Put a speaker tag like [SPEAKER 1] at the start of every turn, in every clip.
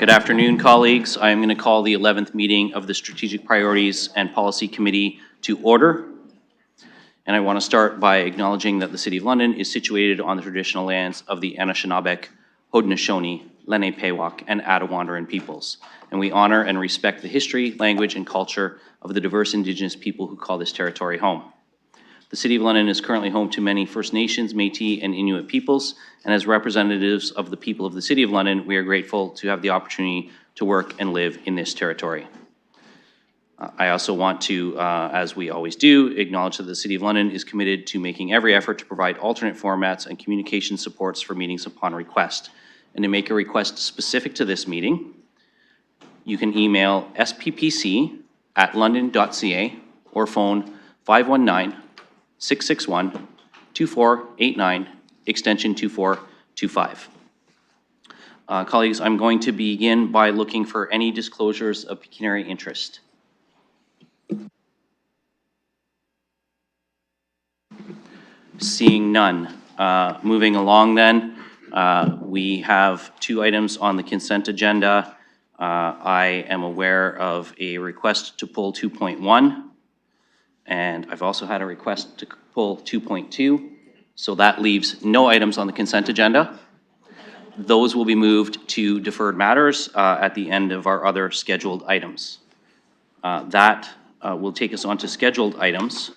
[SPEAKER 1] Good afternoon, colleagues. I am going to call the 11th meeting of the Strategic Priorities and Policy Committee to order. And I want to start by acknowledging that the City of London is situated on the traditional lands of the Anishinaabe, Haudenosaunee, Lenape-Pewak, and Attawandaron peoples. And we honor and respect the history, language, and culture of the diverse Indigenous people who call this territory home. The City of London is currently home to many First Nations, Métis, and Inuit peoples, and as representatives of the people of the City of London, we are grateful to have the opportunity to work and live in this territory. I also want to, as we always do, acknowledge that the City of London is committed to making every effort to provide alternate formats and communication supports for meetings upon request. And to make a request specific to this meeting, you can email sppc@london.ca or phone 519-661-2489, extension 2425. Colleagues, I'm going to begin by looking for any disclosures of pecuniary interest. Seeing none. Moving along then, we have two items on the consent agenda. I am aware of a request to pull 2.1, and I've also had a request to pull 2.2. So that leaves no items on the consent agenda. Those will be moved to deferred matters at the end of our other scheduled items. That will take us on to scheduled items.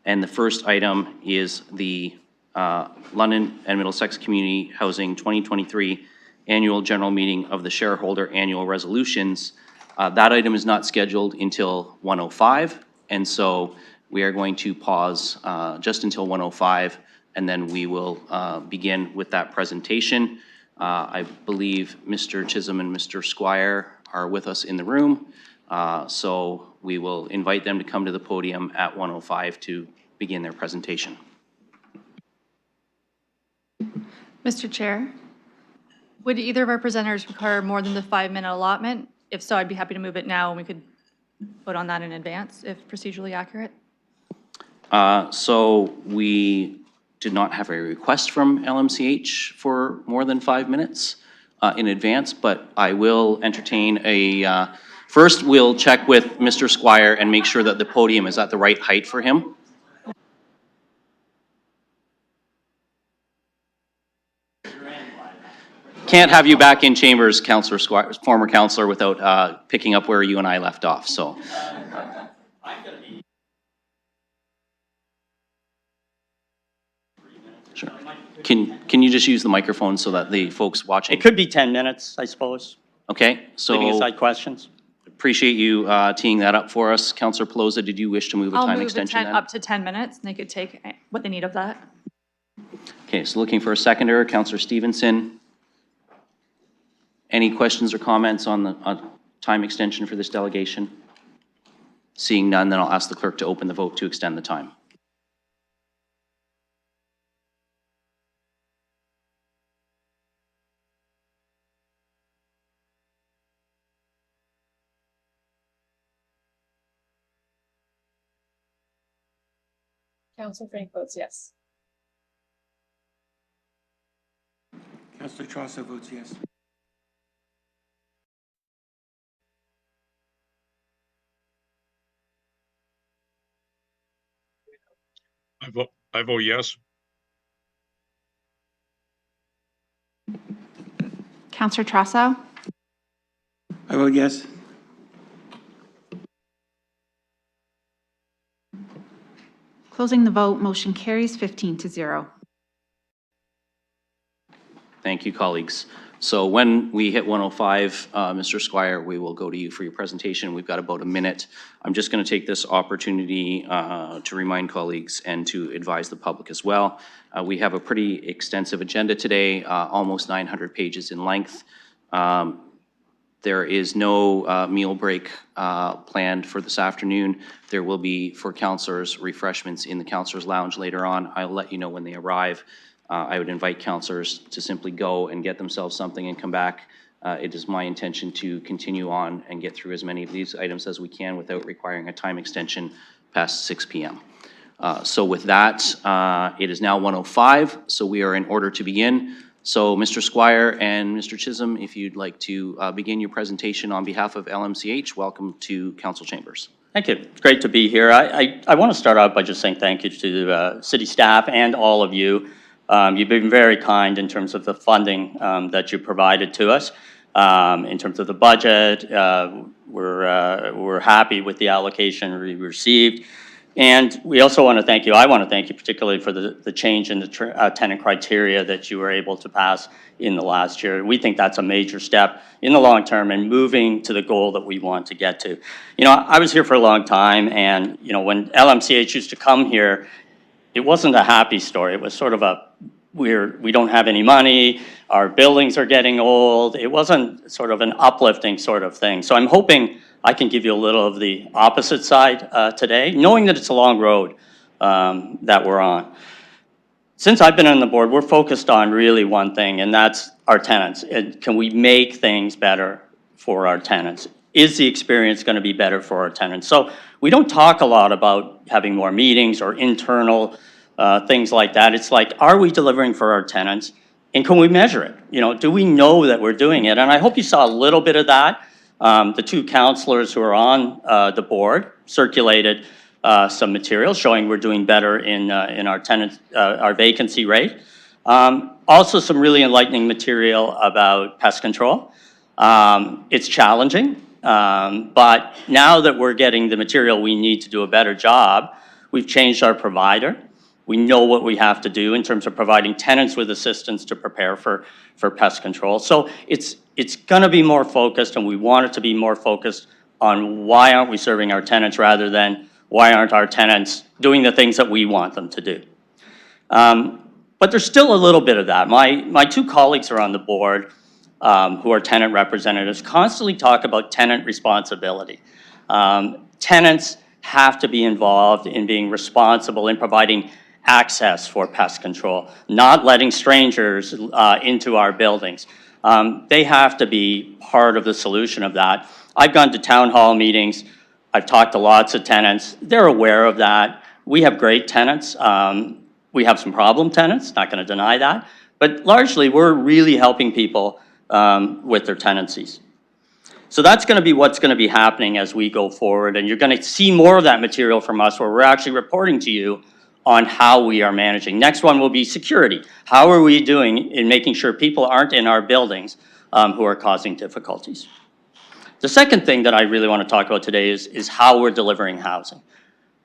[SPEAKER 1] And the first item is the London and Middlesex Community Housing 2023 Annual General Meeting of the Shareholder Annual Resolutions. That item is not scheduled until 1:05, and so we are going to pause just until 1:05, and then we will begin with that presentation. I believe Mr. Chisholm and Mr. Squire are with us in the room, so we will invite them to come to the podium at 1:05 to begin their presentation.
[SPEAKER 2] Mr. Chair, would either of our presenters require more than the 5-minute allotment? If so, I'd be happy to move it now and we could vote on that in advance if procedurally accurate.
[SPEAKER 1] So we did not have a request from LMCH for more than 5 minutes in advance, but I will entertain a, first we'll check with Mr. Squire and make sure that the podium is at the right height for him. Can't have you back in chambers, Councillor Squire, former councillor, without picking up where you and I left off, so. Sure. Can you just use the microphone so that the folks watching?
[SPEAKER 3] It could be 10 minutes, I suppose.
[SPEAKER 1] Okay, so.
[SPEAKER 3] Leaving aside questions.
[SPEAKER 1] Appreciate you teeing that up for us. Councillor Pelosa, did you wish to move a time extension then?
[SPEAKER 2] I'll move up to 10 minutes and they could take what they need of that.
[SPEAKER 1] Okay, so looking for a seconder, Councillor Stevenson. Any questions or comments on the time extension for this delegation? Seeing none, then I'll ask the clerk to open the vote to extend the time.
[SPEAKER 4] Councillor Frank votes yes.
[SPEAKER 5] Councillor Trosso votes yes.
[SPEAKER 6] I vote yes.
[SPEAKER 7] Councillor Trosso?
[SPEAKER 5] I vote yes.
[SPEAKER 7] Closing the vote, motion carries 15-0.
[SPEAKER 1] Thank you, colleagues. So when we hit 1:05, Mr. Squire, we will go to you for your presentation. We've got about a minute. I'm just going to take this opportunity to remind colleagues and to advise the public as well. We have a pretty extensive agenda today, almost 900 pages in length. There is no meal break planned for this afternoon. There will be, for councillors, refreshments in the councillors' lounge later on. I'll let you know when they arrive. I would invite councillors to simply go and get themselves something and come back. It is my intention to continue on and get through as many of these items as we can without requiring a time extension past 6 p.m. So with that, it is now 1:05, so we are in order to begin. So Mr. Squire and Mr. Chisholm, if you'd like to begin your presentation on behalf of LMCH, welcome to council chambers.
[SPEAKER 3] Thank you. It's great to be here. I want to start out by just saying thank you to city staff and all of you. You've been very kind in terms of the funding that you provided to us. In terms of the budget, we're happy with the allocation we received. And we also want to thank you, I want to thank you particularly for the change in the tenant criteria that you were able to pass in the last year. We think that's a major step in the long term and moving to the goal that we want to get to. You know, I was here for a long time, and, you know, when LMCH used to come here, it wasn't a happy story. It was sort of a, we don't have any money, our buildings are getting old. It wasn't sort of an uplifting sort of thing. So I'm hoping I can give you a little of the opposite side today, knowing that it's a long road that we're on. Since I've been on the board, we're focused on really one thing, and that's our tenants. Can we make things better for our tenants? Is the experience going to be better for our tenants? So we don't talk a lot about having more meetings or internal things like that. It's like, are we delivering for our tenants? And can we measure it? You know, do we know that we're doing it? And I hope you saw a little bit of that. The two councillors who are on the board circulated some material showing we're doing better in our tenant, our vacancy rate. Also some really enlightening material about pest control. It's challenging, but now that we're getting the material we need to do a better job, we've changed our provider. We know what we have to do in terms of providing tenants with assistance to prepare for pest control. So it's going to be more focused, and we want it to be more focused on why aren't we serving our tenants rather than why aren't our tenants doing the things that we want them to do. But there's still a little bit of that. My two colleagues are on the board who are tenant representatives constantly talk about tenant responsibility. Tenants have to be involved in being responsible in providing access for pest control, not letting strangers into our buildings. They have to be part of the solution of that. I've gone to town hall meetings. I've talked to lots of tenants. They're aware of that. We have great tenants. We have some problem tenants, not going to deny that. But largely, we're really helping people with their tenancies. So that's going to be what's going to be happening as we go forward. And you're going to see more of that material from us where we're actually reporting to you on how we are managing. Next one will be security. How are we doing in making sure people aren't in our buildings who are causing difficulties? The second thing that I really want to talk about today is how we're delivering housing.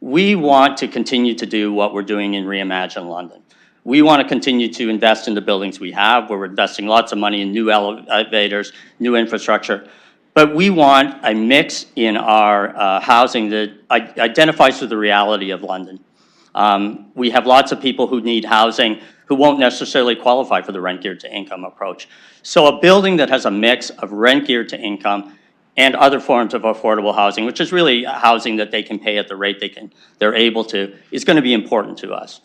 [SPEAKER 3] We want to continue to do what we're doing in Reimagine London. We want to continue to invest in the buildings we have, where we're investing lots of money in new elevators, new infrastructure. But we want a mix in our housing that identifies with the reality of London. We have lots of people who need housing who won't necessarily qualify for the rent geared to income approach. So a building that has a mix of rent geared to income and other forms of affordable housing, which is really housing that they can pay at the rate they're able to, is going to be important to us.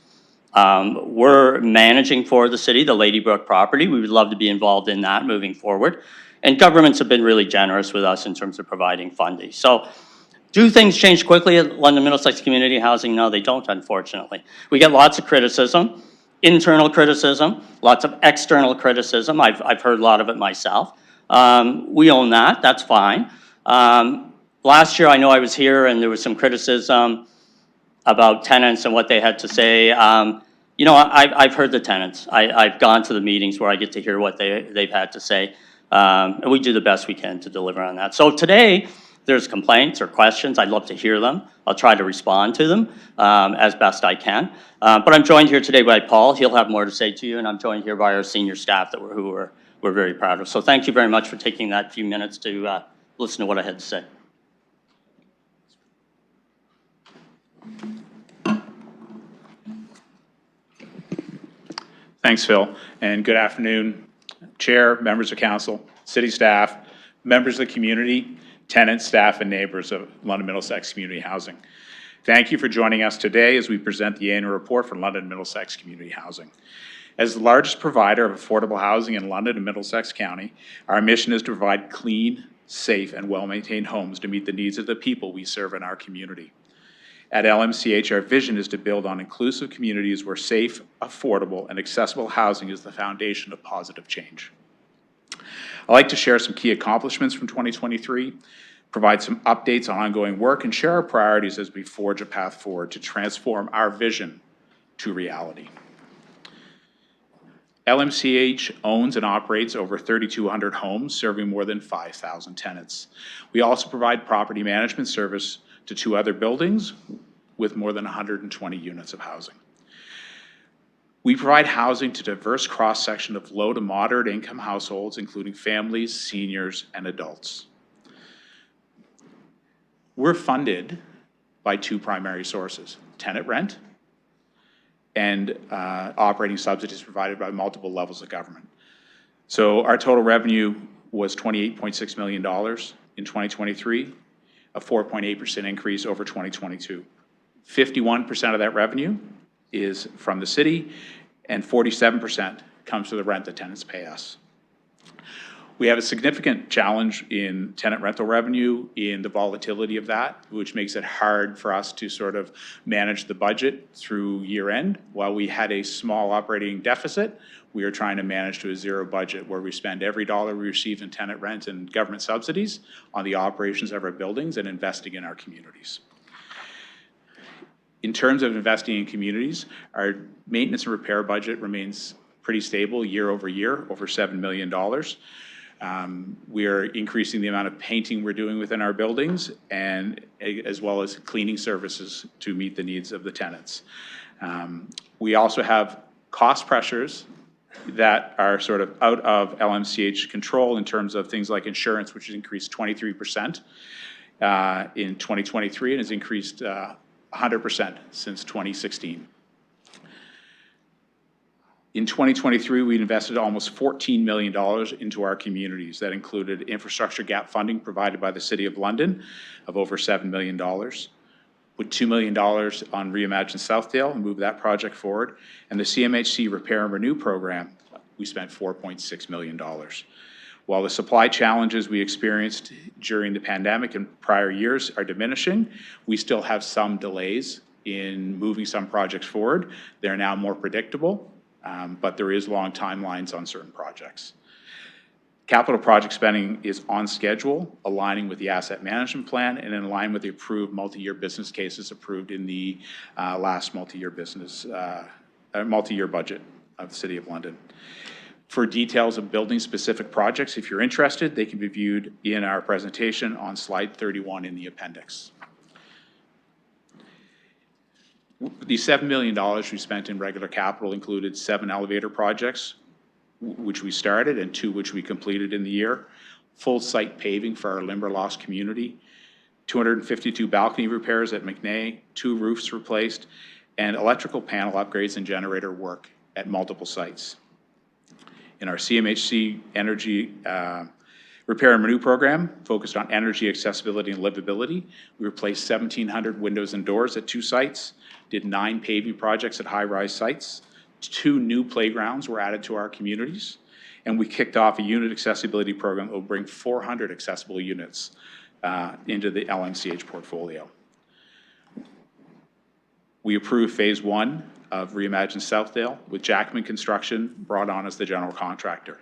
[SPEAKER 3] We're managing for the city, the Ladybrook property. We would love to be involved in that moving forward. And governments have been really generous with us in terms of providing funding. So do things change quickly at London Middlesex Community Housing? No, they don't, unfortunately. We get lots of criticism, internal criticism, lots of external criticism. I've heard a lot of it myself. We own that, that's fine. Last year, I know I was here and there was some criticism about tenants and what they had to say. You know, I've heard the tenants. I've gone to the meetings where I get to hear what they've had to say. And we do the best we can to deliver on that. So today, there's complaints or questions. I'd love to hear them. I'll try to respond to them as best I can. But I'm joined here today by Paul. He'll have more to say to you. And I'm joined here by our senior staff who we're very proud of. So thank you very much for taking that few minutes to listen to what I had to say.
[SPEAKER 8] Thanks, Phil, and good afternoon, Chair, members of council, city staff, members of the community, tenants, staff, and neighbors of London Middlesex Community Housing. Thank you for joining us today as we present the annual report for London Middlesex Community Housing. As the largest provider of affordable housing in London and Middlesex County, our mission is to provide clean, safe, and well-maintained homes to meet the needs of the people we serve in our community. At LMCH, our vision is to build on inclusive communities where safe, affordable, and accessible housing is the foundation of positive change. I'd like to share some key accomplishments from 2023, provide some updates on ongoing work, and share our priorities as we forge a path forward to transform our vision to reality. LMCH owns and operates over 3,200 homes, serving more than 5,000 tenants. We also provide property management service to 2 other buildings with more than 120 units of housing. We provide housing to a diverse cross-section of low to moderate income households, including families, seniors, and adults. We're funded by 2 primary sources: tenant rent and operating subsidies provided by multiple levels of government. So our total revenue was $28.6 million in 2023, a 4.8% increase over 2022. 51% of that revenue is from the city, and 47% comes from the rent that tenants pay us. We have a significant challenge in tenant rental revenue, in the volatility of that, which makes it hard for us to sort of manage the budget through year end. While we had a small operating deficit, we are trying to manage to a zero budget where we spend every dollar we receive in tenant rent and government subsidies on the operations of our buildings and investing in our communities. In terms of investing in communities, our maintenance and repair budget remains pretty stable year over year, over $7 million. We are increasing the amount of painting we're doing within our buildings, and as well as cleaning services to meet the needs of the tenants. We also have cost pressures that are sort of out of LMCH control in terms of things like insurance, which has increased 23% in 2023 and has increased 100% since 2016. In 2023, we invested almost $14 million into our communities. That included infrastructure gap funding provided by the City of London of over $7 million, with $2 million on Reimagine Southdale and move that project forward, and the CMHC Repair and Renew program, we spent $4.6 million. While the supply challenges we experienced during the pandemic and prior years are diminishing, we still have some delays in moving some projects forward. They're now more predictable. But there is long timelines on certain projects. Capital project spending is on schedule, aligning with the asset management plan and in line with the approved multi-year business cases approved in the last multi-year budget of the City of London. For details of building-specific projects, if you're interested, they can be viewed in our presentation on slide 31 in the appendix. The $7 million we spent in regular capital included 7 elevator projects, which we started, and 2 which we completed in the year. Full site paving for our Limberlost community, 252 balcony repairs at McNay, 2 roofs replaced, and electrical panel upgrades and generator work at multiple sites. In our CMHC Energy Repair and Renew program, focused on energy accessibility and livability, we replaced 1,700 windows and doors at 2 sites, did 9 paving projects at high-rise sites, 2 new playgrounds were added to our communities, and we kicked off a unit accessibility program that will bring 400 accessible units into the LMCH portfolio. We approved phase 1 of Reimagine Southdale with Jackman Construction brought on as the general contractor.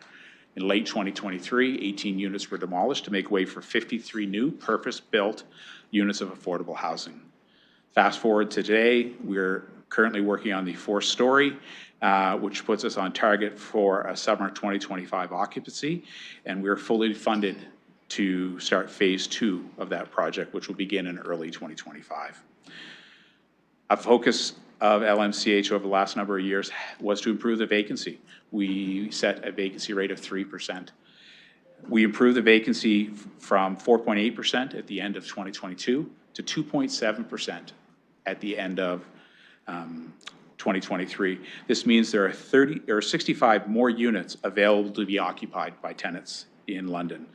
[SPEAKER 8] In late 2023, 18 units were demolished to make way for 53 new purpose-built units of affordable housing. Fast forward to today, we're currently working on the 4th story, which puts us on target for a summer 2025 occupancy, and we're fully funded to start phase 2 of that project, which will begin in early 2025. A focus of LMCH over the last number of years was to improve the vacancy. We set a vacancy rate of 3%. We improved the vacancy from 4.8% at the end of 2022 to 2.7% at the end of 2023. This means there are 65 more units available to be occupied by tenants in London.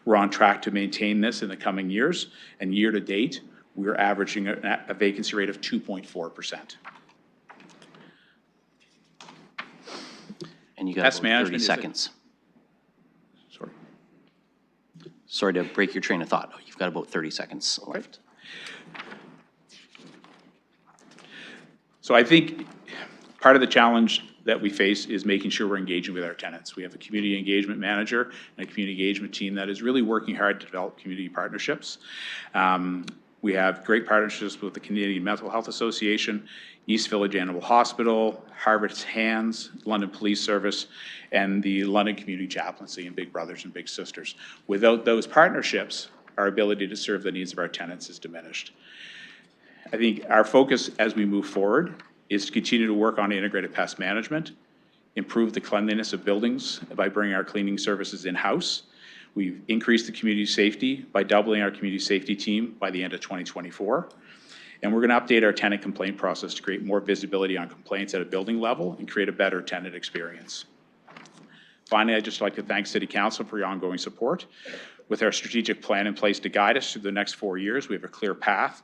[SPEAKER 8] We're on track to maintain this in the coming years, and year to date, we're averaging a vacancy rate of 2.4%.
[SPEAKER 1] And you got about 30 seconds. Sorry to break your train of thought. You've got about 30 seconds left.
[SPEAKER 8] So I think part of the challenge that we face is making sure we're engaging with our tenants. We have a community engagement manager and a community engagement team that is really working hard to develop community partnerships. We have great partnerships with the Canadian Mental Health Association, East Village Animal Hospital, Harvard's Hands, London Police Service, and the London Community Chaplaincy and Big Brothers and Big Sisters. Without those partnerships, our ability to serve the needs of our tenants is diminished. I think our focus as we move forward is to continue to work on integrated pest management, improve the cleanliness of buildings by bringing our cleaning services in-house. We've increased the community safety by doubling our community safety team by the end of 2024. And we're going to update our tenant complaint process to create more visibility on complaints at a building level and create a better tenant experience. Finally, I'd just like to thank City Council for your ongoing support. With our strategic plan in place to guide us through the next 4 years, we have a clear path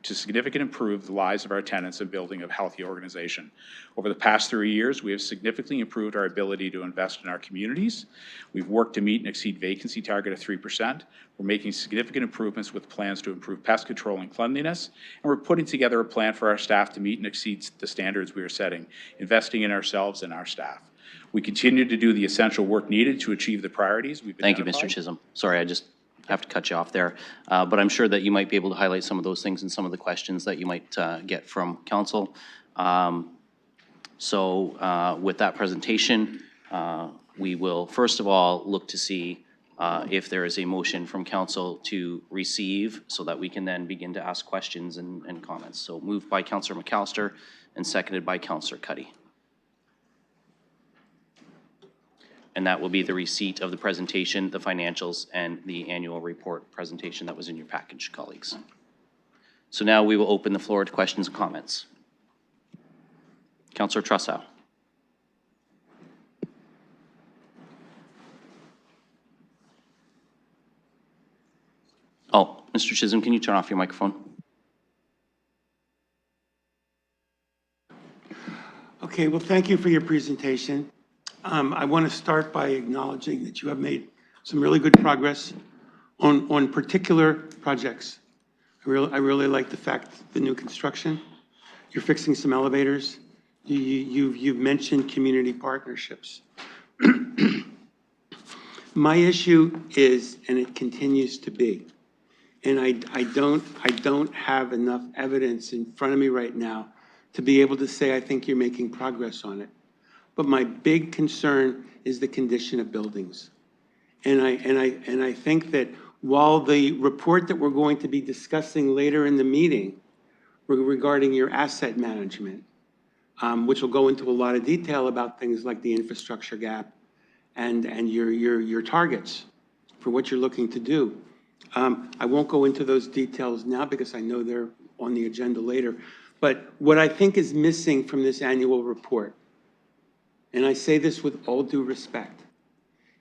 [SPEAKER 8] to significantly improve the lives of our tenants and building a healthy organization. Over the past 3 years, we have significantly improved our ability to invest in our communities. We've worked to meet and exceed vacancy target of 3%. We're making significant improvements with plans to improve pest control and cleanliness. And we're putting together a plan for our staff to meet and exceed the standards we are setting, investing in ourselves and our staff. We continue to do the essential work needed to achieve the priorities we've
[SPEAKER 1] Thank you,
[SPEAKER 8] identified.
[SPEAKER 1] Mr. Chisholm. Sorry, I just have to cut you off there. But I'm sure that you might be able to highlight some of those things and some of the questions that you might get from council. With that presentation, we will first of all look to see if there is a motion from council to receive so that we can then begin to ask questions and comments. So moved by Councillor McAllister and seconded by Councillor Cuddy. And that will be the receipt of the presentation, the financials, and the annual report presentation that was in your package, colleagues. So now we will open the floor to questions and comments. Councillor Trussow. Oh, Mr. Chisholm, can you turn off your microphone?
[SPEAKER 5] Okay, well, thank you for your presentation. I want to start by acknowledging that you have made some really good progress on particular projects. I really like the fact the new construction, you're fixing some elevators. You've mentioned community partnerships. My issue is, and it continues to be, and I don't have enough evidence in front of me right now to be able to say I think you're making progress on it. But my big concern is the condition of buildings. And I think that while the report that we're going to be discussing later in the meeting regarding your asset management, which will go into a lot of detail about things like the infrastructure gap and your targets for what you're looking to do. I won't go into those details now because I know they're on the agenda later. But what I think is missing from this annual report, and I say this with all due respect,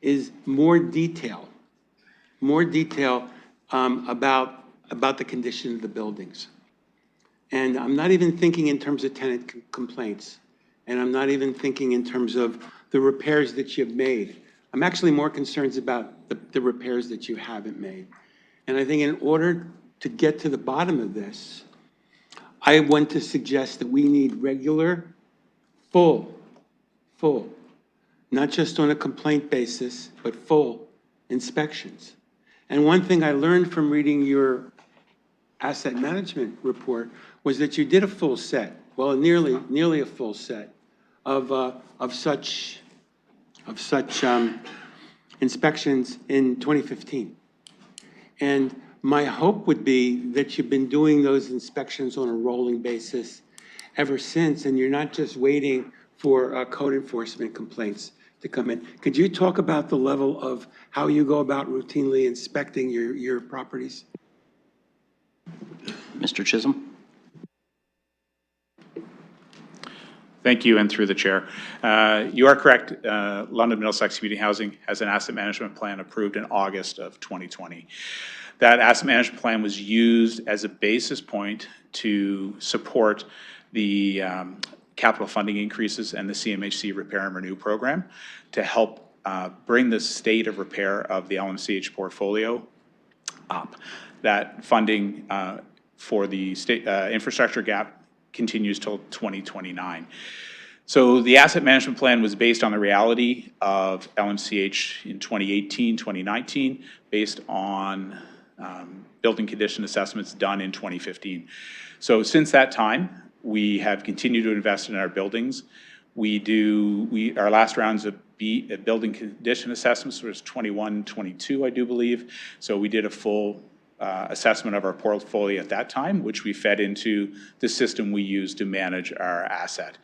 [SPEAKER 5] is more detail about the condition of the buildings. And I'm not even thinking in terms of tenant complaints, and I'm not even thinking in terms of the repairs that you've made. I'm actually more concerned about the repairs that you haven't made. And I think in order to get to the bottom of this, I want to suggest that we need regular, full, not just on a complaint basis, but full inspections. And one thing I learned from reading your asset management report was that you did a full set, well, nearly a full set of such inspections in 2015. And my hope would be that you've been doing those inspections on a rolling basis ever since, and you're not just waiting for code enforcement complaints to come in. Could you talk about the level of how you go about routinely inspecting your properties?
[SPEAKER 1] Mr. Chisholm.
[SPEAKER 8] Thank you, and through the chair. You are correct. London Middlesex Community Housing has an asset management plan approved in August of 2020. That asset management plan was used as a basis point to support the capital funding increases and the CMHC Repair and Renew program to help bring the state of repair of the LMCH portfolio up. That funding for the state infrastructure gap continues till 2029. So the asset management plan was based on the reality of LMCH in 2018, 2019, based on building condition assessments done in 2015. So since that time, we have continued to invest in our buildings. Our last rounds of building condition assessments was 21, 22, I do believe. So we did a full assessment of our portfolio at that time, which we fed into the system we use to manage our asset.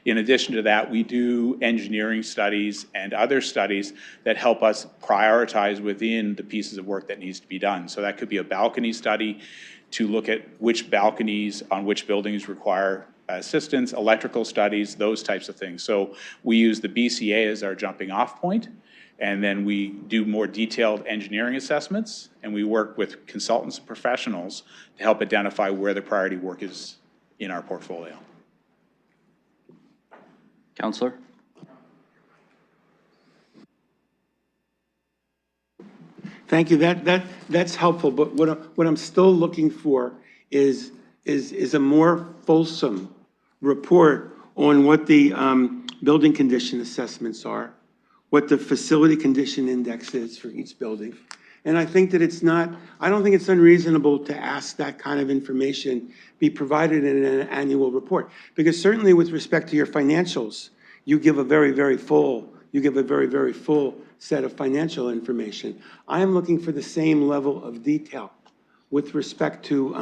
[SPEAKER 8] In addition to that, we do engineering studies and other studies that help us prioritize within the pieces of work that needs to be done. So that could be a balcony study to look at which balconies on which buildings require assistance, electrical studies, those types of things. So we use the BCA as our jumping off point, and then we do more detailed engineering assessments, and we work with consultants and professionals to help identify where the priority work is in our portfolio.
[SPEAKER 1] Councillor?
[SPEAKER 5] Thank you. That's helpful, but what I'm still looking for is a more fulsome report on what the building condition assessments are, what the facility condition index is for each building. And I think that I don't think it's unreasonable to ask that kind of information be provided in an annual report. Because certainly with respect to your financials, you give a very, very full set of financial information. I am looking for the same level of detail with respect to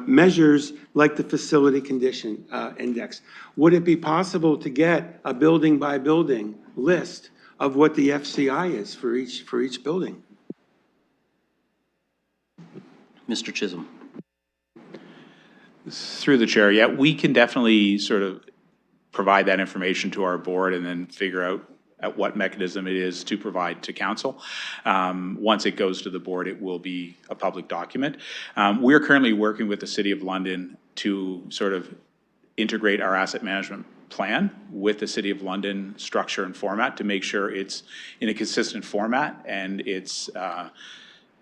[SPEAKER 5] measures like the facility condition index. Would it be possible to get a building by building list of what the FCI is for each building?
[SPEAKER 1] Mr. Chisholm?
[SPEAKER 8] Through the chair, yeah, we can definitely sort of provide that information to our board and then figure out at what mechanism it is to provide to council. Once it goes to the board, it will be a public document. We're currently working with the City of London to sort of integrate our asset management plan with the City of London structure and format to make sure it's in a consistent format and it's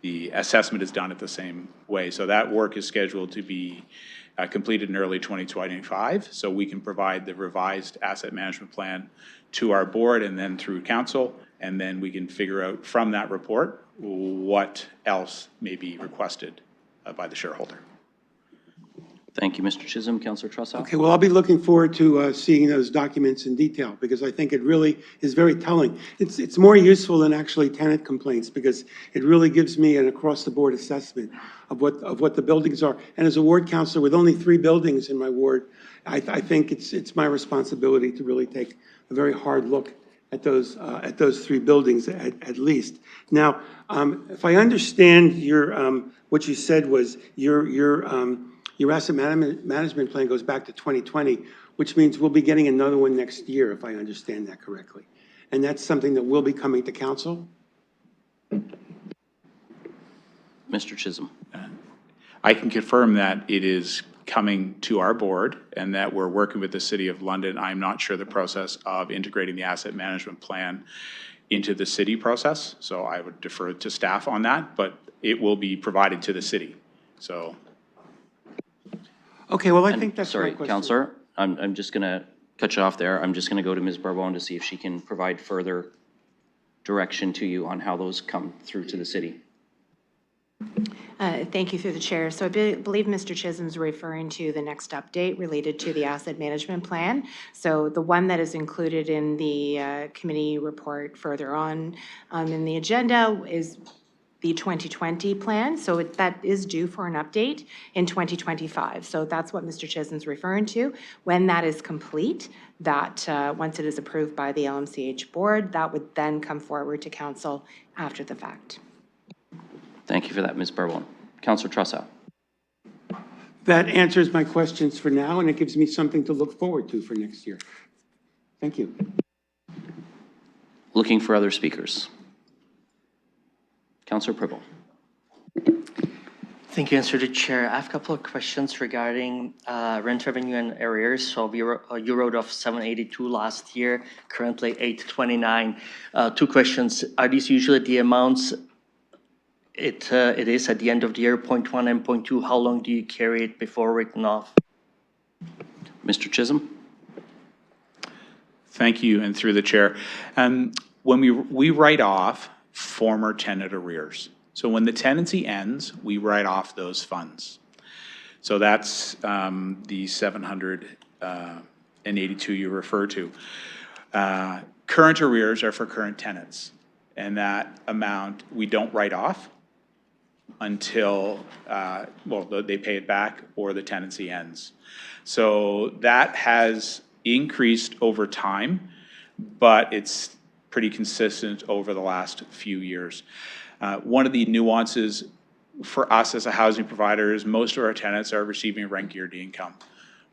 [SPEAKER 8] the assessment is done at the same way. So that work is scheduled to be completed in early 2025, so we can provide the revised asset management plan to our board and then through council, and then we can figure out from that report what else may be requested by the shareholder.
[SPEAKER 1] Thank you, Mr. Chisholm. Councillor Trussell?
[SPEAKER 5] Okay, well, I'll be looking forward to seeing those documents in detail because I think it really is very telling. It's more useful than actually tenant complaints because it really gives me an across-the-board assessment of what the buildings are. And as a ward councillor with only 3 buildings in my ward, I think it's my responsibility to really take a very hard look at those 3 buildings at least. Now, if I understand what you said was your asset management plan goes back to 2020, which means we'll be getting another one next year, if I understand that correctly. And that's something that will be coming to council?
[SPEAKER 1] Mr. Chisholm?
[SPEAKER 8] I can confirm that it is coming to our board and that we're working with the City of London. I'm not sure the process of integrating the asset management plan into the city process, so I would defer to staff on that, but it will be provided to the city, so.
[SPEAKER 5] Okay, well, I think that's my
[SPEAKER 1] Sorry,
[SPEAKER 5] question.
[SPEAKER 1] Councillor, I'm just going to cut you off there. I'm just going to go to Ms. Barbone to see if she can provide further direction to you on how those come through to the city.
[SPEAKER 9] Thank you through the chair. So I believe Mr. Chisholm's referring to the next update related to the asset management plan. So the one that is included in the committee report further on in the agenda is the 2020 plan. So that is due for an update in 2025. So that's what Mr. Chisholm's referring to. When that is complete, that once it is approved by the LMCH board, that would then come forward to council after the fact.
[SPEAKER 1] Thank you for that, Ms. Barbone. Councillor Trussell?
[SPEAKER 5] That answers my questions for now, and it gives me something to look forward to for next year. Thank you.
[SPEAKER 1] Looking for other speakers. Councillor Pribble?
[SPEAKER 10] Thank you, Mr. the Chair. I have a couple of questions regarding rent revenue and arrears. So you wrote off 782 last year, currently 829. 2 questions. Are these usually the amounts it is at the end of the year, point 1 and point 2, how long do you carry it before written off?
[SPEAKER 1] Mr. Chisholm?
[SPEAKER 8] Thank you, and through the chair. When we write off former tenant arrears. So when the tenancy ends, we write off those funds. So that's the 782 you refer to. Current arrears are for current tenants, and that amount we don't write off until, well, they pay it back or the tenancy ends. So that has increased over time, but it's pretty consistent over the last few years. One of the nuances for us as a housing provider is most of our tenants are receiving rent-geared income.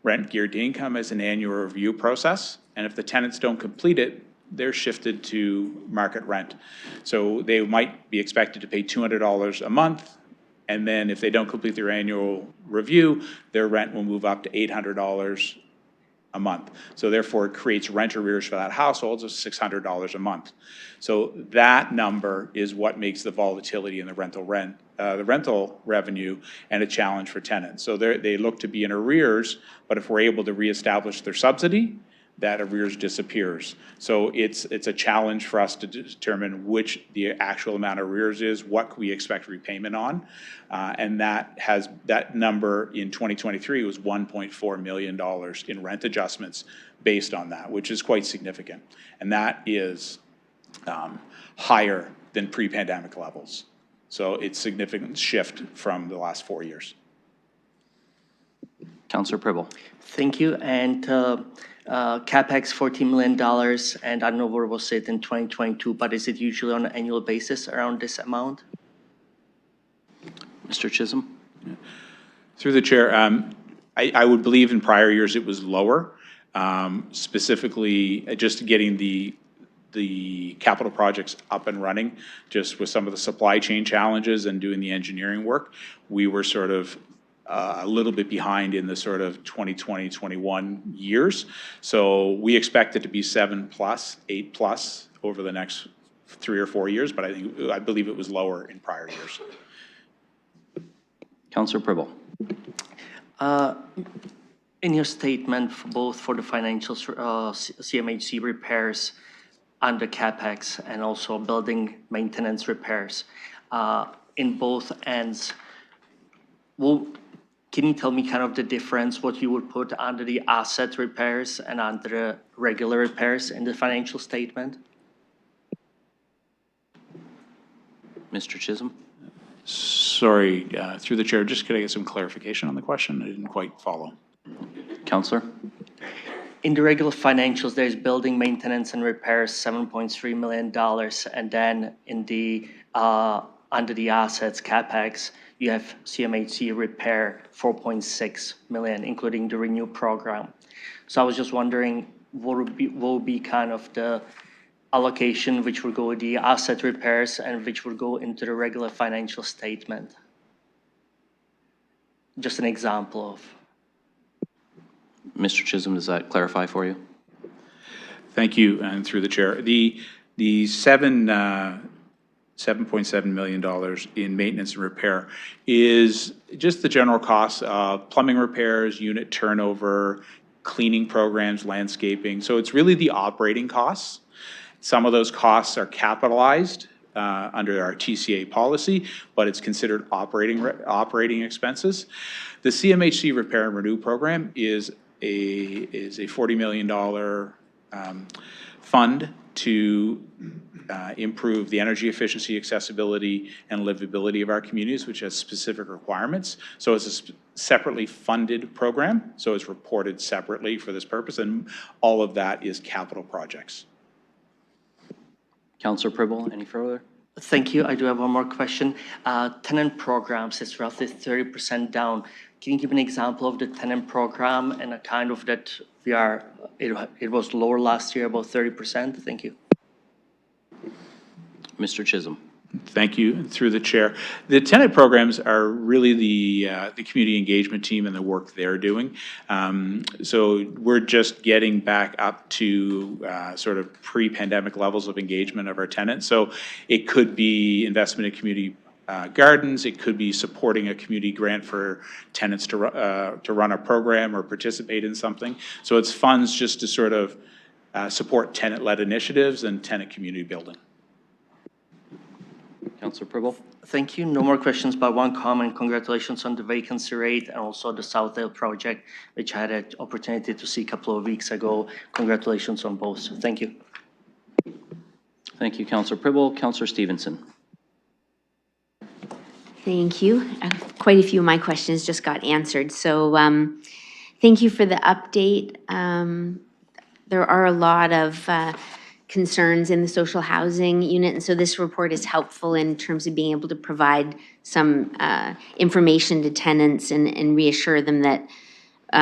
[SPEAKER 8] Rent-geared income is an annual review process, and if the tenants don't complete it, they're shifted to market rent. So they might be expected to pay $200 a month, and then if they don't complete their annual review, their rent will move up to $800 a month. So therefore, it creates rent arrears for that household of $600 a month. So that number is what makes the volatility in the rental revenue and a challenge for tenants. So they look to be in arrears, but if we're able to reestablish their subsidy, that arrears disappears. So it's a challenge for us to determine which the actual amount of arrears is, what we expect repayment on, and that number in 2023 was $1.4 million in rent adjustments based on that, which is quite significant, and that is higher than pre-pandemic levels. So it's a significant shift from the last 4 years.
[SPEAKER 1] Councillor Pribble.
[SPEAKER 10] Thank you. And CapEx $14 million, and I don't know where it was set in 2022, but is it usually on an annual basis around this amount?
[SPEAKER 1] Mr. Chisholm?
[SPEAKER 8] Through the chair, I would believe in prior years it was lower, specifically just getting the capital projects up and running, just with some of the supply chain challenges and doing the engineering work. We were sort of a little bit behind in the sort of 2020, 21 years. So we expect it to be 7+, 8+ over the next 3 or 4 years, but I believe it was lower in prior years.
[SPEAKER 1] Councillor Pribble.
[SPEAKER 10] In your statement, both for the financial CMHC repairs and the CapEx and also building maintenance repairs, in both ends, can you tell me kind of the difference, what you would put under the asset repairs and under the regular repairs in the financial statement?
[SPEAKER 1] Mr. Chisholm?
[SPEAKER 8] Sorry, through the chair, just could I get some clarification on the question? I didn't quite follow.
[SPEAKER 1] Councillor?
[SPEAKER 10] In the regular financials, there's building maintenance and repairs, $7.3 million, and then in the under the assets CapEx, you have CMHC repair, $4.6 million, including the renew program. So I was just wondering, what would be kind of the allocation which would go to the asset repairs and which would go into the regular financial statement? Just an example of.
[SPEAKER 1] Mr. Chisholm, does that clarify for you?
[SPEAKER 8] Thank you, and through the chair. The $7.7 million in maintenance and repair is just the general costs of plumbing repairs, unit turnover, cleaning programs, landscaping. So it's really the operating costs. Some of those costs are capitalized under our TCA policy, but it's considered operating expenses. The CMHC Repair and Renew program is a $40 million fund to improve the energy efficiency, accessibility, and livability of our communities, which has specific requirements. So it's a separately funded program, so it's reported separately for this purpose, and all of that is capital projects.
[SPEAKER 1] Councillor Pribble, any further?
[SPEAKER 10] Thank you. I do have one more question. Tenant programs is roughly 30% down. Can you give an example of the tenant program and a kind of that it was lower last year, about 30%? Thank you.
[SPEAKER 1] Mr. Chisholm.
[SPEAKER 8] Thank you, through the chair. The tenant programs are really the community engagement team and the work they're doing. So we're just getting back up to sort of pre-pandemic levels of engagement of our tenants. So it could be investment in community gardens, it could be supporting a community grant for tenants to run a program or participate in something. So it's funds just to sort of support tenant-led initiatives and tenant community building.
[SPEAKER 1] Councillor Pribble?
[SPEAKER 10] Thank you. No more questions, but one comment. Congratulations on the vacancy rate and also the Southdale project, which I had an opportunity to see a couple of weeks ago. Congratulations on both. Thank you.
[SPEAKER 1] Thank you, Councillor Pribble. Councillor Stevenson?
[SPEAKER 11] Thank you. Quite a few of my questions just got answered. So thank you for the update. There are a lot of concerns in the social housing unit, and so this report is helpful in terms of being able to provide some information to tenants and reassure them that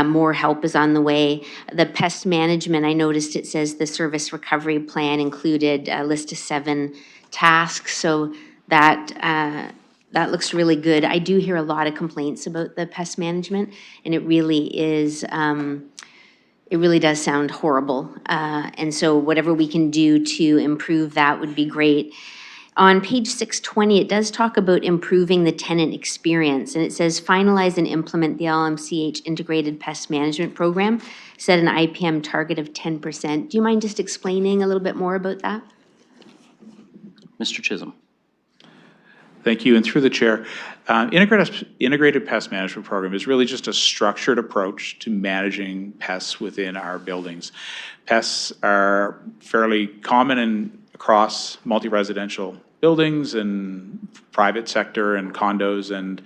[SPEAKER 11] more help is on the way. The pest management, I noticed it says the service recovery plan included a list of 7 tasks, so that looks really good. I do hear a lot of complaints about the pest management, and it really is, it really does sound horrible. And so whatever we can do to improve that would be great. On page 620, it does talk about improving the tenant experience, and it says finalize and implement the LMCH integrated pest management program, set an IPM target of 10%. Do you mind just explaining a little bit more about that?
[SPEAKER 1] Mr. Chisholm?
[SPEAKER 8] Thank you, and through the chair, integrated pest management program is really just a structured approach to managing pests within our buildings. Pests are fairly common across multi-residential buildings and private sector and condos and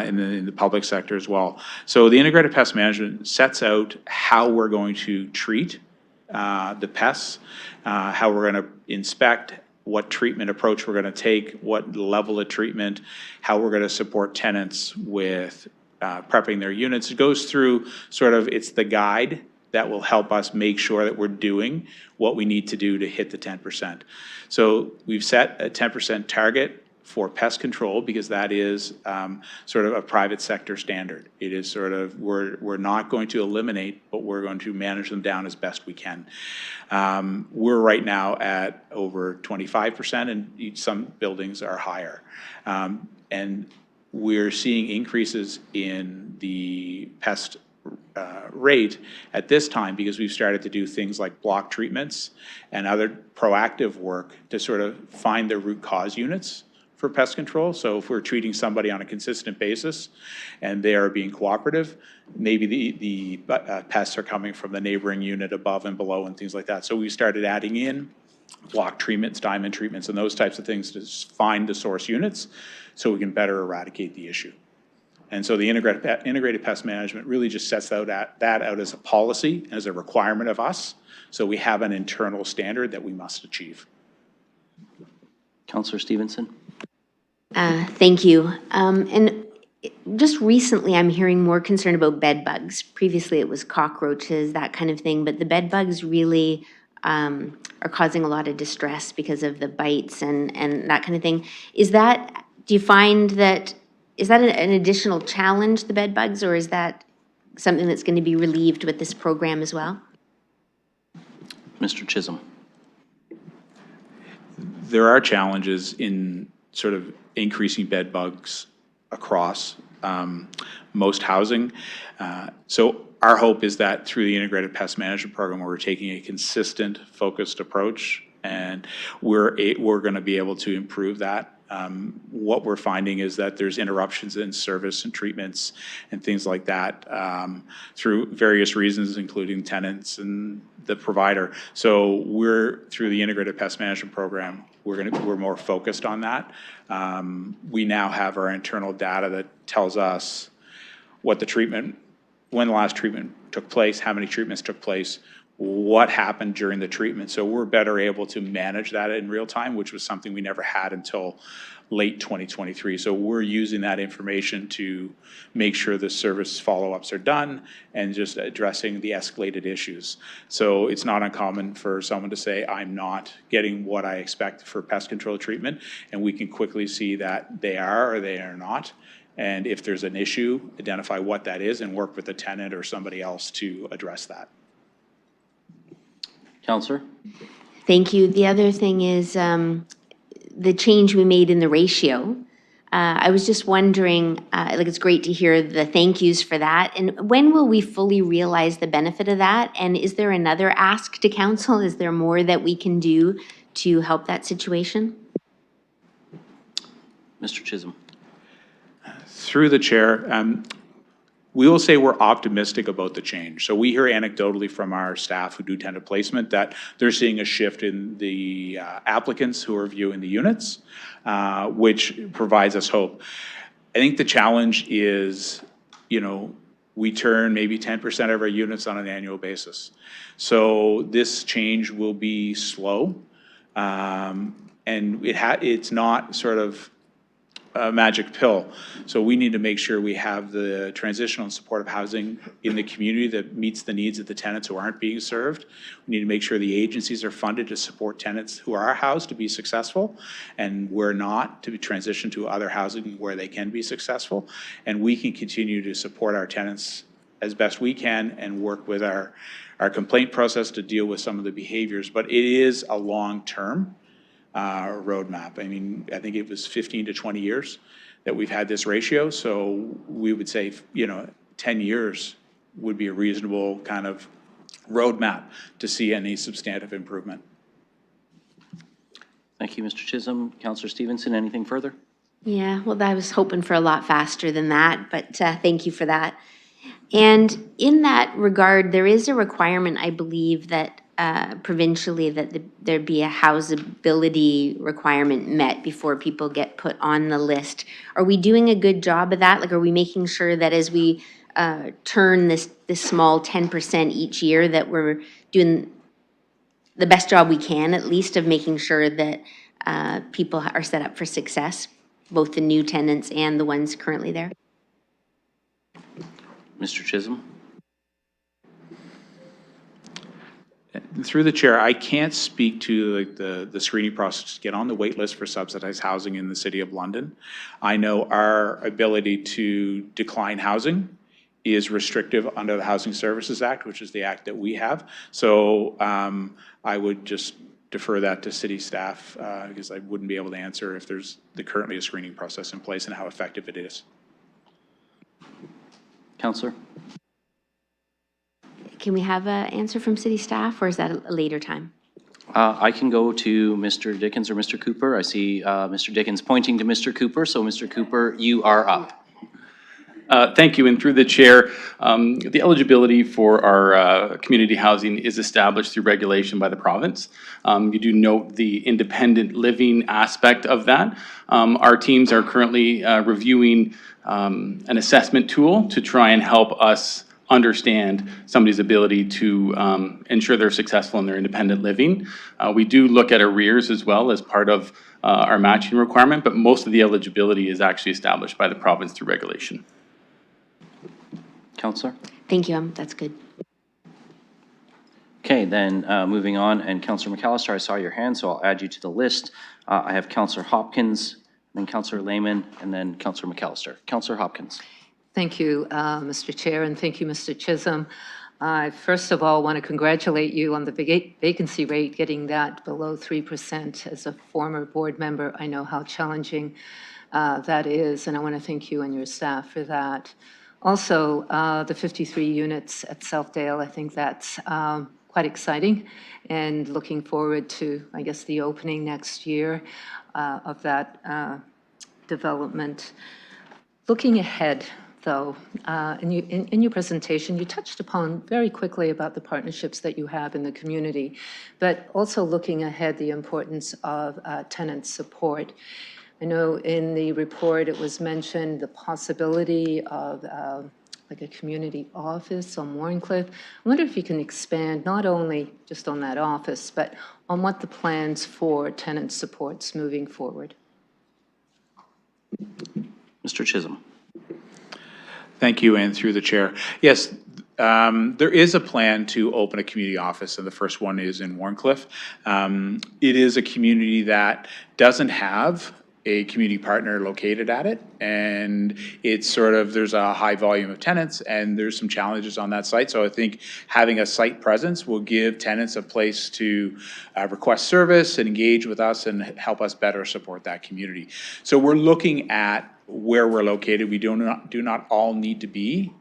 [SPEAKER 8] in the public sector as well. So the integrated pest management sets out how we're going to treat the pests, how we're going to inspect, what treatment approach we're going to take, what level of treatment, how we're going to support tenants with prepping their units. It goes through sort of, it's the guide that will help us make sure that we're doing what we need to do to hit the 10%. So we've set a 10% target for pest control because that is sort of a private sector standard. It is sort of, we're not going to eliminate, but we're going to manage them down as best we can. We're right now at over 25%, and some buildings are higher. And we're seeing increases in the pest rate at this time because we've started to do things like block treatments and other proactive work to sort of find the root cause units for pest control. So if we're treating somebody on a consistent basis and they are being cooperative, maybe the pests are coming from the neighboring unit above and below and things like that. So we started adding in block treatments, diamond treatments, and those types of things to find the source units so we can better eradicate the issue. And so the integrated pest management really just sets that out as a policy, as a requirement of us, so we have an internal standard that we must achieve.
[SPEAKER 1] Councillor Stevenson?
[SPEAKER 11] Thank you. And just recently, I'm hearing more concern about bed bugs. Previously, it was cockroaches, that kind of thing, but the bed bugs really are causing a lot of distress because of the bites and that kind of thing. Is that, do you find that, is that an additional challenge, the bed bugs, or is that something that's going to be relieved with this program as well?
[SPEAKER 1] Mr. Chisholm?
[SPEAKER 8] There are challenges in sort of increasing bed bugs across most housing. So our hope is that through the integrated pest management program, we're taking a consistent, focused approach, and we're going to be able to improve that. What we're finding is that there's interruptions in service and treatments and things like that through various reasons, including tenants and the provider. So we're, through the integrated pest management program, we're more focused on that. We now have our internal data that tells us what the treatment, when the last treatment took place, how many treatments took place, what happened during the treatment. So we're better able to manage that in real time, which was something we never had until late 2023. So we're using that information to make sure the service follow-ups are done and just addressing the escalated issues. So it's not uncommon for someone to say, I'm not getting what I expect for pest control treatment, and we can quickly see that they are or they are not. And if there's an issue, identify what that is and work with the tenant or somebody else to address that.
[SPEAKER 1] Councillor?
[SPEAKER 11] Thank you. The other thing is the change we made in the ratio I was just wondering, like, it's great to hear the thank yous for that. And when will we fully realize the benefit of that? And is there another ask to council? Is there more that we can do to help that situation?
[SPEAKER 1] Mr. Chisholm.
[SPEAKER 8] Through the chair, we will say we're optimistic about the change. So we hear anecdotally from our staff who do tenant placement that they're seeing a shift in the applicants who are viewing the units, which provides us hope. I think the challenge is, you know, we turn maybe 10% of our units on an annual basis. So this change will be slow, and it's not sort of a magic pill. So we need to make sure we have the transitional and supportive housing in the community that meets the needs of the tenants who aren't being served. We need to make sure the agencies are funded to support tenants who are housed to be successful, and we're not, to transition to other housing where they can be successful. And we can continue to support our tenants as best we can and work with our complaint process to deal with some of the behaviors. But it is a long-term roadmap. I mean, I think it was 15 to 20 years that we've had this ratio. So we would say, you know, 10 years would be a reasonable kind of roadmap to see any substantive improvement.
[SPEAKER 1] Thank you, Mr. Chisholm. Councillor Stevenson, anything further?
[SPEAKER 11] Yeah, well, I was hoping for a lot faster than that, but thank you for that. And in that regard, there is a requirement, I believe, that provincially that there be a housability requirement met before people get put on the list. Are we doing a good job of that? Like, are we making sure that as we turn this small 10% each year that we're doing the best job we can, at least, of making sure that people are set up for success, both the new tenants and the ones currently there?
[SPEAKER 1] Mr. Chisholm.
[SPEAKER 8] Through the chair, I can't speak to like the screening process to get on the wait list for subsidized housing in the City of London. I know our ability to decline housing is restrictive under the Housing Services Act, which is the act that we have. So I would just defer that to city staff because I wouldn't be able to answer if there's currently a screening process in place and how effective it is.
[SPEAKER 1] Councillor.
[SPEAKER 11] Can we have an answer from city staff, or is that a later time?
[SPEAKER 1] I can go to Mr. Dickens or Mr. Cooper. I see Mr. Dickens pointing to Mr. Cooper. So, Mr. Cooper, you are up.
[SPEAKER 12] Thank you. And through the chair, the eligibility for our community housing is established through regulation by the province. You do note the independent living aspect of that. Our teams are currently reviewing an assessment tool to try and help us understand somebody's ability to ensure they're successful in their independent living. We do look at arrears as well as part of our matching requirement, but most of the eligibility is actually established by the province through regulation.
[SPEAKER 1] Councillor.
[SPEAKER 11] Thank you. That's good.
[SPEAKER 1] Okay, then moving on, and Councillor McAllister, I saw your hand, so I'll add you to the list. I have Councillor Hopkins, then Councillor Lehman, and then Councillor McAllister. Councillor Hopkins.
[SPEAKER 13] Thank you, Mr. Chair, and thank you, Mr. Chisholm. I first of all want to congratulate you on the vacancy rate, getting that below 3%. As a former board member, I know how challenging that is, and I want to thank you and your staff for that. Also, the 53 units at Southdale, I think that's quite exciting, and looking forward to, I guess, the opening next year of that development. Looking ahead, though, in your presentation, you touched upon very quickly about the partnerships that you have in the community, but also looking ahead, the importance of tenant support. I know in the report it was mentioned the possibility of like a community office on Warncliffe. I wonder if you can expand not only just on that office, but on what the plans for tenant supports moving forward.
[SPEAKER 1] Mr. Chisholm.
[SPEAKER 8] Thank you, and through the chair. Yes, there is a plan to open a community office, and the first one is in Warncliffe. It is a community that doesn't have a community partner located at it. And it's sort of, there's a high volume of tenants and there's some challenges on that site. So I think having a site presence will give tenants a place to request service and engage with us and help us better support that community. So we're looking at where we're located. We do not all need to be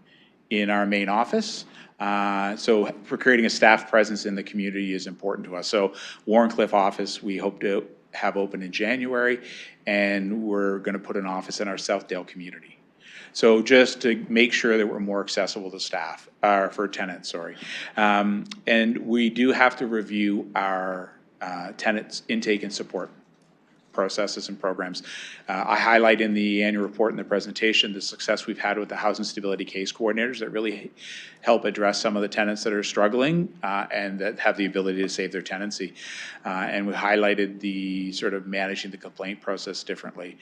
[SPEAKER 8] in our main office. So for creating a staff presence in the community is important to us. So Warrencliffe office, we hope to have open in January, and we're going to put an office in our Southdale community. So just to make sure that we're more accessible to staff, for tenants, sorry. And we do have to review our tenants intake and support processes and programs. I highlight in the annual report and the presentation the success we've had with the housing stability case coordinators that really help address some of the tenants that are struggling and that have the ability to save their tenancy. And we highlighted the sort of managing the complaint process differently.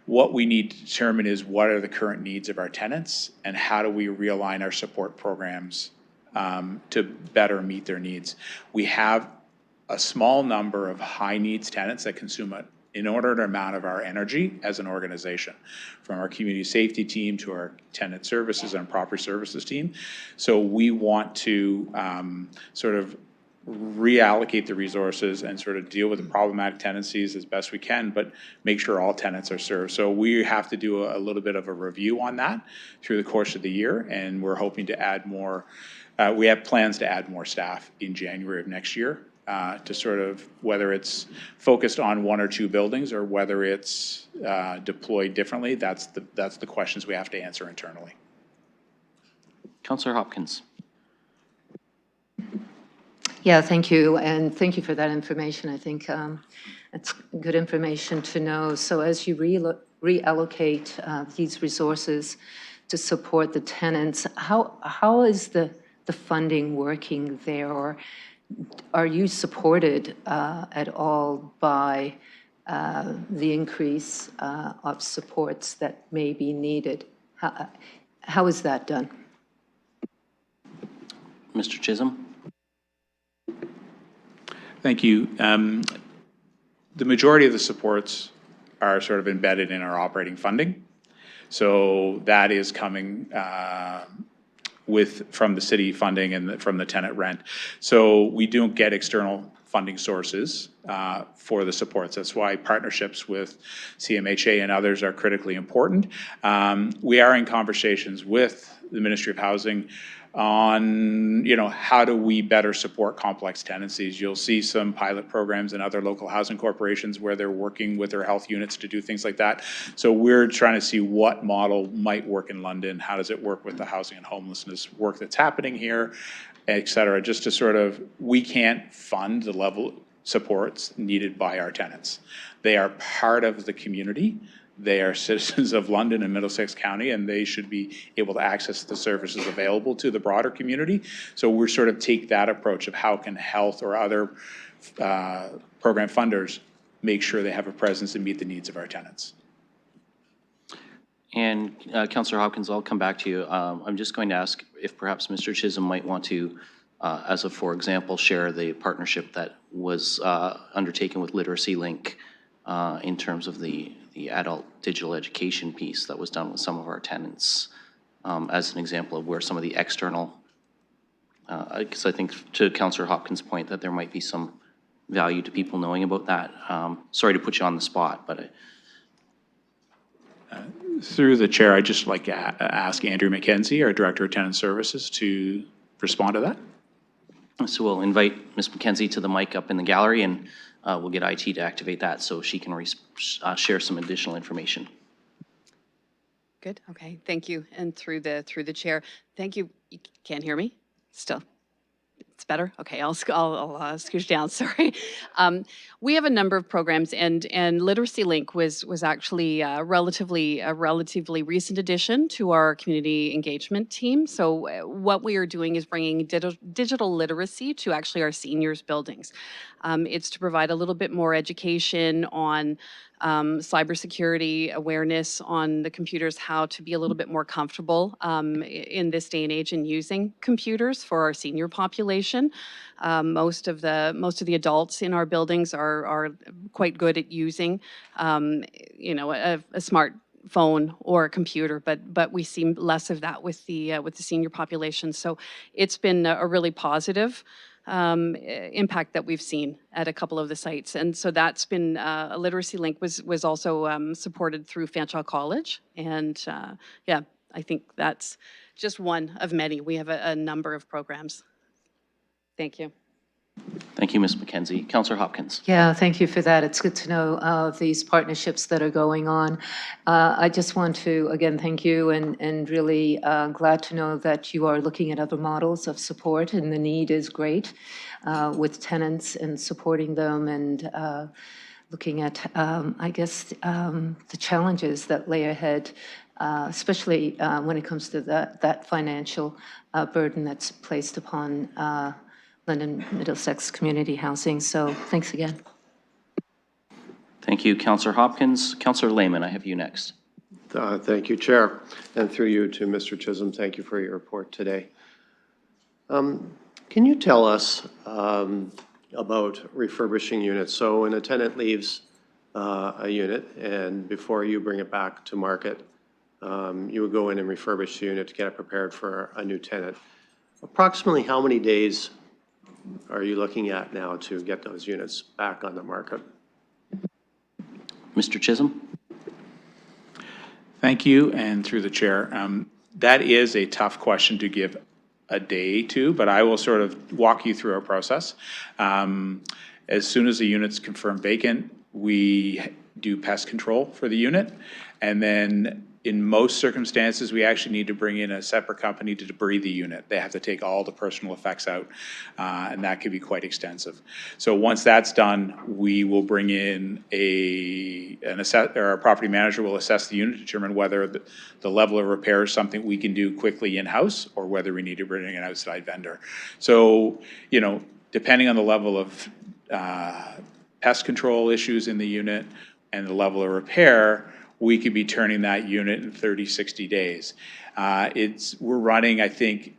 [SPEAKER 8] What we need to determine is what are the current needs of our tenants and how do we realign our support programs to better meet their needs. We have a small number of high needs tenants that consume an inordinate amount of our energy as an organization, from our community safety team to our tenant services and property services team. So we want to sort of reallocate the resources and sort of deal with the problematic tenancies as best we can, but make sure all tenants are served. So we have to do a little bit of a review on that through the course of the year, and we're hoping to add more. We have plans to add more staff in January of next year. To sort of, whether it's focused on one or two buildings or whether it's deployed differently, that's the questions we have to answer internally.
[SPEAKER 1] Councillor Hopkins.
[SPEAKER 13] Yeah, thank you, and thank you for that information. I think it's good information to know. So as you reallocate these resources to support the tenants, how is the funding working there? Or are you supported at all by the increase of supports that may be needed? How is that done?
[SPEAKER 1] Mr. Chisholm?
[SPEAKER 8] Thank you. The majority of the supports are sort of embedded in our operating funding. So that is coming from the city funding and from the tenant rent. So we don't get external funding sources for the supports. That's why partnerships with CMHA and others are critically important. We are in conversations with the Ministry of Housing on, how do we better support complex tenancies. You'll see some pilot programs in other local housing corporations where they're working with their health units to do things like that. So we're trying to see what model might work in London, how does it work with the housing and homelessness work that's happening here, et cetera, just to sort of, we can't fund the level supports needed by our tenants. They are part of the community. They are citizens of London and Middlesex County, and they should be able to access the services available to the broader community. So we're sort of take that approach of how can health or other program funders make sure they have a presence and meet the needs of our tenants.
[SPEAKER 1] And Councillor Hopkins, I'll come back to you. I'm just going to ask if perhaps Mr. Chisholm might want to, as a for example, share the partnership that was undertaken with Literacy Link in terms of the adult digital education piece that was done with some of our tenants as an example of where some of the external, because I think to Councillor Hopkins' point that there might be some value to people knowing about that. Sorry to put you on the spot, but
[SPEAKER 8] through the chair, I'd just like to ask Andrew McKenzie, our Director of Tenant Services, to respond to that.
[SPEAKER 1] So we'll invite Ms. McKenzie to the mic up in the gallery, and we'll get IT to activate that so she can share some additional information.
[SPEAKER 14] Good. Okay. Thank you. And through the chair, thank you. You can't hear me still. It's better. Okay, I'll scooch down. Sorry. We have a number of programs, and Literacy Link was actually a relatively recent addition to our community engagement team. So what we are doing is bringing digital literacy to actually our seniors' buildings. It's to provide a little bit more education on cybersecurity awareness on the computers, how to be a little bit more comfortable in this day and age in using computers for our senior population. population. Most of the adults in our buildings are quite good at using, a smartphone or a computer, but we see less of that with the senior population. So it's been a really positive impact that we've seen at a couple of the sites. And so that's been, a literacy link was also supported through Fanshawe College. And yeah, I think that's just one of many. We have a number of programs. Thank you.
[SPEAKER 1] Thank you, Ms. McKenzie. Councillor Hopkins.
[SPEAKER 13] Yeah, thank you for that. It's good to know of these partnerships that are going on. I just want to, again, thank you and really glad to know that you are looking at other models of support, and the need is great with tenants and supporting them and looking at, I guess, the challenges that lay ahead, especially when it comes to that financial burden that's placed upon London Middlesex community housing. So thanks again.
[SPEAKER 1] Thank you, Councillor Hopkins. Councillor Lehman, I have you next.
[SPEAKER 15] Thank you, Chair. And through you to Mr. Chisholm, thank you for your report today. Can you tell us about refurbishing units? So when a tenant leaves a unit and before you bring it back to market, you would go in and refurbish the unit to get it prepared for a new tenant. Approximately how many days are you looking at now to get those units back on the market?
[SPEAKER 1] Mr. Chisholm?
[SPEAKER 8] Thank you, and through the chair. That is a tough question to give a day to, but I will sort of walk you through our process. As soon as the unit's confirmed vacant, we do pest control for the unit, and then in most circumstances, we actually need to bring in a separate company to debree the unit. They have to take all the personal effects out, and that can be quite extensive. So once that's done, we will bring in our property manager will assess the unit, determine whether the level of repair is something we can do quickly in-house or whether we need to bring in an outside vendor. So, depending on the level of pest control issues in the unit and the level of repair, we could be turning that unit in 30, 60 days. We're running, I think,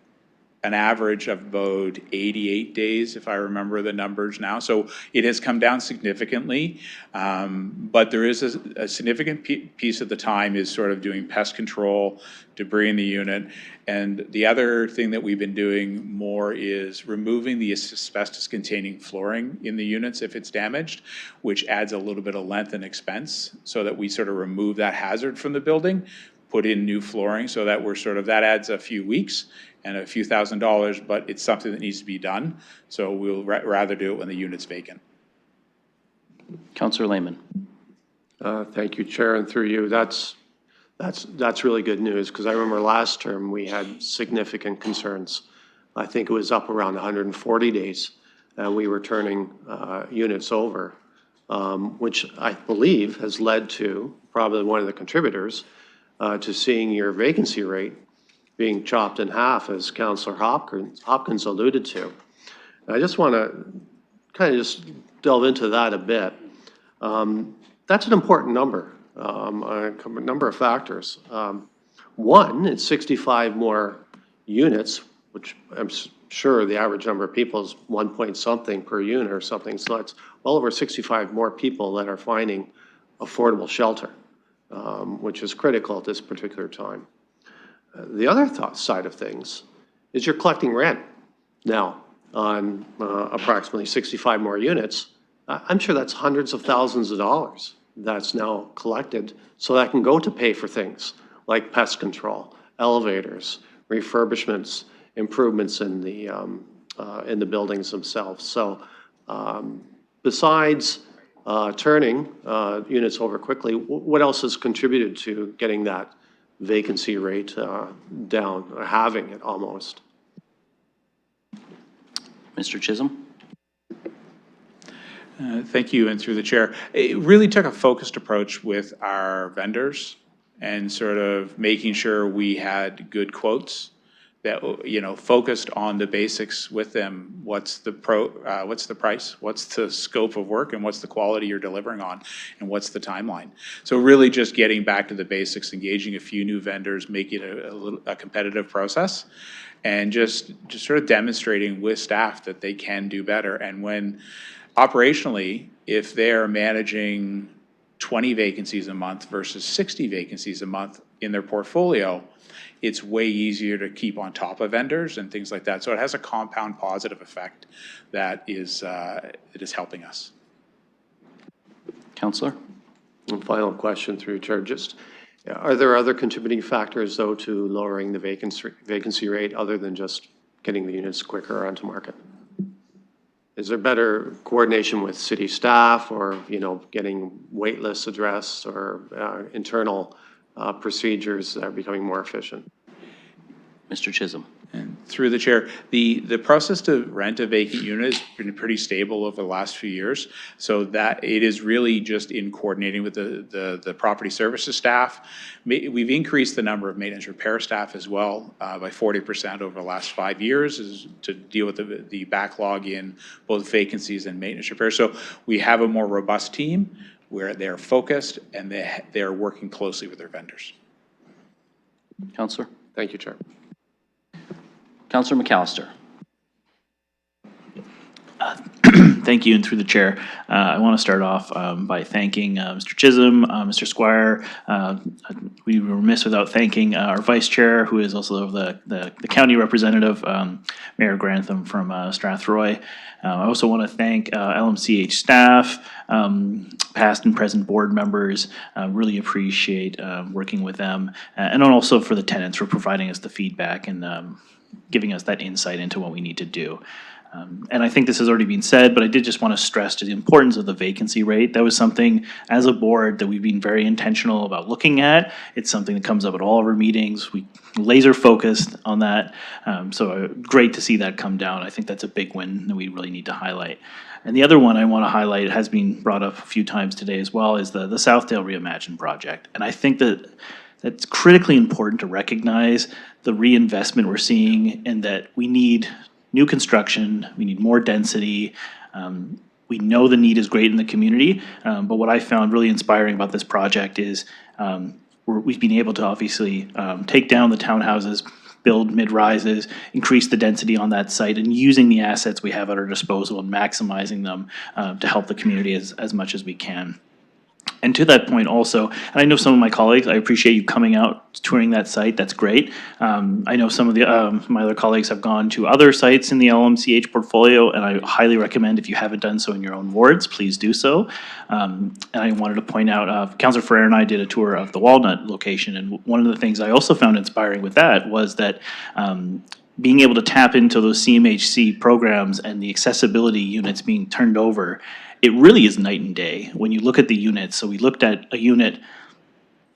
[SPEAKER 8] an average of about 88 days, if I remember the numbers now. So it has come down significantly, but there is a significant piece of the time is sort of doing pest control, debris in the unit. And the other thing that we've been doing more is removing the asbestos-containing flooring in the units if it's damaged, which adds a little bit of length and expense so that we sort of remove that hazard from the building, put in new flooring so that that adds a few weeks and a few $1,000s, but it's something that needs to be done. So we'll rather do it when the unit's vacant.
[SPEAKER 1] Councillor Lehman.
[SPEAKER 15] Thank you, Chair, and through you. That's really good news, because I remember last term we had significant concerns. I think it was up around 140 days, and we were turning units over, which I believe has led to, probably one of the contributors, to seeing your vacancy rate being chopped in half, as Councillor Hopkins alluded to. And I just want to kind of just delve into that a bit. That's an important number, a number of factors. One, it's 65 more units, which I'm sure the average number of people is 1 point something per unit or something. So that's well over 65 more people that are finding affordable shelter, which is critical at this particular time. The other side of things is you're collecting rent now on approximately 65 more units. I'm sure that's hundreds of thousands of dollars that's now collected, so that can go to pay for things like pest control, elevators, refurbishments, improvements in the buildings themselves. So besides turning units over quickly, what else has contributed to getting that vacancy rate down, or halving it almost?
[SPEAKER 1] Mr. Chisholm?
[SPEAKER 8] Thank you, and through the chair. It really took a focused approach with our vendors and sort of making sure we had good quotes that, you know, focused on the basics with them. What's the price? What's the scope of work? And what's the quality you're delivering on? And what's the timeline? So really just getting back to the basics, engaging a few new vendors, making it a competitive process, and just sort of demonstrating with staff that they can do better. And when operationally, if they're managing 20 vacancies a month versus 60 vacancies a month in their portfolio, it's way easier to keep on top of vendors and things like that. So it has a compound positive effect that is, it is helping us.
[SPEAKER 1] Councillor?
[SPEAKER 15] And final question through you, Chair. Just, are there other contributing factors, though, to lowering the vacancy rate other than just getting the units quicker onto market? Is there better coordination with city staff, or, you know, getting wait lists addressed, or internal procedures that are becoming more efficient?
[SPEAKER 1] Mr. Chisholm.
[SPEAKER 8] And through the chair, the process to rent a vacant unit has been pretty stable over the last few years. So that it is really just in coordinating with the property services staff. We've increased the number of maintenance repair staff as well by 40% over the last 5 years to deal with the backlog in both vacancies and maintenance repair. So we have a more robust team where they're focused and they're working closely with their vendors.
[SPEAKER 1] Councillor?
[SPEAKER 15] Thank you, Chair.
[SPEAKER 1] Councillor McAllister.
[SPEAKER 16] Thank you, and through the chair, I want to start off by thanking Mr. Chisholm, Mr. Squire. We were remiss without thanking our vice chair, who is also the county representative, Mayor Grantham from Strathroy. I also want to thank LMCH staff, past and present board members. Really appreciate working with them, and also for the tenants for providing us the feedback and giving us that insight into what we need to do. And I think this has already been said, but I did just want to stress to the importance of the vacancy rate. That was something as a board that we've been very intentional about looking at. It's something that comes up at all of our meetings. We laser focused on that. So great to see that come down. I think that's a big win that we really need to highlight. And the other one I want to highlight, it has been brought up a few times today as well, is the Southdale Reimagined project. And I think that that's critically important to recognize the reinvestment we're seeing, and that we need new construction, we need more density. We know the need is great in the community, but what I found really inspiring about this project is we've been able to obviously take down the townhouses, build mid-rises, increase the density on that site, and using the assets we have at our disposal and maximizing them to help the community as much as we can. And to that point also, and I know some of my colleagues, I appreciate you coming out, touring that site, that's great. I know some of my other colleagues have gone to other sites in the LMCH portfolio, and I highly recommend, if you haven't done so in your own wards, please do so. And I wanted to point out, Councillor Ferrer and I did a tour of the Walnut location, and one of the things I also found inspiring with that was that being able to tap into those CMHC programs and the accessibility units being turned over, it really is night and day when you look at the units. So we looked at a unit,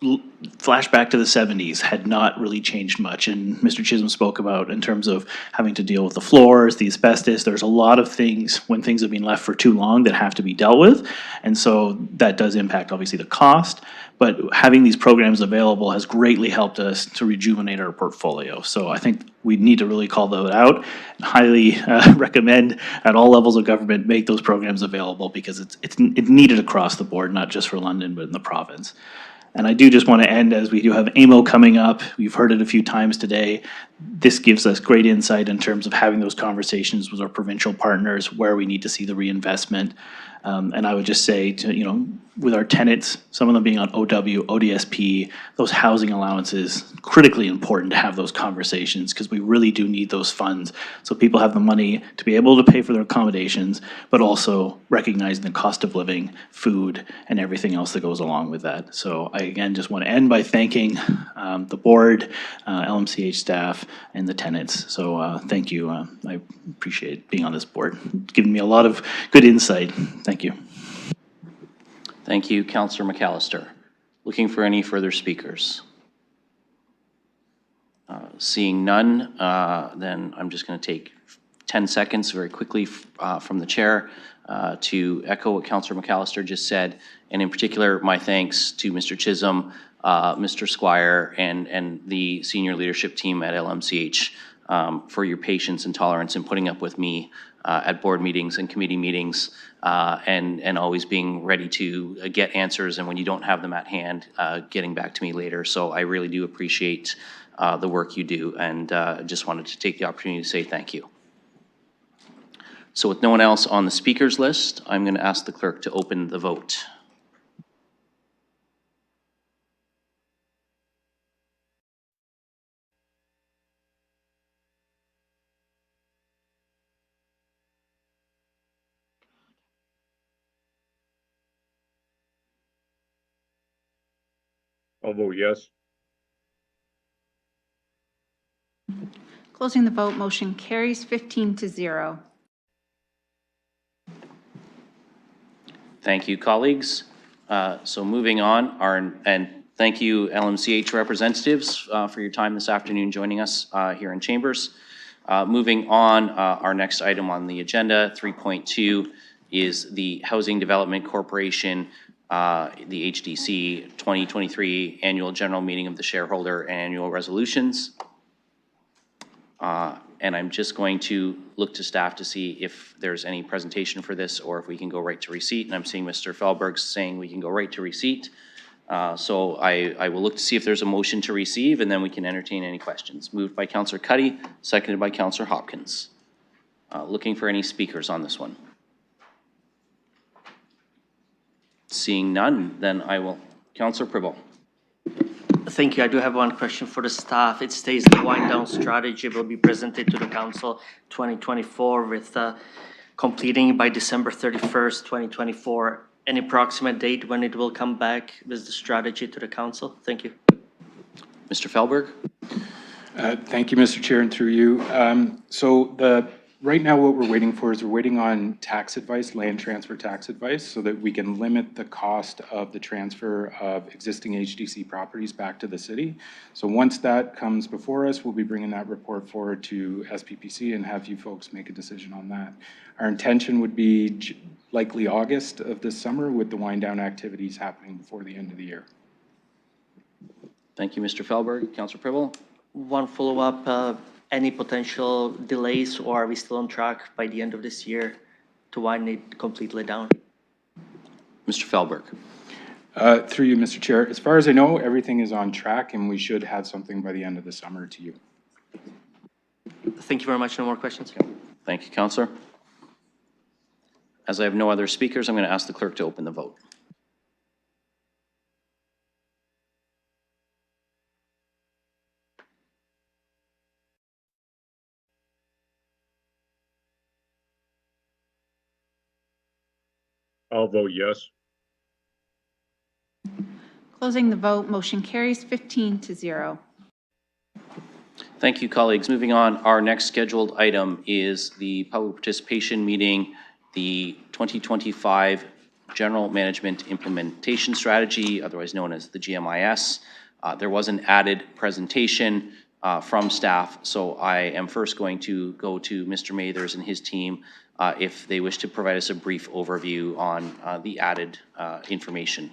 [SPEAKER 16] flashback to the 70s, had not really changed much. And Mr. Chisholm spoke about in terms of having to deal with the floors, the asbestos. There's a lot of things when things have been left for too long that have to be dealt with. And so that does impact obviously the cost. But having these programs available has greatly helped us to rejuvenate our portfolio. So I think we need to really call that out and highly recommend at all levels of government make those programs available, because it's needed across the board, not just for London, but in the province. And I do just want to end, as we do have AMO coming up. We've heard it a few times today. This gives us great insight in terms of having those conversations with our provincial partners where we need to see the reinvestment. And I would just say to, with our tenants, some of them being on OW, ODSP, those housing allowances, critically important to have those conversations, because we really do need those funds so people have the money to be able to pay for their accommodations, but also recognizing the cost of living, food, and everything else that goes along with that. So I, again, just want to end by thanking the board, LMCH staff, and the tenants. So thank you. I appreciate being on this board. It's given me a lot of good insight. Thank you.
[SPEAKER 1] Thank you, Councillor McAllister. Looking for any further speakers? Seeing none, then I'm just going to take 10 seconds very quickly from the chair to echo what Councillor McAllister just said, and in particular, my thanks to Mr. Chisholm, Mr. Squire, and the senior leadership team at LMCH for your patience and tolerance in putting up with me at board meetings and committee meetings, and always being ready to get answers, and when you don't have them at hand, getting back to me later. So I really do appreciate the work you do, and just wanted to take the opportunity to say thank you. So with no one else on the speakers list, I'm going to ask the clerk to open the vote.
[SPEAKER 6] I'll vote yes.
[SPEAKER 7] Closing the vote, motion carries 15-0.
[SPEAKER 1] Thank you, colleagues. So moving on, and thank you, LMCH representatives, for your time this afternoon joining us here in Chambers. Moving on, our next item on the agenda, 3.2, is the Housing Development Corporation, the HDC 2023 Annual General Meeting of the Shareholder and Annual Resolutions. And I'm just going to look to staff to see if there's any presentation for this or if we can go right to receipt. And I'm seeing Mr. Fehlberg saying we can go right to receipt. So I will look to see if there's a motion to receive, and then we can entertain any questions. Moved by Councillor Cuddy, seconded by Councillor Hopkins. Looking for any speakers on this one. Seeing none, then I will. Councillor Pribble.
[SPEAKER 10] Thank you. I do have one question for the staff. It states the wind down strategy will be presented to the council 2024 with completing by December 31st, 2024. Any approximate date when it will come back with the strategy to the council? Thank you.
[SPEAKER 1] Mr. Fehlberg.
[SPEAKER 17] Thank you, Mr. Chair, and through you. Right now what we're waiting for is we're waiting on tax advice, land transfer tax advice, so that we can limit the cost of the transfer of existing HDC properties back to the city. So once that comes before us, we'll be bringing that report forward to SPPC and have you folks make a decision on that. Our intention would be likely August of this summer, with the wind down activities happening before the end of the year.
[SPEAKER 1] Thank you, Mr. Fehlberg. Councillor Pribble.
[SPEAKER 10] One follow-up. Any potential delays, or are we still on track by the end of this year to wind it completely down?
[SPEAKER 1] Mr. Fehlberg.
[SPEAKER 17] Through you, Mr. Chair. As far as I know, everything is on track, and we should have something by the end of the summer to you.
[SPEAKER 10] Thank you very much. No more questions.
[SPEAKER 1] Thank you, Councillor. As I have no other speakers, I'm going to ask the clerk to open the vote.
[SPEAKER 6] I'll vote yes.
[SPEAKER 7] Closing the vote, motion carries 15-0.
[SPEAKER 1] Thank you, colleagues. Moving on, our next scheduled item is the public participation meeting, the 2025 General Management Implementation Strategy, otherwise known as the GMIS. There was an added presentation from staff, so I am first going to go to Mr. Mathers and his team if they wish to provide us a brief overview on the added information.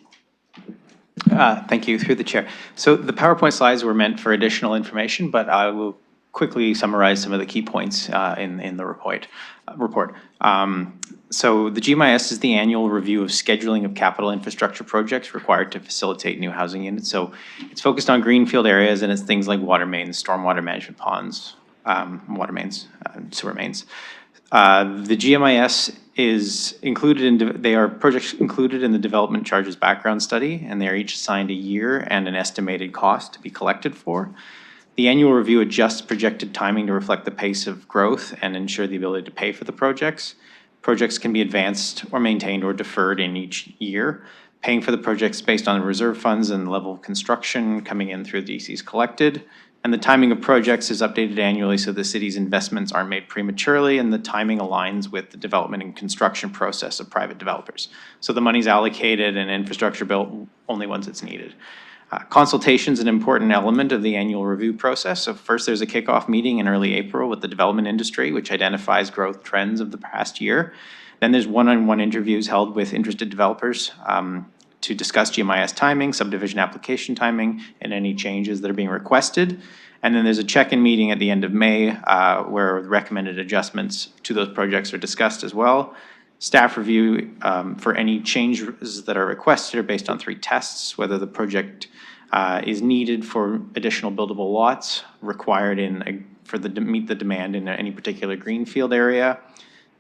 [SPEAKER 18] Thank you, through the chair. So the PowerPoint slides were meant for additional information, but I will quickly summarize some of the key points in the report. So the GMIS is the annual review of scheduling of capital infrastructure projects required to facilitate new housing units. So it's focused on greenfield areas, and it's things like water mains, stormwater management ponds, water mains, sewer mains. The GMIS is included in, they are projects included in the development charges background study, and they are each assigned a year and an estimated cost to be collected for. The annual review adjusts projected timing to reflect the pace of growth and ensure the ability to pay for the projects. Projects can be advanced or maintained or deferred in each year. Paying for the projects based on reserve funds and the level of construction coming in through the DCs collected. And the timing of projects is updated annually so the city's investments aren't made prematurely, and the timing aligns with the development and construction process of private developers. So the money's allocated and infrastructure built only once it's needed. Consultation is an important element of the annual review process. So first, there's a kickoff meeting in early April with the development industry, which identifies growth trends of the past year. Then there's one-on-one interviews held with interested developers. to discuss GMIS timing, subdivision application timing, and any changes that are being requested. And then there's a check-in meeting at the end of May where recommended adjustments to those projects are discussed as well. Staff review for any changes that are requested are based on 3 tests, whether the project is needed for additional buildable lots required to meet the demand in any particular greenfield area,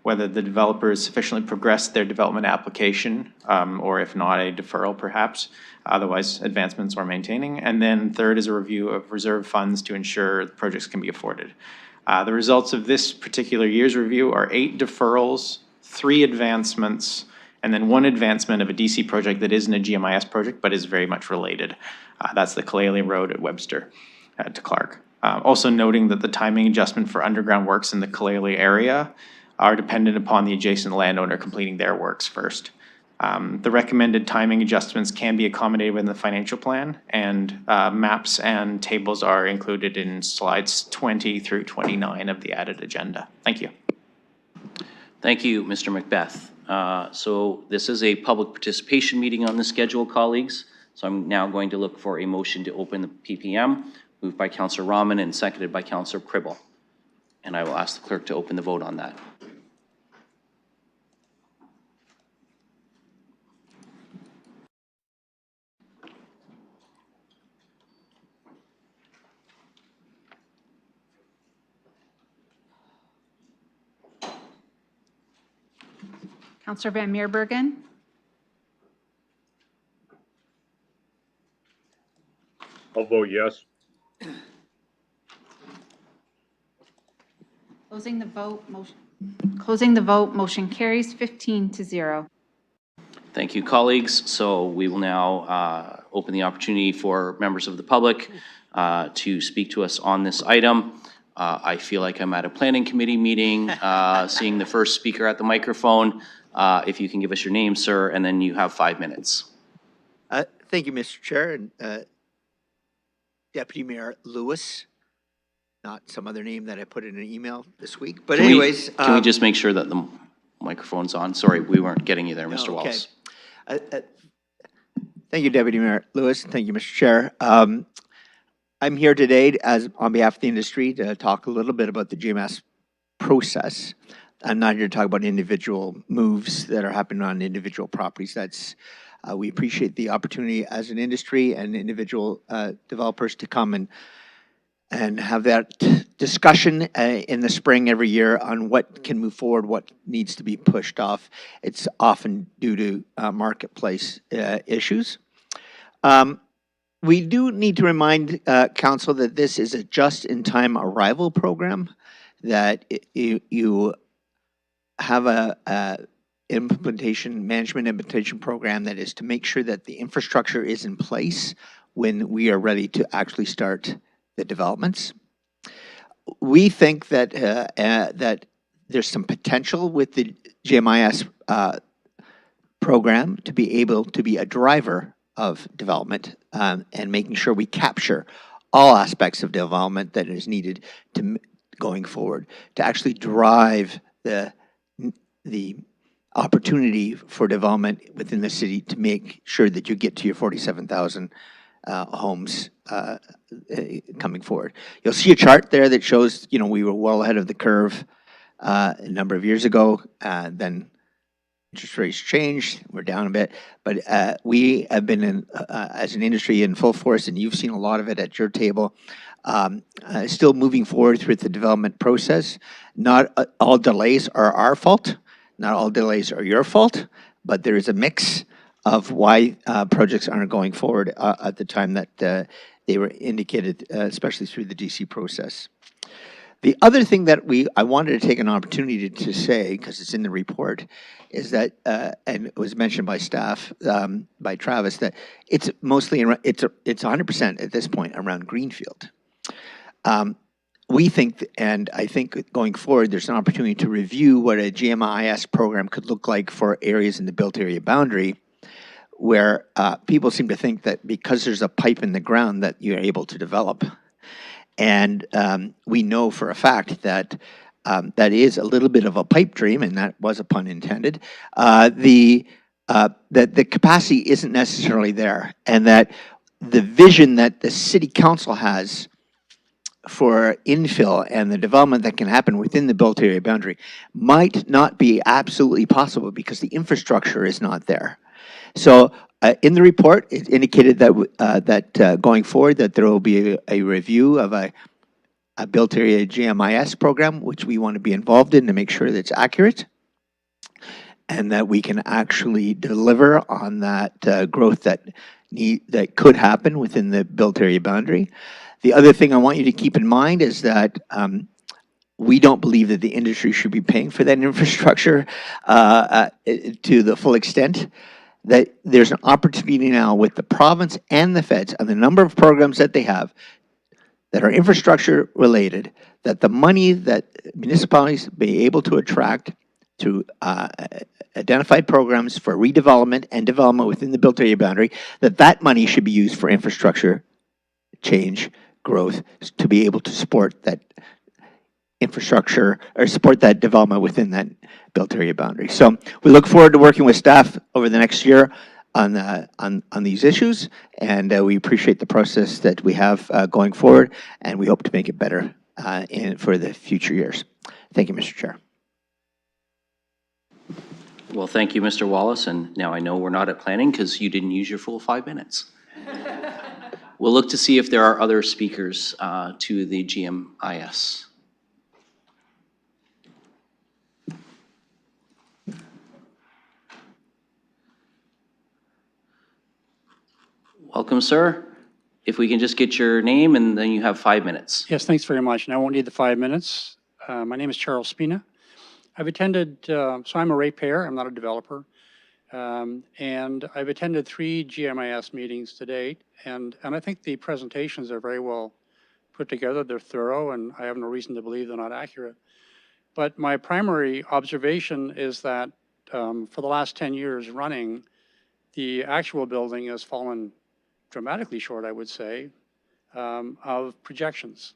[SPEAKER 18] whether the developer has sufficiently progressed their development application, or if not, a deferral perhaps, otherwise advancements or maintaining. And then third is a review of reserve funds to ensure the projects can be afforded. The results of this particular year's review are 8 deferrals, 3 advancements, and then 1 advancement of a DC project that isn't a GMIS project but is very much related. That's the Kalele Road at Webster to Clark. Also noting that the timing adjustment for underground works in the Kalele area are dependent upon the adjacent landowner completing their works first. The recommended timing adjustments can be accommodated within the financial plan, and maps and tables are included in slides 20 through 29 of the added agenda. Thank you.
[SPEAKER 1] Thank you, Mr. Macbeth. So this is a public participation meeting on the schedule, colleagues. So I'm now going to look for a motion to open the PPM, moved by Councillor Rahman and seconded by Councillor Pribble. And I will ask the clerk to open the vote on that.
[SPEAKER 7] Counselor Van Meerbergen.
[SPEAKER 6] I'll vote yes.
[SPEAKER 7] Closing the vote, motion carries 15-0.
[SPEAKER 1] Thank you, colleagues. So we will now open the opportunity for members of the public to speak to us on this item. I feel like I'm at a planning committee meeting, seeing the first speaker at the microphone. If you can give us your name, sir, and then you have 5 minutes.
[SPEAKER 19] Thank you, Mr. Chair, and Deputy Mayor Lewis, not some other name that I put in an email this week. But anyways,
[SPEAKER 1] can we just make sure that the microphone's on? Sorry, we weren't getting you there, Mr. Wallace.
[SPEAKER 19] Thank you, Deputy Mayor Lewis. Thank you, Mr. Chair. I'm here today on behalf of the industry to talk a little bit about the GMIS process. I'm not here to talk about individual moves that are happening on individual properties. We appreciate the opportunity as an industry and individual developers to come and have that discussion in the spring every year on what can move forward, what needs to be pushed off. It's often due to marketplace issues. We do need to remind Council that this is a just-in-time arrival program, that you have a management implementation program that is to make sure that the infrastructure is in place when we are ready to actually start the developments. We think that that there's some potential with the GMIS program to be able to be a driver of development and making sure we capture all aspects of development that is needed to going forward to actually drive the opportunity for development within the city to make sure that you get to your 47,000 homes coming forward. You'll see a chart there that shows, we were well ahead of the curve a number of years ago. Then interest rates changed, we're down a bit, but we have been as an industry in full force, and you've seen a lot of it at your table, still moving forward with the development process. Not all delays are our fault, not all delays are your fault, but there is a mix of why projects aren't going forward at the time that they were indicated, especially through the DC process. The other thing that I wanted to take an opportunity to say, because it's in the report, is that, and it was mentioned by staff, by Travis, that it's mostly, it's 100% at this point around greenfield. We think, and I think going forward, there's an opportunity to review what a GMIS program could look like for areas in the built area boundary, where people seem to think that because there's a pipe in the ground that you're able to develop. And we know for a fact that that is a little bit of a pipe dream, and that was a pun intended. that the capacity isn't necessarily there, and that the vision that the city council has for infill and the development that can happen within the built area boundary might not be absolutely possible because the infrastructure is not there. So in the report, it indicated that going forward, that there will be a review of a built area GMIS program, which we want to be involved in to make sure that it's accurate and that we can actually deliver on that growth that could happen within the built area boundary. The other thing I want you to keep in mind is that we don't believe that the industry should be paying for that infrastructure to the full extent. That there's an opportunity now with the province and the feds and the number of programs that they have that are infrastructure related, that the money that municipalities be able to attract through identified programs for redevelopment and development within the built area boundary, that money should be used for infrastructure change, growth, to be able to support that infrastructure or support that development within that built area boundary. So we look forward to working with staff over the next year on these issues, and we appreciate the process that we have going forward, and we hope to make it better for the future years. Thank you, Mr. Chair.
[SPEAKER 1] Well, thank you, Mr. Wallace, and now I know we're not at planning because you didn't use your full 5 minutes. We'll look to see if there are other speakers to the GMIS. Welcome, sir. If we can just get your name, and then you have 5 minutes.
[SPEAKER 20] Yes, thanks very much. And I won't need the 5 minutes. My name is Charles Spina. I've attended, so I'm a ratepayer, I'm not a developer. And I've attended 3 GMIS meetings to date. And I think the presentations are very well put together. They're thorough, and I have no reason to believe they're not accurate. But my primary observation is that for the last 10 years running, the actual building has fallen dramatically short, I would say, of projections.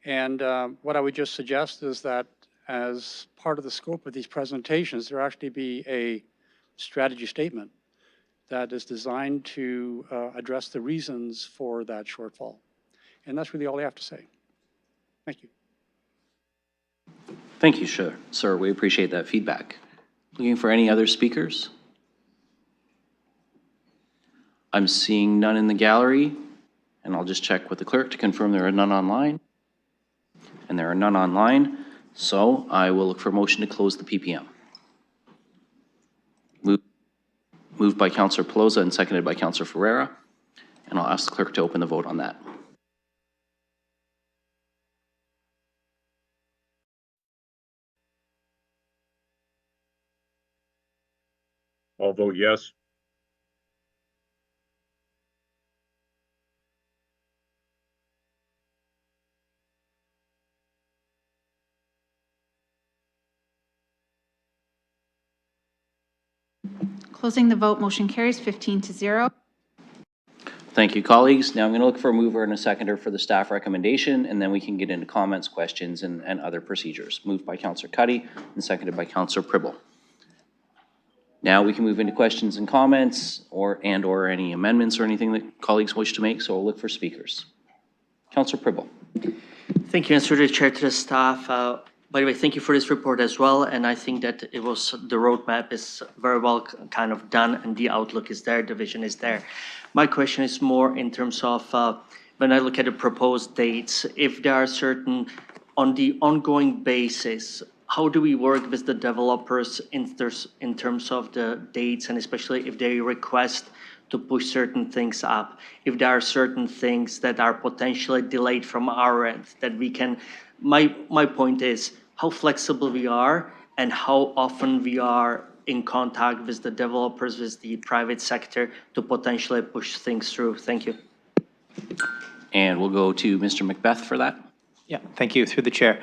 [SPEAKER 20] And what I would just suggest is that as part of the scope of these presentations, there actually be a strategy statement that is designed to address the reasons for that shortfall. And that's really all I have to say. Thank you.
[SPEAKER 1] Thank you, sir. We appreciate that feedback. Looking for any other speakers? I'm seeing none in the gallery, and I'll just check with the clerk to confirm there are none online. And there are none online, so I will look for a motion to close the PPM. Moved by Councillor Pelosa and seconded by Councillor Ferreira, and I'll ask the clerk to open the vote on that.
[SPEAKER 6] I'll vote yes.
[SPEAKER 7] Closing the vote, motion carries 15-0.
[SPEAKER 1] Thank you, colleagues. Now I'm going to look for a mover and a seconder for the staff recommendation, and then we can get into comments, questions, and other procedures. Moved by Councillor Cuddy and seconded by Councillor Pribble. Now we can move into questions and comments or any amendments or anything that colleagues wish to make, so we'll look for speakers. Councillor Pribble.
[SPEAKER 10] Thank you, and through the chair to the staff. By the way, thank you for this report as well, and I think that the roadmap is very well kind of done, and the outlook is there, the vision is there. My question is more in terms of when I look at the proposed dates, if there are certain, on the ongoing basis, how do we work with the developers in terms of the dates, and especially if they request to push certain things up, if there are certain things that are potentially delayed from our end, that we can, my point is how flexible we are and how often we are in contact with the developers, with the private sector to potentially push things through. Thank you.
[SPEAKER 1] And we'll go to Mr. Macbeth for that.
[SPEAKER 18] Yeah, thank you, through the chair.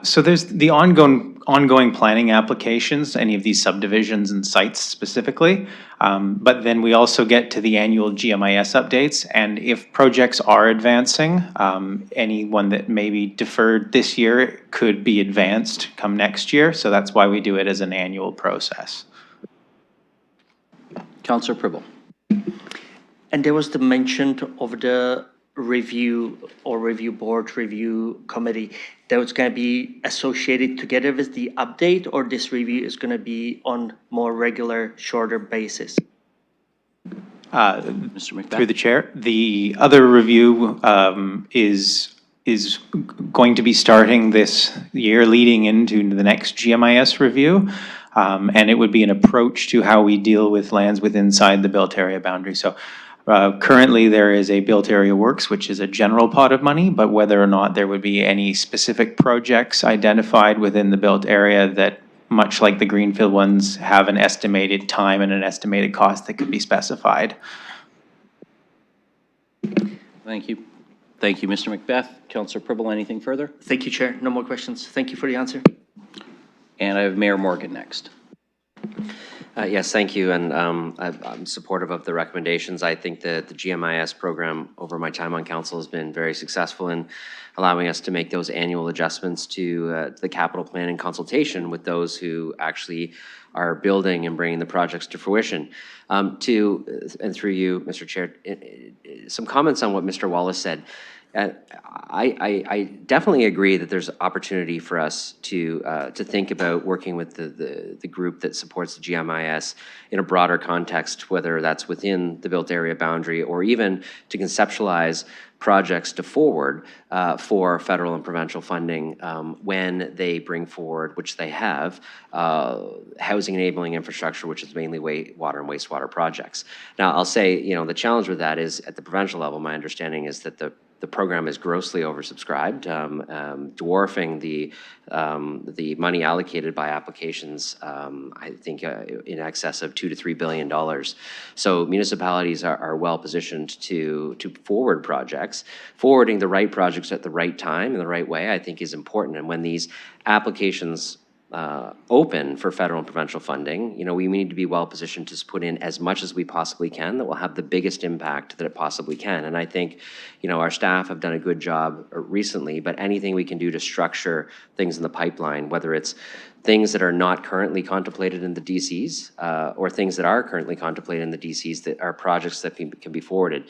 [SPEAKER 18] So there's the ongoing planning applications, any of these subdivisions and sites specifically, but then we also get to the annual GMIS updates, and if projects are advancing, any one that may be deferred this year could be advanced come next year, so that's why we do it as an annual process.
[SPEAKER 1] Councillor Pribble.
[SPEAKER 10] And there was the mention of the review or review board, review committee that was going to be associated together with the update, or this review is going to be on more regular, shorter basis?
[SPEAKER 1] Mr. Macbeth.
[SPEAKER 18] Through the chair, the other review is going to be starting this year, leading into the next GMIS review, and it would be an approach to how we deal with lands inside the built area boundary. So currently, there is a built area works, which is a general pot of money, but whether or not there would be any specific projects identified within the built area that, much like the greenfield ones, have an estimated time and an estimated cost that could be specified.
[SPEAKER 1] Thank you. Thank you, Mr. Macbeth. Councillor Pribble, anything further?
[SPEAKER 10] Thank you, Chair. No more questions. Thank you for the answer.
[SPEAKER 1] And I have Mayor Morgan next.
[SPEAKER 21] Yes, thank you, and I'm supportive of the recommendations. I think that the GMIS program over my time on council has been very successful in allowing us to make those annual adjustments to the capital plan in consultation with those who actually are building and bringing the projects to fruition. And through you, Mr. Chair, some comments on what Mr. Wallace said. I definitely agree that there's opportunity for us to think about working with the group that supports the GMIS in a broader context, whether that's within the built area boundary or even to conceptualize projects to forward for federal and provincial funding when they bring forward, which they have, housing enabling infrastructure, which is mainly water and wastewater projects. Now, I'll say, the challenge with that is at the provincial level, my understanding is that the program is grossly oversubscribed, dwarfing the money allocated by applications, I think in excess of $2 to $3 billion. So municipalities are well positioned to forward projects. Forwarding the right projects at the right time in the right way, I think, is important. And when these applications open for federal and provincial funding, we need to be well positioned to put in as much as we possibly can that will have the biggest impact that it possibly can. And I think, our staff have done a good job recently, but anything we can do to structure things in the pipeline, whether it's things that are not currently contemplated in the DCs or things that are currently contemplated in the DCs that are projects that can be forwarded.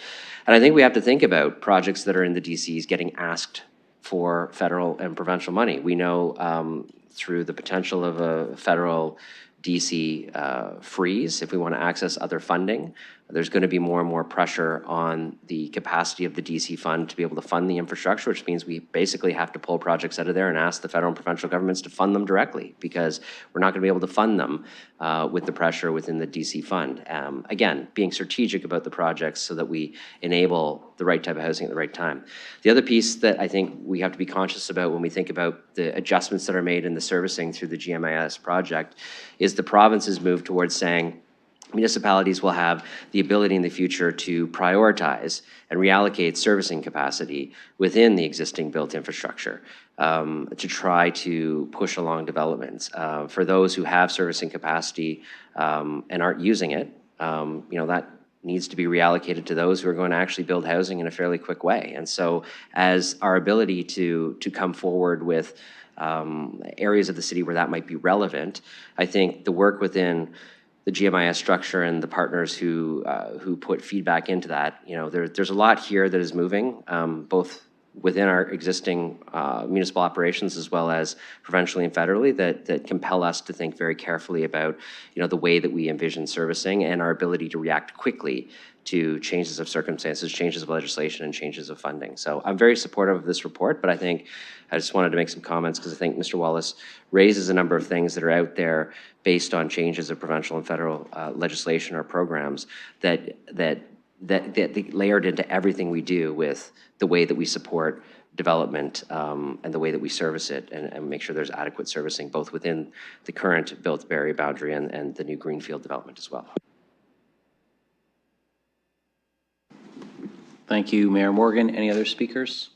[SPEAKER 21] And I think we have to think about projects that are in the DCs getting asked for federal and provincial money. We know through the potential of a federal DC freeze, if we want to access other funding, there's going to be more and more pressure on the capacity of the DC fund to be able to fund the infrastructure, which means we basically have to pull projects out of there and ask the federal and provincial governments to fund them directly, because we're not going to be able to fund them with the pressure within the DC fund. Again, being strategic about the projects so that we enable the right type of housing at the right time. The other piece that I think we have to be conscious about when we think about the adjustments that are made in the servicing through the GMIS project is the province's move towards saying municipalities will have the ability in the future to prioritize and reallocate servicing capacity within the existing built infrastructure to try to push along developments. For those who have servicing capacity and aren't using it, that needs to be reallocated to those who are going to actually build housing in a fairly quick way. And so as our ability to come forward with areas of the city where that might be relevant, I think the work within the GMIS structure and the partners who put feedback into that, there's a lot here that is moving, both within our existing municipal operations as well as provincially and federally that compel us to think very carefully about, the way that we envision servicing and our ability to react quickly to changes of circumstances, changes of legislation, and changes of funding. So I'm very supportive of this report, but I just wanted to make some comments because I think Mr. Wallace raises a number of things that are out there based on changes of provincial and federal legislation or programs that layered into everything we do with the way that we support development and the way that we service it and make sure there's adequate servicing both within the current built area boundary and the new greenfield development as well.
[SPEAKER 1] Thank you, Mayor Morgan. Any other speakers?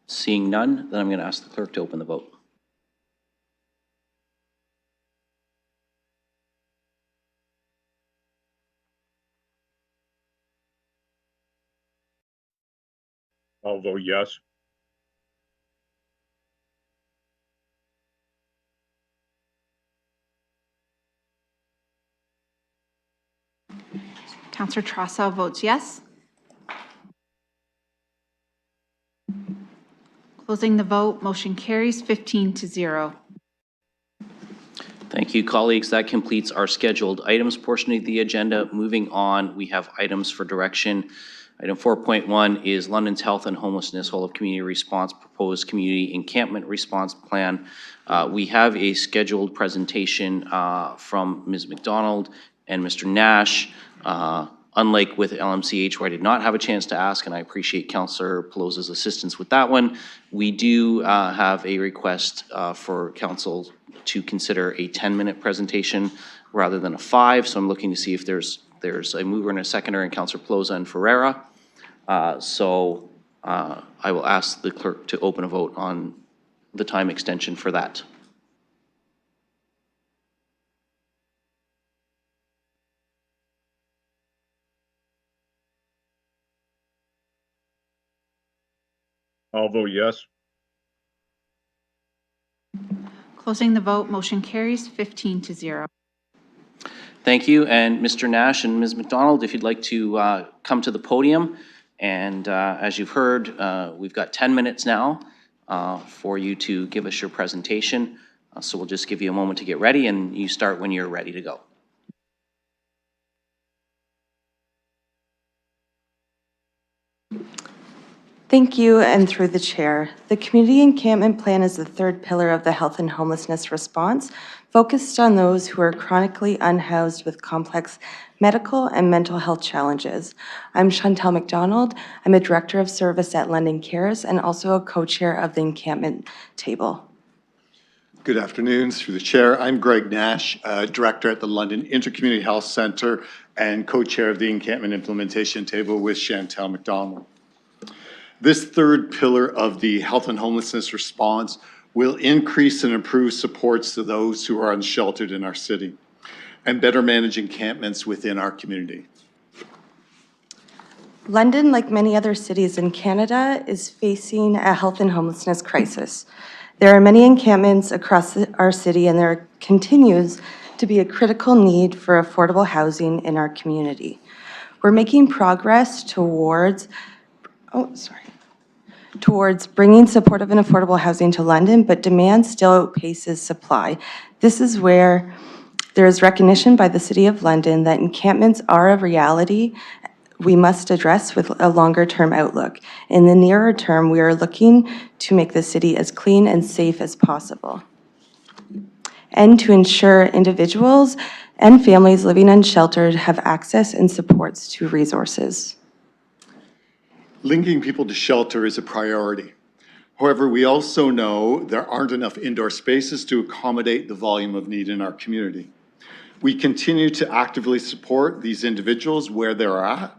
[SPEAKER 1] Seeing none, then I'm going to ask the clerk to open the vote.
[SPEAKER 6] I'll vote yes.
[SPEAKER 7] Counselor Trossel votes yes. Closing the vote, motion carries 15-0.
[SPEAKER 1] Thank you, colleagues. That completes our scheduled items portion of the agenda. Moving on, we have items for direction. Item 4.1 is London's Health and Homelessness Whole of Community Response Proposed Community Encampment Response Plan. We have a scheduled presentation from Ms. McDonald and Mr. Nash. Unlike with LMCH, where I did not have a chance to ask, and I appreciate Councillor Pelosi's assistance with that one, we do have a request for council to consider a 10-minute presentation rather than a 5. So I'm looking to see if there's a mover and a seconder in Councillor Pelosi and Ferreira. I will ask the clerk to open a vote on the time extension for that.
[SPEAKER 6] I'll vote yes.
[SPEAKER 7] Closing the vote, motion carries 15-0.
[SPEAKER 1] Thank you. And Mr. Nash and Ms. McDonald, if you'd like to come to the podium. And as you've heard, we've got 10 minutes now for you to give us your presentation. So we'll just give you a moment to get ready, and you start when you're ready to go.
[SPEAKER 2] Thank you, and through the chair. The Community Encampment Plan is the third pillar of the health and homelessness response, focused on those who are chronically unhoused with complex medical and mental health challenges. I'm Chantel McDonald. I'm a Director of Service at London Cares and also a co-chair of the Encampment Table.
[SPEAKER 22] Good afternoon, through the chair. I'm Greg Nash, Director at the London Intercommunity Health Centre and co-chair of the Encampment Implementation Table with Chantel McDonald. This third pillar of the health and homelessness response will increase and improve supports to those who are unsheltered in our city and better manage encampments within our community.
[SPEAKER 2] London, like many other cities in Canada, is facing a health and homelessness crisis. There are many encampments across our city, and there continues to be a critical need for affordable housing in our community. We're making progress towards bringing supportive and affordable housing to London, but demand still outpaces supply. This is where there is recognition by the City of London that encampments are a reality we must address with a longer-term outlook. In the nearer term, we are looking to make the city as clean and safe as possible, and to ensure individuals and families living unsheltered have access and supports to resources.
[SPEAKER 22] Linking people to shelter is a priority. However, we also know there aren't enough indoor spaces to accommodate the volume of need in our community. We continue to actively support these individuals where they're at,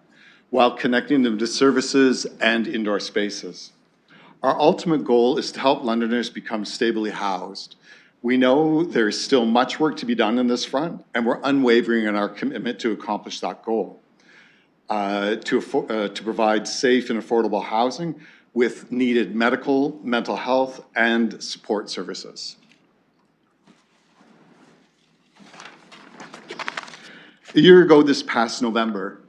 [SPEAKER 22] while connecting them to services and indoor spaces. Our ultimate goal is to help Londoners become stably housed. We know there is still much work to be done in this front, and we're unwavering in our commitment to accomplish that goal. To provide safe and affordable housing with needed medical, mental health, and support services. A year ago this past November,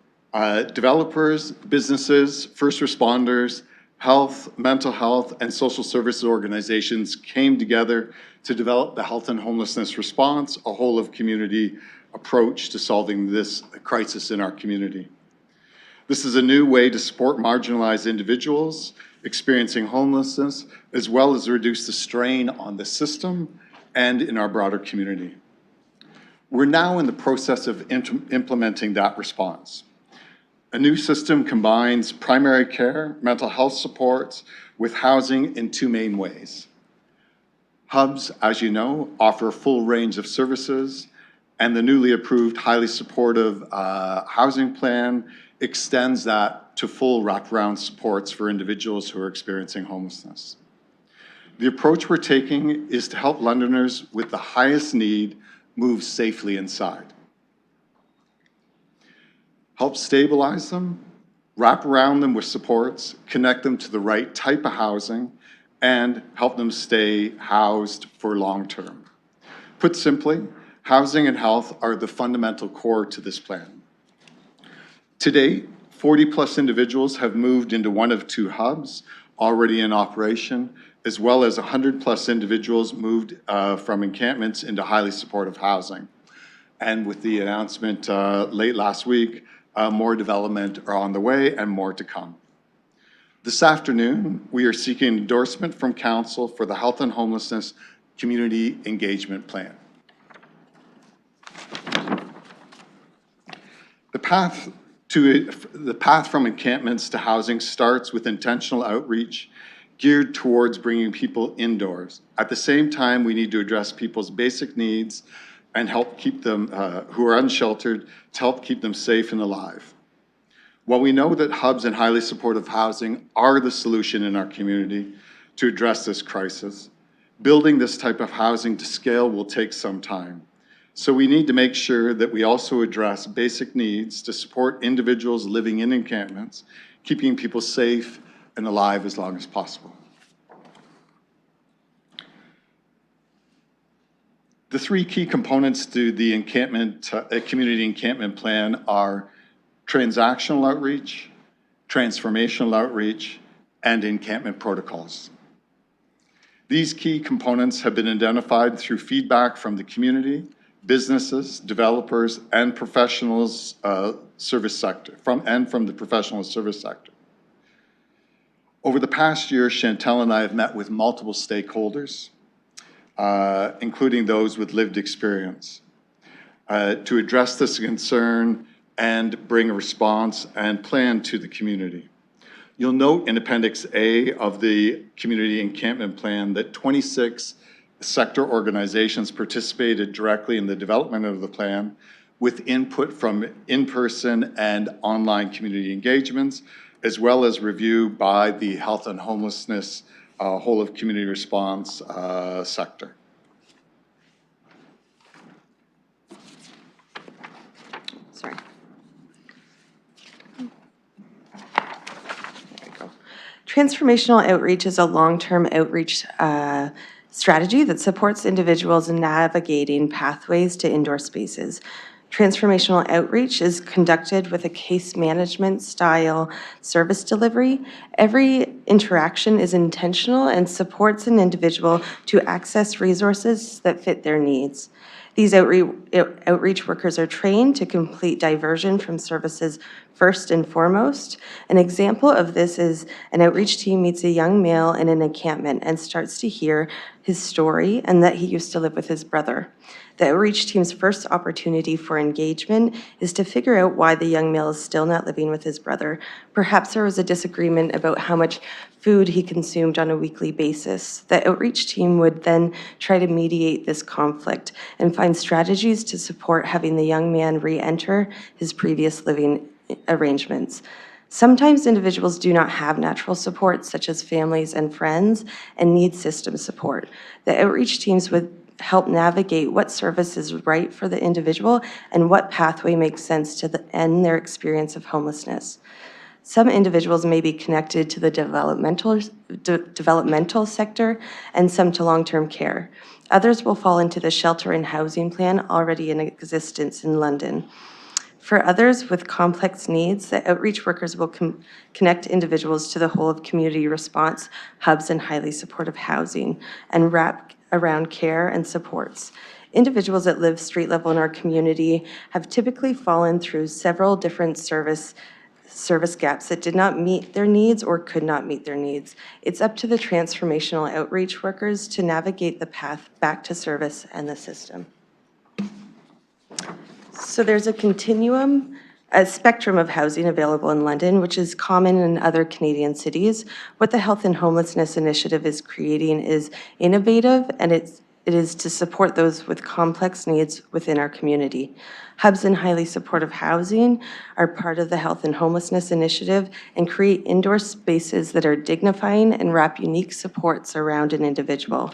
[SPEAKER 22] developers, businesses, first responders, health, mental health, and social services organizations came together to develop the Health and Homelessness Response, a whole of community approach to solving this crisis in our community. This is a new way to support marginalized individuals experiencing homelessness, as well as reduce the strain on the system and in our broader community. We're now in the process of implementing that response. A new system combines primary care, mental health supports with housing in two main ways. Hubs, as you know, offer a full range of services, and the newly approved highly supportive housing plan extends that to full wraparound supports for individuals who are experiencing homelessness. The approach we're taking is to help Londoners with the highest need move safely inside. Help stabilize them, wrap around them with supports, connect them to the right type of housing, and help them stay housed for long term. Put simply, housing and health are the fundamental core to this plan. To date, 40-plus individuals have moved into one of 2 hubs already in operation, as well as 100-plus individuals moved from encampments into highly supportive housing. And with the announcement late last week, more development are on the way and more to come. This afternoon, we are seeking endorsement from Council for the Health and Homelessness Community Engagement Plan. The path from encampments to housing starts with intentional outreach geared towards bringing people indoors. At the same time, we need to address people's basic needs and help keep them, who are unsheltered, to help keep them safe and alive. While we know that hubs and highly supportive housing are the solution in our community to address this crisis, building this type of housing to scale will take some time. So we need to make sure that we also address basic needs to support individuals living in encampments, keeping people safe and alive as long as possible. The 3 key components to the community encampment plan are transactional outreach, transformational outreach, and encampment protocols. These key components have been identified through feedback from the community, businesses, developers, and professionals service sector, from the professional service sector. Over the past year, Chantel and I have met with multiple stakeholders, including those with lived experience, to address this concern and bring a response and plan to the community. You'll note in Appendix A of the Community Encampment Plan that 26 sector organizations participated directly in the development of the plan with input from in-person and online community engagements, as well as review by the Health and Homelessness Whole of Community Response sector.
[SPEAKER 2] Sorry. Transformational outreach is a long-term outreach strategy that supports individuals in navigating pathways to indoor spaces. Transformational outreach is conducted with a case management style service delivery. Every interaction is intentional and supports an individual to access resources that fit their needs. These outreach workers are trained to complete diversion from services first and foremost. An example of this is an outreach team meets a young male in an encampment and starts to hear his story and that he used to live with his brother. The outreach team's first opportunity for engagement is to figure out why the young male is still not living with his brother. Perhaps there was a disagreement about how much food he consumed on a weekly basis. The outreach team would then try to mediate this conflict and find strategies to support having the young man re-enter his previous living arrangements. Sometimes individuals do not have natural support, such as families and friends, and need system support. The outreach teams would help navigate what service is right for the individual and what pathway makes sense to end their experience of homelessness. Some individuals may be connected to the developmental sector and some to long-term care. Others will fall into the shelter and housing plan already in existence in London. For others with complex needs, the outreach workers will connect individuals to the whole of community response hubs and highly supportive housing and wrap around care and supports. Individuals that live street level in our community have typically fallen through several different service gaps that did not meet their needs or could not meet their needs. It's up to the transformational outreach workers to navigate the path back to service and the system. So there's a spectrum of housing available in London, which is common in other Canadian cities. What the Health and Homelessness Initiative is creating is innovative, and it is to support those with complex needs within our community. Hubs and highly supportive housing are part of the Health and Homelessness Initiative and create indoor spaces that are dignifying and wrap unique supports around an individual.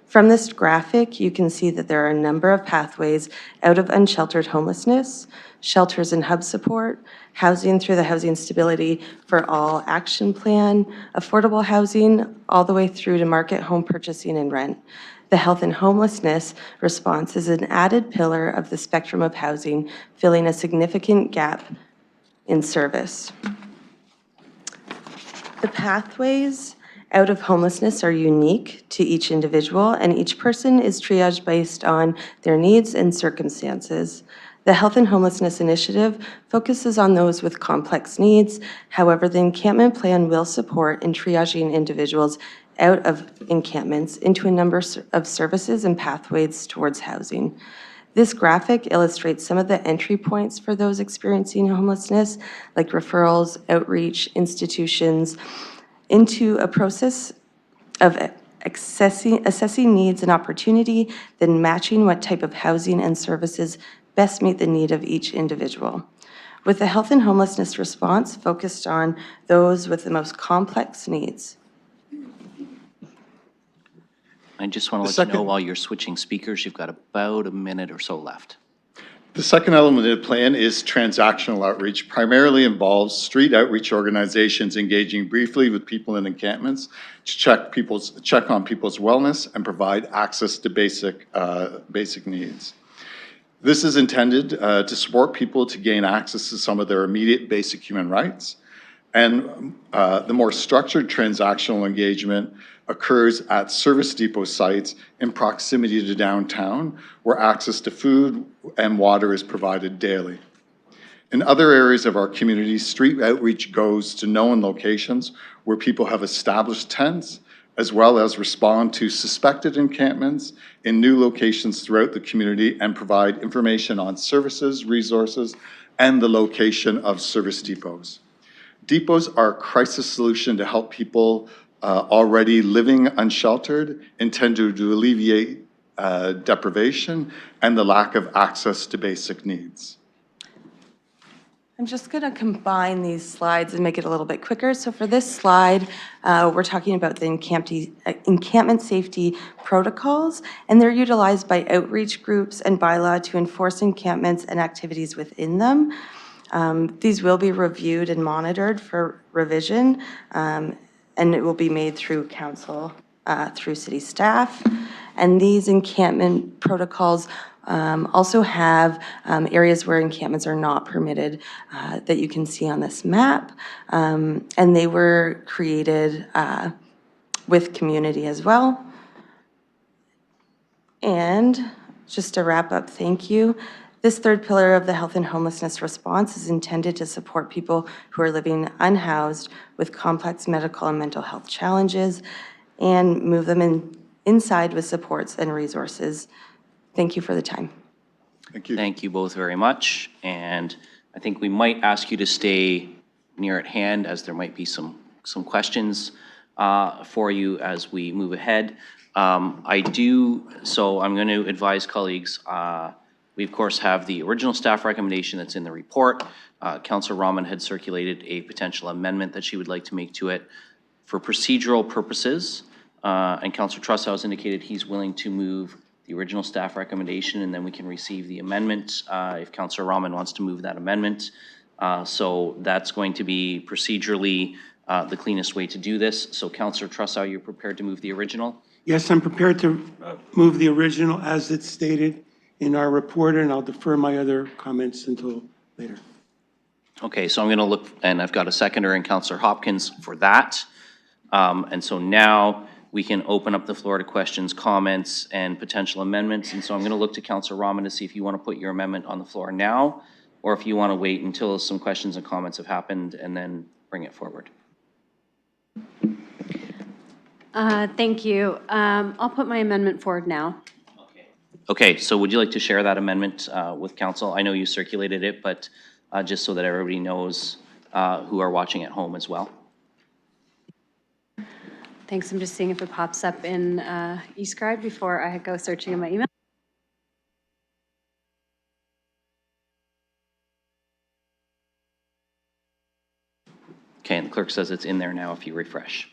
[SPEAKER 2] From this graphic, you can see that there are a number of pathways out of unsheltered homelessness, shelters and hub support, housing through the Housing Stability for All Action Plan, affordable housing, all the way through to market home purchasing and rent. The health and homelessness response is an added pillar of the spectrum of housing, filling a significant gap in service. The pathways out of homelessness are unique to each individual, and each person is triaged based on their needs and circumstances. The Health and Homelessness Initiative focuses on those with complex needs. However, the encampment plan will support in triaging individuals out of encampments into a number of services and pathways towards housing. This graphic illustrates some of the entry points for those experiencing homelessness, like referrals, outreach, institutions, into a process of assessing needs and opportunity, then matching what type of housing and services best meet the need of each individual. With the health and homelessness response focused on those with the most complex needs.
[SPEAKER 1] I just want to let you know while you're switching speakers, you've got about a minute or so left.
[SPEAKER 22] The second element of the plan is transactional outreach, primarily involves street outreach organizations engaging briefly with people in encampments to check on people's wellness and provide access to basic needs. This is intended to support people to gain access to some of their immediate basic human rights. And the more structured transactional engagement occurs at service depot sites in proximity to downtown, where access to food and water is provided daily. In other areas of our community, street outreach goes to known locations where people have established tents, as well as respond to suspected encampments in new locations throughout the community and provide information on services, resources, and the location of service depots. Depots are a crisis solution to help people already living unsheltered, intended to alleviate deprivation and the lack of access to basic needs.
[SPEAKER 2] I'm just going to combine these slides and make it a little bit quicker. So for this slide, we're talking about the encampment safety protocols, and they're utilized by outreach groups and by law to enforce encampments and activities within them. These will be reviewed and monitored for revision, and it will be made through council, through city staff. And these encampment protocols also have areas where encampments are not permitted that you can see on this map. And they were created with community as well. And just to wrap up, thank you. This third pillar of the health and homelessness response is intended to support people who are living unhoused with complex medical and mental health challenges and move them inside with supports and resources. Thank you for the time.
[SPEAKER 22] Thank you.
[SPEAKER 1] Thank you both very much. And I think we might ask you to stay near at hand, as there might be some questions for you as we move ahead. So I'm going to advise colleagues, we of course have the original staff recommendation that's in the report. Councillor Rahman had circulated a potential amendment that she would like to make to it for procedural purposes. And Councillor Trusshouse indicated he's willing to move the original staff recommendation, and then we can receive the amendment if Councillor Rahman wants to move that amendment. So that's going to be procedurally the cleanest way to do this. So Councillor Trusshouse, you're prepared to move the original?
[SPEAKER 5] Yes, I'm prepared to move the original as it's stated in our report, and I'll defer my other comments until later.
[SPEAKER 1] Okay, so I'm going to look, and I've got a seconder in Councillor Hopkins for that. And so now we can open up the floor to questions, comments, and potential amendments. And so I'm going to look to Councillor Rahman to see if you want to put your amendment on the floor now, or if you want to wait until some questions and comments have happened and then bring it forward.
[SPEAKER 3] Thank you. I'll put my amendment forward now.
[SPEAKER 1] Okay, so would you like to share that amendment with council? I know you circulated it, but just so that everybody knows who are watching at home as well.
[SPEAKER 3] Thanks. I'm just seeing if it pops up in eScribe before I go searching in my email.
[SPEAKER 1] Okay, and the clerk says it's in there now if you refresh.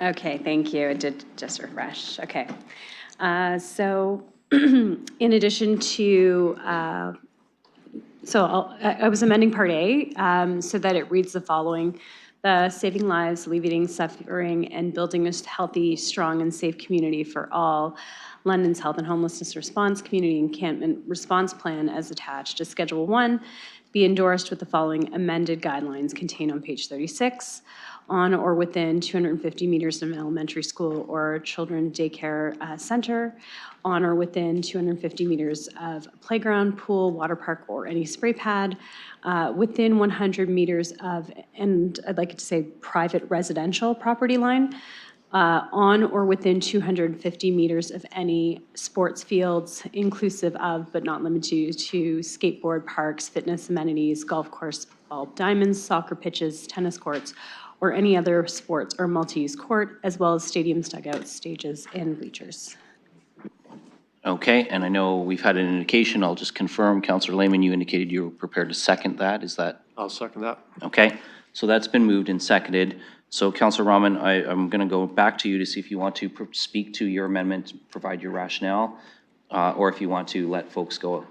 [SPEAKER 3] Okay, thank you. It did just refresh. Okay. So in addition to So I was amending Part A so that it reads the following. The saving lives, alleviating suffering, and building a healthy, strong, and safe community for all. London's Health and Homelessness Response Community Encampment Response Plan as attached to Schedule 1 be endorsed with the following amended guidelines contained on page 36. On or within 250 meters of an elementary school or children daycare center, on or within 250 meters of a playground, pool, water park, or any spray pad, within 100 meters of, and I'd like it to say private residential property line, on or within 250 meters of any sports fields, inclusive of but not limited to skateboard parks, fitness amenities, golf course, ball diamonds, soccer pitches, tennis courts, or any other sports or multi-use court, as well as stadiums, dugouts, stages, and bleachers.
[SPEAKER 1] Okay, and I know we've had an indication, I'll just confirm, Councillor Lehman, you indicated you were prepared to second that, is that?
[SPEAKER 15] I'll second that.
[SPEAKER 1] Okay, so that's been moved and seconded. So Councillor Rahman, I'm going to go back to you to see if you want to speak to your amendment, provide your rationale, or if you want to let folks go.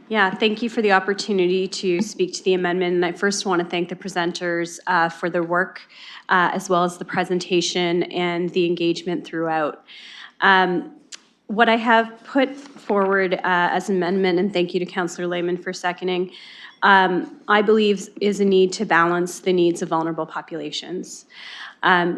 [SPEAKER 3] Yeah, thank you for the opportunity to speak to the amendment. And I first want to thank the presenters for their work, as well as the presentation and the engagement throughout. What I have put forward as an amendment, and thank you to Councillor Lehman for seconding, I believe is a need to balance the needs of vulnerable populations.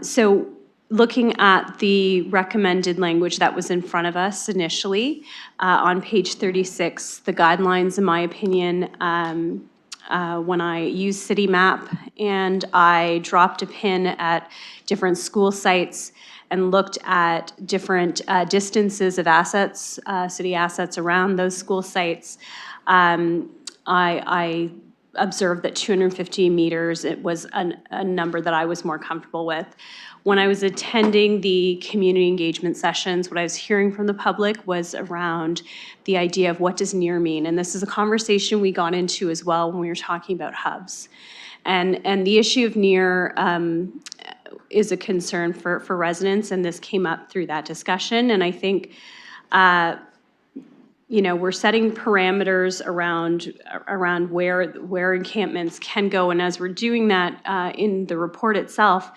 [SPEAKER 3] So looking at the recommended language that was in front of us initially, on page 36, the guidelines, in my opinion, when I used City Map and I dropped a pin at different school sites and looked at different distances of assets, city assets around those school sites, I observed that 250 meters, it was a number that I was more comfortable with. When I was attending the community engagement sessions, what I was hearing from the public was around the idea of what does near mean? And this is a conversation we got into as well when we were talking about hubs. And the issue of near is a concern for residents, and this came up through that discussion. And I think you know, we're setting parameters around where encampments can go, and as we're doing that in the report itself,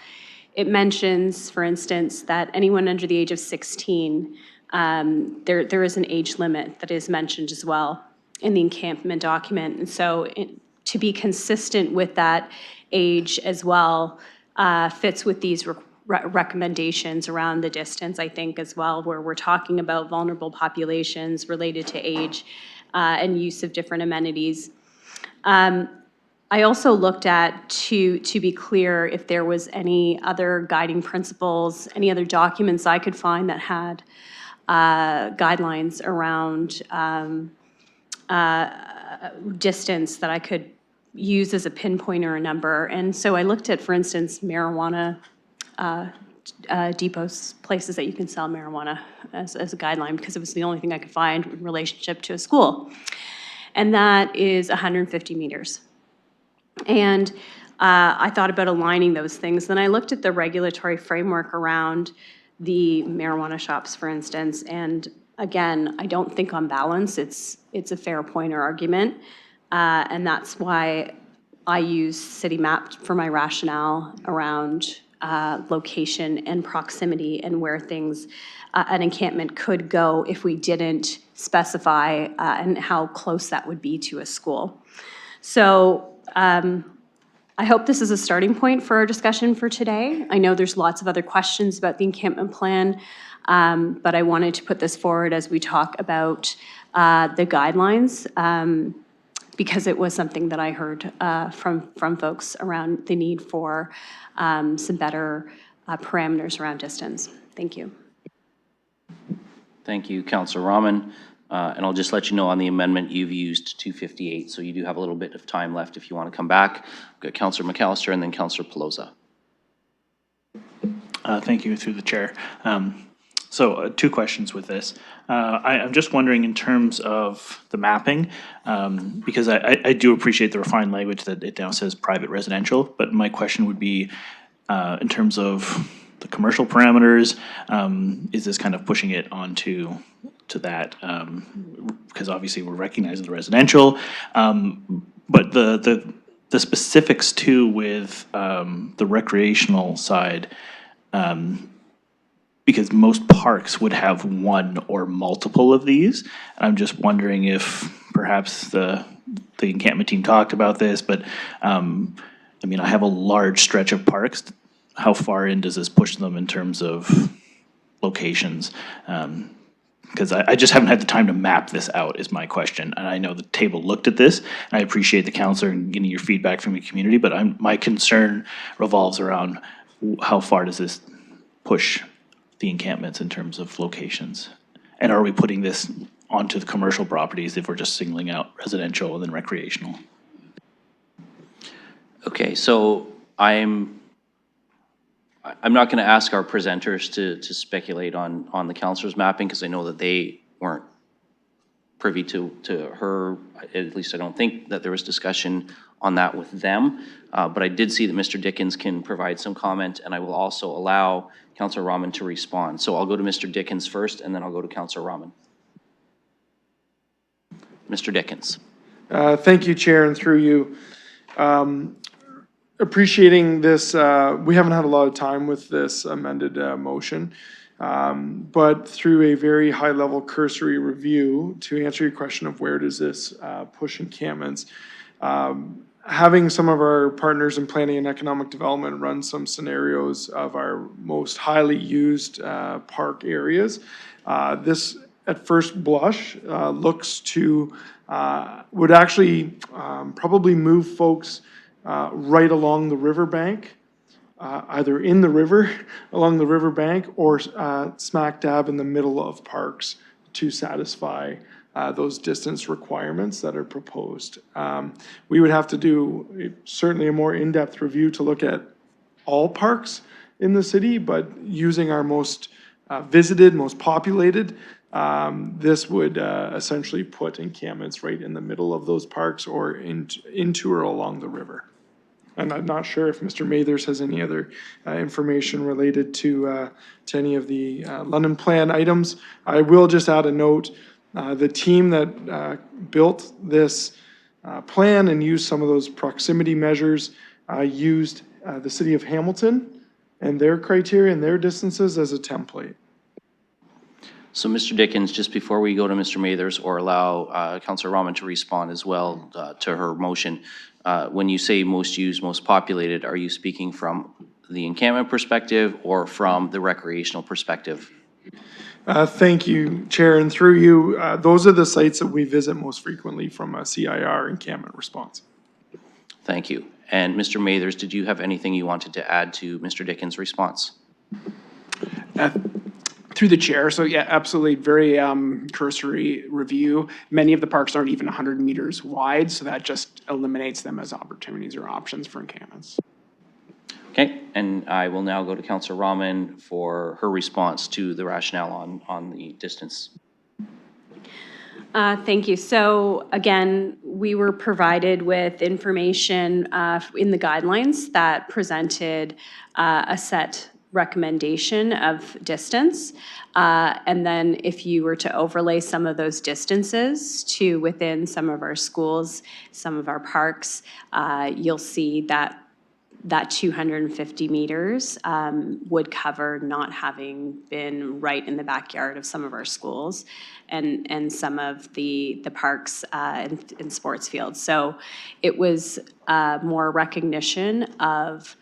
[SPEAKER 3] it mentions, for instance, that anyone under the age of 16, there is an age limit that is mentioned as well in the encampment document, and so to be consistent with that age as well fits with these recommendations around the distance, I think, as well, where we're talking about vulnerable populations related to age and use of different amenities. I also looked at, to be clear, if there was any other guiding principles, any other documents I could find that had guidelines around distance that I could use as a pinpoint or a number. And so I looked at, for instance, marijuana depots, places that you can sell marijuana as a guideline, because it was the only thing I could find in relationship to a school. And that is 150 meters. And I thought about aligning those things. Then I looked at the regulatory framework around the marijuana shops, for instance, and again, I don't think on balance it's a fair point or argument, and that's why I use City Map for my rationale around location and proximity and where things, an encampment could go if we didn't specify and how close that would be to a school. So I hope this is a starting point for our discussion for today. I know there's lots of other questions about the encampment plan, but I wanted to put this forward as we talk about the guidelines, because it was something that I heard from folks around the need for some better parameters around distance. Thank you.
[SPEAKER 1] Thank you, Councillor Rahman. And I'll just let you know on the amendment, you've used 258, so you do have a little bit of time left if you want to come back. We've got Councillor McAllister and then Councillor Pelosa.
[SPEAKER 16] Thank you, through the chair. So two questions with this. I'm just wondering in terms of the mapping, because I do appreciate the refined language that it now says private residential, but my question would be in terms of the commercial parameters, is this kind of pushing it onto to that, because obviously we're recognizing the residential, but the specifics too with the recreational side, because most parks would have one or multiple of these. I'm just wondering if perhaps the encampment team talked about this, but I mean, I have a large stretch of parks. How far in does this push them in terms of locations? Because I just haven't had the time to map this out is my question. And I know the table looked at this, and I appreciate the counselor and getting your feedback from your community, but my concern revolves around how far does this push the encampments in terms of locations? And are we putting this onto the commercial properties if we're just singling out residential and then recreational?
[SPEAKER 1] Okay, so I'm not going to ask our presenters to speculate on the counselor's mapping, because I know that they weren't privy to her, at least I don't think that there was discussion on that with them. But I did see that Mr. Dickens can provide some comment, and I will also allow Councillor Rahman to respond. So I'll go to Mr. Dickens first, and then I'll go to Councillor Rahman. Mr. Dickens.
[SPEAKER 4] Thank you, Chair, and through you. Appreciating this, we haven't had a lot of time with this amended motion, but through a very high-level cursory review, to answer your question of where does this push encampments, having some of our partners in planning and economic development run some scenarios of our most highly used park areas, this at first blush looks to, would actually probably move folks right along the riverbank, either in the river, along the riverbank, or smack dab in the middle of parks to satisfy those distance requirements that are proposed. We would have to do certainly a more in-depth review to look at all parks in the city, but using our most visited, most populated, this would essentially put encampments right in the middle of those parks or into or along the river. And I'm not sure if Mr. Mathers has any other information related to any of the London Plan items. I will just add a note. The team that built this plan and used some of those proximity measures used the city of Hamilton and their criteria and their distances as a template.
[SPEAKER 1] So Mr. Dickens, just before we go to Mr. Mathers or allow Councillor Rahman to respond as well to her motion, when you say most used, most populated, are you speaking from the encampment perspective or from the recreational perspective?
[SPEAKER 4] Thank you, Chair, and through you, those are the sites that we visit most frequently from a CIR encampment response.
[SPEAKER 1] Thank you. And Mr. Mathers, did you have anything you wanted to add to Mr. Dickens' response?
[SPEAKER 9] Through the chair, so yeah, absolutely, very cursory review. Many of the parks aren't even 100 meters wide, so that just eliminates them as opportunities or options for encampments.
[SPEAKER 1] Okay, and I will now go to Councillor Rahman for her response to the rationale on the distance.
[SPEAKER 3] Thank you. So again, we were provided with information in the guidelines that presented a set recommendation of distance. And then if you were to overlay some of those distances to within some of our schools, some of our parks, you'll see that 250 meters would cover not having been right in the backyard of some of our schools and some of the parks and sports fields. So it was more recognition of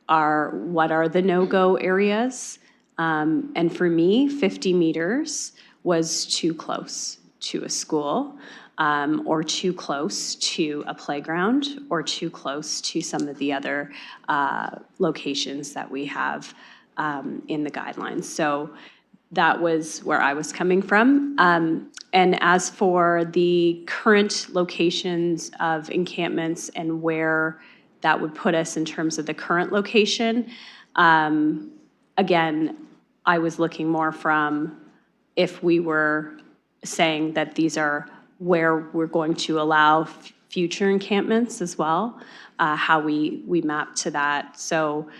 [SPEAKER 3] what are the no-go areas. And for me, 50 meters was too close to a school. Or too close to a playground, or too close to some of the other locations that we have in the guidelines. So that was where I was coming from. And as for the current locations of encampments and where that would put us in terms of the current location, again, I was looking more from if we were saying that these are where we're going to allow future encampments as well, how we map to that. So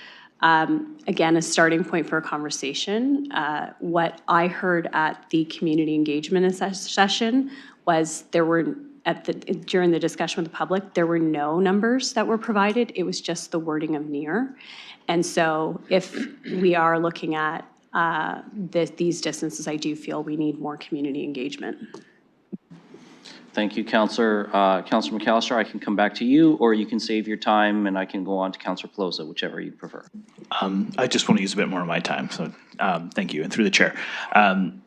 [SPEAKER 3] Again, a starting point for a conversation. What I heard at the community engagement session was during the discussion with the public, there were no numbers that were provided. It was just the wording of near. And so if we are looking at these distances, I do feel we need more community engagement.
[SPEAKER 1] Thank you, Councillor. Councillor McAllister, I can come back to you, or you can save your time and I can go on to Councillor Pelosa, whichever you prefer.
[SPEAKER 16] I just want to use a bit more of my time, so thank you, and through the chair. And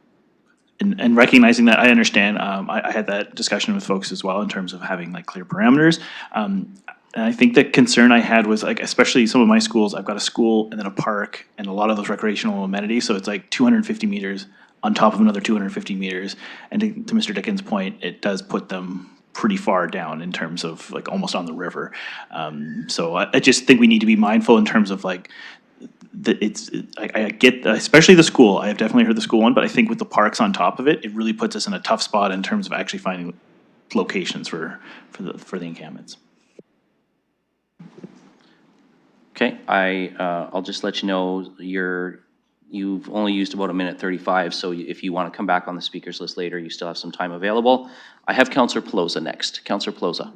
[SPEAKER 16] recognizing that, I understand, I had that discussion with folks as well in terms of having like clear parameters. And I think the concern I had was like, especially some of my schools, I've got a school and then a park and a lot of those recreational amenities, so it's like 250 meters on top of another 250 meters. And to Mr. Dickens' point, it does put them pretty far down in terms of like almost on the river. So I just think we need to be mindful in terms of like, I get, especially the school, I have definitely heard the school one, but I think with the parks on top of it, it really puts us in a tough spot in terms of actually finding locations for the encampments.
[SPEAKER 1] Okay, I'll just let you know you've only used about 1:35, so if you want to come back on the speakers list later, you still have some time available. I have Councillor Pelosa next. Councillor Pelosa.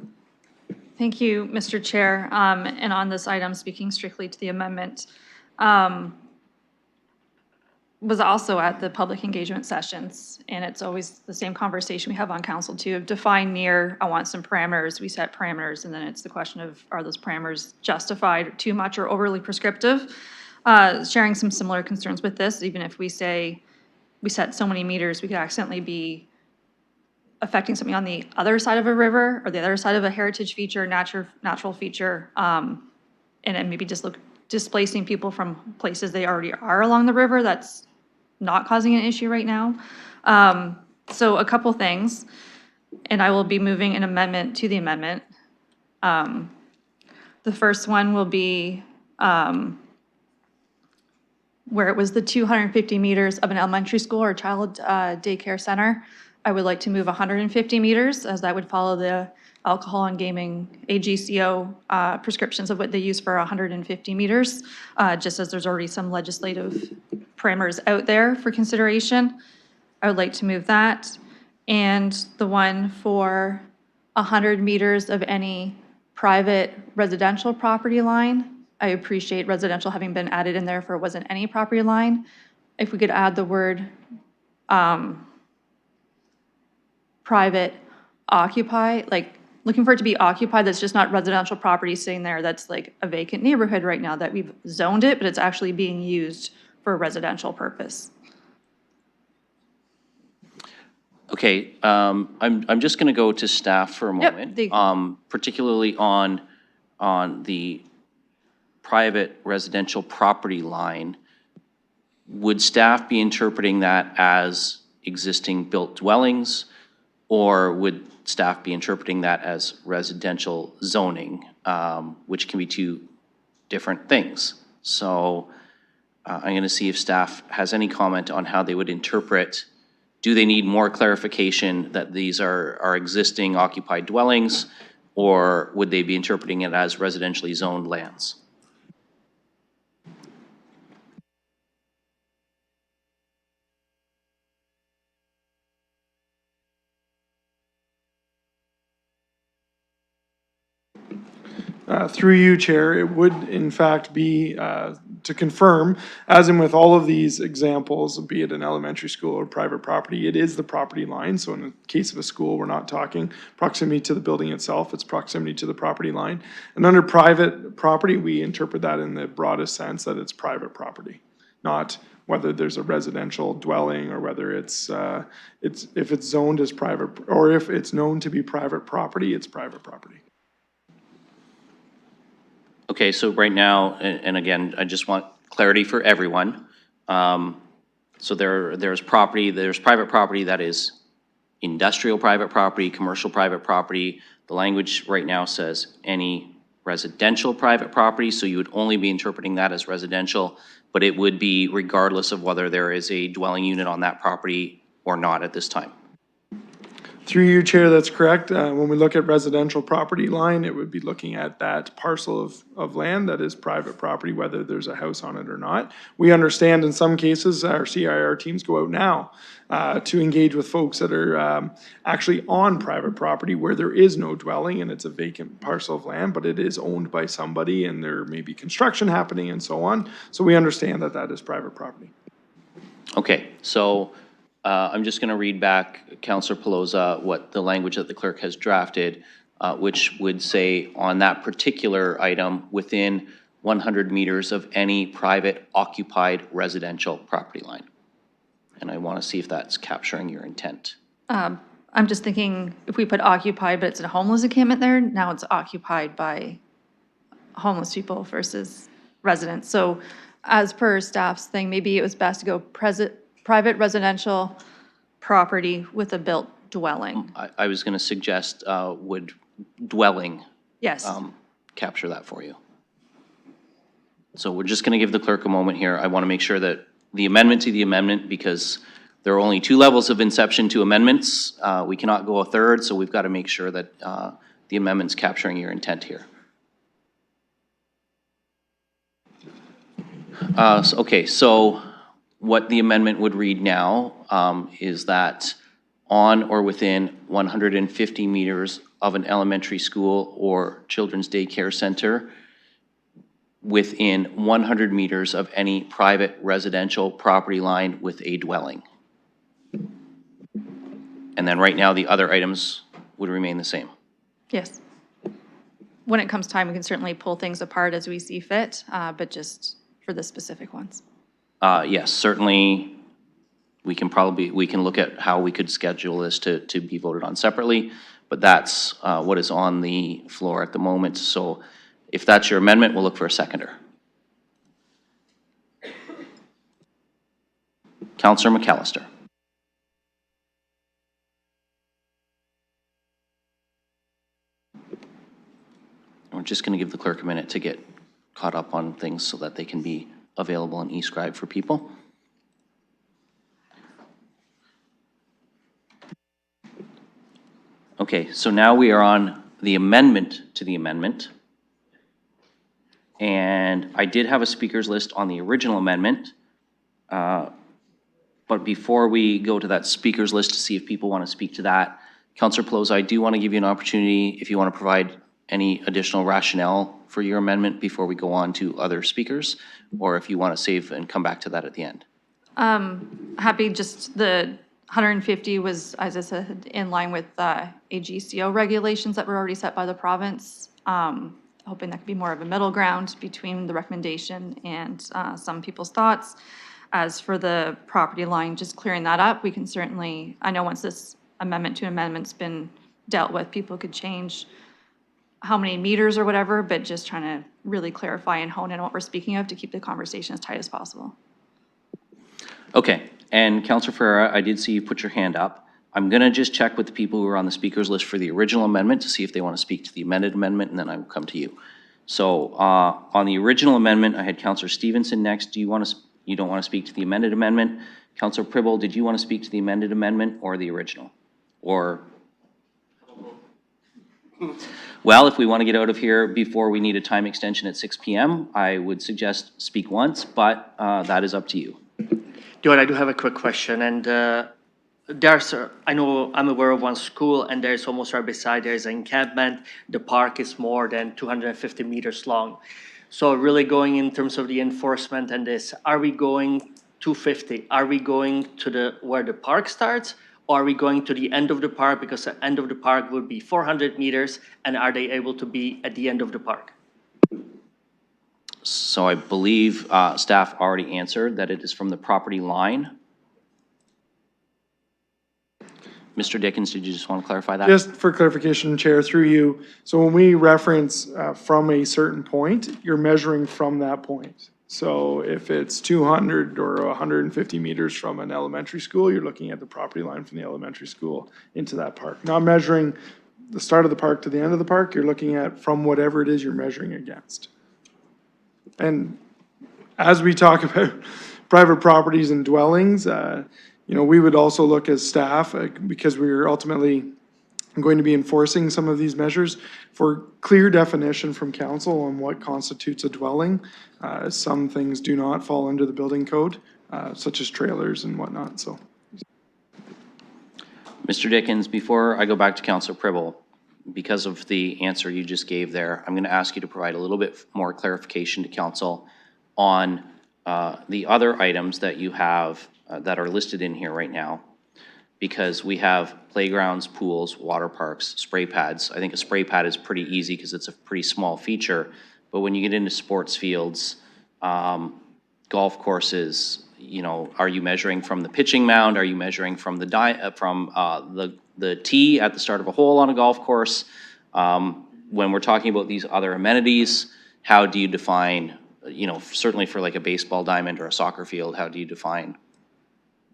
[SPEAKER 11] Thank you, Mr. Chair. And on this item, speaking strictly to the amendment, was also at the public engagement sessions, and it's always the same conversation we have on council too, of define near, I want some parameters, we set parameters, and then it's the question of, are those parameters justified too much or overly prescriptive? Sharing some similar concerns with this, even if we say we set so many meters, we could accidentally be affecting something on the other side of a river or the other side of a heritage feature, natural feature, and then maybe just displacing people from places they already are along the river. That's not causing an issue right now. So a couple things, and I will be moving an amendment to the amendment. The first one will be where it was the 250 meters of an elementary school or child daycare center. I would like to move 150 meters, as that would follow the alcohol and gaming AGCO prescriptions of what they use for 150 meters, just as there's already some legislative parameters out there for consideration. I would like to move that. And the one for 100 meters of any private residential property line. I appreciate residential having been added in there for it wasn't any property line. If we could add the word private occupy, like looking for it to be occupied, that's just not residential property sitting there that's like a vacant neighborhood right now that we've zoned it, but it's actually being used for a residential purpose.
[SPEAKER 1] Okay, I'm just going to go to staff for a moment, particularly on the private residential property line. Would staff be interpreting that as existing built dwellings, or would staff be interpreting that as residential zoning, which can be two different things? So I'm going to see if staff has any comment on how they would interpret. Do they need more clarification that these are existing occupied dwellings, or would they be interpreting it as residentially zoned lands?
[SPEAKER 4] Through you, Chair, it would in fact be to confirm, as in with all of these examples, be it an elementary school or private property, it is the property line. So in the case of a school, we're not talking proximity to the building itself, it's proximity to the property line. And under private property, we interpret that in the broadest sense that it's private property, not whether there's a residential dwelling or whether it's if it's zoned as private, or if it's known to be private property, it's private property.
[SPEAKER 1] Okay, so right now, and again, I just want clarity for everyone. So there's private property that is industrial private property, commercial private property. The language right now says any residential private property, so you would only be interpreting that as residential, but it would be regardless of whether there is a dwelling unit on that property or not at this time.
[SPEAKER 4] Through you, Chair, that's correct. When we look at residential property line, it would be looking at that parcel of land that is private property, whether there's a house on it or not. We understand in some cases, our CIR teams go out now to engage with folks that are actually on private property where there is no dwelling and it's a vacant parcel of land, but it is owned by somebody and there may be construction happening and so on. So we understand that that is private property.
[SPEAKER 1] Okay, so I'm just going to read back, Councillor Pelosa, what the language that the clerk has drafted, which would say on that particular item, within 100 meters of any private occupied residential property line. And I want to see if that's capturing your intent.
[SPEAKER 11] I'm just thinking if we put occupied, but it's a homeless encampment there, now it's occupied by homeless people versus residents. So as per staff's thing, maybe it was best to go private residential property with a built dwelling.
[SPEAKER 1] I was going to suggest would dwelling
[SPEAKER 11] Yes.
[SPEAKER 1] capture that for you. So we're just going to give the clerk a moment here. I want to make sure that the amendment to the amendment, because there are only 2 levels of inception to amendments. We cannot go a third, so we've got to make sure that the amendment's capturing your intent here. Okay, so what the amendment would read now is that on or within 150 meters of an elementary school or children's daycare center, within 100 meters of any private residential property line with a dwelling. And then right now, the other items would remain the same.
[SPEAKER 11] Yes. When it comes time, we can certainly pull things apart as we see fit, but just for the specific ones.
[SPEAKER 1] Yes, certainly, we can look at how we could schedule this to be voted on separately, but that's what is on the floor at the moment. So if that's your amendment, we'll look for a seconder. Councillor McAllister. We're just going to give the clerk a minute to get caught up on things so that they can be available in eScribe for people. Okay, so now we are on the amendment to the amendment. And I did have a speakers list on the original amendment. But before we go to that speakers list to see if people want to speak to that, Councillor Pelosa, I do want to give you an opportunity if you want to provide any additional rationale for your amendment before we go on to other speakers, or if you want to save and come back to that at the end.
[SPEAKER 11] Happy, just the 150 was, as I said, in line with AGCO regulations that were already set by the province. Hoping that could be more of a middle ground between the recommendation and some people's thoughts. As for the property line, just clearing that up, we can certainly, I know once this amendment to amendment's been dealt with, people could change how many meters or whatever, but just trying to really clarify and hone in what we're speaking of to keep the conversation as tight as possible.
[SPEAKER 1] Okay, and Councillor Ferreira, I did see you put your hand up. I'm going to just check with the people who are on the speakers list for the original amendment to see if they want to speak to the amended amendment, and then I will come to you. So on the original amendment, I had Councillor Stevenson next. Do you want to? You don't want to speak to the amended amendment? Councillor Pribble, did you want to speak to the amended amendment or the original? Or? Well, if we want to get out of here before we need a time extension at 6 p.m., I would suggest speak once, but that is up to you.
[SPEAKER 10] Stuart, I do have a quick question, and I know I'm aware of one school, and there's almost right beside there's an encampment. The park is more than 250 meters long. So really going in terms of the enforcement and this, are we going 250? Are we going to where the park starts? Or are we going to the end of the park, because the end of the park would be 400 meters, and are they able to be at the end of the park?
[SPEAKER 1] So I believe staff already answered that it is from the property line. Mr. Dickens, did you just want to clarify that?
[SPEAKER 4] Just for clarification, Chair, through you. So when we reference from a certain point, you're measuring from that point. So if it's 200 or 150 meters from an elementary school, you're looking at the property line from the elementary school into that park. Not measuring the start of the park to the end of the park, you're looking at from whatever it is you're measuring against. And as we talk about private properties and dwellings, we would also look as staff, because we're ultimately going to be enforcing some of these measures, for clear definition from council on what constitutes a dwelling. Some things do not fall under the building code, such as trailers and whatnot, so.
[SPEAKER 1] Mr. Dickens, before I go back to Councillor Pribble, because of the answer you just gave there, I'm going to ask you to provide a little bit more clarification to council on the other items that you have that are listed in here right now. Because we have playgrounds, pools, water parks, spray pads. I think a spray pad is pretty easy because it's a pretty small feature. But when you get into sports fields, golf courses, are you measuring from the pitching mound? Are you measuring from the tee at the start of a hole on a golf course? When we're talking about these other amenities, how do you define, certainly for like a baseball diamond or a soccer field, how do you define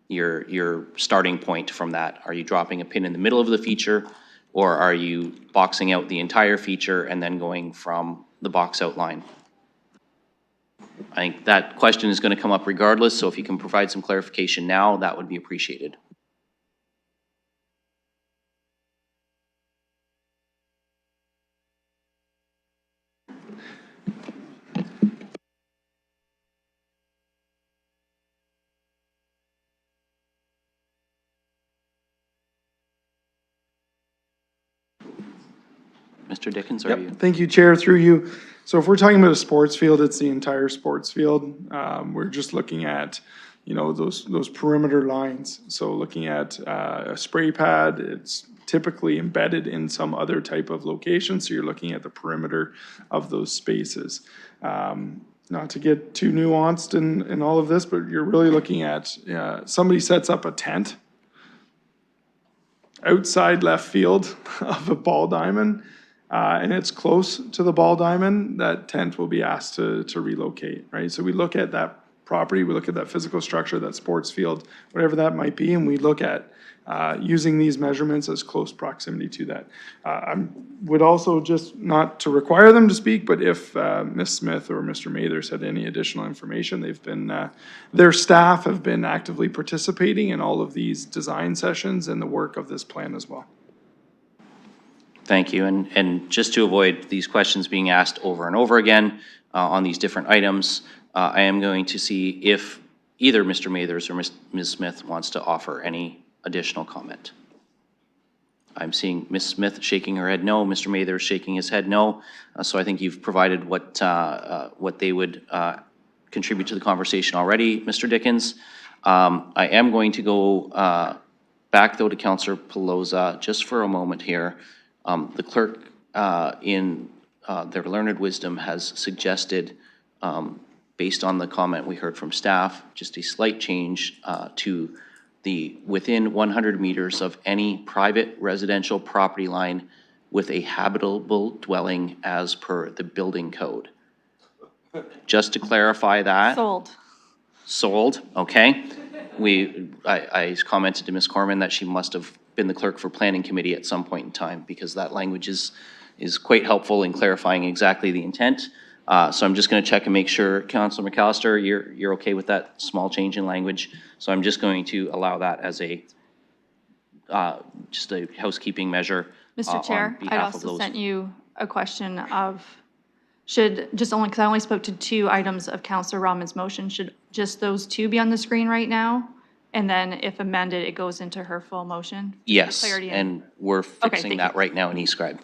[SPEAKER 1] your starting point from that? Are you dropping a pin in the middle of the feature, or are you boxing out the entire feature and then going from the box out line? I think that question is going to come up regardless, so if you can provide some clarification now, that would be appreciated. Mr. Dickens, are you?
[SPEAKER 4] Thank you, Chair, through you. So if we're talking about a sports field, it's the entire sports field. We're just looking at, those perimeter lines. So looking at a spray pad, it's typically embedded in some other type of location. So you're looking at the perimeter of those spaces. Not to get too nuanced in all of this, but you're really looking at, somebody sets up a tent outside left field of a ball diamond, and it's close to the ball diamond, that tent will be asked to relocate, right? So we look at that property, we look at that physical structure, that sports field, whatever that might be, and we look at using these measurements as close proximity to that. I would also, just not to require them to speak, but if Ms. Smith or Mr. Mathers had any additional information, they've been, their staff have been actively participating in all of these design sessions and the work of this plan as well.
[SPEAKER 1] Thank you. And just to avoid these questions being asked over and over again on these different items, I am going to see if either Mr. Mathers or Ms. Smith wants to offer any additional comment. I'm seeing Ms. Smith shaking her head no, Mr. Mathers shaking his head no. So I think you've provided what they would contribute to the conversation already, Mr. Dickens. I am going to go back though to Councillor Pelosa just for a moment here. The clerk in their learned wisdom has suggested, based on the comment we heard from staff, just a slight change to the within 100 meters of any private residential property line with a habitable dwelling as per the building code. Just to clarify that.
[SPEAKER 11] Sold.
[SPEAKER 1] Sold, okay. I commented to Ms. Corman that she must have been the clerk for planning committee at some point in time, because that language is quite helpful in clarifying exactly the intent. So I'm just going to check and make sure, Councilor McAllister, you're okay with that small change in language. So I'm just going to allow that as a just a housekeeping measure.
[SPEAKER 11] Mr. Chair, I'd also sent you a question of just only because I only spoke to 2 items of Councilor Rahman's motion, should just those 2 be on the screen right now? And then if amended, it goes into her full motion?
[SPEAKER 1] Yes, and we're fixing that right now in eScribe.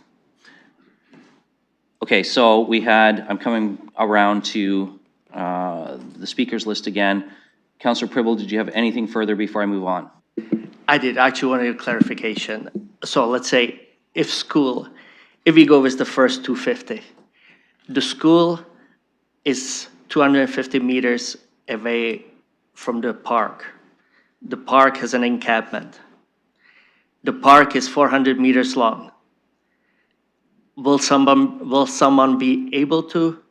[SPEAKER 1] Okay, so we had, I'm coming around to the speakers list again. Councillor Pribble, did you have anything further before I move on?
[SPEAKER 10] I did actually want a clarification. So let's say if we go with the first 250, the school is 250 meters away from the park. The park has an encampment. The park is 400 meters long. Will someone be able to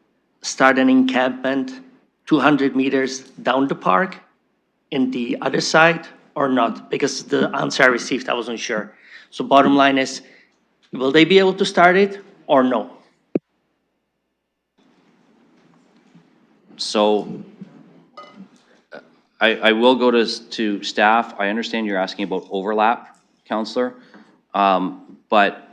[SPEAKER 10] start an encampment 200 meters down the park in the other side or not? Because the answer I received, I wasn't sure. So bottom line is, will they be able to start it or no?
[SPEAKER 1] So I will go to staff. I understand you're asking about overlap, Counselor. But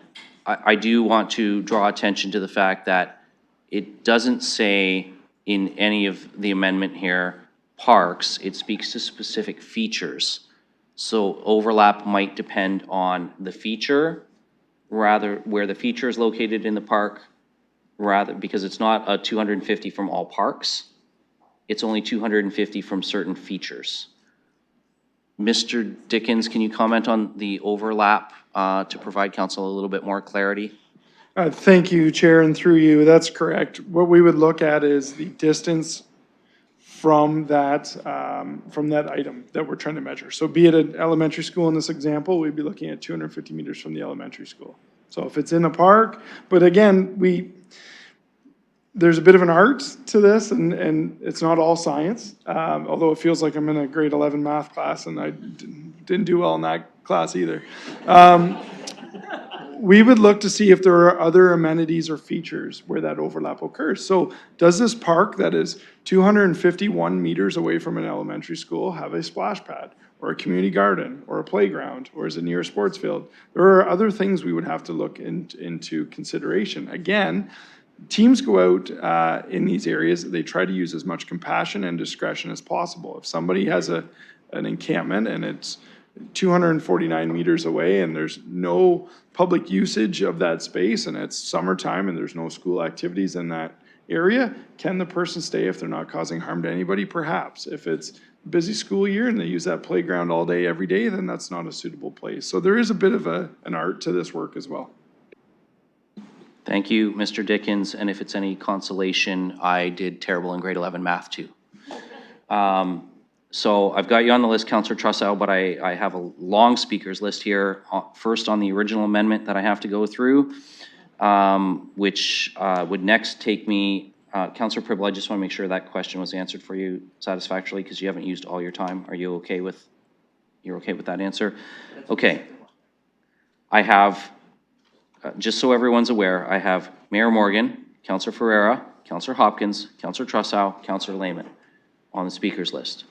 [SPEAKER 1] I do want to draw attention to the fact that it doesn't say in any of the amendment here, parks, it speaks to specific features. So overlap might depend on the feature, rather where the feature is located in the park, rather, because it's not a 250 from all parks. It's only 250 from certain features. Mr. Dickens, can you comment on the overlap to provide council a little bit more clarity?
[SPEAKER 4] Thank you, Chair, and through you, that's correct. What we would look at is the distance from that item that we're trying to measure. So be it an elementary school in this example, we'd be looking at 250 meters from the elementary school. So if it's in a park, but again, there's a bit of an art to this, and it's not all science, although it feels like I'm in a grade 11 math class, and I didn't do well in that class either. We would look to see if there are other amenities or features where that overlap occurs. So does this park that is 251 meters away from an elementary school have a splash pad, or a community garden, or a playground, or is it near a sports field? There are other things we would have to look into consideration. Again, teams go out in these areas, they try to use as much compassion and discretion as possible. If somebody has an encampment and it's 249 meters away and there's no public usage of that space and it's summertime and there's no school activities in that area, can the person stay if they're not causing harm to anybody? Perhaps. If it's a busy school year and they use that playground all day, every day, then that's not a suitable place. So there is a bit of an art to this work as well.
[SPEAKER 1] Thank you, Mr. Dickens, and if it's any consolation, I did terrible in grade 11 math too. So I've got you on the list, Councillor Trussell, but I have a long speakers list here. First on the original amendment that I have to go through, which would next take me, Councillor Pribble, I just want to make sure that question was answered for you satisfactorily because you haven't used all your time. Are you okay with, you're okay with that answer? Okay. I have, just so everyone's aware, I have Mayor Morgan, Councillor Ferreira, Councillor Hopkins, Councillor Trussell, Councillor Lehman on the speakers list.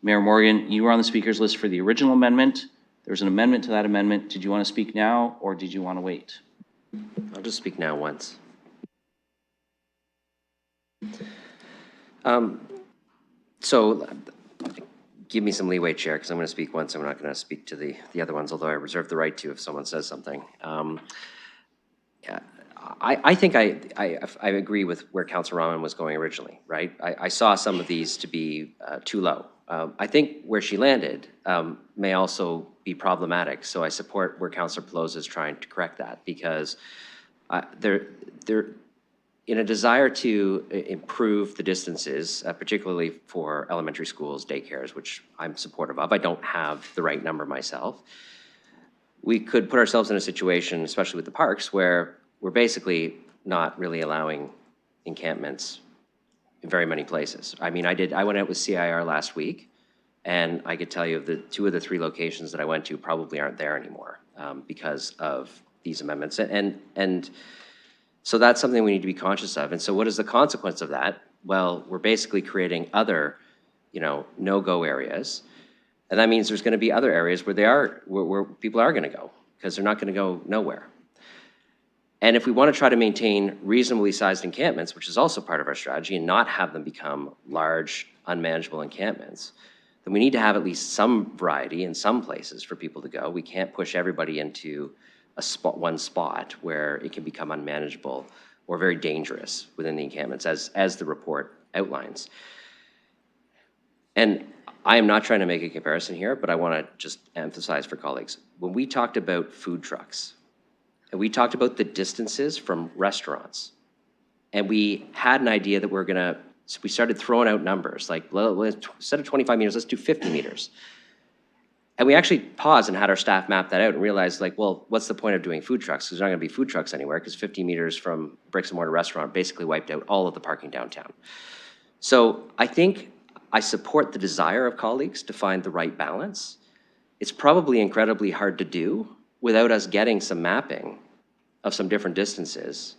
[SPEAKER 1] Mayor Morgan, you were on the speakers list for the original amendment. There's an amendment to that amendment. Did you want to speak now or did you want to wait?
[SPEAKER 21] I'll just speak now once. So give me some leeway, Chair, because I'm going to speak once. I'm not going to speak to the other ones, although I reserve the right to if someone says something. I think I agree with where Councillor Rahman was going originally, right? I saw some of these to be too low. I think where she landed may also be problematic, so I support where Councillor Pelosi is trying to correct that, because in a desire to improve the distances, particularly for elementary schools, daycares, which I'm supportive of, I don't have the right number myself, we could put ourselves in a situation, especially with the parks, where we're basically not really allowing encampments in very many places. I mean, I went out with CIR last week, and I could tell you the 2 of the 3 locations that I went to probably aren't there anymore because of these amendments. And so that's something we need to be conscious of. And so what is the consequence of that? Well, we're basically creating other, no-go areas. And that means there's going to be other areas where people are going to go, because they're not going to go nowhere. And if we want to try to maintain reasonably sized encampments, which is also part of our strategy, and not have them become large, unmanageable encampments, then we need to have at least some variety in some places for people to go. We can't push everybody into one spot where it can become unmanageable or very dangerous within the encampments, as the report outlines. And I am not trying to make a comparison here, but I want to just emphasize for colleagues, when we talked about food trucks, and we talked about the distances from restaurants, and we had an idea that we started throwing out numbers, like instead of 25 meters, let's do 50 meters. And we actually paused and had our staff map that out and realized, like, well, what's the point of doing food trucks? Because there's not going to be food trucks anywhere, because 50 meters from bricks and mortar restaurant basically wiped out all of the parking downtown. So I think I support the desire of colleagues to find the right balance. It's probably incredibly hard to do without us getting some mapping of some different distances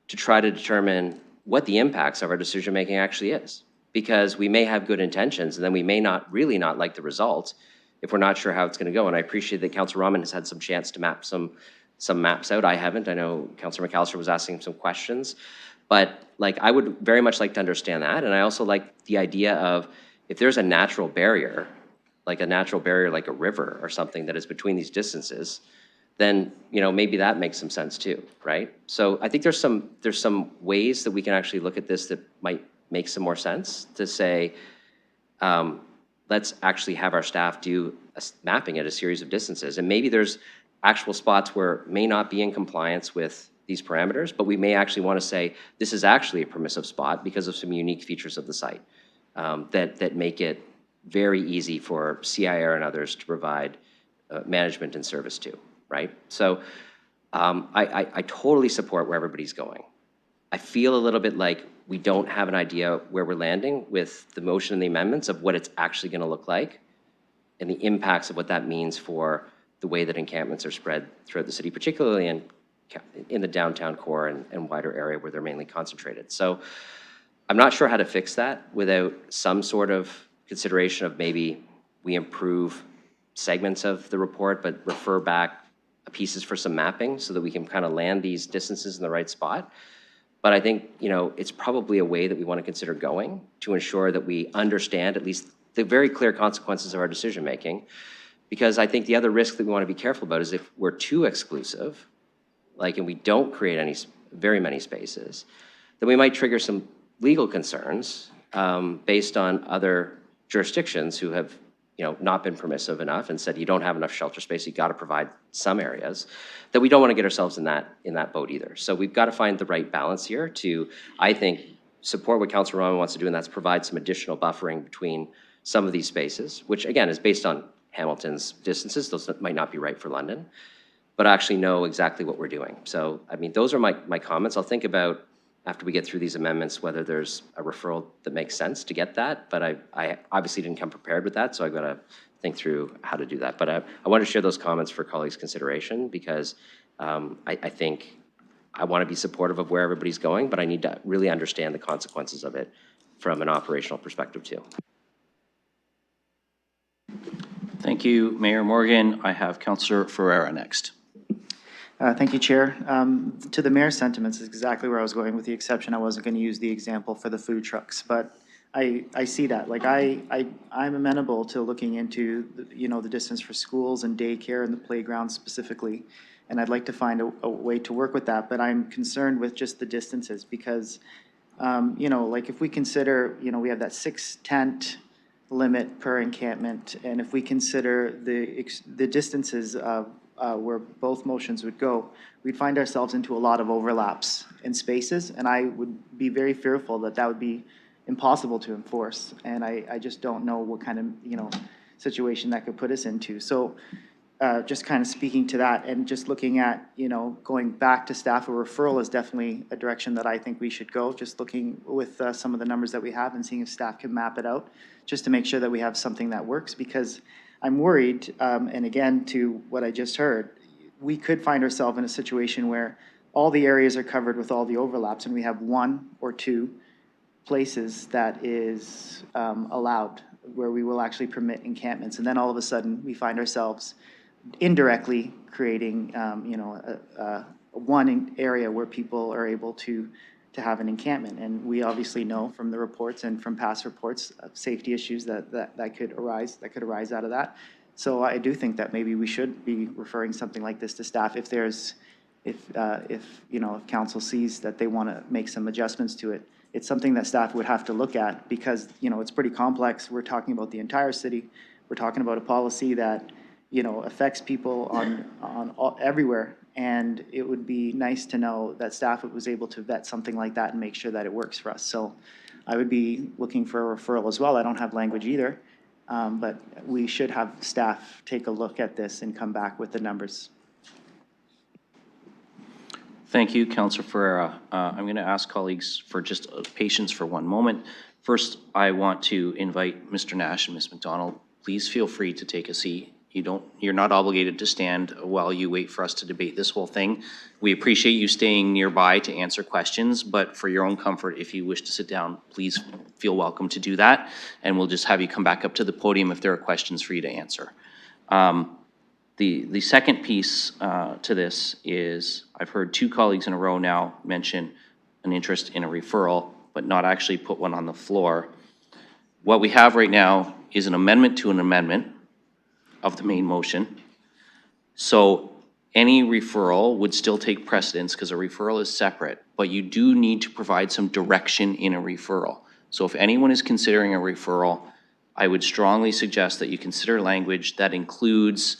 [SPEAKER 21] to try to determine what the impacts of our decision-making actually is. because we may have good intentions, and then we may not, really not like the result if we're not sure how it's gonna go. And I appreciate that Councilor Rahman has had some chance to map some maps out. I haven't. I know Councilor McAllister was asking some questions. But like, I would very much like to understand that. And I also like the idea of, if there's a natural barrier like a river or something that is between these distances, then, you know, maybe that makes some sense too, right? So I think there's some ways that we can actually look at this that might make some more sense to say, let's actually have our staff do a mapping at a series of distances. And maybe there's actual spots where it may not be in compliance with these parameters, but we may actually want to say, this is actually a permissive spot because of some unique features of the site that make it very easy for CIR and others to provide management and service to, right? So I totally support where everybody's going. I feel a little bit like we don't have an idea where we're landing with the motion and the amendments of what it's actually going to look like and the impacts of what that means for the way that encampments are spread throughout the city, particularly in the downtown core and wider area where they're mainly concentrated. So I'm not sure how to fix that without some sort of consideration of maybe we improve segments of the report, but refer back pieces for some mapping so that we can kind of land these distances in the right spot. But I think, you know, it's probably a way that we want to consider going to ensure that we understand at least the very clear consequences of our decision making. Because I think the other risk that we want to be careful about is if we're too exclusive, and we don't create very many spaces, then we might trigger some legal concerns based on other jurisdictions who have, you know, not been permissive enough and said you don't have enough shelter space, you got to provide some areas, that we don't want to get ourselves in that boat either. So we've got to find the right balance here to, I think, support what Councilor Rahman wants to do, and that's provide some additional buffering between some of these spaces, which again is based on Hamilton's distances. Those might not be right for London, but actually know exactly what we're doing. So, I mean, those are my comments. I'll think about, after we get through these amendments, whether there's a referral that makes sense to get that, but I obviously didn't come prepared with that, so I've got to think through how to do that. But I want to share those comments for colleagues' consideration because I think I want to be supportive of where everybody's going, but I need to really understand the consequences of it from an operational perspective too.
[SPEAKER 1] Thank you, Mayor Morgan. I have Councillor Ferreira next.
[SPEAKER 12] Thank you, Chair. To the mayor's sentiments is exactly where I was going, with the exception I wasn't going to use the example for the food trucks, but I see that. Like I'm amenable to looking into the distance for schools and daycare and the playground specifically, and I'd like to find a way to work with that. But I'm concerned with just the distances because, if we consider, we have that 6 tent limit per encampment, and if we consider the distances of where both motions would go, we'd find ourselves into a lot of overlaps in spaces, and I would be very fearful that would be impossible to enforce, and I just don't know what kind of, situation that could put us into. So just kind of speaking to that and just looking at, going back to staff, a referral is definitely a direction that I think we should go, just looking with some of the numbers that we have and seeing if staff can map it out, just to make sure that we have something that works, because I'm worried, and again, to what I just heard, we could find ourselves in a situation where all the areas are covered with all the overlaps, and we have 1 or 2 places that is allowed, where we will actually permit encampments. And then all of a sudden, we find ourselves indirectly creating, one area where people are able to have an encampment. And we obviously know from the reports and from past reports of safety issues that could arise out of that. So I do think that maybe we should be referring something like this to staff if council sees that they want to make some adjustments to it. It's something that staff would have to look at because, it's pretty complex. We're talking about the entire city. We're talking about a policy that, affects people on everywhere. And it would be nice to know that staff was able to vet something like that and make sure that it works for us. So I would be looking for a referral as well. I don't have language either, but we should have staff take a look at this and come back with the numbers.
[SPEAKER 1] Thank you, Councillor Ferreira. I'm going to ask colleagues for just patience for one moment. First, I want to invite Mr. Nash and Ms. McDonald. Please feel free to take a seat you're not obligated to stand while you wait for us to debate this whole thing. We appreciate you staying nearby to answer questions, but for your own comfort, if you wish to sit down, please feel welcome to do that. And we'll just have you come back up to the podium if there are questions for you to answer. The second piece to this is I've heard two colleagues in a row now mention an interest in a referral, but not actually put one on the floor. What we have right now is an amendment to an amendment of the main motion. So any referral would still take precedence because a referral is separate, but you do need to provide some direction in a referral. So if anyone is considering a referral, I would strongly suggest that you consider language that includes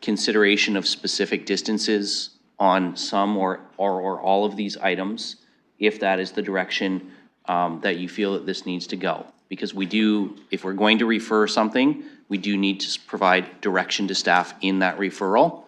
[SPEAKER 1] consideration of specific distances on some or all of these items, if that is the direction that you feel that this needs to go. Because we do, if we're going to refer something, we do need to provide direction to staff in that referral.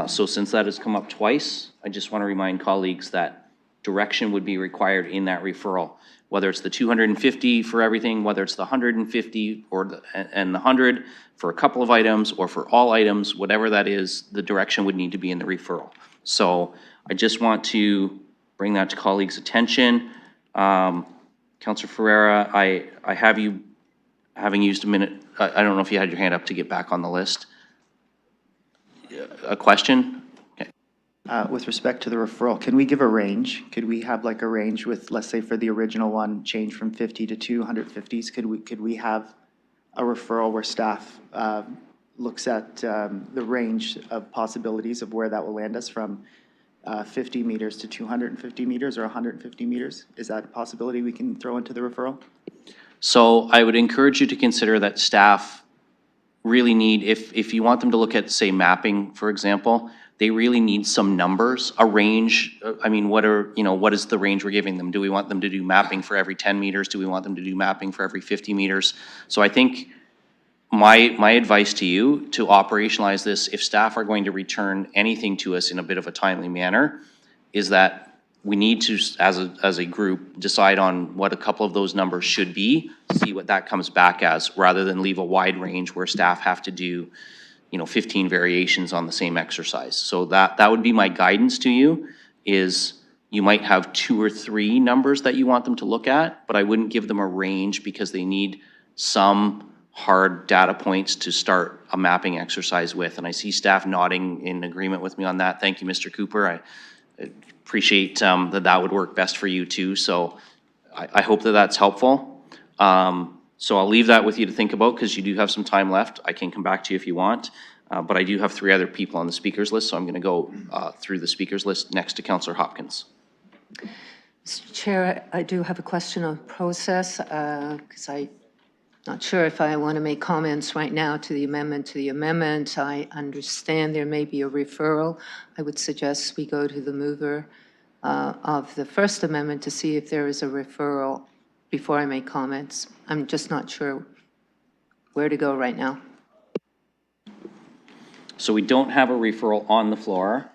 [SPEAKER 1] So since that has come up twice, I just want to remind colleagues that direction would be required in that referral, whether it's the 250 for everything, whether it's the 150 or the 100 for a couple of items or for all items, whatever that is, the direction would need to be in the referral. So I just want to bring that to colleagues' attention. Councillor Ferreira, I have you, having used a minute, I don't know if you had your hand up to get back on the list. A question? Okay.
[SPEAKER 12] With respect to the referral, can we give a range? Could we have like a range with, let's say for the original one, change from 50 to 250s? Could we have a referral where staff looks at the range of possibilities of where that will land us from 50 meters to 250 meters or 150 meters? Is that a possibility we can throw into the referral?
[SPEAKER 1] So I would encourage you to consider that staff really need, if you want them to look at, say, mapping, for example, they really need some numbers, a range. I mean, what is the range we're giving them? Do we want them to do mapping for every 10 meters? Do we want them to do mapping for every 50 meters? So I think my advice to you to operationalize this, if staff are going to return anything to us in a bit of a timely manner, is that we need to, as a group, decide on what a couple of those numbers should be, see what that comes back as, rather than leave a wide range where staff have to do 15 variations on the same exercise. So that would be my guidance to you, is you might have 2 or 3 numbers that you want them to look at, but I wouldn't give them a range because they need some hard data points to start a mapping exercise with. And I see staff nodding in agreement with me on that. Thank you, Mr. Cooper. I appreciate that would work best for you too. So I hope that that's helpful. So I'll leave that with you to think about because you do have some time left. I can come back to you if you want. But I do have 3 other people on the speakers list, so I'm going to go through the speakers list next to Councillor Hopkins.
[SPEAKER 13] Mr. Chair, I do have a question on process because I'm not sure if I want to make comments right now to the amendment. I understand there may be a referral. I would suggest we go to the mover of the first amendment to see if there is a referral before I make comments. I'm just not sure where to go right now.
[SPEAKER 1] So we don't have a referral on the floor,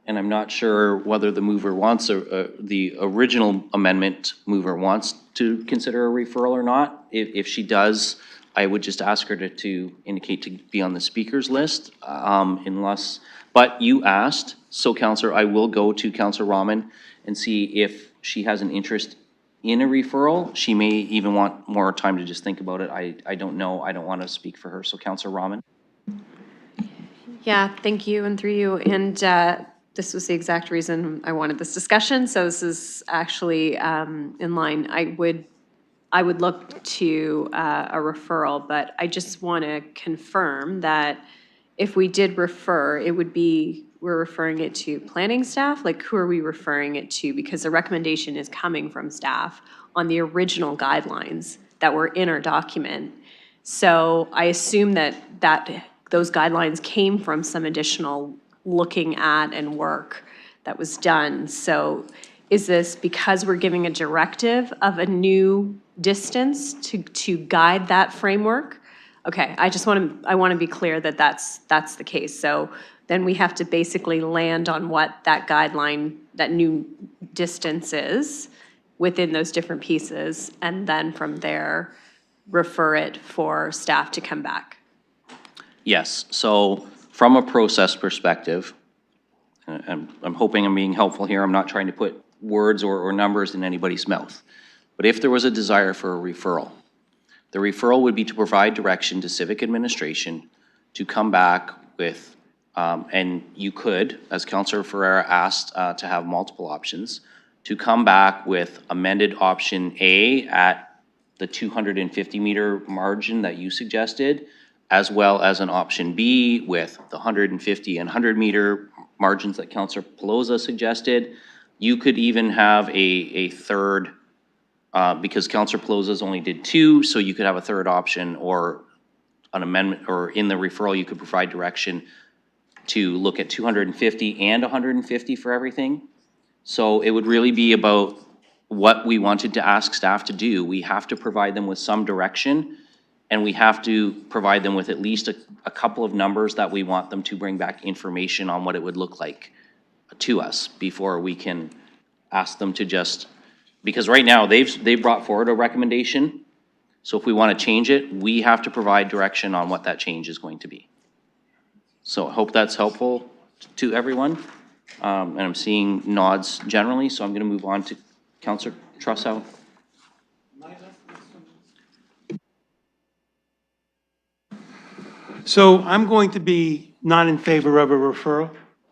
[SPEAKER 1] and I'm not sure whether the mover wants, the original amendment mover wants to consider a referral or not. If she does, I would just ask her to indicate to be on the speakers list, but you asked, so Councillor, I will go to Councillor Rahman and see if she has an interest in a referral. She may even want more time to just think about it. I don't know. I don't want to speak for her. So Councillor Rahman.
[SPEAKER 3] Yeah, thank you, and through you. And this was the exact reason I wanted this discussion. So this is actually in line. I would look to a referral, but I just want to confirm that if we did refer, it would be, we're referring it to planning staff? Like, who are we referring it to? Because the recommendation is coming from staff on the original guidelines that were in our document. So I assume that those guidelines came from some additional looking at and work that was done. So is this because we're giving a directive of a new distance to guide that framework? Okay, I want to be clear that that's the case. So then we have to basically land on what that guideline, that new distance is within those different pieces, and then from there refer it for staff to come back.
[SPEAKER 1] Yes, so from a process perspective, and I'm hoping I'm being helpful here, I'm not trying to put words or numbers in anybody's mouth. But if there was a desire for a referral, the referral would be to provide direction to civic administration to come back with, and you could, as Councillor Ferreira asked, to have multiple options, to come back with amended option A at the 250 meter margin that you suggested, as well as an option B with the 150 and 100 meter margins that Councillor Pelosa suggested. You could even have a third, because Councillor Pelosa's only did 2, so you could have a third option or an amendment, or in the referral, you could provide direction to look at 250 and 150 for everything. So it would really be about what we wanted to ask staff to do. We have to provide them with some direction, and we have to provide them with at least a couple of numbers that we want them to bring back information on what it would look like to us before we can ask them to just, because right now they've brought forward a recommendation. So if we want to change it, we have to provide direction on what that change is going to be. So I hope that's helpful to everyone. And I'm seeing nods generally, so I'm going to move on to Councillor Trussow.
[SPEAKER 5] So I'm going to be not in favor of a referral,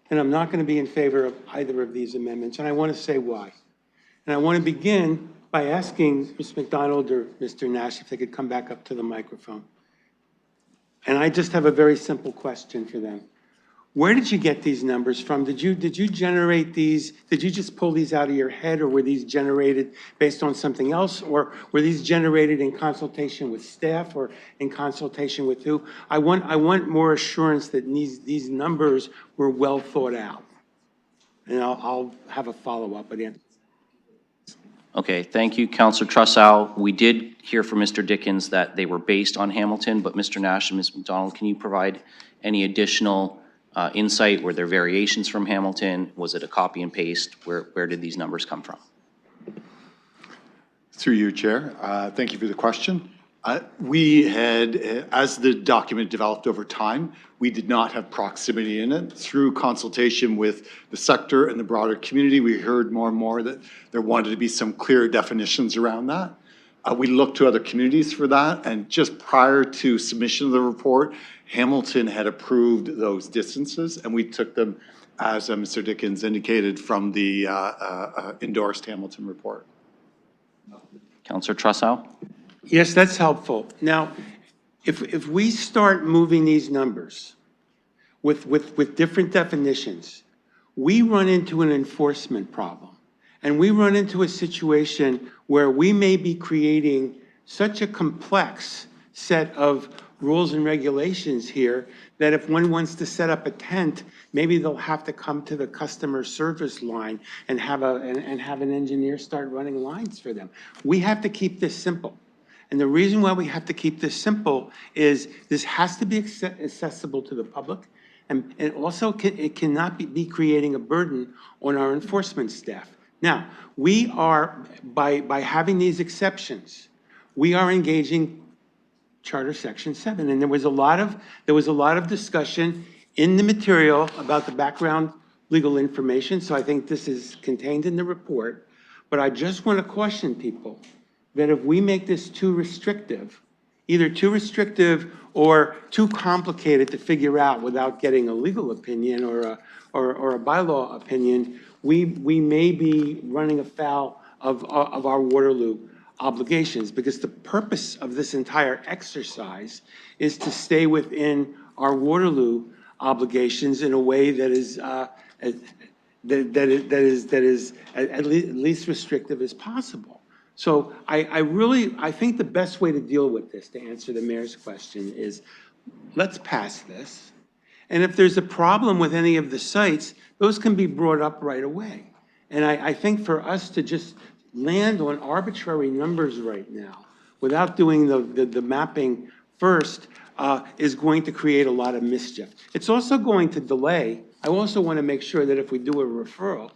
[SPEAKER 5] and I'm not going to be in favor of either of these amendments, and I want to say why. And I want to begin by asking Ms. McDonald or Mr. Nash if they could come back up to the microphone. And I just have a very simple question for them. Where did you get these numbers from? Did you generate these? Did you just pull these out of your head, or were these generated based on something else? Or were these generated in consultation with staff or in consultation with who? I want more assurance that these numbers were well thought out. And I'll have a follow-up at the end.
[SPEAKER 1] Okay, thank you, Councillor Trussow. We did hear from Mr. Dickens that they were based on Hamilton, but Mr. Nash and Ms. McDonald, can you provide any additional insight? Were there variations from Hamilton? Was it a copy and paste? Where did these numbers come from?
[SPEAKER 22] Through you, Chair. Thank you for the question. We had, as the document developed over time, we did not have proximity in it. Through consultation with the sector and the broader community, we heard more and more that there wanted to be some clear definitions around that. We looked to other communities for that, and just prior to submission of the report, Hamilton had approved those distances, and we took them, as Mr. Dickens indicated, from the endorsed Hamilton report.
[SPEAKER 1] Councillor Trussow?
[SPEAKER 5] Yes, that's helpful. Now, if we start moving these numbers with different definitions, we run into an enforcement problem. And we run into a situation where we may be creating such a complex set of rules and regulations here that if one wants to set up a tent, maybe they'll have to come to the customer service line and have an engineer start running lines for them. We have to keep this simple. And the reason why we have to keep this simple is this has to be accessible to the public. And it also it cannot be creating a burden on our enforcement staff. Now, we are, by having these exceptions, we are engaging Charter Section 7. And there was a lot of discussion in the material about the background legal information. So I think this is contained in the report. But I just want to caution people that if we make this too restrictive, either too restrictive or too complicated to figure out without getting a legal opinion or a bylaw opinion, we may be running afoul of our Waterloo obligations, because the purpose of this entire exercise is to stay within our Waterloo obligations in a way that is at least restrictive as possible. So I think the best way to deal with this, to answer the mayor's question, is let's pass this. And if there's a problem with any of the sites, those can be brought up right away. And I think for us to just land on arbitrary numbers right now without doing the mapping first is going to create a lot of mischief. It's also going to delay. I also want to make sure that if we do a referral,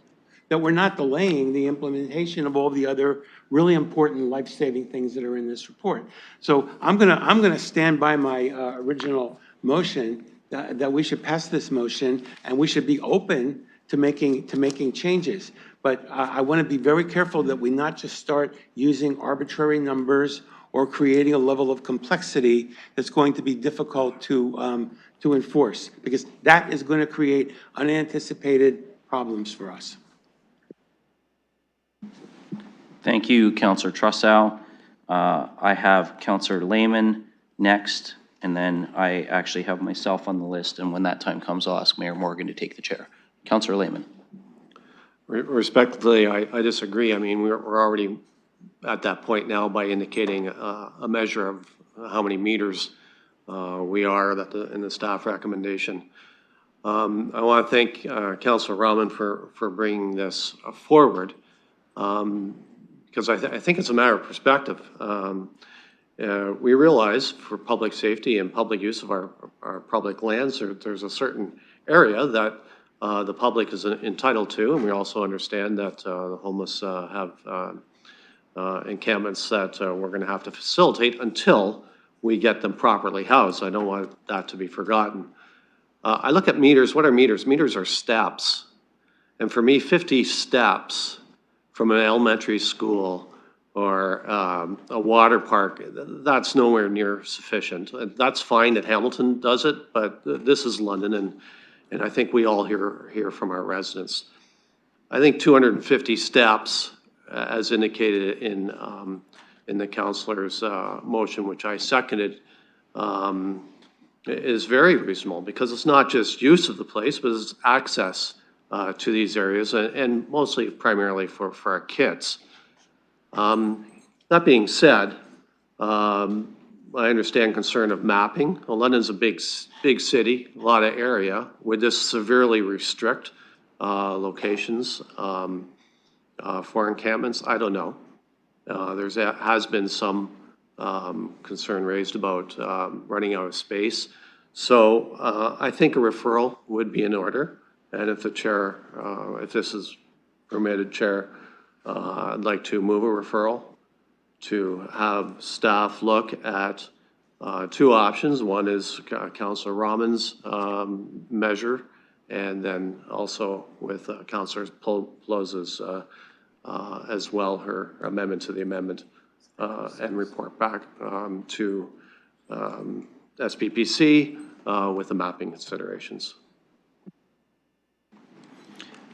[SPEAKER 5] that we're not delaying the implementation of all the other really important life-saving things that are in this report. So I'm gonna stand by my original motion, that we should pass this motion, and we should be open to making changes. But I want to be very careful that we not just start using arbitrary numbers or creating a level of complexity that's going to be difficult to enforce, because that is going to create unanticipated problems for us.
[SPEAKER 1] Thank you, Councillor Trussow. I have Councillor Lehman next, and then I actually have myself on the list, and when that time comes, I'll ask Mayor Morgan to take the chair. Councillor Lehman.
[SPEAKER 15] Respectfully, I disagree. I mean, we're already at that point now by indicating a measure of how many meters we are in the staff recommendation. I want to thank Councillor Rahman for bringing this forward, because I think it's a matter of perspective. We realize for public safety and public use of our public lands, there's a certain area that the public is entitled to, and we also understand that the homeless have encampments that we're going to have to facilitate until we get them properly housed. I don't want that to be forgotten. I look at meters. What are meters? Meters are steps. And for me, 50 steps from an elementary school or a water park, that's nowhere near sufficient. That's fine that Hamilton does it, but this is London, and I think we all hear from our residents. I think 250 steps, as indicated in the councillor's motion, which I seconded, is very reasonable, because it's not just use of the place, but it's access to these areas, and mostly primarily for our kids. That being said, I understand concern of mapping. Well, London's a big city, a lot of area. Would this severely restrict locations for encampments? I don't know. Has been some concern raised about running out of space. So I think a referral would be in order. And if the chair, if this is permitted, Chair, I'd like to move a referral to have staff look at two options. One is Councillor Rahman's measure, and then also with Councillor Ploz's as well, her amendment to the amendment, and report back to SPPC with the mapping considerations.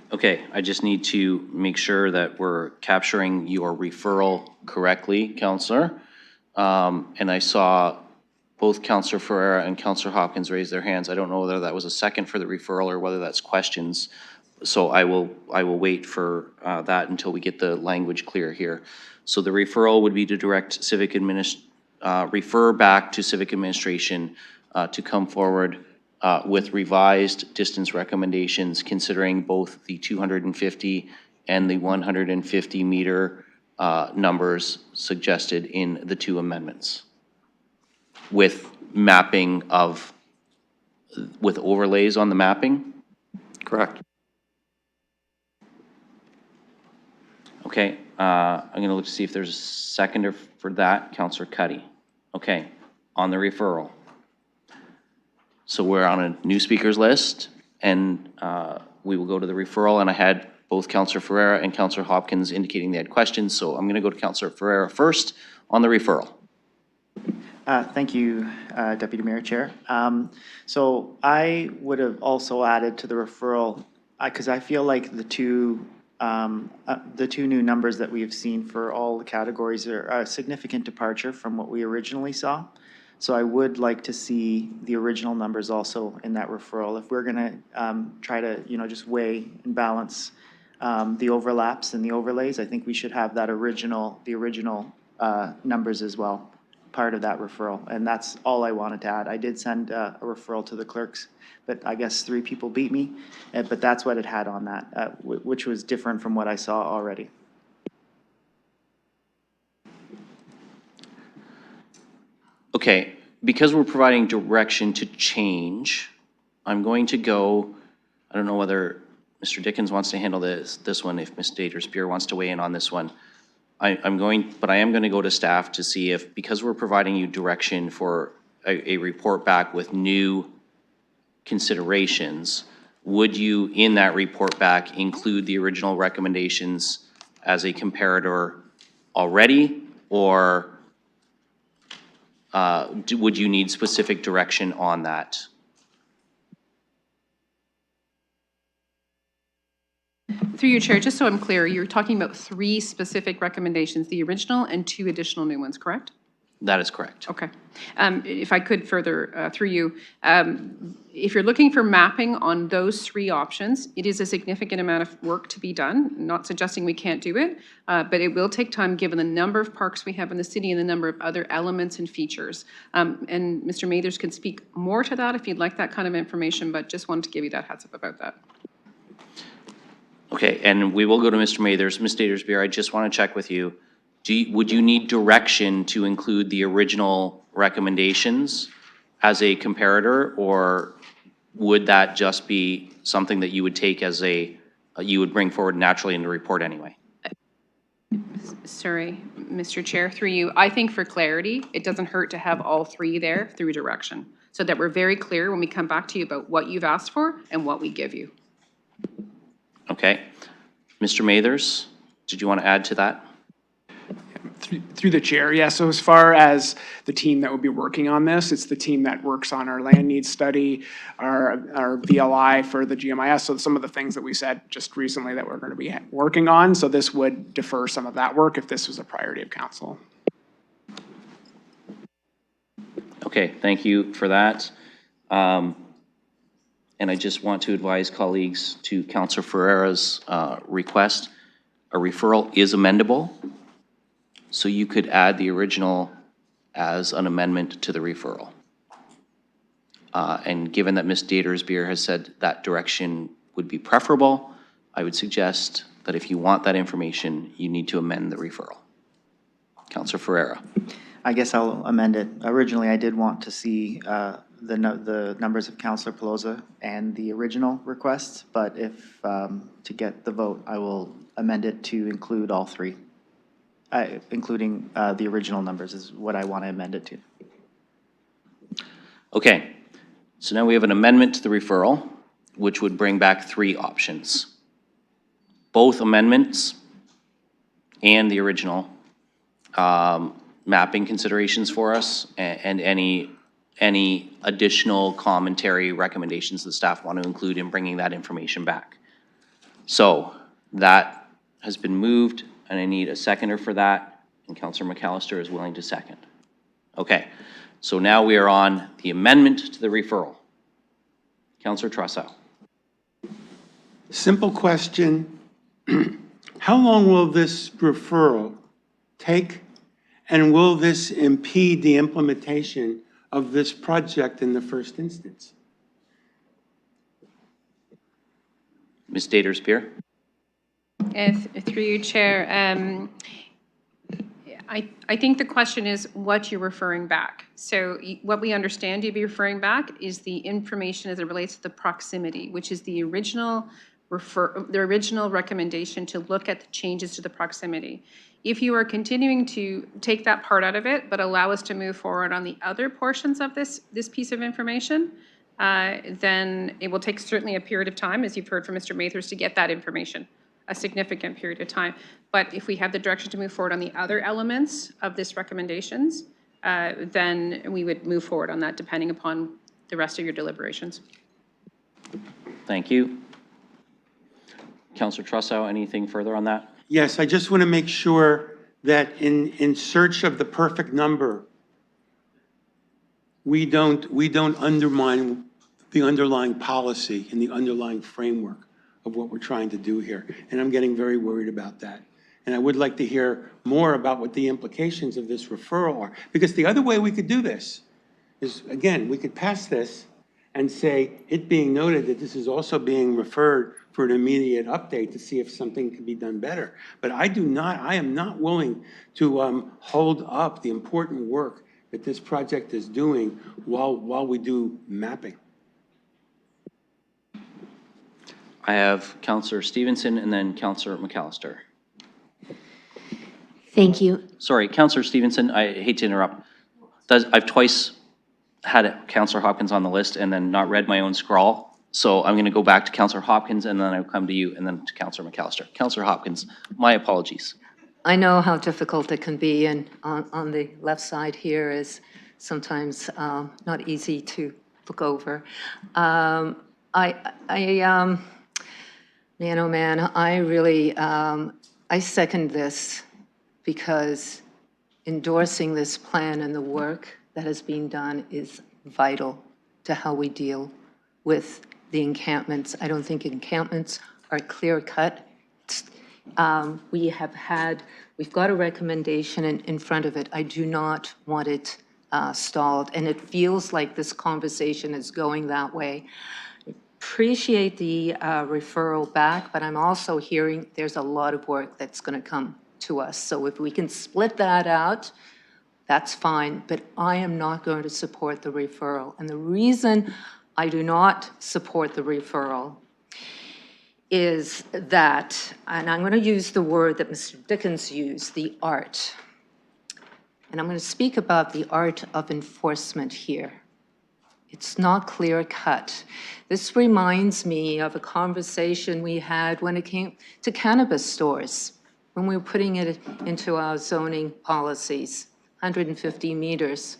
[SPEAKER 1] Okay, I just need to make sure that we're capturing your referral correctly, Councillor. And I saw both Councillor Ferreira and Councillor Hopkins raise their hands. I don't know whether that was a second for the referral or whether that's questions. So I will wait for that until we get the language clear here. So the referral would be to direct refer back to Civic Administration to come forward with revised distance recommendations, considering both the 250 and the 150 meter numbers suggested in the two amendments, with mapping with overlays on the mapping?
[SPEAKER 15] Correct.
[SPEAKER 1] Okay, I'm going to look to see if there's a seconder for that. Councillor Cuddy. Okay, on the referral. So we're on a new speakers list, and we will go to the referral, and I had both Councillor Ferreira and Councillor Hopkins indicating they had questions, so I'm going to go to Councillor Ferreira first on the referral.
[SPEAKER 12] Thank you, Deputy Mayor Chair. So I would have also added to the referral, because I feel like the two new numbers that we have seen for all the categories are a significant departure from what we originally saw. So I would like to see the original numbers also in that referral. If we're going to try to, just weigh and balance the overlaps and the overlays, I think we should have the original numbers as well, part of that referral. And that's all I wanted to add. I did send a referral to the clerks, but I guess 3 people beat me. But that's what it had on that, which was different from what I saw already.
[SPEAKER 1] Okay, because we're providing direction to change, I'm going to go, I don't know whether Mr. Dickens wants to handle this one, if Ms. Dater-Spear wants to weigh in on this one. But I am going to go to staff to see if, because we're providing you direction for a report back with new considerations, would you, in that report back, include the original recommendations as a comparator already, or would you need specific direction on that?
[SPEAKER 8] Through you, Chair, just so I'm clear, you're talking about 3 specific recommendations, the original and 2 additional new ones, correct?
[SPEAKER 1] That is correct.
[SPEAKER 8] Okay. If I could further, through you, if you're looking for mapping on those 3 options, it is a significant amount of work to be done. I'm not suggesting we can't do it, but it will take time given the number of parks we have in the city and the number of other elements and features. And Mr. Mathers can speak more to that if you'd like that kind of information, but just wanted to give you that heads up about that.
[SPEAKER 1] Okay, and we will go to Mr. Mathers. Ms. Datersbeer, I just want to check with you. Would you need direction to include the original recommendations as a comparator, or would that just be something that you would take as you would bring forward naturally in the report anyway?
[SPEAKER 8] Sorry, Mr. Chair, through you, I think for clarity, it doesn't hurt to have all 3 there through direction, so that we're very clear when we come back to you about what you've asked for and what we give you.
[SPEAKER 1] Okay. Mr. Mathers, did you want to add to that?
[SPEAKER 9] Through the chair, yeah. So as far as the team that will be working on this, it's the team that works on our land needs study, our VLI for the GMIS. So some of the things that we said just recently that we're going to be working on. So this would defer some of that work if this was a priority of council.
[SPEAKER 1] Okay, thank you for that. And I just want to advise colleagues to Councillor Ferreira's request. A referral is amendable, so you could add the original as an amendment to the referral. And given that Ms. Datersbeer has said that direction would be preferable, I would suggest that if you want that information, you need to amend the referral. Councillor Ferreira.
[SPEAKER 12] I guess I'll amend it. Originally, I did want to see the numbers of Councillor Pelosa and the original requests, but if, to get the vote, I will amend it to include all 3. Including the original numbers is what I want to amend it to.
[SPEAKER 1] Okay, so now we have an amendment to the referral, which would bring back 3 options. Both amendments and the original mapping considerations for us, and any additional commentary recommendations the staff want to include in bringing that information back. So that has been moved, and I need a seconder for that, and Councillor McAllister is willing to second. Okay, so now we are on the amendment to the referral. Councillor Trussow.
[SPEAKER 5] Simple question. How long will this referral take, and will this impede the implementation of this project in the first instance?
[SPEAKER 1] Ms. Datersbeer.
[SPEAKER 8] Through you, Chair, I think the question is what you're referring back. So what we understand you'd be referring back is the information as it relates to the proximity, which is the original recommendation to look at the changes to the proximity. If you are continuing to take that part out of it, but allow us to move forward on the other portions of this piece of information, then it will take certainly a period of time, as you've heard from Mr. Mathers, to get that information, a significant period of time. But if we have the direction to move forward on the other elements of this recommendations, then we would move forward on that depending upon the rest of your deliberations.
[SPEAKER 1] Thank you. Councillor Trussow, anything further on that?
[SPEAKER 5] Yes, I just want to make sure that in search of the perfect number, we don't undermine the underlying policy and the underlying framework of what we're trying to do here. And I'm getting very worried about that. And I would like to hear more about what the implications of this referral are. Because the other way we could do this is, again, we could pass this and say, it being noted that this is also being referred for an immediate update to see if something can be done better. But I am not willing to hold up the important work that this project is doing while we do mapping.
[SPEAKER 1] I have Councillor Stevenson and then Councillor McAllister.
[SPEAKER 14] Thank you.
[SPEAKER 1] Sorry, Councillor Stevenson, I hate to interrupt. I've twice had Councillor Hopkins on the list and then not read my own scrawl. So I'm going to go back to Councillor Hopkins, and then I'll come to you, and then to Councillor McAllister. Councillor Hopkins, my apologies.
[SPEAKER 13] I know how difficult it can be, and on the left side here is sometimes not easy to look over. Man, oh man, I really, I second this because endorsing this plan and the work that has been done is vital to how we deal with the encampments. I don't think encampments are clear-cut. We've got a recommendation in front of it. I do not want it stalled, and it feels like this conversation is going that way. Appreciate the referral back, but I'm also hearing there's a lot of work that's going to come to us. So if we can split that out, that's fine, but I am not going to support the referral. And the reason I do not support the referral is that, and I'm going to use the word that Mr. Dickens used, the art. And I'm going to speak about the art of enforcement here. It's not clear cut. This reminds me of a conversation we had when it came to cannabis stores, when we were putting it into our zoning policies, 150 meters.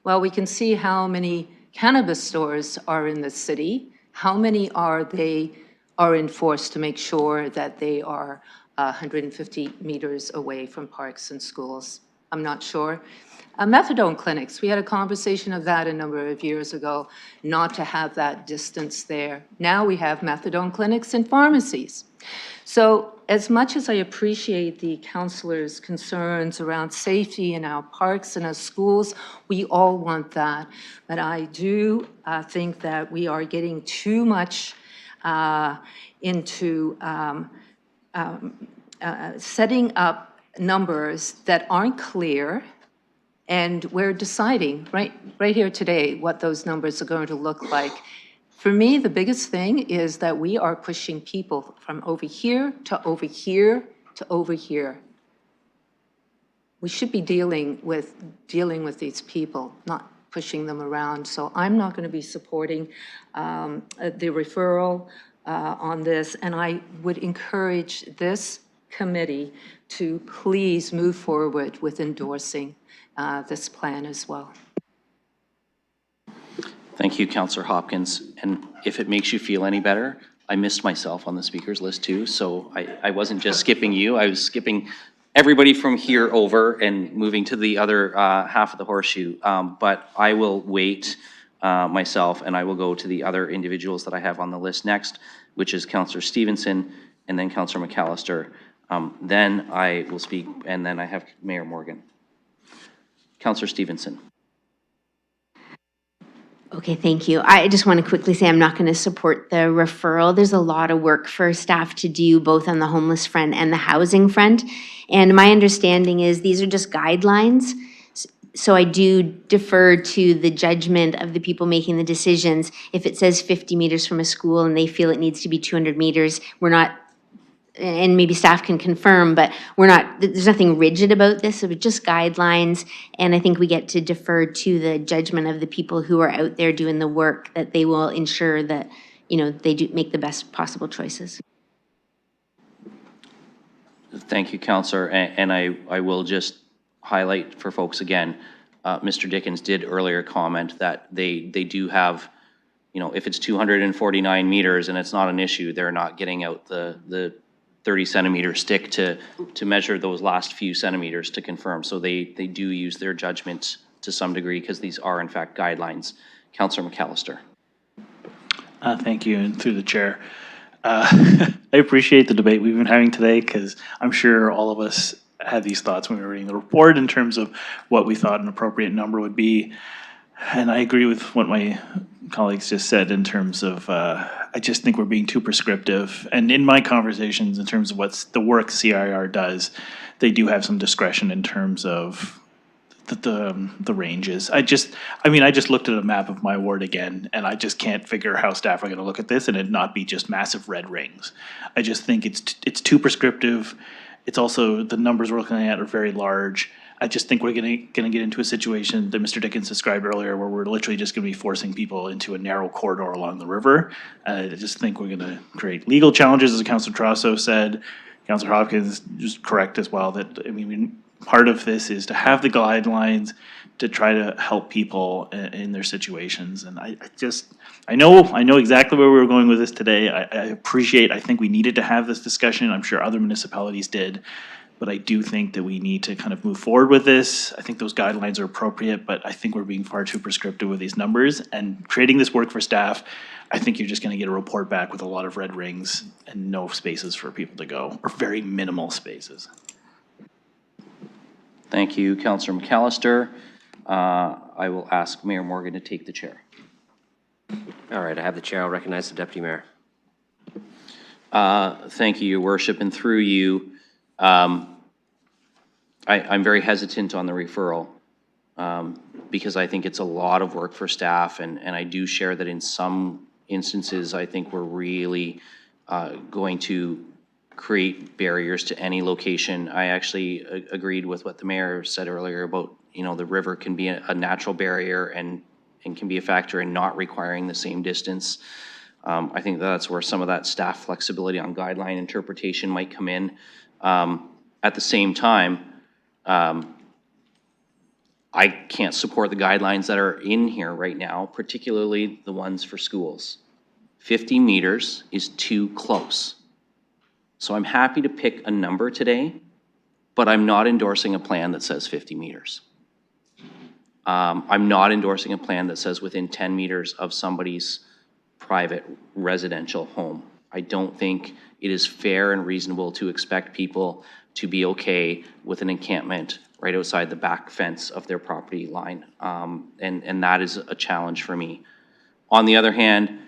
[SPEAKER 13] Well, we can see how many cannabis stores are in the city. How many are enforced to make sure that they are 150 meters away from parks and schools? I'm not sure. Methadone clinics, we had a conversation of that a number of years ago, not to have that distance there. Now we have methadone clinics in pharmacies. So as much as I appreciate the councillors' concerns around safety in our parks and our schools, we all want that. But I do think that we are getting too much into setting up numbers that aren't clear, and we're deciding right here today what those numbers are going to look like. For me, the biggest thing is that we are pushing people from over here to over here to over here. We should be dealing with these people, not pushing them around. So I'm not going to be supporting the referral on this, and I would encourage this committee to please move forward with endorsing this plan as well.
[SPEAKER 1] Thank you, Councillor Hopkins. And if it makes you feel any better, I missed myself on the speakers list too. So I wasn't just skipping you, I was skipping everybody from here over and moving to the other half of the horseshoe. But I will wait myself, and I will go to the other individuals that I have on the list next, which is Councillor Stevenson and then Councillor McAllister. Then I will speak, and then I have Mayor Morgan. Councillor Stevenson.
[SPEAKER 14] Okay, thank you. I just want to quickly say I'm not going to support the referral. There's a lot of work for staff to do, both on the homeless front and the housing front. And my understanding is these are just guidelines. So I do defer to the judgment of the people making the decisions. If it says 50 meters from a school and they feel it needs to be 200 meters, we're not, and maybe staff can confirm, but there's nothing rigid about this, so it's just guidelines, and I think we get to defer to the judgment of the people who are out there doing the work, that they will ensure that, they do make the best possible choices.
[SPEAKER 1] Thank you, Councillor, and I will just highlight for folks again, Mr. Dickens did earlier comment that they do have, if it's 249 meters and it's not an issue, they're not getting out the 30 centimeter stick to measure those last few centimeters to confirm. So they do use their judgment to some degree, because these are in fact guidelines. Councillor McAllister.
[SPEAKER 16] Thank you, and through the chair. I appreciate the debate we've been having today, because I'm sure all of us had these thoughts when we were reading the report in terms of what we thought an appropriate number would be. And I agree with what my colleagues just said in terms of, I just think we're being too prescriptive. And in my conversations, in terms of what's the work CIR does, they do have some discretion in terms of the ranges. I just looked at a map of my ward again, and I just can't figure how staff are going to look at this and it not be just massive red rings. I just think it's too prescriptive. It's also, the numbers we're looking at are very large. I just think we're gonna get into a situation that Mr. Dickens described earlier, where we're literally just gonna be forcing people into a narrow corridor along the river. I just think we're gonna create legal challenges, as Councilor Trasso said. Councilor Hopkins just correct as well, that, I mean, part of this is to have the guidelines to try to help people in their situations. And I know exactly where we were going with this today. I think we needed to have this discussion. I'm sure other municipalities did. But I do think that we need to kind of move forward with this. I think those guidelines are appropriate, but I think we're being far too prescriptive with these numbers and creating this work for staff. I think you're just gonna get a report back with a lot of red rings and no spaces for people to go, or very minimal spaces.
[SPEAKER 1] Thank you, Councillor McAllister. I will ask Mayor Morgan to take the chair.
[SPEAKER 21] All right, I have the chair. I'll recognize the deputy mayor.
[SPEAKER 1] Thank you, Your Worship, and through you, I'm very hesitant on the referral because I think it's a lot of work for staff, and I do share that in some instances, I think we're really going to create barriers to any location. I actually agreed with what the mayor said earlier about, the river can be a natural barrier and can be a factor in not requiring the same distance. I think that's where some of that staff flexibility on guideline interpretation might come in. At the same time, I can't support the guidelines that are in here right now, particularly the ones for schools. 50 meters is too close. So I'm happy to pick a number today, but I'm not endorsing a plan that says 50 meters. I'm not endorsing a plan that says within 10 meters of somebody's private residential home. I don't think it is fair and reasonable to expect people to be okay with an encampment right outside the back fence of their property line. And that is a challenge for me. On the other hand,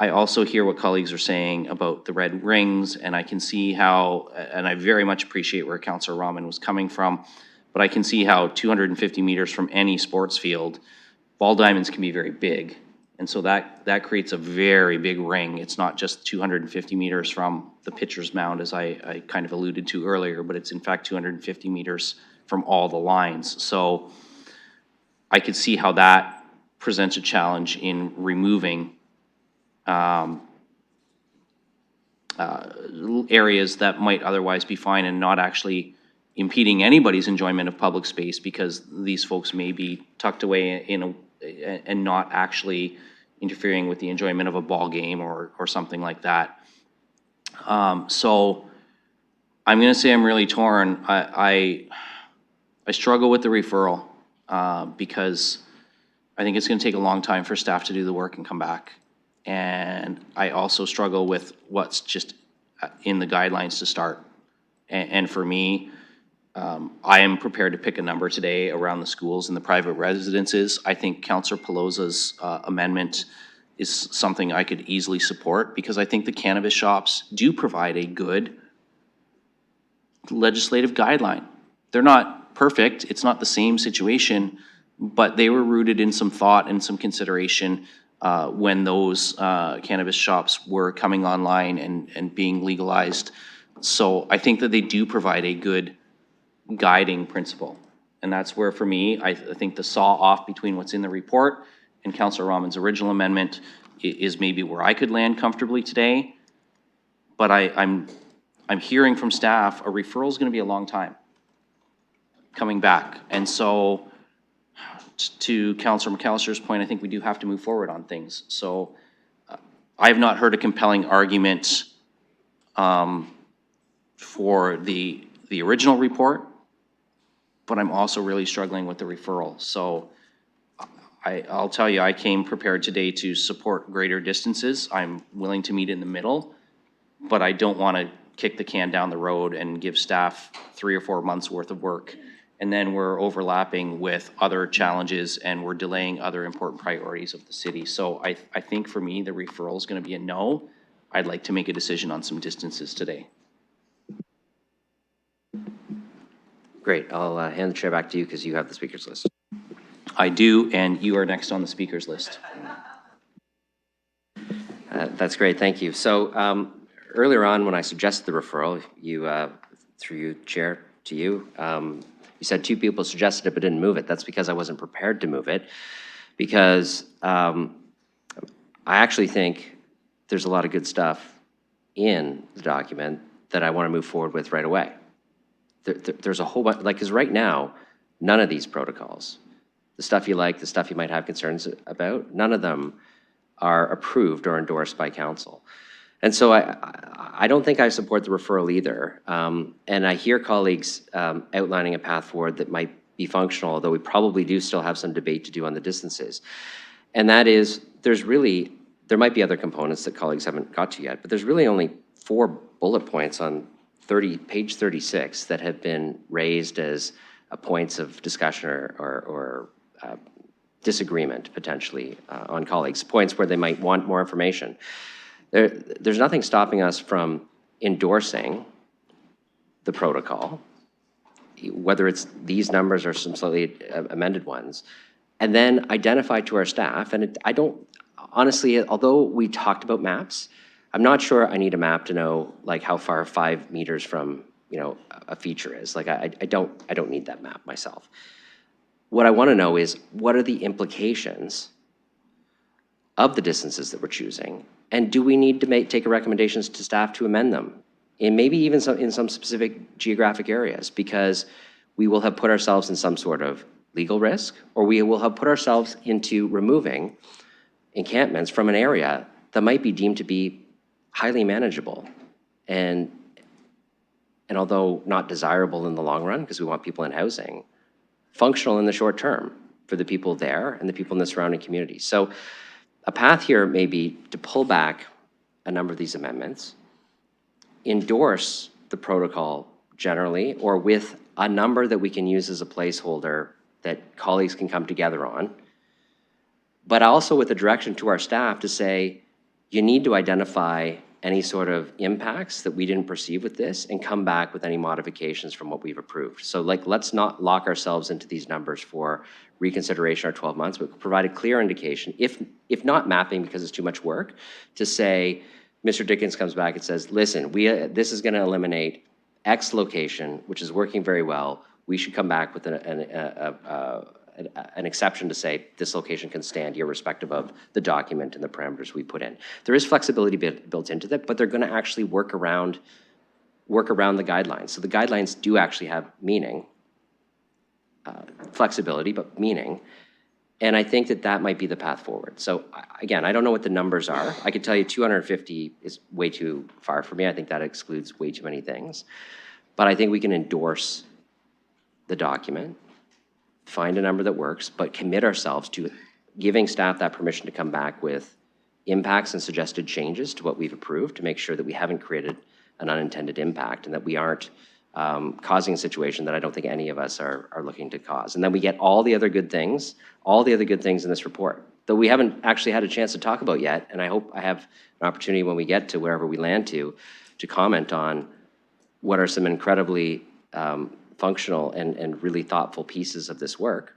[SPEAKER 1] I also hear what colleagues are saying about the red rings, and I can see how, and I very much appreciate where Councillor Rahman was coming from, but I can see how 250 meters from any sports field, ball diamonds can be very big. And so that creates a very big ring. It's not just 250 meters from the pitcher's mound, as I kind of alluded to earlier, but it's in fact 250 meters from all the lines. So I could see how that presents a challenge in removing areas that might otherwise be fine and not actually impeding anybody's enjoyment of public space, because these folks may be tucked away and not actually interfering with the enjoyment of a ball game or something like that. So I'm going to say I'm really torn. I struggle with the referral because I think it's going to take a long time for staff to do the work and come back. And I also struggle with what's just in the guidelines to start. And for me, I am prepared to pick a number today around the schools and the private residences. I think Councillor Pelosa's amendment is something I could easily support, because I think the cannabis shops do provide a good legislative guideline. They're not perfect. It's not the same situation, but they were rooted in some thought and some consideration when those cannabis shops were coming online and being legalized. So I think that they do provide a good guiding principle. And that's where, for me, I think the saw off between what's in the report and Councillor Rahman's original amendment is maybe where I could land comfortably today. But I'm hearing from staff, a referral is going to be a long time coming back. And so to Councillor McAllister's point, I think we do have to move forward on things. So I have not heard a compelling argument for the original report, but I'm also really struggling with the referral. So I'll tell you, I came prepared today to support greater distances. I'm willing to meet in the middle, but I don't want to kick the can down the road and give staff 3 or 4 months worth of work. And then we're overlapping with other challenges and we're delaying other important priorities of the city. So I think for me, the referral is going to be a no. I'd like to make a decision on some distances today.
[SPEAKER 21] Great. I'll hand the chair back to you because you have the speakers list.
[SPEAKER 1] I do, and you are next on the speakers list.
[SPEAKER 21] That's great. Thank you. So earlier on, when I suggested the referral, through you, Chair, to you, You said 2 people suggested it but didn't move it. That's because I wasn't prepared to move it, because I actually think there's a lot of good stuff in the document that I want to move forward with right away. There's a whole bunch, like, because right now, none of these protocols, the stuff you like, the stuff you might have concerns about, none of them are approved or endorsed by council. And so I don't think I support the referral either. And I hear colleagues outlining a path forward that might be functional, although we probably do still have some debate to do on the distances. And that is, there might be other components that colleagues haven't got to yet, but there's really only 4 bullet points on page 36 that have been raised as points of discussion or disagreement, potentially, on colleagues, points where they might want more information. There's nothing stopping us from endorsing the protocol, whether it's these numbers or some slightly amended ones, and then identify to our staff, and I don't, honestly, although we talked about maps, I'm not sure I need a map to know, like, how far 5 meters from, you know, a feature is. Like, I don't need that map myself. What I want to know is, what are the implications of the distances that we're choosing? And do we need to take recommendations to staff to amend them? And maybe even in some specific geographic areas, because we will have put ourselves in some sort of legal risk, or we will have put ourselves into removing encampments from an area that might be deemed to be highly manageable. And although not desirable in the long run, because we want people in housing, functional in the short term for the people there and the people in the surrounding communities. So a path here may be to pull back a number of these amendments, endorse the protocol generally, or with a number that we can use as a placeholder that colleagues can come together on, but also with a direction to our staff to say, you need to identify any sort of impacts that we didn't perceive with this and come back with any modifications from what we've approved. So, like, let's not lock ourselves into these numbers for reconsideration or 12 months, but provide a clear indication, if not mapping because it's too much work, to say, Mr. Dickens comes back and says, listen, this is going to eliminate X location, which is working very well. We should come back with an exception to say this location can stand irrespective of the document and the parameters we put in. There is flexibility built into that, but they're going to actually work around the guidelines. So the guidelines do actually have meaning, flexibility, but meaning. And I think that might be the path forward. So again, I don't know what the numbers are. I could tell you 250 is way too far for me. I think that excludes way too many things. But I think we can endorse the document, find a number that works, but commit ourselves to giving staff that permission to come back with impacts and suggested changes to what we've approved to make sure that we haven't created an unintended impact and that we aren't causing a situation that I don't think any of us are looking to cause. And then we get all the other good things in this report that we haven't actually had a chance to talk about yet. And I hope I have an opportunity when we get to wherever we land to comment on what are some incredibly functional and really thoughtful pieces of this work,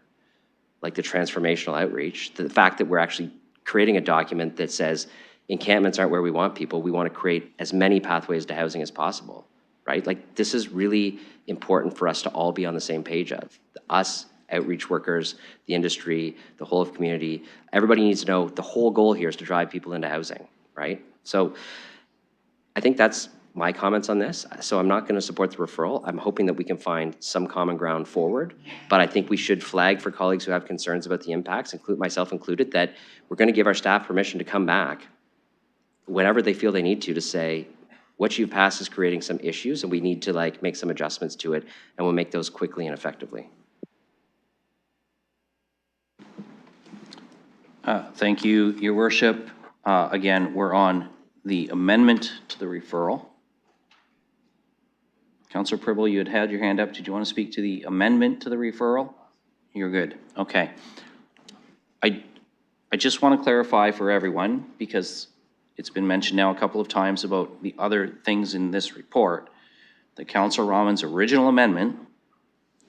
[SPEAKER 21] like the transformational outreach, the fact that we're actually creating a document that says encampments aren't where we want people. We want to create as many pathways to housing as possible, right? Like, this is really important for us to all be on the same page of. Us, outreach workers, the industry, the whole of community. Everybody needs to know the whole goal here is to drive people into housing, right? So I think that's my comments on this. So I'm not going to support the referral. I'm hoping that we can find some common ground forward, but I think we should flag for colleagues who have concerns about the impacts, myself included, that we're going to give our staff permission to come back whenever they feel they need to say, what you've passed is creating some issues and we need to make some adjustments to it, and we'll make those quickly and effectively.
[SPEAKER 1] Thank you, Your Worship. Again, we're on the amendment to the referral. Councillor Pribble, you had your hand up. Did you want to speak to the amendment to the referral? You're good. Okay. I just want to clarify for everyone, because it's been mentioned now a couple of times about the other things in this report, that Councillor Rahman's original amendment,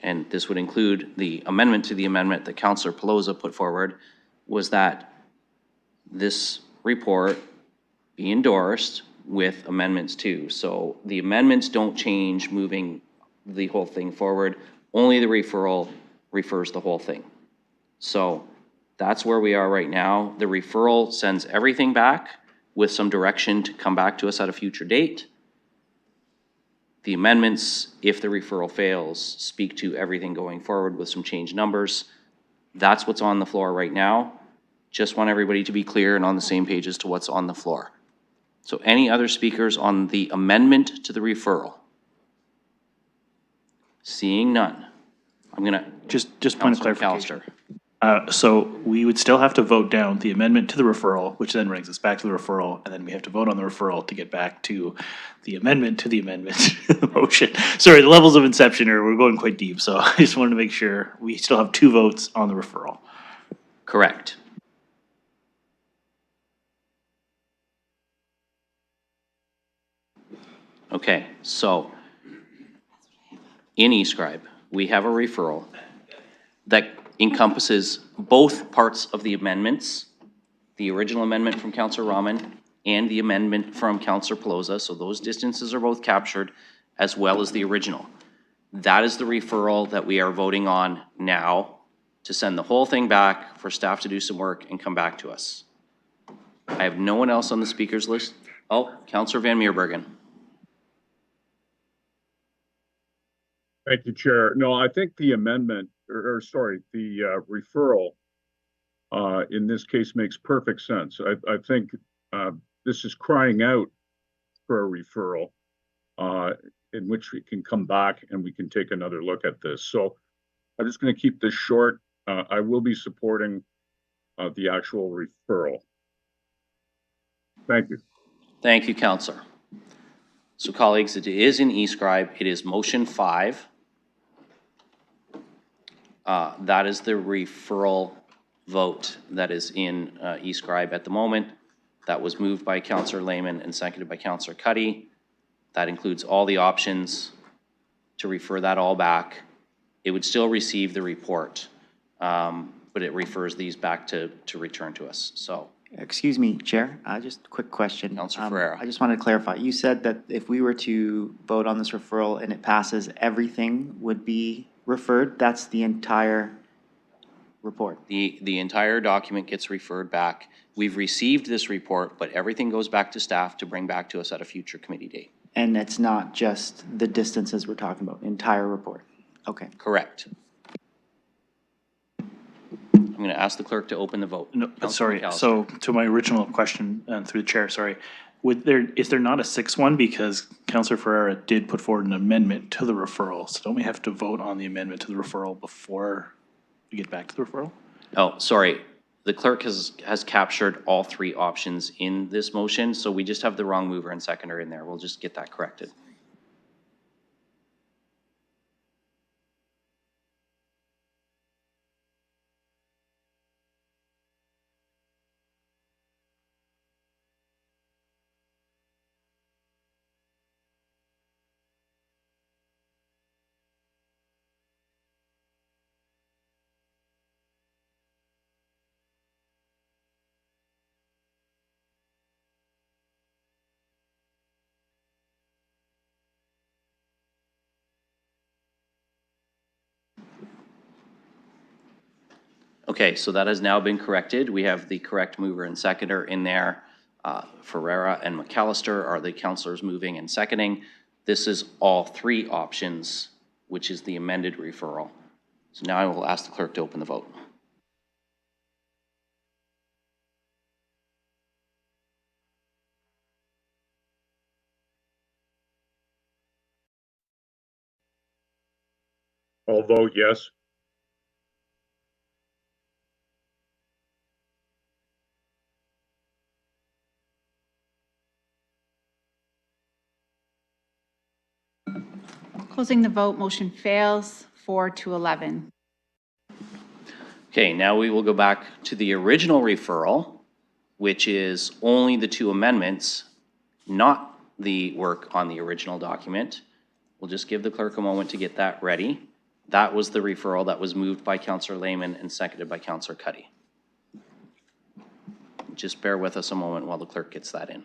[SPEAKER 1] and this would include the amendment to the amendment that Councillor Pelosa put forward, was that this report be endorsed with amendments too. So the amendments don't change moving the whole thing forward. only the referral refers the whole thing. So that's where we are right now. The referral sends everything back with some direction to come back to us at a future date. The amendments, if the referral fails, speak to everything going forward with some changed numbers. That's what's on the floor right now. Just want everybody to be clear and on the same page as to what's on the floor. So any other speakers on the amendment to the referral? Seeing none, I'm gonna.
[SPEAKER 16] Just point of
[SPEAKER 1] Councilor
[SPEAKER 16] clarification.
[SPEAKER 1] McAllister.
[SPEAKER 16] So we would still have to vote down the amendment to the referral, which then brings us back to the referral, and then we have to vote on the referral to get back to the amendment to the amendment motion. Sorry, the levels of inception we're going quite deep, so I just wanted to make sure we still have 2 votes on the referral.
[SPEAKER 1] Correct. Okay, so in eScribe, we have a referral that encompasses both parts of the amendments, the original amendment from Councillor Rahman and the amendment from Councillor Pelosa, so those distances are both captured, as well as the original. That is the referral that we are voting on now to send the whole thing back for staff to do some work and come back to us. I have no one else on the speakers list. Oh, Councillor Van Meerbergen.
[SPEAKER 6] Thank you, Chair. No, I think the amendment, the referral in this case makes perfect sense. I think this is crying out for a referral in which we can come back and we can take another look at this. So I'm just going to keep this short. I will be supporting the actual referral. Thank you.
[SPEAKER 1] Thank you, Councillor. So colleagues, it is in eScribe. It is motion 5. That is the referral vote that is in eScribe at the moment. That was moved by Councillor Lehman and seconded by Councillor Cuddy. That includes all the options to refer that all back. It would still receive the report, but it refers these back to return to us. So.
[SPEAKER 12] Excuse me, Chair, just a quick question.
[SPEAKER 1] Councillor Ferreira.
[SPEAKER 12] I just wanted to clarify. You said that if we were to vote on this referral and it passes, everything would be referred? That's the entire report?
[SPEAKER 1] The entire document gets referred back. We've received this report, but everything goes back to staff to bring back to us at a future committee date.
[SPEAKER 12] And it's not just the distances we're talking about, entire report? Okay.
[SPEAKER 1] Correct. I'm going to ask the clerk to open the vote.
[SPEAKER 16] No, sorry, so to my original question, through the chair, sorry, is there not a 6th one? Because Councillor Ferreira did put forward an amendment to the referral, so don't we have to vote on the amendment to the referral before we get back to the referral?
[SPEAKER 1] Oh, sorry. The clerk has captured all 3 options in this motion, so we just have the wrong mover and seconder in there. We'll just get that corrected. Okay, so that has now been corrected. We have the correct mover and seconder in there. Ferreira and McAllister are the councillors moving and seconding. This is all 3 options, which is the amended referral. So now I will ask the clerk to open the vote.
[SPEAKER 6] All vote yes.
[SPEAKER 7] Closing the vote, motion fails 4-11.
[SPEAKER 1] Okay, now we will go back to the original referral, which is only the 2 amendments, not the work on the original document. We'll just give the clerk a moment to get that ready. That was the referral that was moved by Councillor Lehman and seconded by Councillor Cuddy. Just bear with us a moment while the clerk gets that in.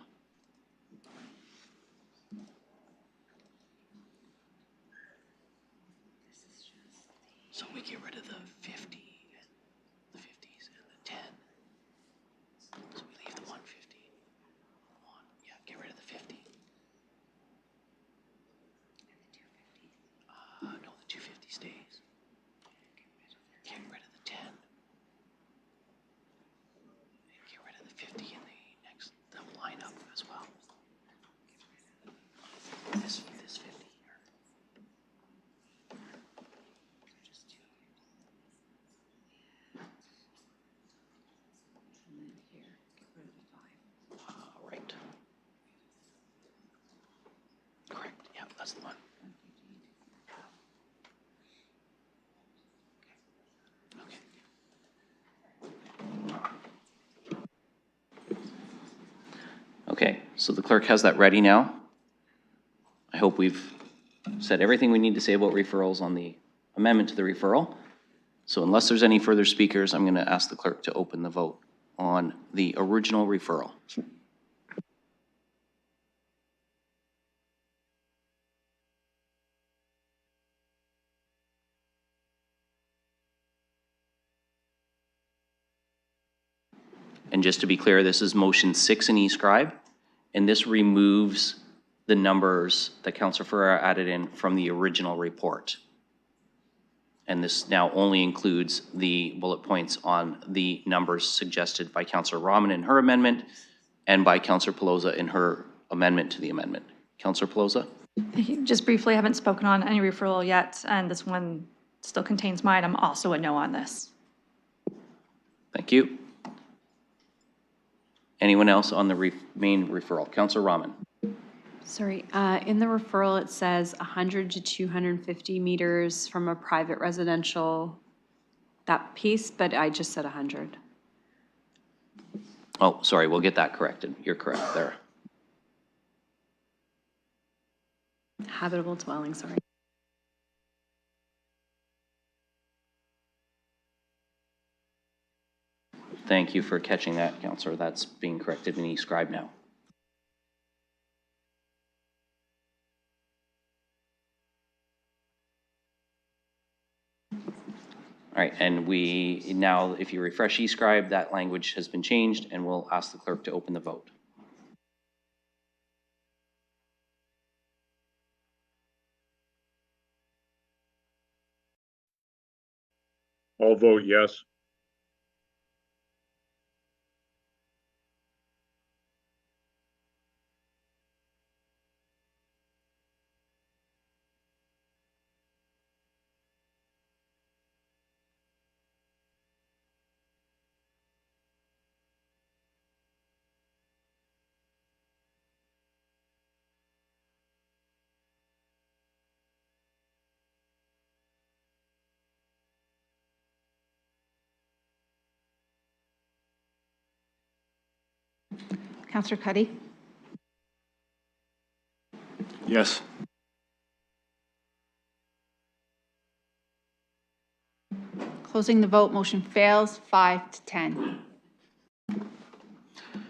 [SPEAKER 1] Okay, so the clerk has that ready now. I hope we've said everything we need to say about referrals on the amendment to the referral. So unless there's any further speakers, I'm going to ask the clerk to open the vote on the original referral. And just to be clear, this is motion 6 in e-scribe, and this removes the numbers that Councillor Ferreira added in from the original report. And this now only includes the bullet points on the numbers suggested by Councillor Rahman in her amendment and by Councillor Pelosa in her amendment to the amendment. Councillor Pelosa?
[SPEAKER 11] Just briefly, I haven't spoken on any referral yet, and this one still contains mine. I'm also a no on this.
[SPEAKER 1] Thank you. Anyone else on the main referral? Councillor Rahman.
[SPEAKER 3] Sorry, in the referral, it says 100 to 250 meters from a private residential, that piece, but I just said 100.
[SPEAKER 1] Oh, sorry, we'll get that corrected. You're correct there.
[SPEAKER 3] Habitable dwelling, sorry.
[SPEAKER 1] Thank you for catching that, Councillor. That's being corrected in e-scribe now. All right, and we now, if you refresh e-scribe, that language has been changed, and we'll ask the clerk to open the vote.
[SPEAKER 6] I'll vote yes.
[SPEAKER 7] Councillor Cuddy?
[SPEAKER 6] Yes.
[SPEAKER 7] Closing the vote, motion fails 5 to 10.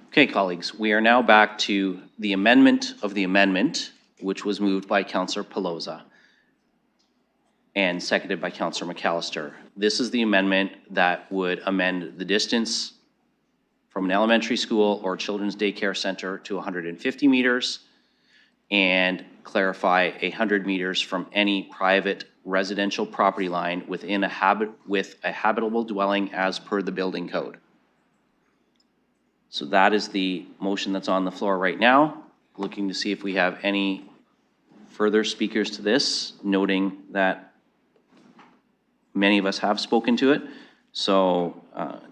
[SPEAKER 1] Okay, colleagues, we are now back to the amendment of the amendment, which was moved by Councillor Pelosa and seconded by Councillor McAllister. This is the amendment that would amend the distance from an elementary school or children's daycare center to 150 meters and clarify 100 meters from any private residential property line within a habitable dwelling as per the building code. So that is the motion that's on the floor right now. Looking to see if we have any further speakers to this, noting that many of us have spoken to it. So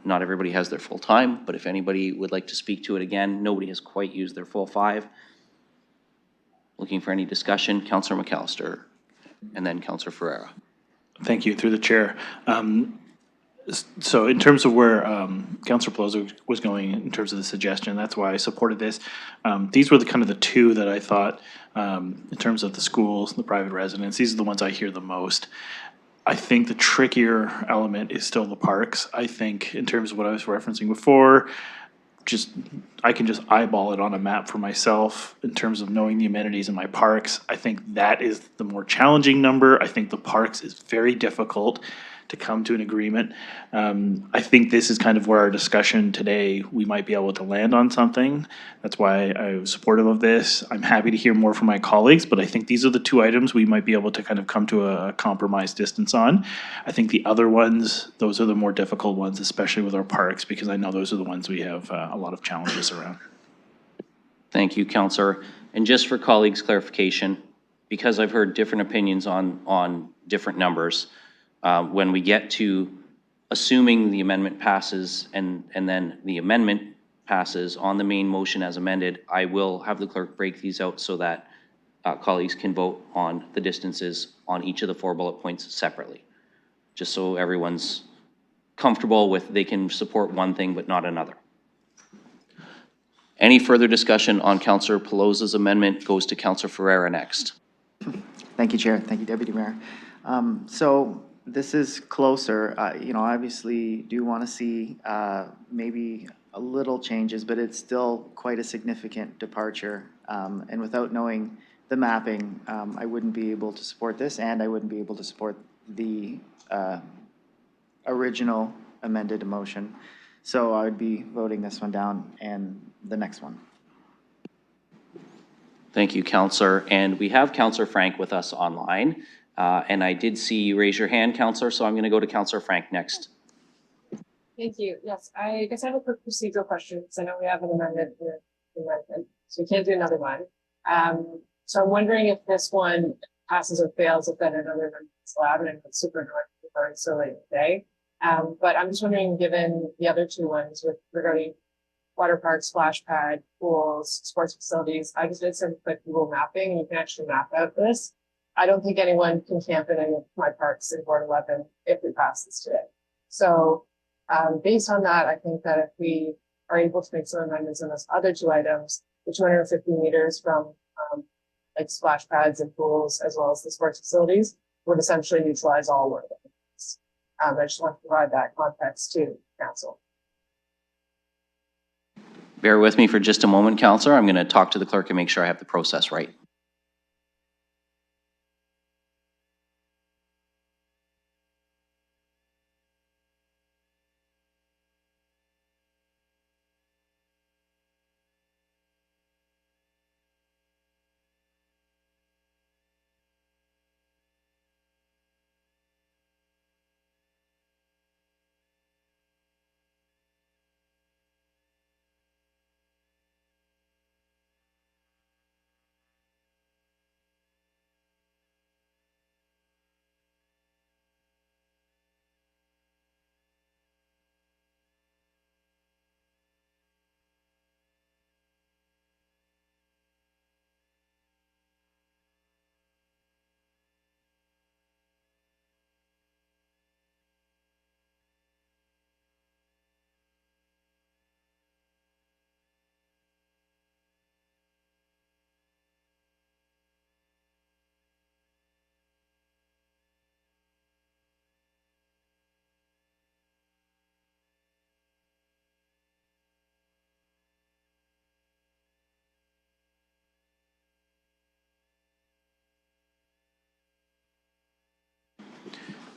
[SPEAKER 1] not everybody has their full time, but if anybody would like to speak to it again, nobody has quite used their full 5. Looking for any discussion, Councillor McAllister, and then Councillor Ferreira.
[SPEAKER 16] Thank you, through the chair. So in terms of where Councillor Pelosi was going in terms of the suggestion, that's why I supported this. These were the kind of the two that I thought, in terms of the schools, the private residents, these are the ones I hear the most. I think the trickier element is still the parks. I think in terms of what I was referencing before, I can just eyeball it on a map for myself in terms of knowing the amenities in my parks. I think that is the more challenging number. I think the parks is very difficult to come to an agreement. I think this is kind of where our discussion today, we might be able to land on something. That's why I was supportive of this. I'm happy to hear more from my colleagues, but I think these are the two items we might be able to kind of come to a compromise distance on. I think the other ones, those are the more difficult ones, especially with our parks, because I know those are the ones we have a lot of challenges around.
[SPEAKER 1] Thank you, Councillor. And just for colleagues' clarification, because I've heard different opinions on different numbers, when we get to assuming the amendment passes and then the amendment passes on the main motion as amended, I will have the clerk break these out so that colleagues can vote on the distances on each of the 4 bullet points separately, just so everyone's comfortable with they can support one thing but not another. Any further discussion on Councillor Pelosa's amendment goes to Councillor Ferreira next.
[SPEAKER 12] Thank you, Chair. Thank you, Deputy Mayor. So this is closer. You know, obviously do want to see maybe a little changes, but it's still quite a significant departure. And without knowing the mapping, I wouldn't be able to support this, and I wouldn't be able to support the original amended motion. So I would be voting this one down and the next one.
[SPEAKER 1] Thank you, Councillor. And we have Councillor Frank with us online. And I did see you raise your hand, Councillor, so I'm going to go to Councillor Frank next.
[SPEAKER 17] Thank you. Yes, I guess I have a quick procedural question because I know we have an amendment here, so we can't do another one. So I'm wondering if this one passes or fails, if then another amendment is allowed, and it's super annoying regarding so late today. But I'm just wondering, given the other two ones regarding water parks, splash pad, pools, sports facilities, I just did some quick Google mapping, and you can actually map out this. I don't think anyone can camp in any of my parks in Ward 11 if we pass this today. So based on that, I think that if we are able to make some amendments on those other two items, the 250 meters from like splash pads and pools, as well as the sports facilities, would essentially neutralize all Ward 11. I just want to provide that context to Council.
[SPEAKER 1] Bear with me for just a moment, Councillor. I'm going to talk to the clerk and make sure I have the process right.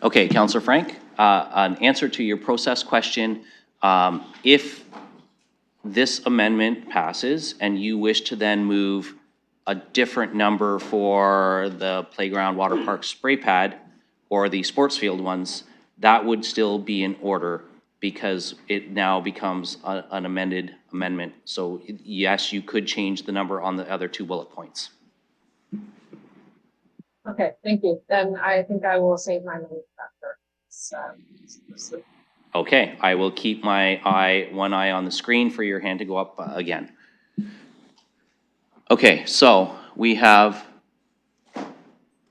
[SPEAKER 1] Okay, Councillor Frank, an answer to your process question. If this amendment passes and you wish to then move a different number for the playground, water park, spray pad, or the sports field ones, that would still be in order because it now becomes an amended amendment. So yes, you could change the number on the other two bullet points.
[SPEAKER 17] Okay, thank you. Then I think I will save my money after.
[SPEAKER 1] Okay, I will keep my one eye on the screen for your hand to go up again. Okay, so we have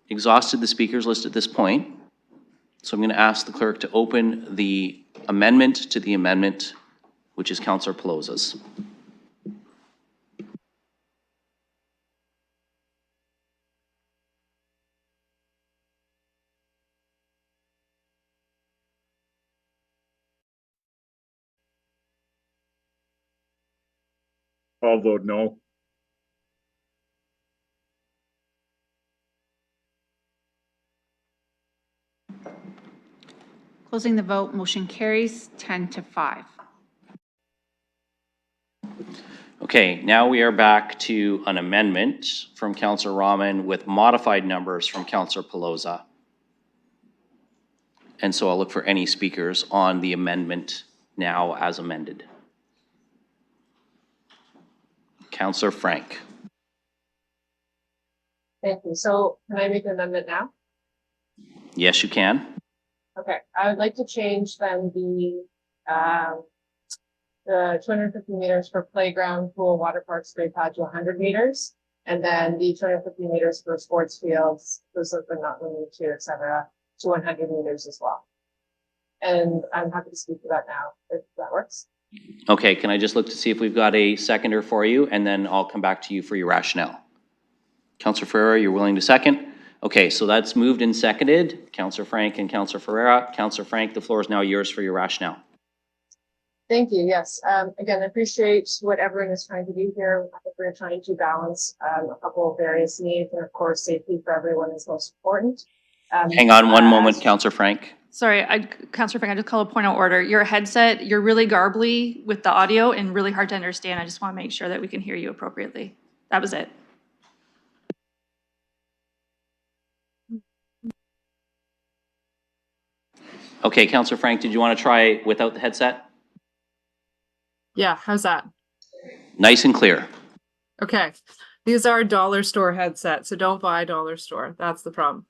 [SPEAKER 1] exhausted the speakers list at this point. So I'm going to ask the clerk to open the amendment to the amendment, which is Councillor Pelosa's.
[SPEAKER 6] I'll vote no.
[SPEAKER 7] Closing the vote, motion carries 10-5.
[SPEAKER 1] Okay, now we are back to an amendment from Councillor Rahman with modified numbers from Councillor Pelosa. And so I'll look for any speakers on the amendment now as amended. Councillor Frank.
[SPEAKER 17] Thank you. So can I make an amendment now?
[SPEAKER 1] Yes, you can.
[SPEAKER 17] Okay, I would like to change then the 250 meters for playground, pool, water park, spray pad to 100 meters. And then the 250 meters for sports fields, inclusive but not limited to, et cetera, to 100 meters as well. And I'm happy to speak to that now, if that works.
[SPEAKER 1] Okay, can I just look to see if we've got a seconder for you, and then I'll come back to you for your rationale. Councillor Ferreira, you're willing to second? Okay, so that's moved and seconded. Councillor Frank and Councillor Ferreira. Councillor Frank, the floor is now yours for your rationale.
[SPEAKER 17] Thank you. Yes. Again, I appreciate what everyone is trying to do here. I think we're trying to balance a couple of various needs, and of course, safety for everyone is most important.
[SPEAKER 1] Hang on one moment, Councillor Frank.
[SPEAKER 11] Sorry, Councillor Frank, I just call a point of order. Your headset, you're really garbly with the audio and really hard to understand. I just want to make sure that we can hear you appropriately. That was it.
[SPEAKER 1] Okay, Councillor Frank, did you want to try without the headset?
[SPEAKER 19] Yeah, how's that?
[SPEAKER 1] Nice and clear.
[SPEAKER 19] Okay. These are dollar store headsets, so don't buy dollar store. That's the problem.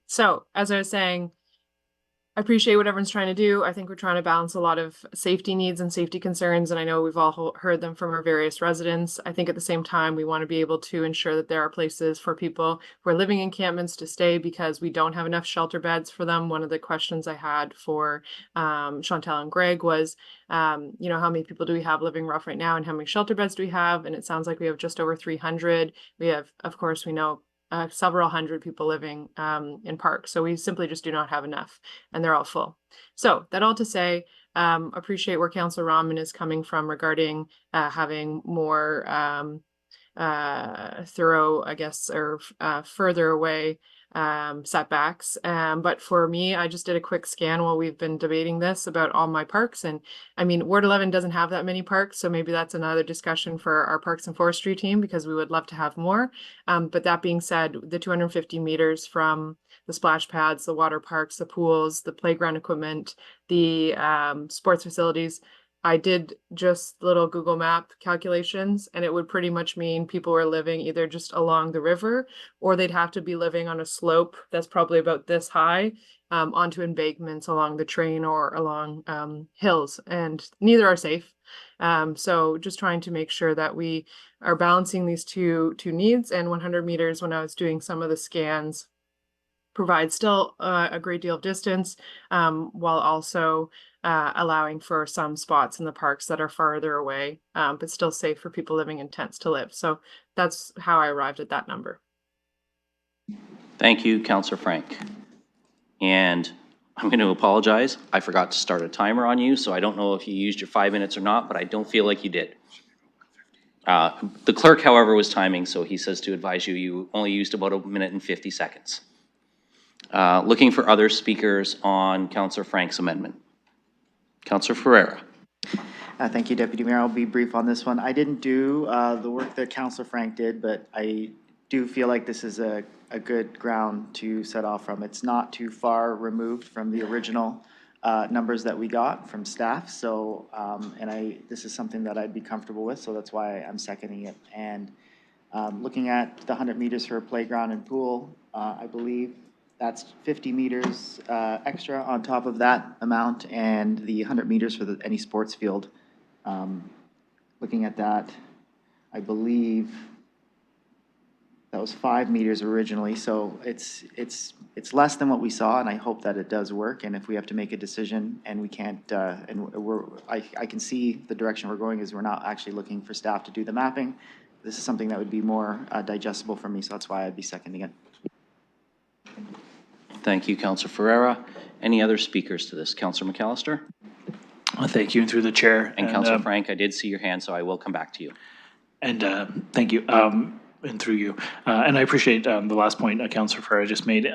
[SPEAKER 19] So as I was saying, I appreciate what everyone's trying to do. I think we're trying to balance a lot of safety needs and safety concerns, and I know we've all heard them from our various residents. I think at the same time, we want to be able to ensure that there are places for people who are living in encampments to stay because we don't have enough shelter beds for them. One of the questions I had for Chantal and Greg was, you know, how many people do we have living rough right now and how many shelter beds do we have? And it sounds like we have just over 300. We have, of course, we know several hundred people living in parks. So we simply just do not have enough, and they're all full. So that all to say, appreciate where Councillor Rahman is coming from regarding having more thorough, I guess, or further away setbacks. But for me, I just did a quick scan while we've been debating this about all my parks. And I mean, Ward 11 doesn't have that many parks. So maybe that's another discussion for our Parks and Forestry team because we would love to have more. But that being said, the 250 meters from the splash pads, the water parks, the pools, the playground equipment, the sports facilities, I did just little Google map calculations, and it would pretty much mean people were living either just along the river or they'd have to be living on a slope that's probably about this high onto embankments along the train or along hills, and neither are safe. So just trying to make sure that we are balancing these two needs, and 100 meters when I was doing some of the scans provides still a great deal of distance while also allowing for some spots in the parks that are farther away, but still safe for people living in tents to live. So that's how I arrived at that number.
[SPEAKER 1] Thank you, Councillor Frank. And I'm going to apologize. I forgot to start a timer on you, so I don't know if you used your 5 minutes or not, but I don't feel like you did. The clerk, however, was timing, so he says to advise you, you only used about 1 minute and 50 seconds. Looking for other speakers on Councillor Frank's amendment. Councillor Ferreira.
[SPEAKER 12] Thank you, Deputy Mayor. I'll be brief on this one. I didn't do the work that Councillor Frank did, but I do feel like this is a good ground to set off from. It's not too far removed from the original numbers that we got from staff. So, this is something that I'd be comfortable with, so that's why I'm seconding it. And looking at the 100 meters for a playground and pool, I believe that's 50 meters extra on top of that amount, and the 100 meters for any sports field. Looking at that, I believe that was 5 meters originally, so it's less than what we saw, and I hope that it does work. And if we have to make a decision and we can't, I can see the direction we're going is we're not actually looking for staff to do the mapping. This is something that would be more digestible for me, so that's why I'd be seconding it.
[SPEAKER 1] Thank you, Councillor Ferreira. Any other speakers to this? Councillor McAllister?
[SPEAKER 16] Thank you, and through the chair.
[SPEAKER 1] And Councillor Frank, I did see your hand, so I will come back to you.
[SPEAKER 16] And thank you, and through you. And I appreciate the last point Councillor Ferreira just made.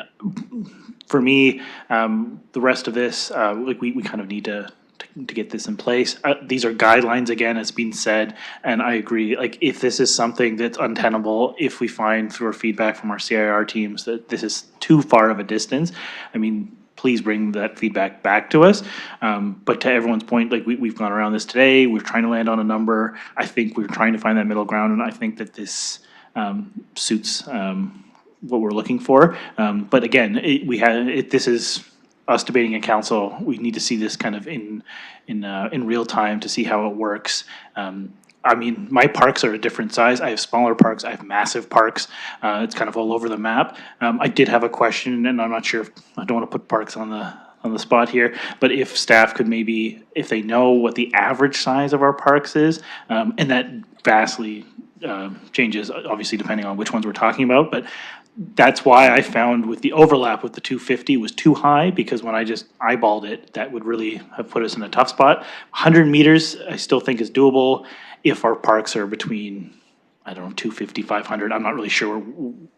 [SPEAKER 16] For me, the rest of this, like we kind of need to get this in place. These are guidelines, again, it's been said, and I agree. Like, if this is something that's untenable, if we find through our feedback from our CIR teams that this is too far of a distance, I mean, please bring that feedback back to us. But to everyone's point, like we've gone around this today, we're trying to land on a number. I think we're trying to find that middle ground, and I think that this suits what we're looking for. But again, this is us debating in council. We need to see this kind of in real time to see how it works. I mean, my parks are a different size. I have smaller parks. I have massive parks. It's kind of all over the map. I did have a question, and I'm not sure if I don't want to put parks on on the spot here, but if staff could maybe, if they know what the average size of our parks is, and that vastly changes, obviously, depending on which ones we're talking about, but that's why I found with the overlap with the 250 was too high, because when I just eyeballed it, that would really have put us in a tough spot. 100 meters, I still think is doable if our parks are between, I don't know, 250, 500. I'm not really sure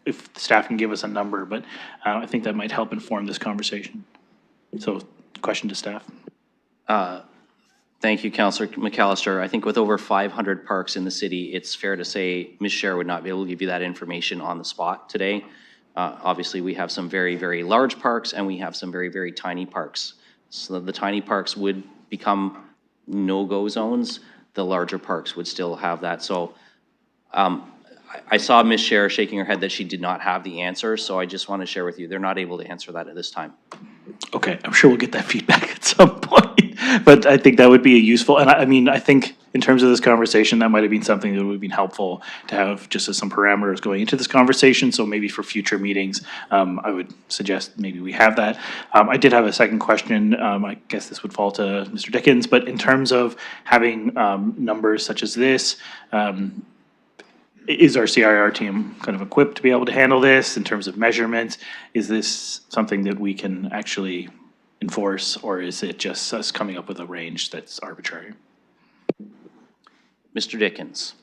[SPEAKER 16] if staff can give us a number, but I think that might help inform this conversation. So, question to staff.
[SPEAKER 1] Thank you, Councillor McAllister. I think with over 500 parks in the city, it's fair to say Ms. Scher would not be able to give you that information on the spot today. Obviously, we have some very, very large parks, and we have some very, very tiny parks. So the tiny parks would become no-go zones. The larger parks would still have that. So I saw Ms. Scher shaking her head that she did not have the answer, so I just want to share with you, they're not able to answer that at this time.
[SPEAKER 16] Okay, I'm sure we'll get that feedback at some point, but I think that would be a useful, and I mean, I think in terms of this conversation, that might have been something that would have been helpful to have just as some parameters going into this conversation, so maybe for future meetings, I would suggest maybe we have that. I did have a second question, I guess this would fall to Mr. Dickens, but in terms of having numbers such as this, is our CIR team kind of equipped to be able to handle this in terms of measurements? Is this something that we can actually enforce, or is it just us coming up with a range that's arbitrary?
[SPEAKER 1] Mr. Dickens.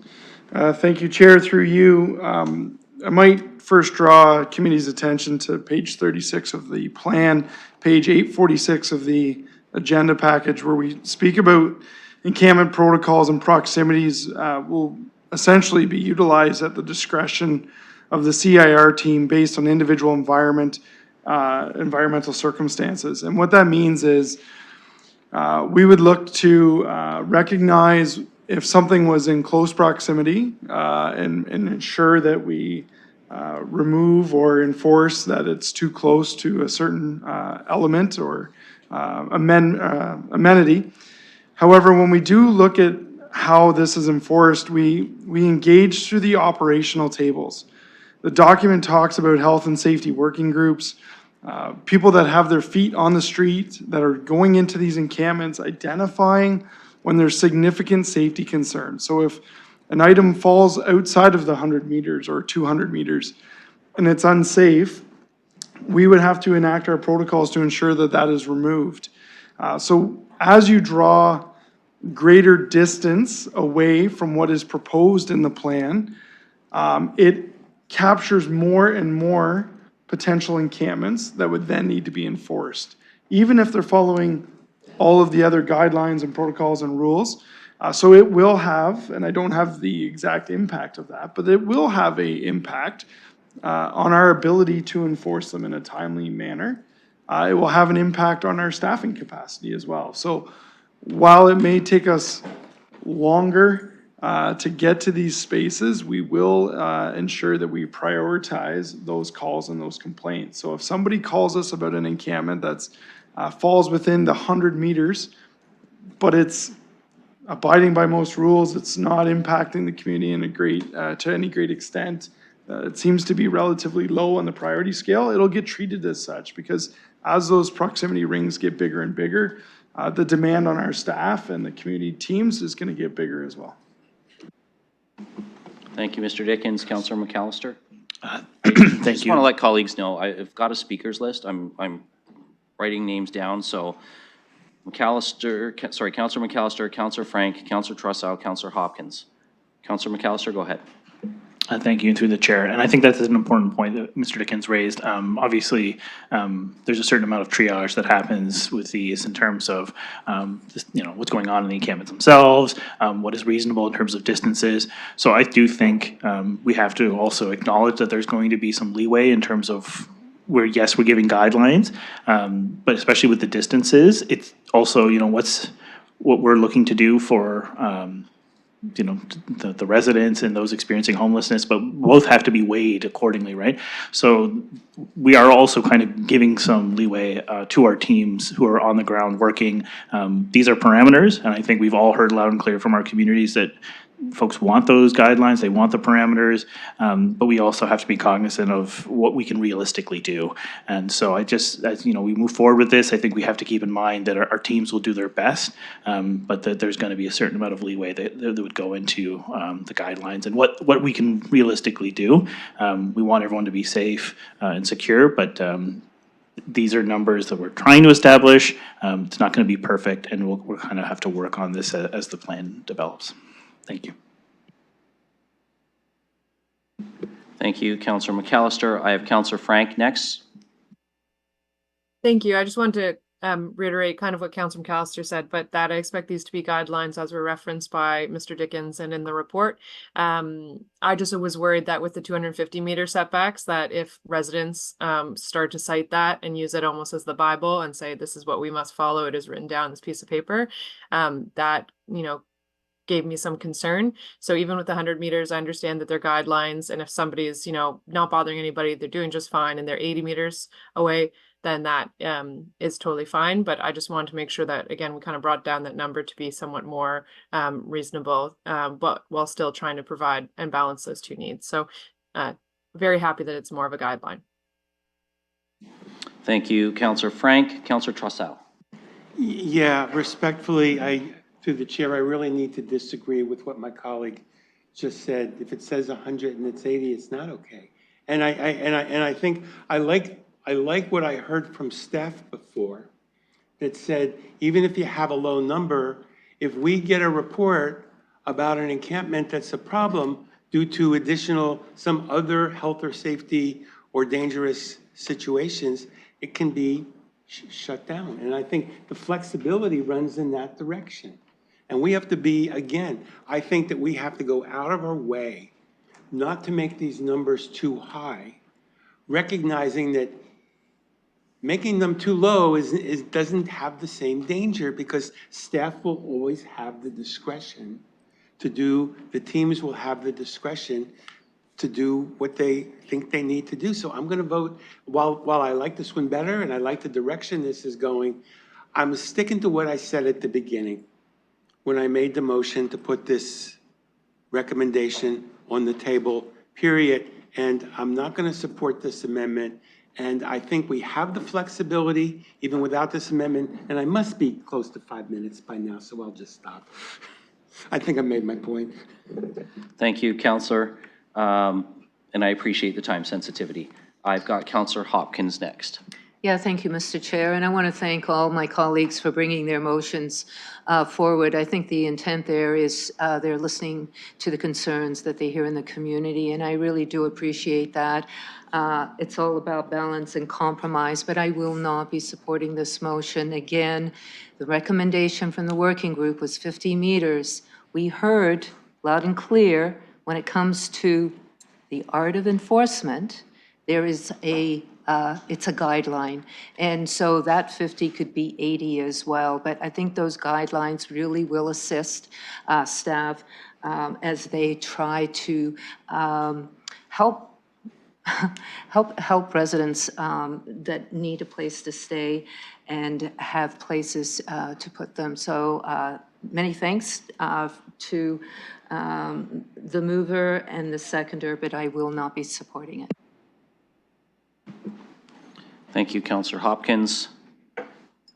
[SPEAKER 4] Thank you, Chair. Through you, I might first draw committee's attention to page 36 of the plan, page 846 of the agenda package, where we speak about encampment protocols and proximities will essentially be utilized at the discretion of the CIR team based on individual environmental circumstances. And what that means is we would look to recognize if something was in close proximity and ensure that we remove or enforce that it's too close to a certain element or amenity. However, when we do look at how this is enforced, we engage through the operational tables. The document talks about health and safety working groups, people that have their feet on the street, that are going into these encampments, identifying when there's significant safety concerns. So if an item falls outside of the 100 meters or 200 meters and it's unsafe, we would have to enact our protocols to ensure that that is removed. So as you draw greater distance away from what is proposed in the plan, it captures more and more potential encampments that would then need to be enforced, even if they're following all of the other guidelines and protocols and rules. So it will have, and I don't have the exact impact of that, but it will have an impact on our ability to enforce them in a timely manner. It will have an impact on our staffing capacity as well. So while it may take us longer to get to these spaces, we will ensure that we prioritize those calls and those complaints. So if somebody calls us about an encampment that's falls within the 100 meters, but it's abiding by most rules, it's not impacting the community in to any great extent, it seems to be relatively low on the priority scale, it'll get treated as such, because as those proximity rings get bigger and bigger, the demand on our staff and the community teams is going to get bigger as well.
[SPEAKER 1] Thank you, Mr. Dickens. Councillor McAllister.
[SPEAKER 16] Thank
[SPEAKER 1] I just
[SPEAKER 16] you.
[SPEAKER 1] want to let colleagues know, I've got a speakers list. I'm writing names down. So Councillor McAllister, Councillor Frank, Councillor Trussow, Councillor Hopkins. Councillor McAllister, go ahead.
[SPEAKER 16] Thank you, and through the chair. And I think that's an important point that Mr. Dickens raised. Obviously, there's a certain amount of triage that happens with these in terms of, what's going on in the encampments themselves, what is reasonable in terms of distances. So I do think we have to also acknowledge that there's going to be some leeway in terms of where, yes, we're giving guidelines, but especially with the distances, it's also, what we're looking to do for, the residents and those experiencing homelessness, but both have to be weighed accordingly, right? So we are also kind of giving some leeway to our teams who are on the ground working. These are parameters, and I think we've all heard loud and clear from our communities that folks want those guidelines, they want the parameters, but we also have to be cognizant of what we can realistically do. And so I just, as you know, we move forward with this, I think we have to keep in mind that our teams will do their best, but that there's going to be a certain amount of leeway that would go into the guidelines and what we can realistically do. We want everyone to be safe and secure, but these are numbers that we're trying to establish. It's not going to be perfect, and we'll kind of have to work on this as the plan develops. Thank you.
[SPEAKER 1] Thank you, Councillor McAllister. I have Councillor Frank next.
[SPEAKER 19] Thank you. I just wanted to reiterate kind of what Councillor McAllister said, but that I expect these to be guidelines as were referenced by Mr. Dickens and in the report. I just was worried that with the 250-meter setbacks, that if residents start to cite that and use it almost as the Bible and say, this is what we must follow, it is written down on this piece of paper, that, you know, gave me some concern. So even with the 100 meters, I understand that they're guidelines. And if somebody is, you know, not bothering anybody, they're doing just fine and they're 80 meters away, then that is totally fine. But I just wanted to make sure that, again, we kind of brought down that number to be somewhat more reasonable, but while still trying to provide and balance those two needs. So very happy that it's more of a guideline.
[SPEAKER 1] Thank you, Councillor Frank. Councillor Trossel.
[SPEAKER 5] Yeah, respectfully, through the chair, I really need to disagree with what my colleague just said. If it says 100 and it's 80, it's not okay. And I think I like what I heard from staff before that said, even if you have a low number, if we get a report about an encampment that's a problem due to additional, some other health or safety or dangerous situations, it can be shut down. And I think the flexibility runs in that direction. And we have to be, again, I think that we have to go out of our way not to make these numbers too high, recognizing that making them too low doesn't have the same danger because staff will always have the discretion to do, the teams will have the discretion to do what they think they need to do. So I'm gonna vote, while I like this one better and I like the direction this is going, I'm sticking to what I said at the beginning when I made the motion to put this recommendation on the table, period. And I'm not gonna support this amendment. And I think we have the flexibility, even without this amendment, and I must be close to 5 minutes by now, so I'll just stop. I think I made my point.
[SPEAKER 1] Thank you, Councillor. And I appreciate the time sensitivity. I've got Councillor Hopkins next.
[SPEAKER 13] Yeah, thank you, Mr. Chair. And I want to thank all my colleagues for bringing their motions forward. I think the intent there is they're listening to the concerns that they hear in the community, and I really do appreciate that. It's all about balance and compromise, but I will not be supporting this motion. Again, the recommendation from the working group was 50 meters. We heard loud and clear when it comes to the art of enforcement, there is it's a guideline. And so that 50 could be 80 as well. But I think those guidelines really will assist staff as they try to help residents that need a place to stay and have places to put them. So many thanks to the mover and the seconder, but I will not be supporting it.
[SPEAKER 1] Thank you, Councillor Hopkins. I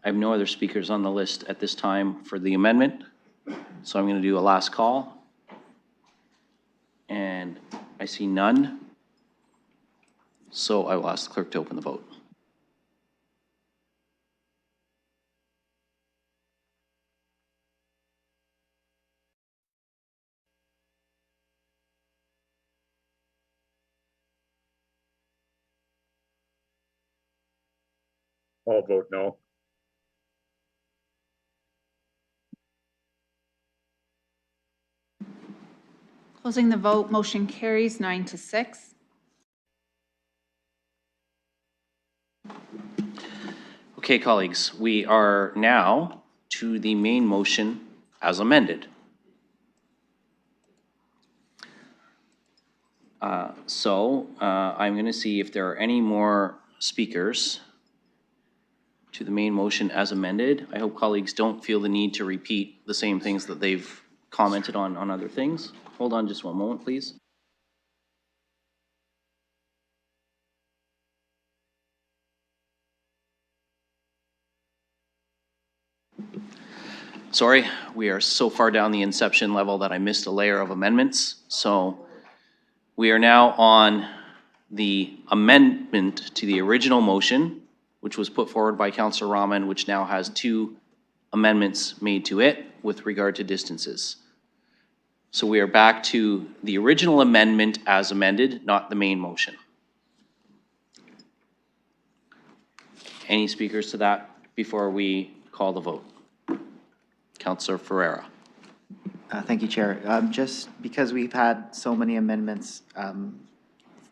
[SPEAKER 1] have no other speakers on the list at this time for the amendment, so I'm going to do a last call. And I see none, so I will ask the clerk to open the vote.
[SPEAKER 6] I'll vote no.
[SPEAKER 7] Closing the vote, motion carries 9-6.
[SPEAKER 1] Okay, colleagues, we are now to the main motion as amended. I'm going to see if there are any more speakers to the main motion as amended. I hope colleagues don't feel the need to repeat the same things that they've commented on other things. Hold on just one moment, please. Sorry, we are so far down the inception level that I missed a layer of amendments. So we are now on the amendment to the original motion, which was put forward by Councillor Rahman, which now has 2 amendments made to it with regard to distances. So we are back to the original amendment as amended, not the main motion. Any speakers to that before we call the vote? Councillor Ferreira.
[SPEAKER 12] Thank you, Chair. Just because we've had so many amendments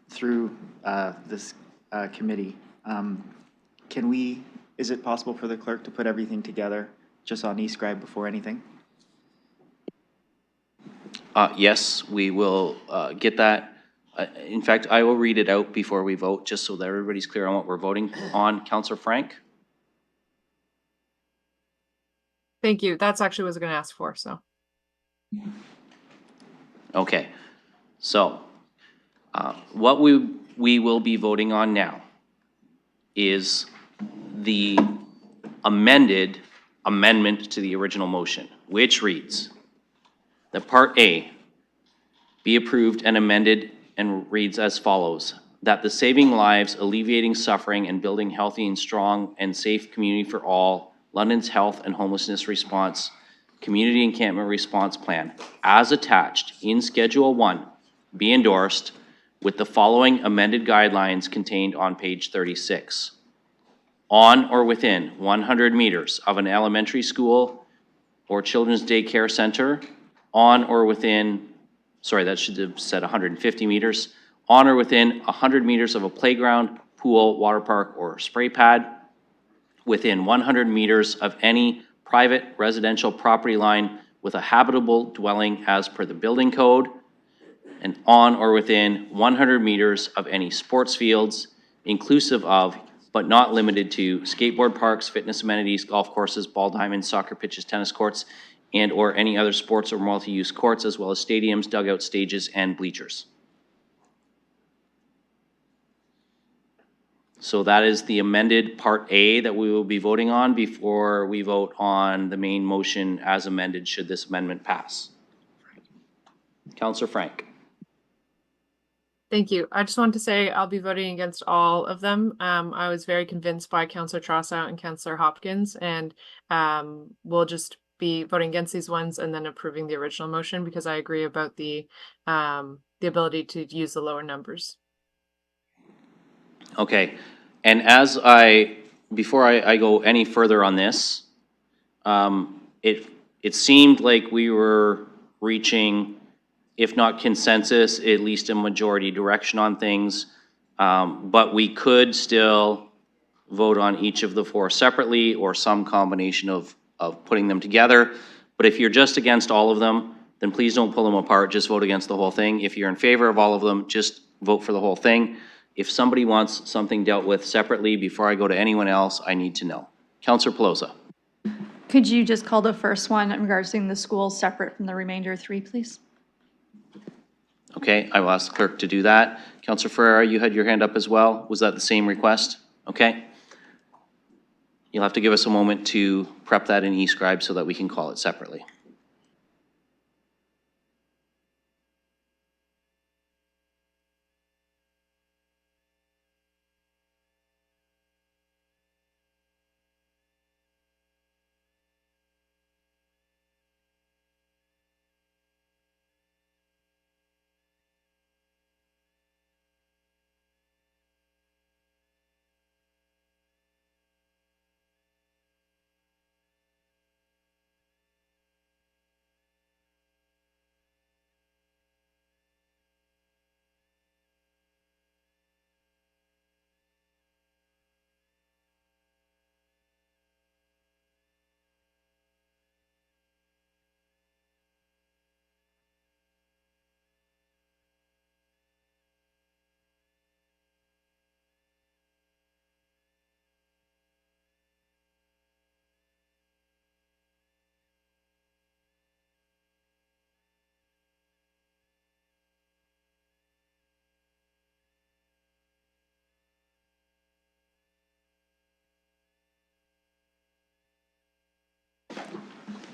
[SPEAKER 12] through this committee, is it possible for the clerk to put everything together just on e-scribe before anything?
[SPEAKER 1] Yes, we will get that. In fact, I will read it out before we vote, just so that everybody's clear on what we're voting on. Councillor Frank?
[SPEAKER 19] Thank you. That's actually what I was going to ask for, so.
[SPEAKER 1] Okay. So, what we will be voting on now is the amendment to the original motion, which reads that Part A be approved and amended and reads as follows: that the Saving Lives, Alleviating Suffering, and Building Healthy and Strong and Safe Community for All, London's Health and Homelessness Response, Community Encampment Response Plan, as attached in Schedule 1, be endorsed with the following amended guidelines contained on page 36. On or within 100 meters of an elementary school or children's daycare center, on or within, sorry, that should have said 150 meters, on or within 100 meters of a playground, pool, water park, or spray pad, within 100 meters of any private residential property line with a habitable dwelling as per the building code, and on or within 100 meters of any sports fields, inclusive of, but not limited to, skateboard parks, fitness amenities, golf courses, ball diamonds, soccer pitches, tennis courts, and or any other sports or multi-use courts, as well as stadiums, dugout stages, and bleachers. So that is the amended Part A that we will be voting on before we vote on the main motion as amended, should this amendment pass. Councillor Frank.
[SPEAKER 19] Thank you. I just wanted to say I'll be voting against all of them. I was very convinced by Councillor Trossout and Councillor Hopkins, and we'll just be voting against these ones and then approving the original motion because I agree about the ability to use the lower numbers.
[SPEAKER 1] Okay, and before I go any further on this, it seemed like we were reaching, if not consensus, at least a majority direction on things, but we could still vote on each of the 4 separately or some combination of putting them together. But if you're just against all of them, then please don't pull them apart, just vote against the whole thing. If you're in favor of all of them, just vote for the whole thing. If somebody wants something dealt with separately before I go to anyone else, I need to know. Councillor Pelosa.
[SPEAKER 11] Could you just call the first one in regards to the schools separate from the remainder 3, please?
[SPEAKER 1] Okay, I will ask the clerk to do that. Councillor Ferreira, you had your hand up as well. Was that the same request? Okay. You'll have to give us a moment to prep that in eScribe so that we can call it separately.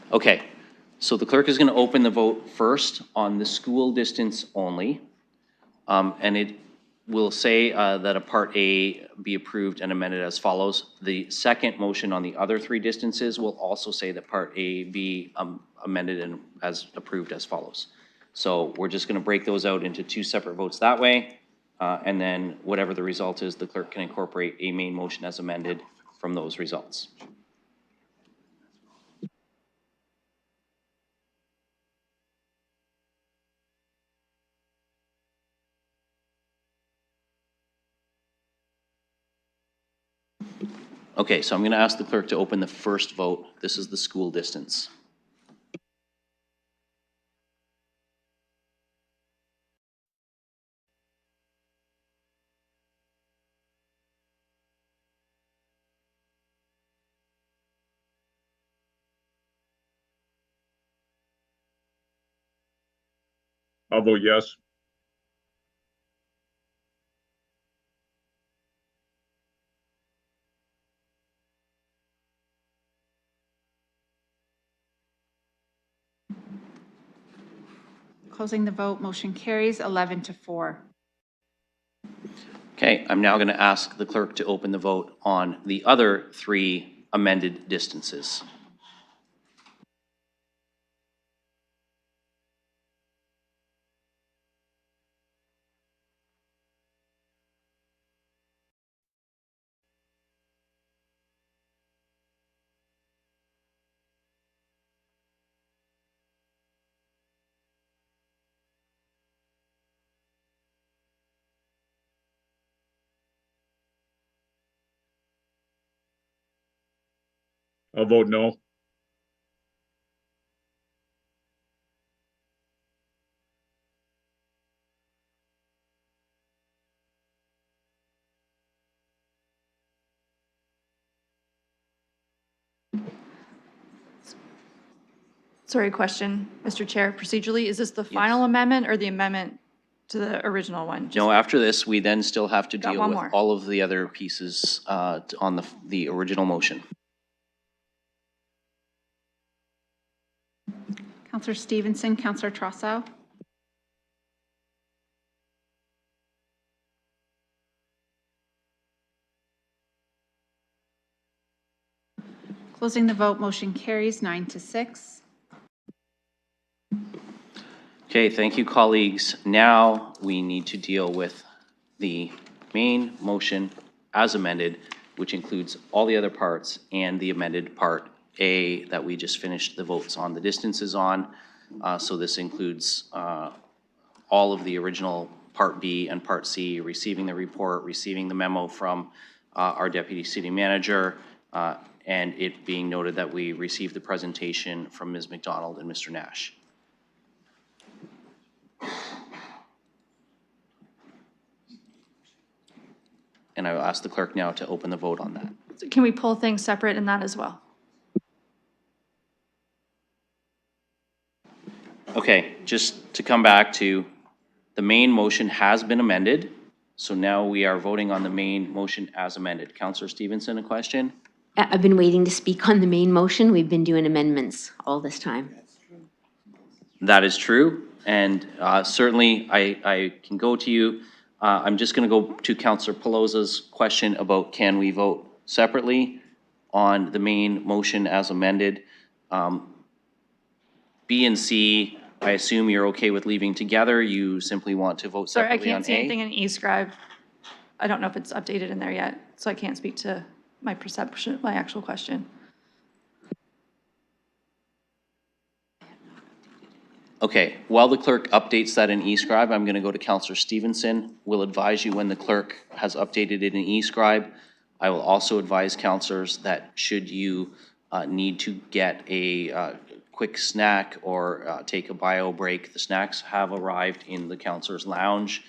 [SPEAKER 1] Okay, so the clerk is going to open the vote first on the school distance only. And it will say that a Part A be approved and amended as follows. The second motion on the other three distances will also say that Part A be amended and as approved as follows. So we're just going to break those out into two separate votes that way. And then whatever the result is, the clerk can incorporate a main motion as amended from those results. Okay, so I'm going to ask the clerk to open the first vote. This is the school distance.
[SPEAKER 6] I'll vote yes.
[SPEAKER 7] Closing the vote, motion carries 11-4.
[SPEAKER 1] Okay, I'm now going to ask the clerk to open the vote on the other three amended distances.
[SPEAKER 6] I'll vote no.
[SPEAKER 11] Sorry, question, Mr. Chair. Procedurally, is this the final amendment or the amendment to the original one?
[SPEAKER 1] No, after this, we then still have to
[SPEAKER 11] Got
[SPEAKER 1] deal
[SPEAKER 11] one
[SPEAKER 1] with
[SPEAKER 11] more.
[SPEAKER 1] all of the other pieces on the original motion.
[SPEAKER 7] Counselor Stevenson, Counselor Trossau. Closing the vote, motion carries 9-6.
[SPEAKER 1] Okay, thank you, colleagues. Now we need to deal with the main motion as amended, which includes all the other parts and the amended Part A that we just finished the votes on the distances on. So this includes all of the original Part B and Part C, receiving the report, receiving the memo from our Deputy City Manager, and it being noted that we received the presentation from Ms. McDonald and Mr. Nash. And I will ask the clerk now to open the vote on that.
[SPEAKER 11] Can we pull things separate in that as well?
[SPEAKER 1] Okay, just to come back to, the main motion has been amended, so now we are voting on the main motion as amended. Councillor Stevenson, a question?
[SPEAKER 14] I've been waiting to speak on the main motion. We've been doing amendments all this time.
[SPEAKER 1] That is true, and certainly I can go to you. I'm just going to go to Councillor Pelosa's question about can we vote separately on the main motion as amended. B and C, I assume you're okay with leaving together. You simply want to vote
[SPEAKER 11] Sorry, I
[SPEAKER 1] separately on A?
[SPEAKER 11] can't see anything in eScribe. I don't know if it's updated in there yet, so I can't speak to my perception, my actual question.
[SPEAKER 1] Okay, while the clerk updates that in eScribe, I'm going to go to Councillor Stevenson. We'll advise you when the clerk has updated it in eScribe. I will also advise councillors that should you need to get a quick snack or take a bio break, the snacks have arrived in the councillor's lounge.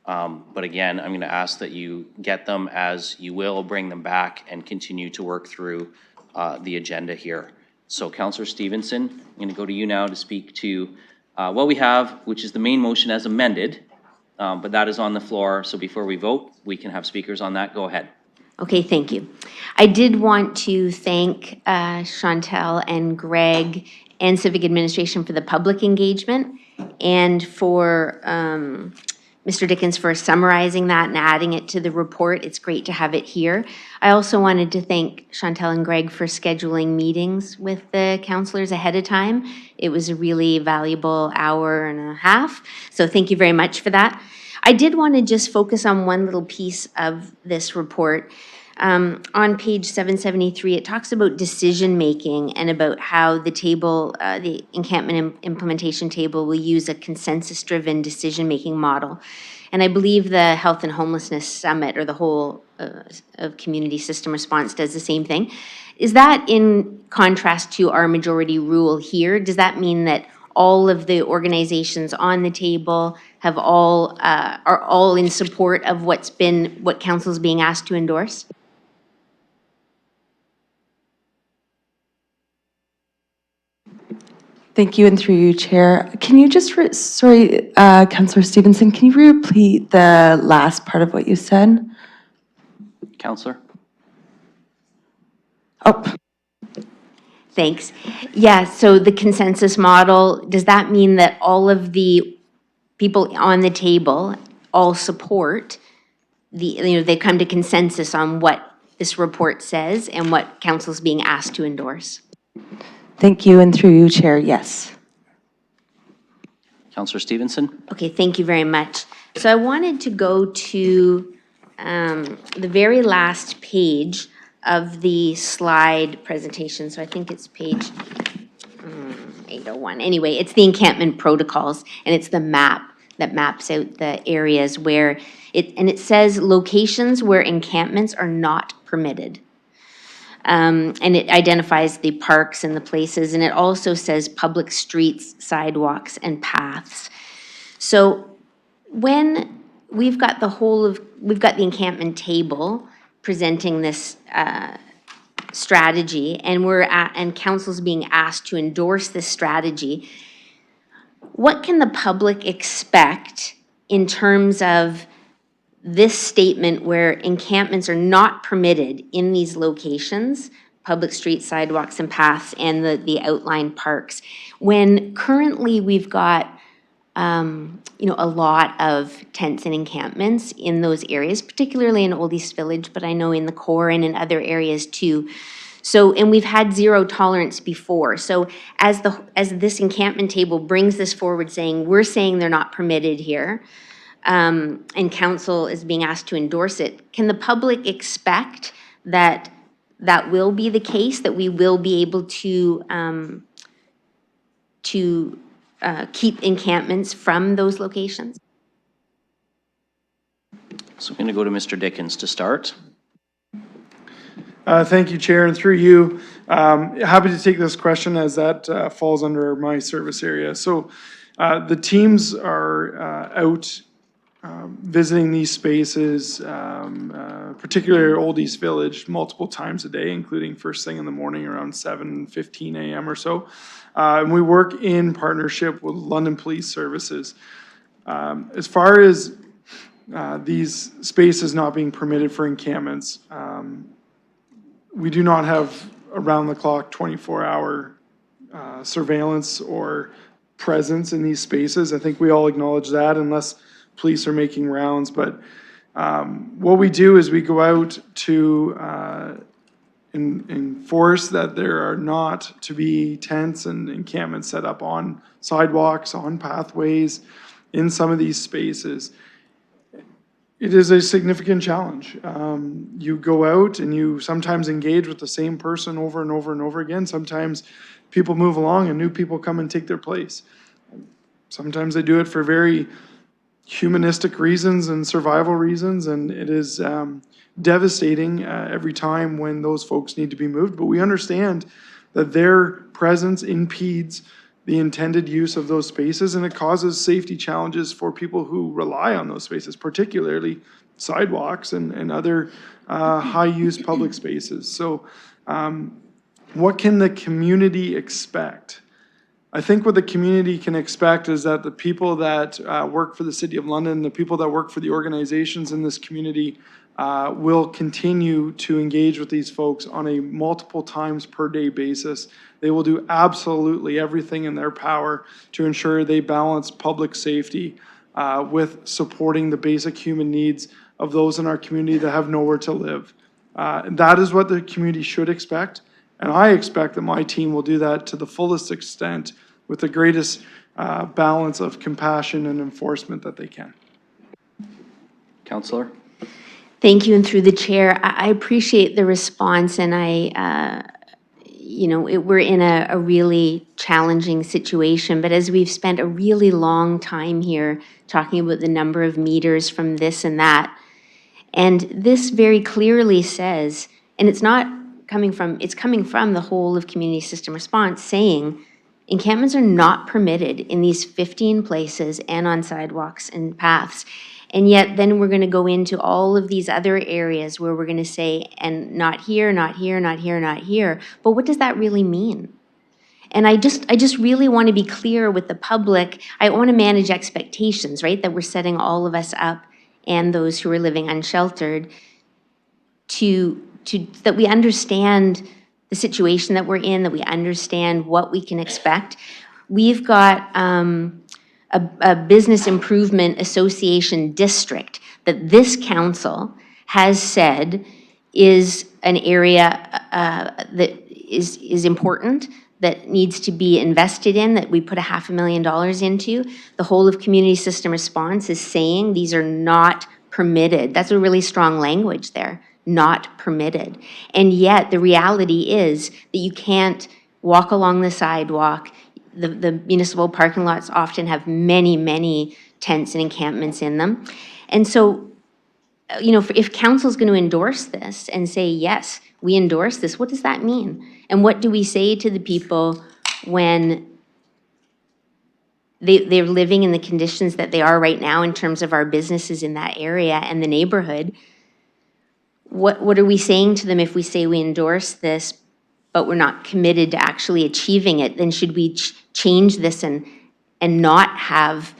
[SPEAKER 1] But again, I'm going to ask that you get them as you will, bring them back and continue to work through the agenda here. So Councillor Stevenson, I'm going to go to you now to speak to what we have, which is the main motion as amended, but that is on the floor. So before we vote, we can have speakers on that. Go ahead.
[SPEAKER 14] Okay, thank you. I did want to thank Chantel and Greg and civic administration for the public engagement, and for Mr. Dickens for summarizing that and adding it to the report. It's great to have it here. I also wanted to thank Chantel and Greg for scheduling meetings with the counselors ahead of time. It was a really valuable hour and a half, so thank you very much for that. I did want to just focus on one little piece of this report. On page 773, it talks about decision-making and about how the table, the encampment implementation table will use a consensus-driven decision-making model. And I believe the Health and Homelessness Summit, or the whole of community system response, does the same thing. Is that in contrast to our majority rule here? Does that mean that all of the organizations on the table have are all in support of what council's being asked to endorse?
[SPEAKER 2] Thank you, and through you, Chair. Can you just, sorry, Councillor Stevenson, can you repeat the last part of what you said?
[SPEAKER 1] Councillor?
[SPEAKER 2] Oh.
[SPEAKER 14] Thanks. Yeah, so the consensus model, does that mean that all of the people on the table all support they come to consensus on what this report says and what council's being asked to endorse?
[SPEAKER 2] Thank you, and through you, Chair, yes.
[SPEAKER 1] Councillor Stevenson?
[SPEAKER 14] Okay, thank you very much. So I wanted to go to the very last page of the slide presentation. So I think it's page 801. Anyway, it's the encampment protocols, and it's the map that maps out the areas where it says locations where encampments are not permitted. And it identifies the parks and the places, and it also says public streets, sidewalks, and paths. So when we've got the encampment table presenting this strategy, and council's being asked to endorse this strategy, what can the public expect in terms of this statement where encampments are not permitted in these locations, public streets, sidewalks, and paths, and the outlined parks, when currently we've got a lot of tents and encampments in those areas, particularly in Old East Village, but I know in the core and in other areas too. So, and we've had zero tolerance before. So as this encampment table brings this forward saying, we're saying they're not permitted here, and council is being asked to endorse it, can the public expect that that will be the case, that we will be able to keep encampments from those locations?
[SPEAKER 1] So I'm going to go to Mr. Dickens to start.
[SPEAKER 4] Thank you, Chair, and through you, happy to take this question as that falls under my service area. So the teams are out visiting these spaces, particularly Old East Village, multiple times a day, including first thing in the morning around 7:15 a.m. or so. And we work in partnership with London Police Services. As far as these spaces not being permitted for encampments, we do not have around-the-clock 24-hour surveillance or presence in these spaces. I think we all acknowledge that unless police are making rounds. But what we do is we go out to enforce that there are not to be tents and encampments set up on sidewalks, on pathways, in some of these spaces. It is a significant challenge. You go out and you sometimes engage with the same person over and over and over again. Sometimes people move along and new people come and take their place. Sometimes they do it for very humanistic reasons and survival reasons, and it is devastating every time when those folks need to be moved. But we understand that their presence impedes the intended use of those spaces, and it causes safety challenges for people who rely on those spaces, particularly sidewalks and other high-use public spaces. So what can the community expect? I think what the community can expect is that the people that work for the City of London, the people that work for the organizations in this community will continue to engage with these folks on a multiple times per day basis. They will do absolutely everything in their power to ensure they balance public safety with supporting the basic human needs of those in our community that have nowhere to live. That is what the community should expect, and I expect that my team will do that to the fullest extent with the greatest balance of compassion and enforcement that they can.
[SPEAKER 1] Councillor?
[SPEAKER 14] Thank you, and through the chair, I appreciate the response, and we're in a really challenging situation, but as we've spent a really long time here talking about the number of meters from this and that, and this very clearly says, and it's coming from the whole of community system response saying encampments are not permitted in these 15 places and on sidewalks and paths. And yet then we're going to go into all of these other areas where we're going to say, and not here, not here, not here, not here. But what does that really mean? And I just really want to be clear with the public. I want to manage expectations, right? That we're setting all of us up and those who are living unsheltered that we understand the situation that we're in, that we understand what we can expect. We've got a business improvement association district that this council has said is an area that is important, that needs to be invested in, that we put $500,000 into. The whole of community system response is saying these are not permitted. That's a really strong language there, not permitted. And yet the reality is that you can't walk along the sidewalk. The municipal parking lots often have many, many tents and encampments in them. And so, if council's going to endorse this and say, yes, we endorse this, what does that mean? And what do we say to the people when they're living in the conditions that they are right now in terms of our businesses in that area and the neighborhood? What are we saying to them if we say we endorse this, but we're not committed to actually achieving it? Then should we change this and not have,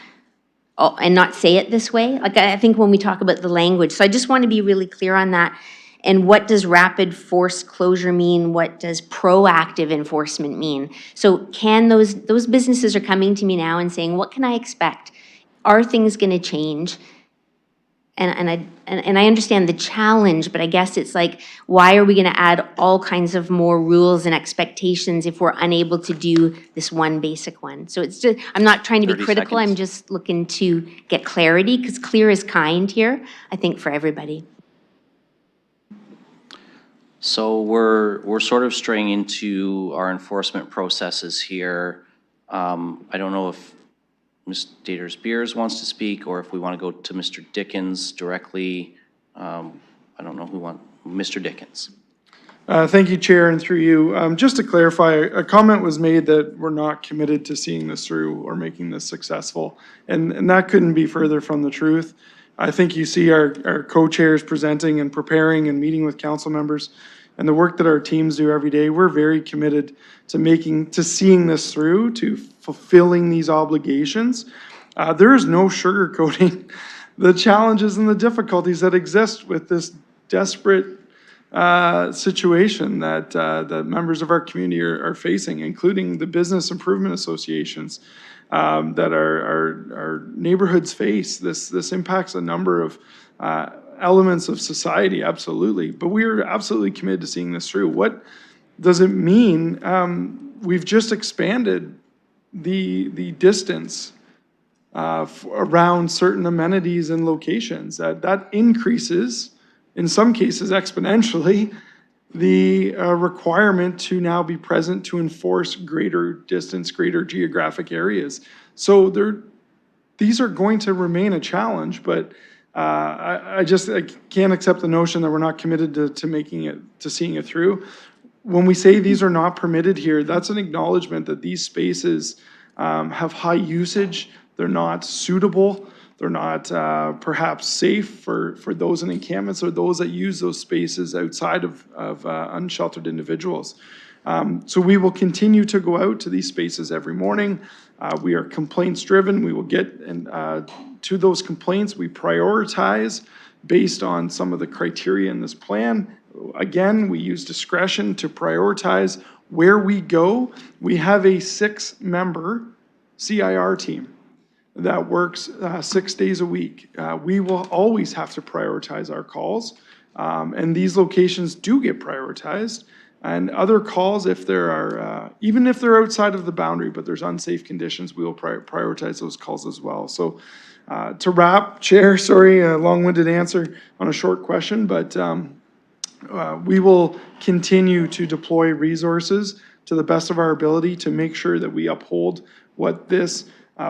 [SPEAKER 14] and not say it this way? Like, I think when we talk about the language, so I just want to be really clear on that. And what does rapid force closure mean? What does proactive enforcement mean? So can those businesses are coming to me now and saying, what can I expect? Are things going to change? And I understand the challenge, but I guess it's like, why are we going to add all kinds of more rules and expectations if we're unable to do this one basic one? So it's just, I'm not trying to be critical. I'm just looking to get clarity, because clear is kind here, I think, for everybody.
[SPEAKER 1] So we're sort of straying into our enforcement processes here. I don't know if Ms. Daters-Beers wants to speak, or if we want to go to Mr. Dickens directly. I don't know who Mr. Dickens.
[SPEAKER 4] Thank you, Chair, and through you. Just to clarify, a comment was made that we're not committed to seeing this through or making this successful, and that couldn't be further from the truth. I think you see our co-chairs presenting and preparing and meeting with council members, and the work that our teams do every day. We're very committed to seeing this through, to fulfilling these obligations. There is no sugarcoating the challenges and the difficulties that exist with this desperate situation that members of our community are facing, including the business improvement associations that our neighborhoods face. This impacts a number of elements of society, absolutely. But we are absolutely committed to seeing this through. What does it mean? We've just expanded the distance around certain amenities and locations. That increases, in some cases exponentially, the requirement to now be present to enforce greater distance, greater geographic areas. So these are going to remain a challenge, but I can't accept the notion that we're not committed to seeing it through. When we say these are not permitted here, that's an acknowledgement that these spaces have high usage, they're not suitable, they're not perhaps safe for those in encampments or those that use those spaces outside of unsheltered individuals. So we will continue to go out to these spaces every morning. We are complaints driven. We will get to those complaints. We prioritize based on some of the criteria in this plan. Again, we use discretion to prioritize where we go. We have a 6-member CIR team that works 6 days a week. We will always have to prioritize our calls, and these locations do get prioritized. And other calls, if there are, even if they're outside of the boundary, but there's unsafe conditions, we will prioritize those calls as well. So to wrap, Chair, sorry, a long-winded answer on a short question, but we will continue to deploy resources to the best of our ability to make sure that we uphold what this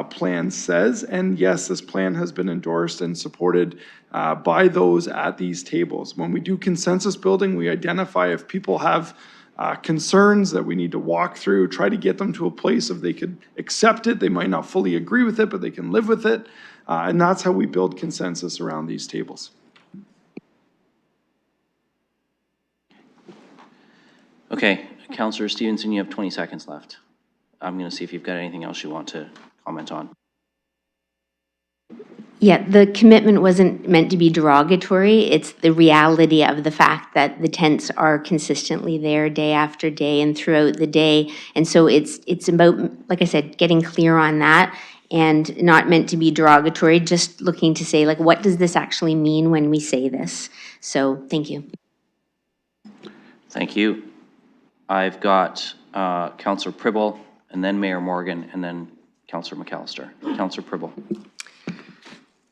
[SPEAKER 4] plan says. And yes, this plan has been endorsed and supported by those at these tables. When we do consensus building, we identify if people have concerns that we need to walk through, try to get them to a place if they could accept it. They might not fully agree with it, but they can live with it. And that's how we build consensus around these tables.
[SPEAKER 1] Okay, Councillor Stevenson, you have 20 seconds left. I'm going to see if you've got anything else you want to comment on.
[SPEAKER 14] Yeah, the commitment wasn't meant to be derogatory. It's the reality of the fact that the tents are consistently there day after day and throughout the day. And so it's about, like I said, getting clear on that and not meant to be derogatory, just looking to say, like, what does this actually mean when we say this? So thank you.
[SPEAKER 1] Thank you. I've got Councillor Pribble, and then Mayor Morgan, and then Councillor McAllister. Councillor Pribble.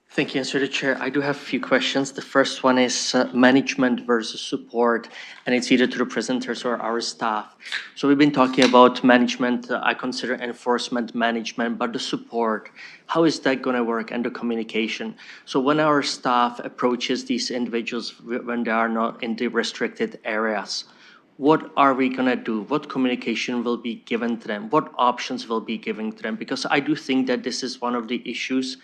[SPEAKER 10] Thank you, through the chair. I do have a few questions. The first one is management versus support, and it's either to the presenters or our staff. So we've been talking about management. I consider enforcement management, but the support, how is that going to work, and the communication? So when our staff approaches these individuals when they are not in the restricted areas, what are we going to do? What communication will be given to them? What options will be given to them? Because I do think that this is one of the issues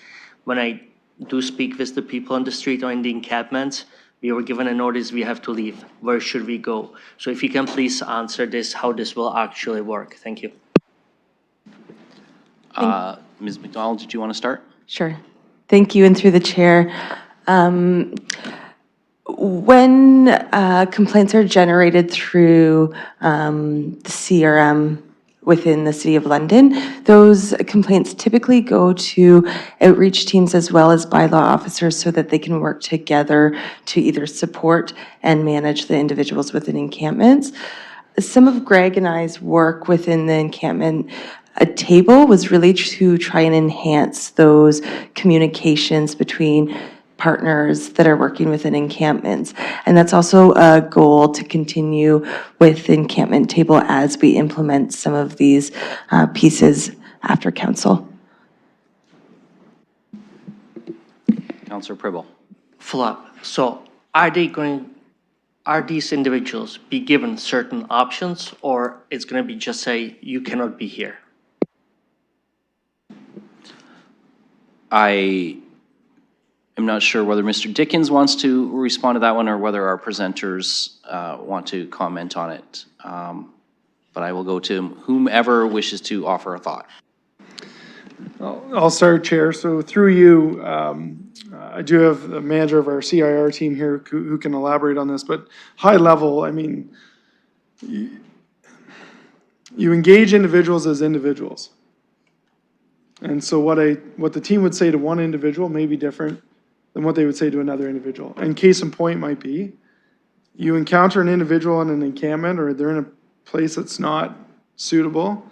[SPEAKER 10] when I do speak with the people on the street or in the encampments. We were given a notice we have to leave. Where should we go? So if you can please answer this, how this will actually work. Thank you.
[SPEAKER 1] Ms. McDonald, did you want to start?
[SPEAKER 2] Sure. Thank you, and through the chair. When complaints are generated through the CRM within the City of London, those complaints typically go to outreach teams as well as bylaw officers so that they can work together to either support and manage the individuals within encampments. Some of Greg and I's work within the encampment table was really to try and enhance those communications between partners that are working within encampments. And that's also a goal to continue with encampment table as we implement some of these pieces after council.
[SPEAKER 1] Councillor Pribble.
[SPEAKER 10] Follow-up. So are these individuals be given certain options, or it's going to be just say, you cannot be here?
[SPEAKER 1] I'm not sure whether Mr. Dickens wants to respond to that one or whether our presenters want to comment on it. But I will go to whomever wishes to offer a thought.
[SPEAKER 4] I'll start, Chair. So through you, I do have the manager of our CIR team here who can elaborate on this, but high level, I mean, you engage individuals as individuals. And so what the team would say to one individual may be different than what they would say to another individual. And case in point might be, you encounter an individual in an encampment or they're in a place that's not suitable.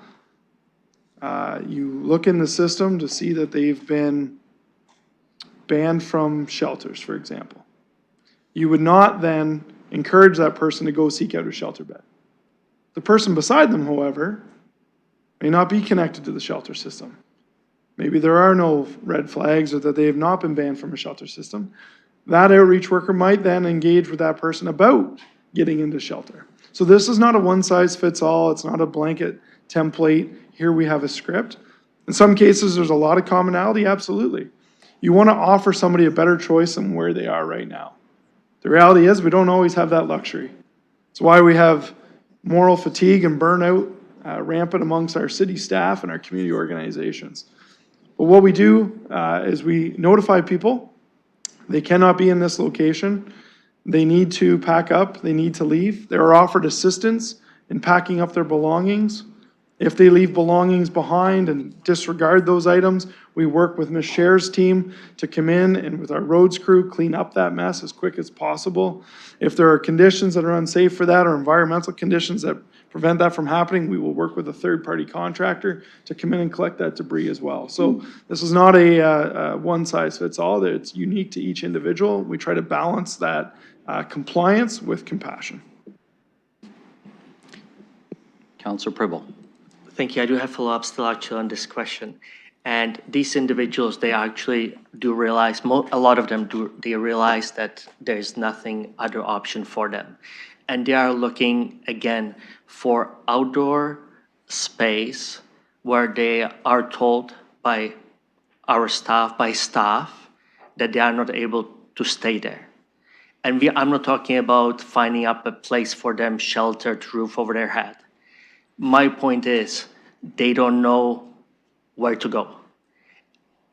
[SPEAKER 4] You look in the system to see that they've been banned from shelters, for example. You would not then encourage that person to go seek out a shelter bed. The person beside them, however, may not be connected to the shelter system. Maybe there are no red flags or that they have not been banned from a shelter system. That outreach worker might then engage with that person about getting into shelter. So this is not a one-size-fits-all. It's not a blanket template. Here we have a script. In some cases, there's a lot of commonality, absolutely. You want to offer somebody a better choice than where they are right now. The reality is we don't always have that luxury. It's why we have moral fatigue and burnout rampant amongst our city staff and our community organizations. But what we do is we notify people They cannot be in this location. They need to pack up, they need to leave. They are offered assistance in packing up their belongings. If they leave belongings behind and disregard those items, we work with Ms. Scher's team to come in and with our roads crew, clean up that mess as quick as possible. If there are conditions that are unsafe for that or environmental conditions that prevent that from happening, we will work with a third-party contractor to come in and collect that debris as well. So this is not a one-size-fits-all. It's unique to each individual. We try to balance that compliance with compassion.
[SPEAKER 1] Councillor Pribble.
[SPEAKER 10] Thank you. I do have follow-up still actually on this question. And these individuals, they actually do realize, a lot of them do, they realize that there's nothing other option for them. And they are looking, again, for outdoor space where they are told by our staff, by staff, that they are not able to stay there. And I'm not talking about finding up a place for them, sheltered, roof over their head. My point is, they don't know where to go.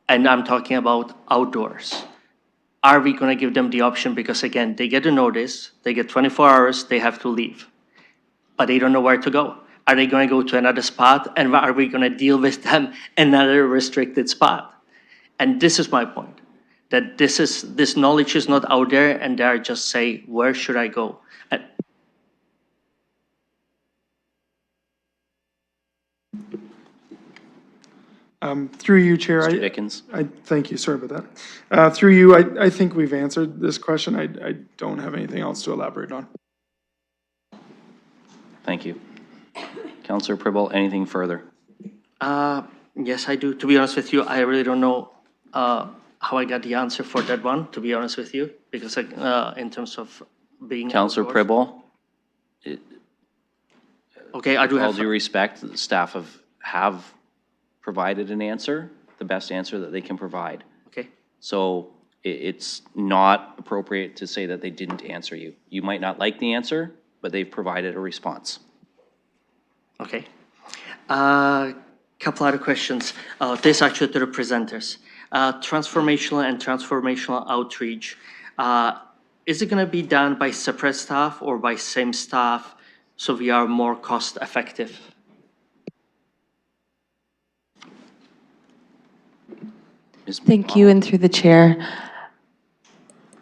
[SPEAKER 10] And I'm talking about outdoors. Are we going to give them the option? Because again, they get a notice, they get 24 hours, they have to leave, but they don't know where to go. Are they going to go to another spot? And are we going to deal with them in another restricted spot? And this is my point, that this knowledge is not out there, and they're just say, where should I go?
[SPEAKER 4] Through you, Chair.
[SPEAKER 1] Mr. Dickens.
[SPEAKER 4] Thank you, sorry about that. Through you, I think we've answered this question. I don't have anything else to elaborate on.
[SPEAKER 1] Thank you. Councillor Pribble, anything further?
[SPEAKER 10] Yes, I do. To be honest with you, I really don't know how I got the answer for that one, to be honest with you, because in terms of being
[SPEAKER 1] Councillor Pribble.
[SPEAKER 10] Okay, I do have.
[SPEAKER 1] All due respect, the staff have provided an answer, the best answer that they can provide.
[SPEAKER 10] Okay.
[SPEAKER 1] So it's not appropriate to say that they didn't answer you. You might not like the answer, but they've provided a response.
[SPEAKER 10] Okay. Couple other questions. This actually to the presenters. Transformational and transformational outreach. Is it going to be done by separate staff or by same staff so we are more cost effective?
[SPEAKER 2] Thank you, and through the chair.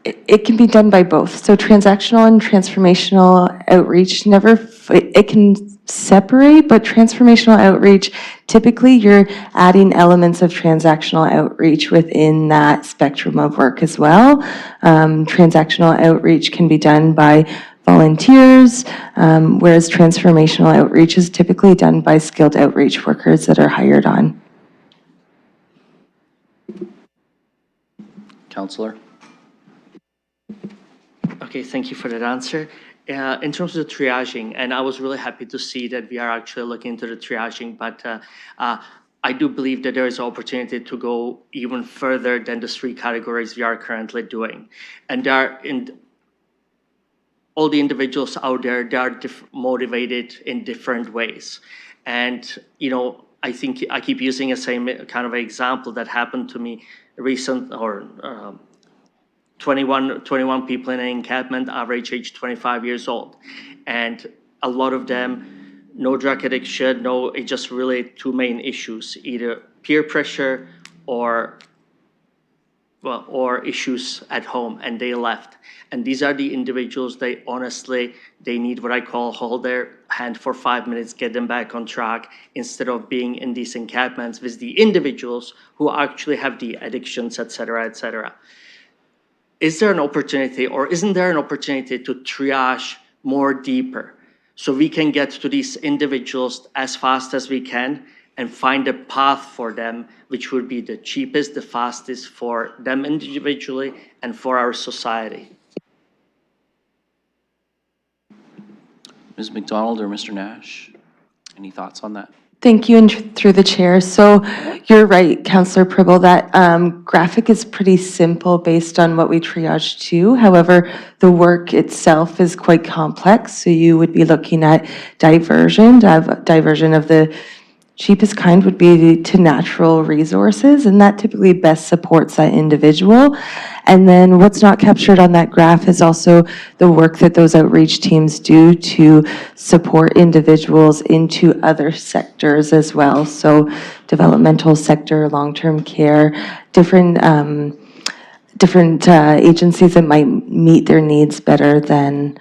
[SPEAKER 2] It can be done by both. So transactional and transformational outreach it can separate, but transformational outreach, typically you're adding elements of transactional outreach within that spectrum of work as well. Transactional outreach can be done by volunteers, whereas transformational outreach is typically done by skilled outreach workers that are hired on.
[SPEAKER 1] Councillor?
[SPEAKER 10] Okay, thank you for that answer. In terms of the triaging, and I was really happy to see that we are actually looking into the triaging, but I do believe that there is an opportunity to go even further than the 3 categories we are currently doing. And there are all the individuals out there, they are motivated in different ways. And, you know, I think I keep using the same kind of example that happened to me 21 people in an encampment, average age 25 years old. And a lot of them, no drug addiction, it just really 2 main issues, either peer pressure or issues at home, and they left. And these are the individuals, they need what I call hold their hand for 5 minutes, get them back on track, instead of being in these encampments with the individuals who actually have the addictions, et cetera, et cetera. Is there an opportunity, or isn't there an opportunity to triage more deeper so we can get to these individuals as fast as we can and find a path for them which would be the cheapest, the fastest for them individually and for our society?
[SPEAKER 1] Ms. McDonald or Mr. Nash, any thoughts on that?
[SPEAKER 2] Thank you, and through the chair. So you're right, Councillor Pribble, that graphic is pretty simple based on what we triage to. However, the work itself is quite complex. So you would be looking at diversion of the cheapest kind would be to natural resources, and that typically best supports that individual. And then what's not captured on that graph is also the work that those outreach teams do to support individuals into other sectors as well. So developmental sector, long-term care, different agencies that might meet their needs better than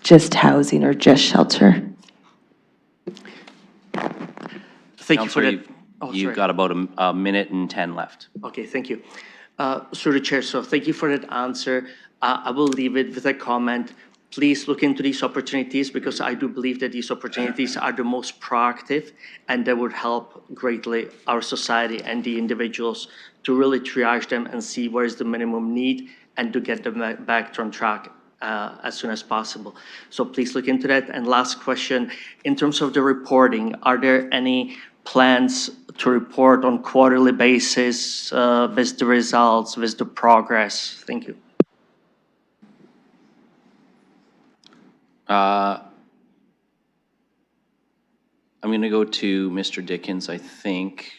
[SPEAKER 2] just housing or just shelter.
[SPEAKER 10] Thank you for
[SPEAKER 1] Counselor,
[SPEAKER 10] that. Oh,
[SPEAKER 1] you've
[SPEAKER 10] sorry.
[SPEAKER 1] got about a minute and 10 left.
[SPEAKER 10] Okay, thank you. Through the chair, so thank you for that answer. I will leave it with a comment. Please look into these opportunities because I do believe that these opportunities are the most proactive and that would help greatly our society and the individuals to really triage them and see where is the minimum need and to get them back on track as soon as possible. So please look into that. And last question, in terms of the reporting, are there any plans to report on quarterly basis with the results, with the progress? Thank you.
[SPEAKER 1] I'm going to go to Mr. Dickens, I think,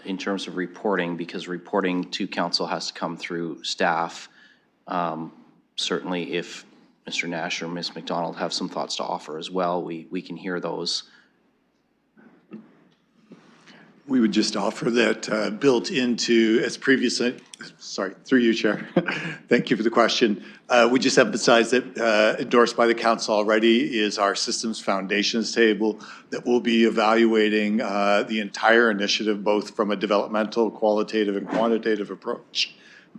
[SPEAKER 1] in terms of reporting, because reporting to council has to come through staff. Certainly, if Mr. Nash or Ms. McDonald have some thoughts to offer as well, we can hear those.
[SPEAKER 22] We would just offer that built into, as previously, sorry, through you, Chair. Thank you for the question. We just emphasize that endorsed by the council already is our systems foundations table that will be evaluating the entire initiative, both from a developmental, qualitative, and quantitative approach.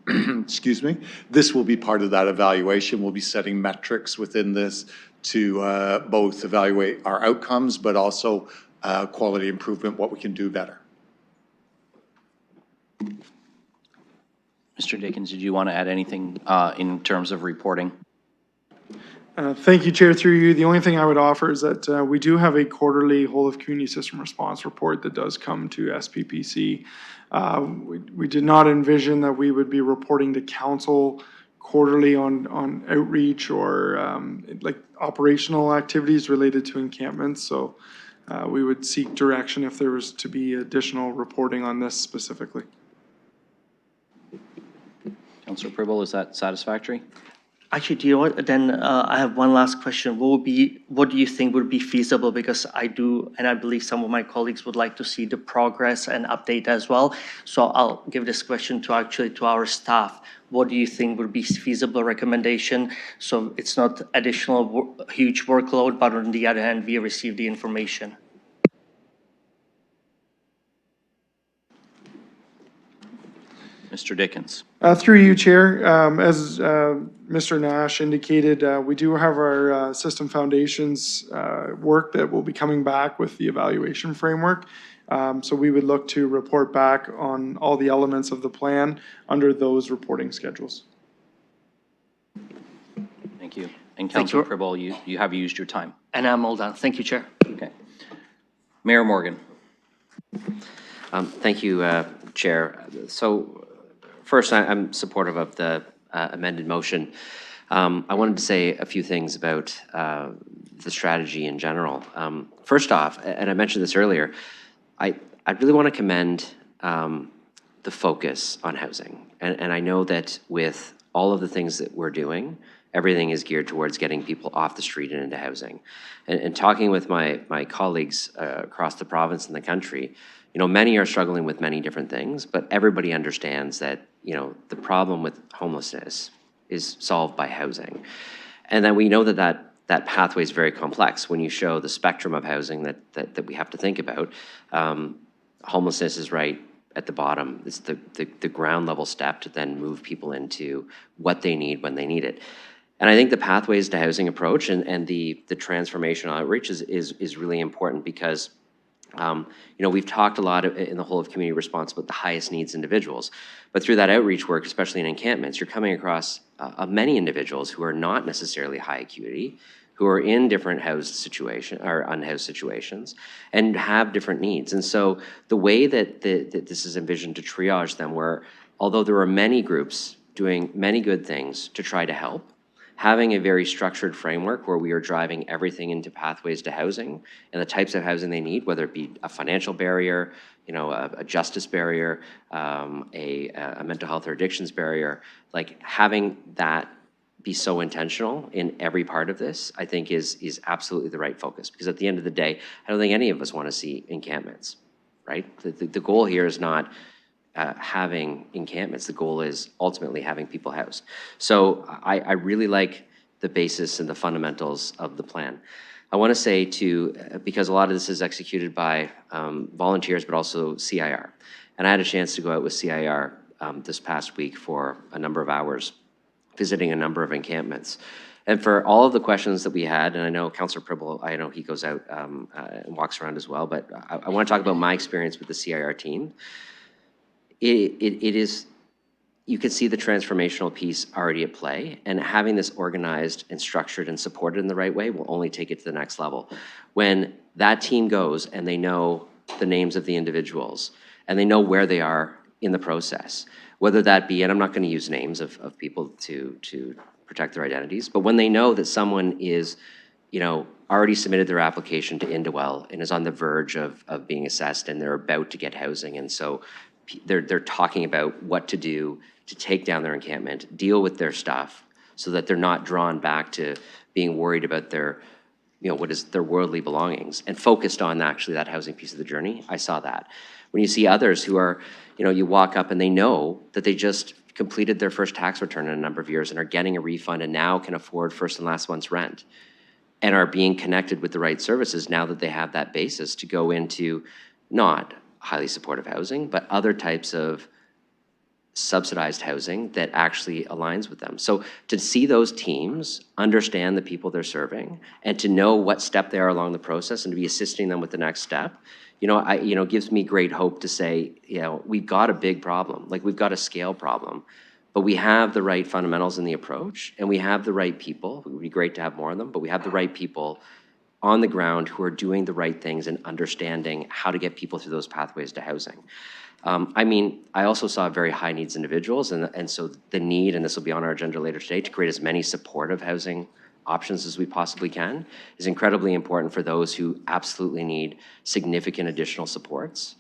[SPEAKER 22] Excuse me. This will be part of that evaluation. We'll be setting metrics within this to both evaluate our outcomes, but also quality improvement, what we can do better.
[SPEAKER 1] Mr. Dickens, did you want to add anything in terms of reporting?
[SPEAKER 4] Thank you, Chair, through you. The only thing I would offer is that we do have a quarterly whole of community system response report that does come to SPPC. We did not envision that we would be reporting to council quarterly on outreach or like operational activities related to encampments. So we would seek direction if there was to be additional reporting on this specifically.
[SPEAKER 1] Councillor Pribble, is that satisfactory?
[SPEAKER 10] Actually, do you know what? Then I have one last question. What do you think would be feasible? Because I do, and I believe some of my colleagues would like to see the progress and update as well. So I'll give this question to our staff. What do you think would be feasible recommendation? So it's not additional huge workload, but on the other hand, we receive the information.
[SPEAKER 1] Mr. Dickens.
[SPEAKER 4] Through you, Chair, as Mr. Nash indicated, we do have our system foundations work that will be coming back with the evaluation framework. So we would look to report back on all the elements of the plan under those reporting schedules.
[SPEAKER 1] Thank you. And Councillor Pribble, you have used your time.
[SPEAKER 10] And I'm all done. Thank you, Chair.
[SPEAKER 1] Okay. Mayor Morgan.
[SPEAKER 21] Thank you, Chair. So first, I'm supportive of the amended motion. I wanted to say a few things about the strategy in general. First off, and I mentioned this earlier, I really want to commend the focus on housing. And I know that with all of the things that we're doing, everything is geared towards getting people off the street and into housing. And talking with my colleagues across the province and the country, you know, many are struggling with many different things, but everybody understands that, you know, the problem with homelessness is solved by housing. And then we know that pathway is very complex. When you show the spectrum of housing that we have to think about, homelessness is right at the bottom. It's the ground level step to then move people into what they need when they need it. And I think the pathways to housing approach and the transformational outreach is really important because you know, we've talked a lot in the whole of community response about the highest needs individuals, but through that outreach work, especially in encampments, you're coming across many individuals who are not necessarily high acuity, who are in different housed situation or unhoused situations and have different needs. And so the way that this is envisioned to triage them, where although there are many groups doing many good things to try to help, having a very structured framework where we are driving everything into pathways to housing and the types of housing they need, whether it be a financial barrier, a justice barrier, a mental health or addictions barrier, like having that be so intentional in every part of this, I think is absolutely the right focus. Because at the end of the day, I don't think any of us want to see encampments, right? The goal here is not having encampments. The goal is ultimately having people housed. So I really like the basis and the fundamentals of the plan. I want to say because a lot of this is executed by volunteers, but also CIR. And I had a chance to go out with CIR this past week for a number of hours, visiting a number of encampments. And for all of the questions that we had, and I know Councillor Pribble, I know he goes out and walks around as well, but I want to talk about my experience with the CIR team. It is, you can see the transformational piece already at play, and having this organized and structured and supported in the right way will only take it to the next level. When that team goes and they know the names of the individuals and they know where they are in the process, whether that be, and I'm not going to use names of people to protect their identities, but when they know that someone is, already submitted their application to Indwell and is on the verge of being assessed and they're about to get housing, and so they're talking about what to do to take down their encampment, deal with their stuff, so that they're not drawn back to being worried about their, what is their worldly belongings, and focused on actually that housing piece of the journey. I saw that. When you see others who are, you walk up and they know that they just completed their first tax return in a number of years and are getting a refund and now can afford first and last month's rent and are being connected with the right services now that they have that basis to go into not highly supportive housing, but other types of subsidized housing that actually aligns with them. So to see those teams understand the people they're serving and to know what step they are along the process and to be assisting them with the next step, gives me great hope to say, we've got a big problem, like we've got a scale problem, but we have the right fundamentals in the approach and we have the right people. It would be great to have more of them, but we have the right people on the ground who are doing the right things and understanding how to get people through those pathways to housing. I also saw very high needs individuals, and so the need, and this will be on our agenda later today, to create as many supportive housing options as we possibly can is incredibly important for those who absolutely need significant additional supports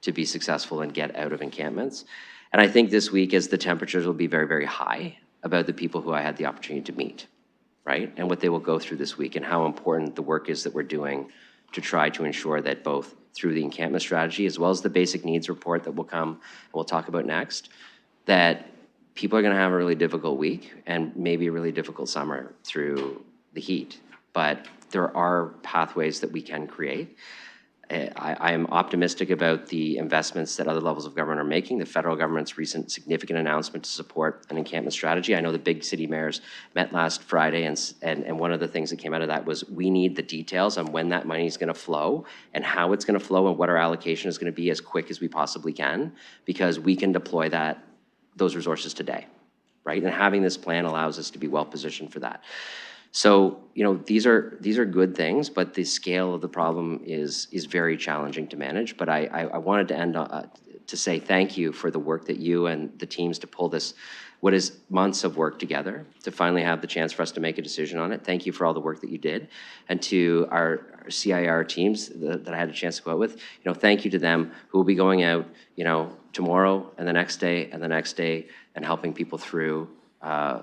[SPEAKER 21] to be successful and get out of encampments. And I think this week, as the temperatures will be very, very high, about the people who I had the opportunity to meet, right? And what they will go through this week and how important the work is that we're doing to try to ensure that both through the encampment strategy as well as the basic needs report that will come and we'll talk about next, that people are going to have a really difficult week and maybe a really difficult summer through the heat. But there are pathways that we can create. I am optimistic about the investments that other levels of government are making. The federal government's recent significant announcement to support an encampment strategy. I know the big city mayors met last Friday, and one of the things that came out of that was we need the details on when that money is going to flow and how it's going to flow and what our allocation is going to be as quick as we possibly can, because we can deploy those resources today, right? And having this plan allows us to be well positioned for that. So, these are good things, but the scale of the problem is very challenging to manage. But I wanted to end to say thank you for the work that you and the teams to pull this, what is months of work together, to finally have the chance for us to make a decision on it. Thank you for all the work that you did. And to our CIR teams that I had a chance to go out with, thank you to them who will be going out, tomorrow and the next day and the next day and helping people through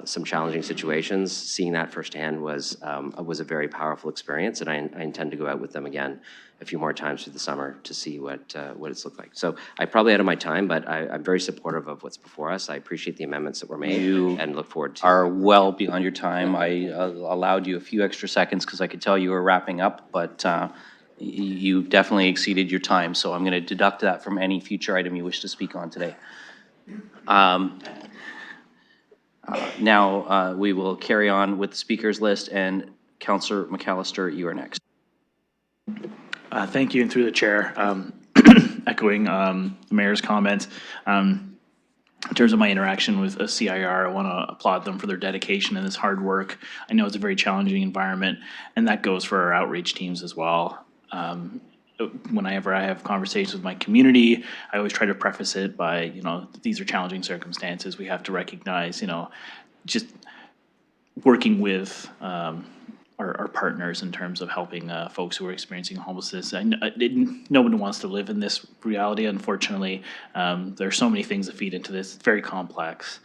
[SPEAKER 21] some challenging situations. Seeing that firsthand was a very powerful experience, and I intend to go out with them again a few more times through the summer to see what it's looked like. So I'm probably out of my time, but I'm very supportive of what's before us. I appreciate the amendments that were made and look forward to.
[SPEAKER 1] Are well beyond your time. I allowed you a few extra seconds because I could tell you were wrapping up, but you definitely exceeded your time, so I'm going to deduct that from any future item you wish to speak on today. Now we will carry on with the speakers list, and Councillor McAllister, you are next.
[SPEAKER 16] Thank you, and through the chair, echoing the mayor's comments. In terms of my interaction with a CIR, I want to applaud them for their dedication and this hard work. I know it's a very challenging environment, and that goes for our outreach teams as well. Whenever I have conversations with my community, I always try to preface it by, these are challenging circumstances. We have to recognize, just working with our partners in terms of helping folks who are experiencing homelessness. No one wants to live in this reality, unfortunately. There are so many things that feed into this. It's very complex.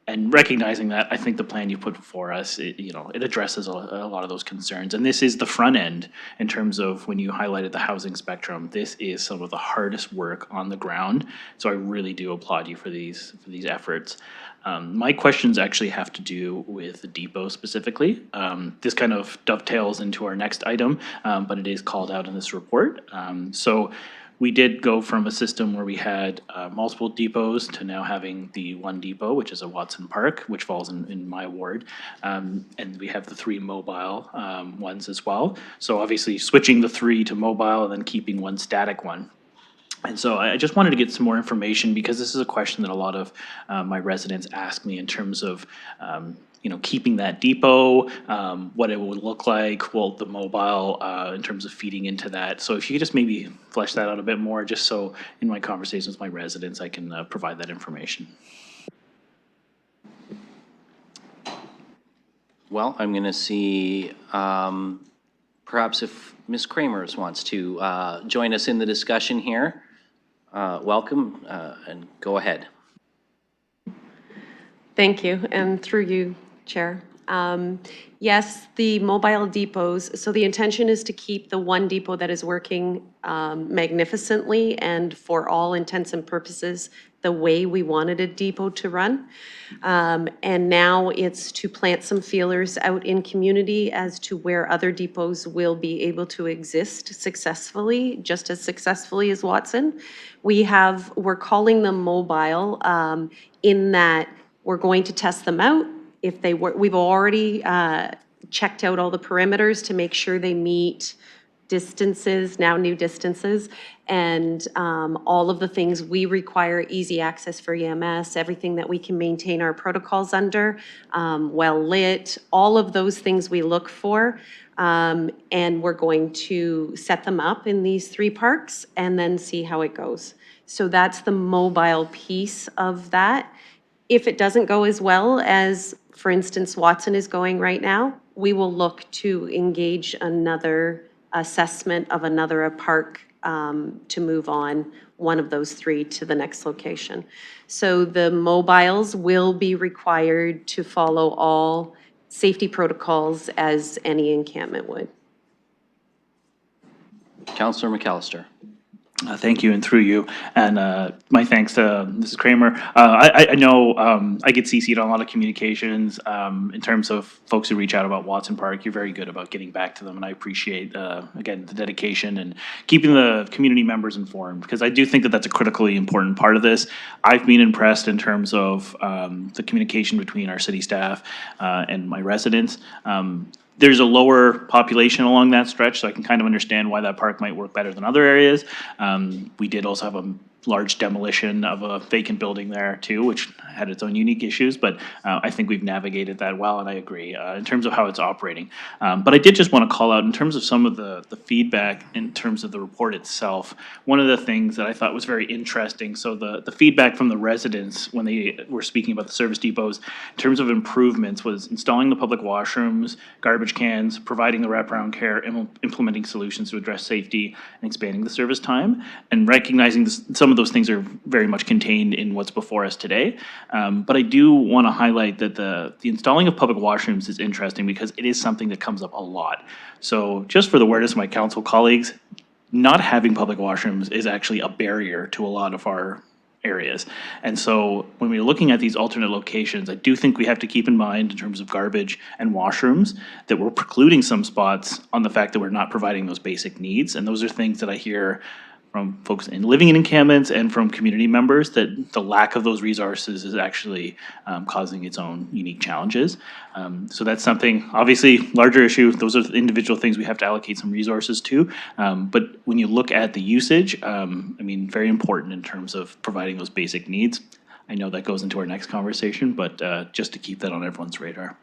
[SPEAKER 16] And recognizing that, I think the plan you put before us, it addresses a lot of those concerns. And this is the front end in terms of when you highlighted the housing spectrum. This is some of the hardest work on the ground. So I really do applaud you for these efforts. My questions actually have to do with the depot specifically. This kind of dovetails into our next item, but it is called out in this report. So we did go from a system where we had multiple depots to now having the one depot, which is a Watson Park, which falls in my ward. And we have the 3 mobile ones as well. So obviously switching the 3 to mobile and then keeping one static one. And so I just wanted to get some more information because this is a question that a lot of my residents ask me in terms of keeping that depot, what it would look like, well, the mobile in terms of feeding into that. So if you could just maybe flesh that out a bit more, just so in my conversations with my residents, I can provide that information.
[SPEAKER 1] Well, I'm going to see perhaps if Ms. Kramers wants to join us in the discussion here. Welcome and go ahead.
[SPEAKER 18] Thank you, and through you, Chair. Yes, the mobile depots, so the intention is to keep the one depot that is working magnificently and for all intents and purposes the way we wanted a depot to run. And now it's to plant some feelers out in community as to where other depots will be able to exist successfully, just as successfully as Watson. We're calling them mobile in that we're going to test them out. If they work, we've already checked out all the perimeters to make sure they meet distances, now new distances, and all of the things we require, easy access for EMS, everything that we can maintain our protocols under, well lit, all of those things we look for. And we're going to set them up in these 3 parks and then see how it goes. So that's the mobile piece of that. If it doesn't go as well as, for instance, Watson is going right now, we will look to engage another assessment of another park to move on one of those 3 to the next location. So the mobiles will be required to follow all safety protocols as any encampment would.
[SPEAKER 1] Councillor McAllister.
[SPEAKER 16] Thank you, and through you. And my thanks to Mrs. Kramer. I know I get CC'd on a lot of communications in terms of folks who reach out about Watson Park. You're very good about getting back to them, and I appreciate, again, the dedication and keeping the community members informed, because I do think that that's a critically important part of this. I've been impressed in terms of the communication between our city staff and my residents. There's a lower population along that stretch, so I can kind of understand why that park might work better than other areas. We did also have a large demolition of a vacant building there too, which had its own unique issues, but I think we've navigated that well, and I agree in terms of how it's operating. But I did just want to call out in terms of some of the feedback in terms of the report itself. One of the things that I thought was very interesting, so the feedback from the residents when they were speaking about the service depots in terms of improvements was installing the public washrooms, garbage cans, providing the wraparound care, implementing solutions to address safety, and expanding the service time, and recognizing some of those things are very much contained in what's before us today. But I do want to highlight that the installing of public washrooms is interesting because it is something that comes up a lot. So just for the awareness of my council colleagues, not having public washrooms is actually a barrier to a lot of our areas. And so when we're looking at these alternate locations, I do think we have to keep in mind in terms of garbage and washrooms that we're precluding some spots on the fact that we're not providing those basic needs. And those are things that I hear from folks living in encampments and from community members, that the lack of those resources is actually causing its own unique challenges. So that's something, obviously, larger issue. Those are individual things we have to allocate some resources to. But when you look at the usage, I mean, very important in terms of providing those basic needs. I know that goes into our next conversation, but just to keep that on everyone's radar.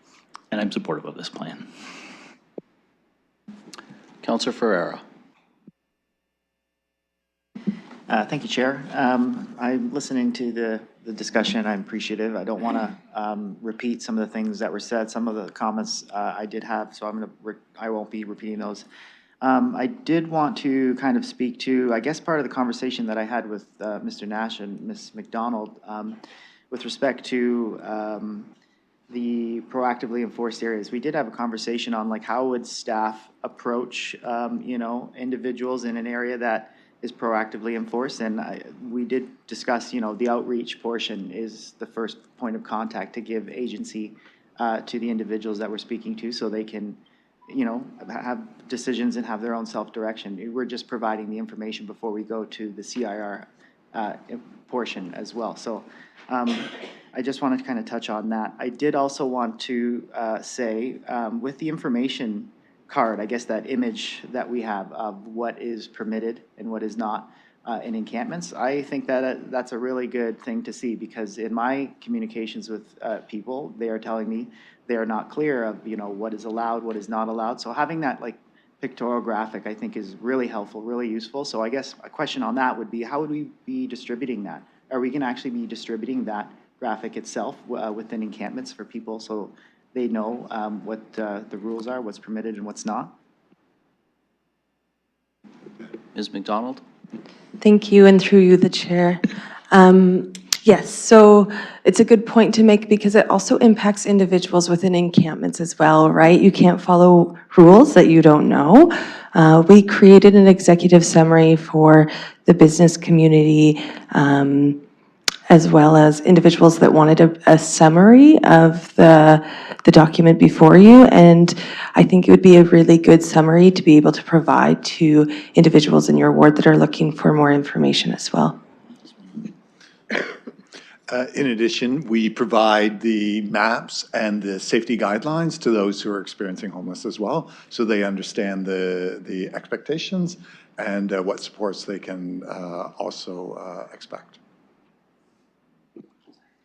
[SPEAKER 16] And I'm supportive of this plan.
[SPEAKER 1] Councillor Ferreira.
[SPEAKER 12] Thank you, Chair. I'm listening to the discussion. I'm appreciative. I don't want to repeat some of the things that were said. Some of the comments I did have, so I won't be repeating those. I did want to kind of speak to, I guess, part of the conversation that I had with Mr. Nash and Ms. McDonald with respect to the proactively enforced areas. We did have a conversation on like how would staff approach, individuals in an area that is proactively enforced. And we did discuss, the outreach portion is the first point of contact to give agency to the individuals that we're speaking to so they can, have decisions and have their own self-direction. We're just providing the information before we go to the CIR portion as well. So I just wanted to kind of touch on that. I did also want to say with the information card, I guess that image that we have of what is permitted and what is not in encampments, I think that that's a really good thing to see because in my communications with people, they are telling me they are not clear of, what is allowed, what is not allowed. So having that like pictorial graphic, I think is really helpful, really useful. So I guess a question on that would be, how would we be distributing that? Are we going to actually be distributing that graphic itself within encampments for people so they know what the rules are, what's permitted and what's not?
[SPEAKER 1] Ms. McDonald?
[SPEAKER 2] Thank you, and through you, the chair. Yes, so it's a good point to make because it also impacts individuals within encampments as well, right? You can't follow rules that you don't know. We created an executive summary for the business community as well as individuals that wanted a summary of the document before you. And I think it would be a really good summary to be able to provide to individuals in your ward that are looking for more information as well.
[SPEAKER 22] In addition, we provide the maps and the safety guidelines to those who are experiencing homeless as well, so they understand the expectations and what supports they can also expect.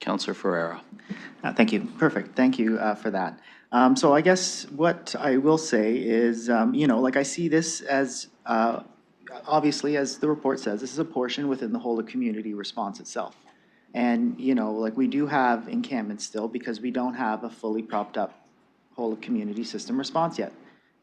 [SPEAKER 1] Councillor Ferreira.
[SPEAKER 12] Thank you. Perfect. Thank you for that. So I guess what I will say is, like I see this as, obviously, as the report says, this is a portion within the whole of community response itself. And, like we do have encampments still because we don't have a fully propped up whole of community system response yet.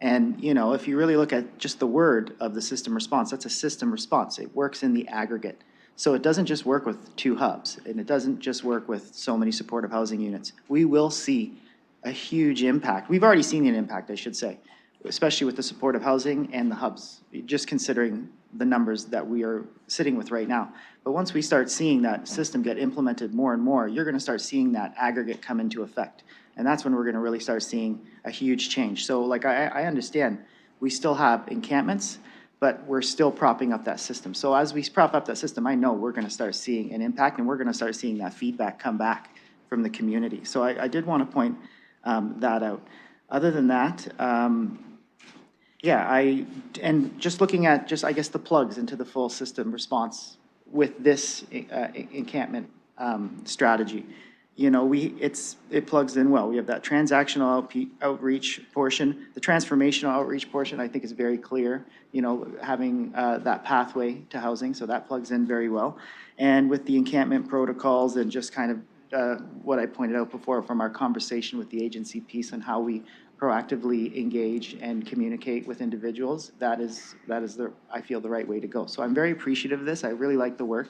[SPEAKER 12] And, if you really look at just the word of the system response, that's a system response. It works in the aggregate. So it doesn't just work with 2 hubs, and it doesn't just work with so many supportive housing units. We will see a huge impact. We've already seen an impact, I should say, especially with the supportive housing and the hubs, just considering the numbers that we are sitting with right now. But once we start seeing that system get implemented more and more, you're going to start seeing that aggregate come into effect. And that's when we're going to really start seeing a huge change. So like I understand, we still have encampments, but we're still propping up that system. So as we prop up that system, I know we're going to start seeing an impact and we're going to start seeing that feedback come back from the community. So I did want to point that out. Other than that, and just looking at I guess the plugs into the full system response with this encampment strategy, it plugs in well. We have that transactional outreach portion. The transformational outreach portion, I think, is very clear, having that pathway to housing, so that plugs in very well. And with the encampment protocols and just kind of what I pointed out before from our conversation with the agency piece and how we proactively engage and communicate with individuals, that is I feel the right way to go. So I'm very appreciative of this. I really like the work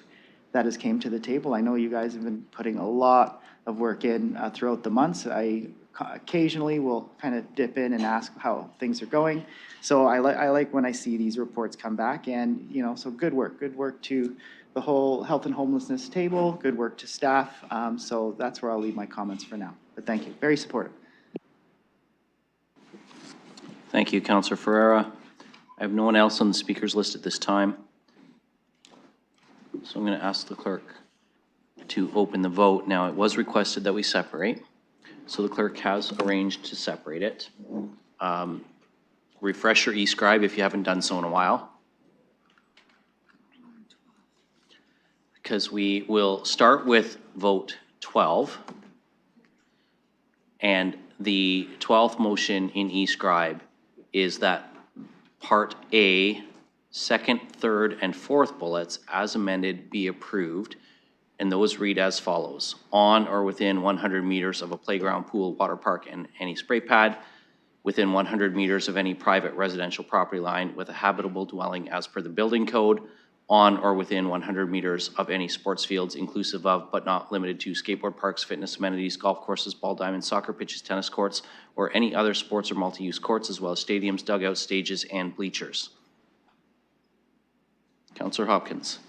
[SPEAKER 12] that has came to the table. I know you guys have been putting a lot of work in throughout the months. I occasionally will kind of dip in and ask how things are going. So I like when I see these reports come back, and so good work to the whole health and homelessness table, good work to staff. So that's where I'll leave my comments for now. But thank you, very supportive.
[SPEAKER 1] Thank you, Councillor Ferreira. I have no one else on the speakers list at this time. So I'm going to ask the clerk to open the vote. Now, it was requested that we separate, so the clerk has arranged to separate it. Refresh your e-scribe if you haven't done so in a while, because we will start with vote 12, and the 12th motion in e-scribe is that Part A second, third, and fourth bullets as amended be approved, and those read as follows. On or within 100 meters of a playground, pool, water park, and any spray pad, within 100 meters of any private residential property line with a habitable dwelling as per the building code, on or within 100 meters of any sports fields inclusive of but not limited to skateboard parks, fitness amenities, golf courses, ball diamonds, soccer pitches, tennis courts, or any other sports or multi-use courts, as well as stadiums, dugouts, stages, and bleachers. Councillor Hopkins.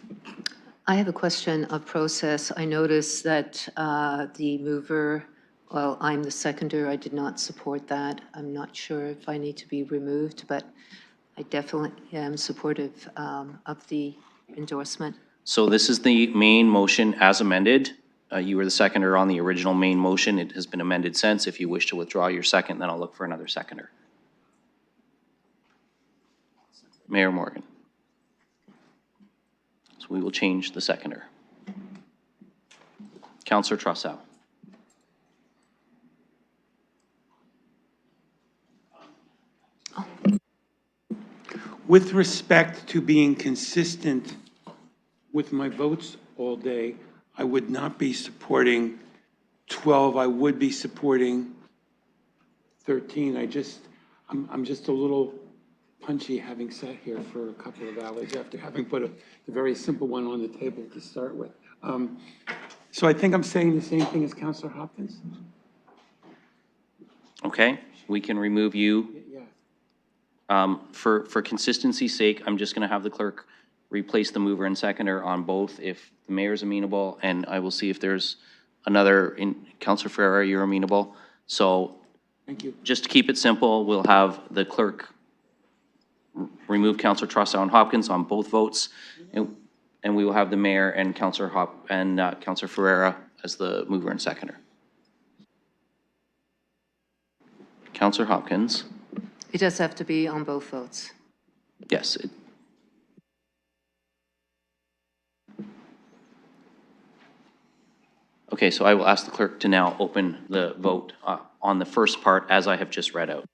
[SPEAKER 13] I have a question of process. I noticed that the mover, well, I'm the seconder, I did not support that. I'm not sure if I need to be removed, but I definitely am supportive of the endorsement.
[SPEAKER 1] So this is the main motion as amended. You were the seconder on the original main motion. It has been amended since. If you wish to withdraw your second, then I'll look for another seconder. Mayor Morgan. So we will change the seconder. Councillor Trossow.
[SPEAKER 5] With respect to being consistent with my votes all day, I would not be supporting 12. I would be supporting 13. I'm just a little punchy having sat here for a couple of hours after having put the very simple one on the table to start with. So I think I'm saying the same thing as Councillor Hopkins.
[SPEAKER 1] Okay, we can remove you. For consistency's sake, I'm just going to have the clerk replace the mover and seconder on both if the mayor's amenable, and I will see if there's another, Councillor Ferreira, you're amenable. So
[SPEAKER 5] thank you.
[SPEAKER 1] Just to keep it simple, we'll have the clerk remove Councillor Trossow and Hopkins on both votes, and we will have the mayor and Councillor Councillor Ferreira as the mover and seconder. Councillor Hopkins.
[SPEAKER 13] It does have to be on both votes.
[SPEAKER 1] Yes. Okay, so I will ask the clerk to now open the vote on the first part as I have just read out.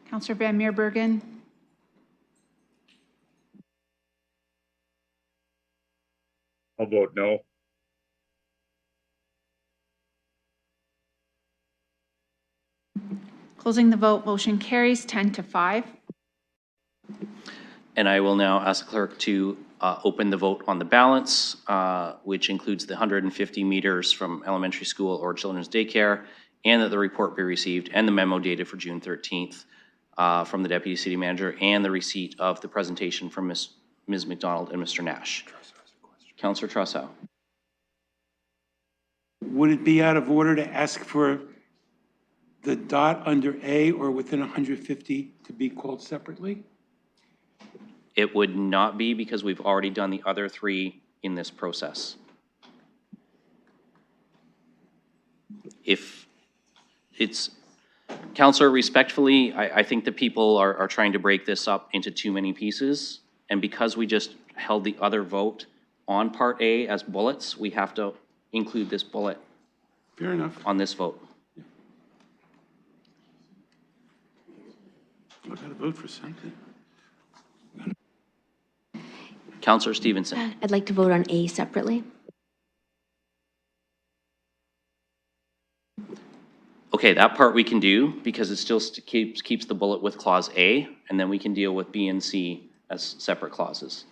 [SPEAKER 7] Counselor Van Meerbergen.
[SPEAKER 6] I'll vote no.
[SPEAKER 7] Closing the vote, motion carries 10-5.
[SPEAKER 1] And I will now ask the clerk to open the vote on the balance, which includes the 150 meters from elementary school or children's daycare, and that the report be received, and the memo dated for June 13th from the Deputy City Manager, and the receipt of the presentation from Ms. McDonald and Mr. Nash. Councillor Trossow.
[SPEAKER 5] Would it be out of order to ask for the dot under A or within 150 to be called separately?
[SPEAKER 1] It would not be, because we've already done the other three in this process. If it's, Councillor, respectfully, I think that people are trying to break this up into too many pieces. And because we just held the other vote on Part A as bullets, we have to include this bullet.
[SPEAKER 5] Fair enough.
[SPEAKER 1] On this vote.
[SPEAKER 5] I gotta vote for something.
[SPEAKER 1] Councillor Stevenson.
[SPEAKER 14] I'd like to vote on A separately.
[SPEAKER 1] Okay, that part we can do because it still keeps the bullet with clause A, and then we can deal with B and C as separate clauses.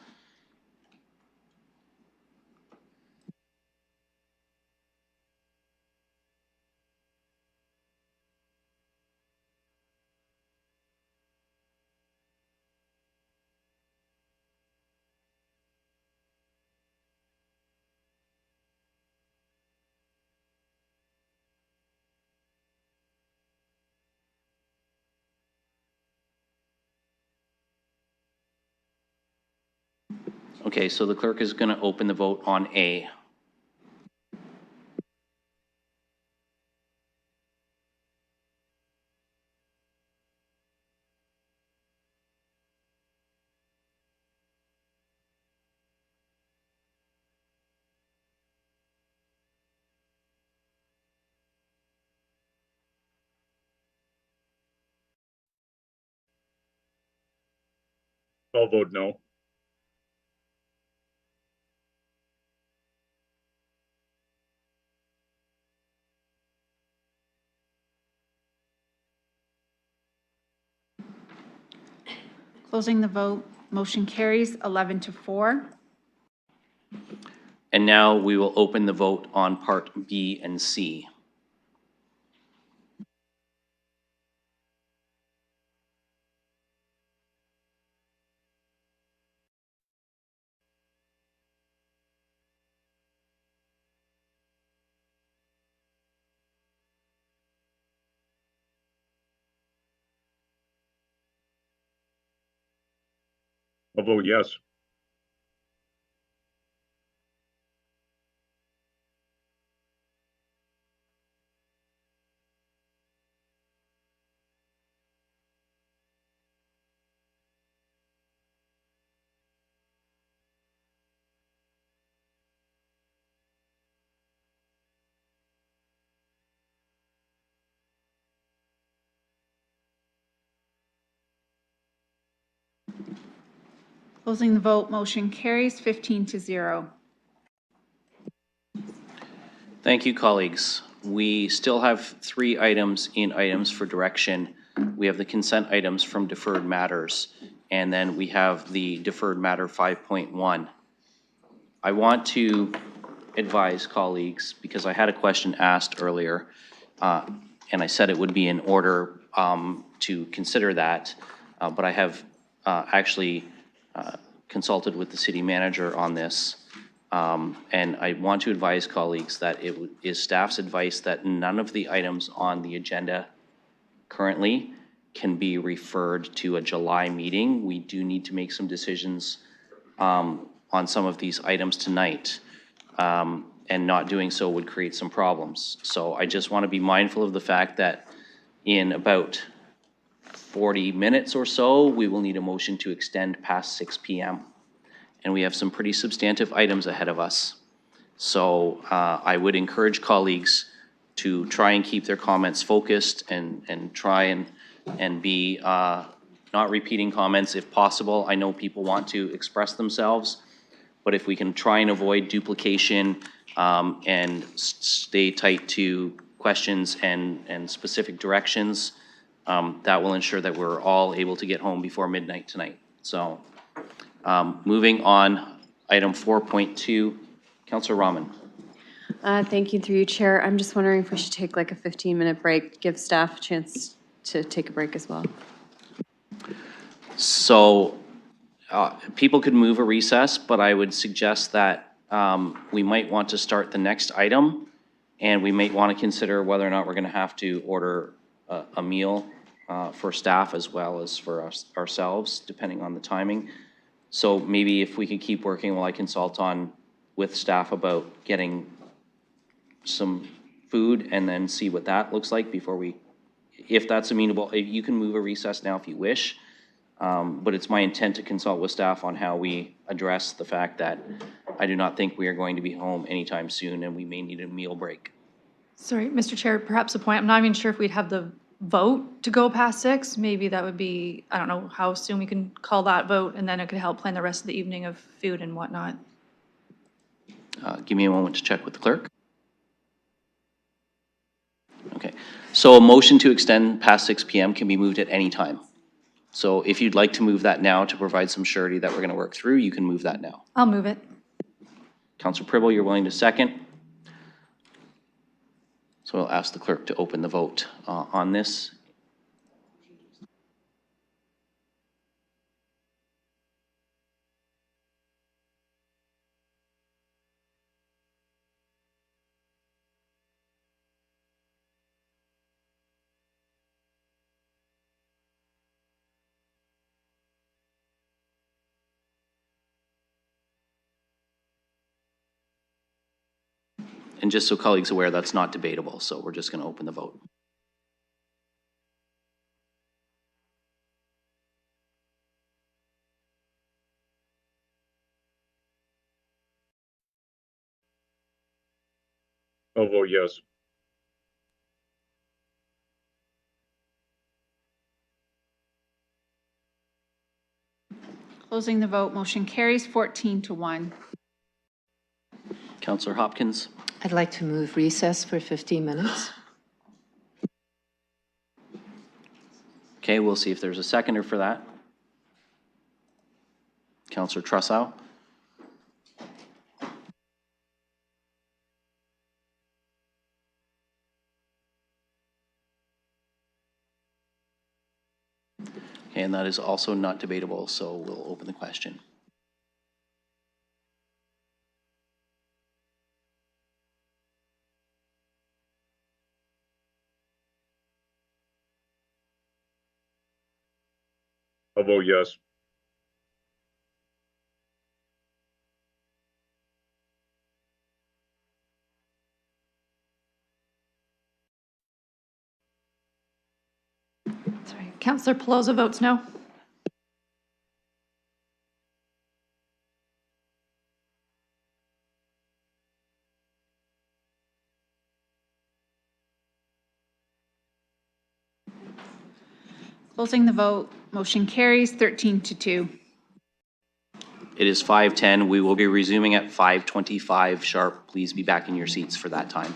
[SPEAKER 1] Okay, so the clerk is going to open the vote on A.
[SPEAKER 6] I'll vote no.
[SPEAKER 7] Closing the vote, motion carries 11-4.
[SPEAKER 1] And now we will open the vote on Part B and C.
[SPEAKER 6] I'll vote yes.
[SPEAKER 7] Closing the vote, motion carries 15-0.
[SPEAKER 1] Thank you, colleagues. We still have 3 items in items for direction. We have the consent items from deferred matters, and then we have the deferred matter 5.1. I want to advise colleagues, because I had a question asked earlier, and I said it would be in order to consider that, but I have actually consulted with the city manager on this. And I want to advise colleagues that it is staff's advice that none of the items on the agenda currently can be referred to a July meeting. We do need to make some decisions on some of these items tonight. And not doing so would create some problems. So I just want to be mindful of the fact that in about 40 minutes or so, we will need a motion to extend past 6 p.m. And we have some pretty substantive items ahead of us. So I would encourage colleagues to try and keep their comments focused and try and be not repeating comments if possible. I know people want to express themselves, but if we can try and avoid duplication and stay tight to questions and specific directions, that will ensure that we're all able to get home before midnight tonight. So moving on, item 4.2, Councillor Rahman.
[SPEAKER 18] Thank you, through you, Chair. I'm just wondering if we should take like a 15-minute break, give staff a chance to take a break as well.
[SPEAKER 1] So people could move a recess, but I would suggest that we might want to start the next item, and we might want to consider whether or not we're going to have to order a meal for staff as well as for ourselves, depending on the timing. So maybe if we could keep working while I consult with staff about getting some food and then see what that looks like before if that's amenable. You can move a recess now if you wish. But it's my intent to consult with staff on how we address the fact that I do not think we are going to be home anytime soon and we may need a meal break.
[SPEAKER 11] Sorry, Mr. Chair, perhaps a point. I'm not even sure if we'd have the vote to go past 6. Maybe that would be, I don't know how soon we can call that vote, and then it could help plan the rest of the evening of food and whatnot.
[SPEAKER 1] Give me a moment to check with the clerk. Okay, so a motion to extend past 6 p.m. can be moved at any time. So if you'd like to move that now to provide some surety that we're going to work through, you can move that now.
[SPEAKER 11] I'll move it.
[SPEAKER 1] Councillor Pribble, you're willing to second? So I'll ask the clerk to open the vote on this. And just so colleagues aware, that's not debatable, so we're just going to open the vote.
[SPEAKER 6] I'll vote yes.
[SPEAKER 7] Closing the vote, motion carries 14-1.
[SPEAKER 1] Councillor Hopkins.
[SPEAKER 13] I'd like to move recess for 15 minutes.
[SPEAKER 1] Okay, we'll see if there's a seconder for that. Councillor Trussow. Okay, and that is also not debatable, so we'll open the question.
[SPEAKER 6] I'll vote yes.
[SPEAKER 11] Sorry, Councillor Pelosi votes no.
[SPEAKER 7] Closing the vote, motion carries 13-2.
[SPEAKER 1] It is 5:10. We will be resuming at 5:25 sharp. Please be back in your seats for that time.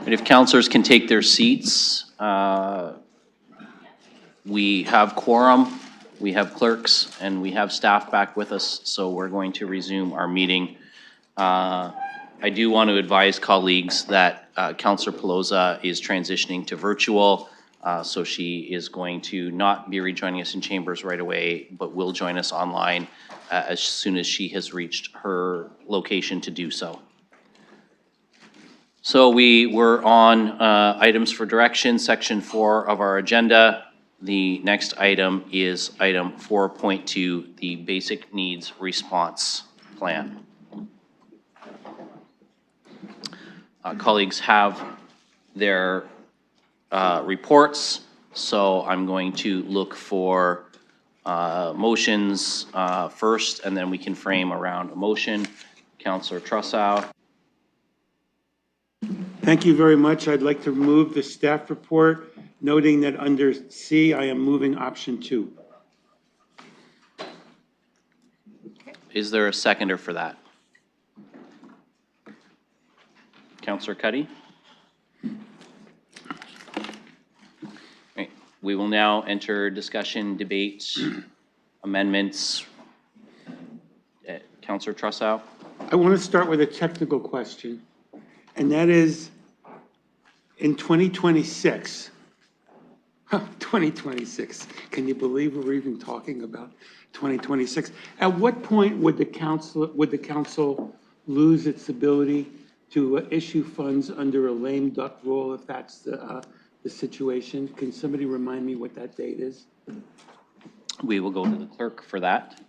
[SPEAKER 1] And if councilors can take their seats, we have quorum, we have clerks, and we have staff back with us, so we're going to resume our meeting. I do want to advise colleagues that Councillor Pelosa is transitioning to virtual, so she is going to not be rejoining us in chambers right away, but will join us online as soon as she has reached her location to do so. So we were on items for direction, section 4 of our agenda. The next item is item 4.2, the basic needs response plan. Colleagues have their reports, so I'm going to look for motions first, and then we can frame around a motion. Councillor Trussow.
[SPEAKER 5] Thank you very much. I'd like to move the staff report, noting that under C, I am moving option 2.
[SPEAKER 1] Is there a seconder for that? Councillor Cuddy? Right. We will now enter discussion, debate, amendments. Councillor Trussow?
[SPEAKER 5] I want to start with a technical question, and that is, in 2026, 2026, can you believe we're even talking about 2026? At what point would the council lose its ability to issue funds under a lame duck rule if that's the situation? Can somebody remind me what that date is?
[SPEAKER 1] We will go to the clerk for that.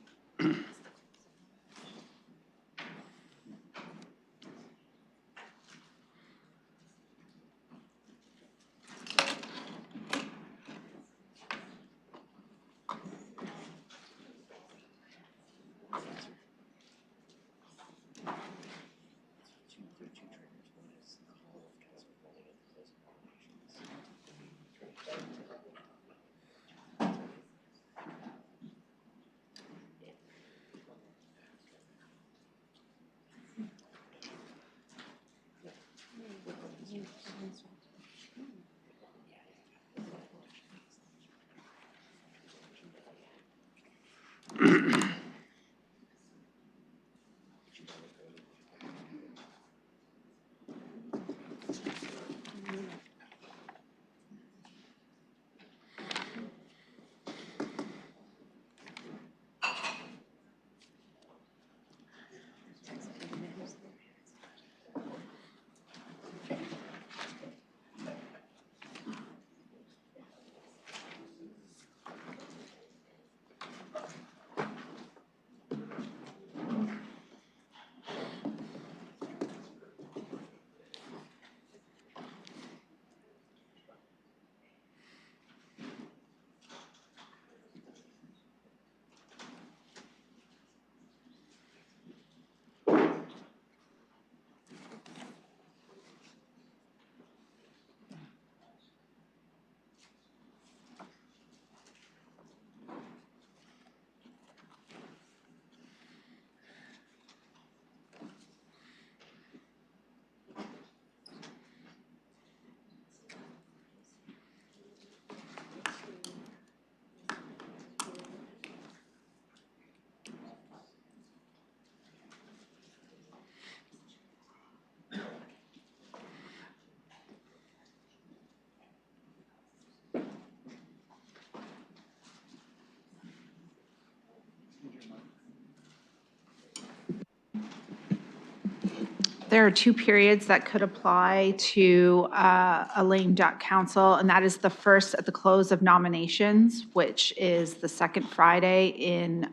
[SPEAKER 7] There are 2 periods that could apply to a lame duck council, and that is the first at the close of nominations, which is the second Friday in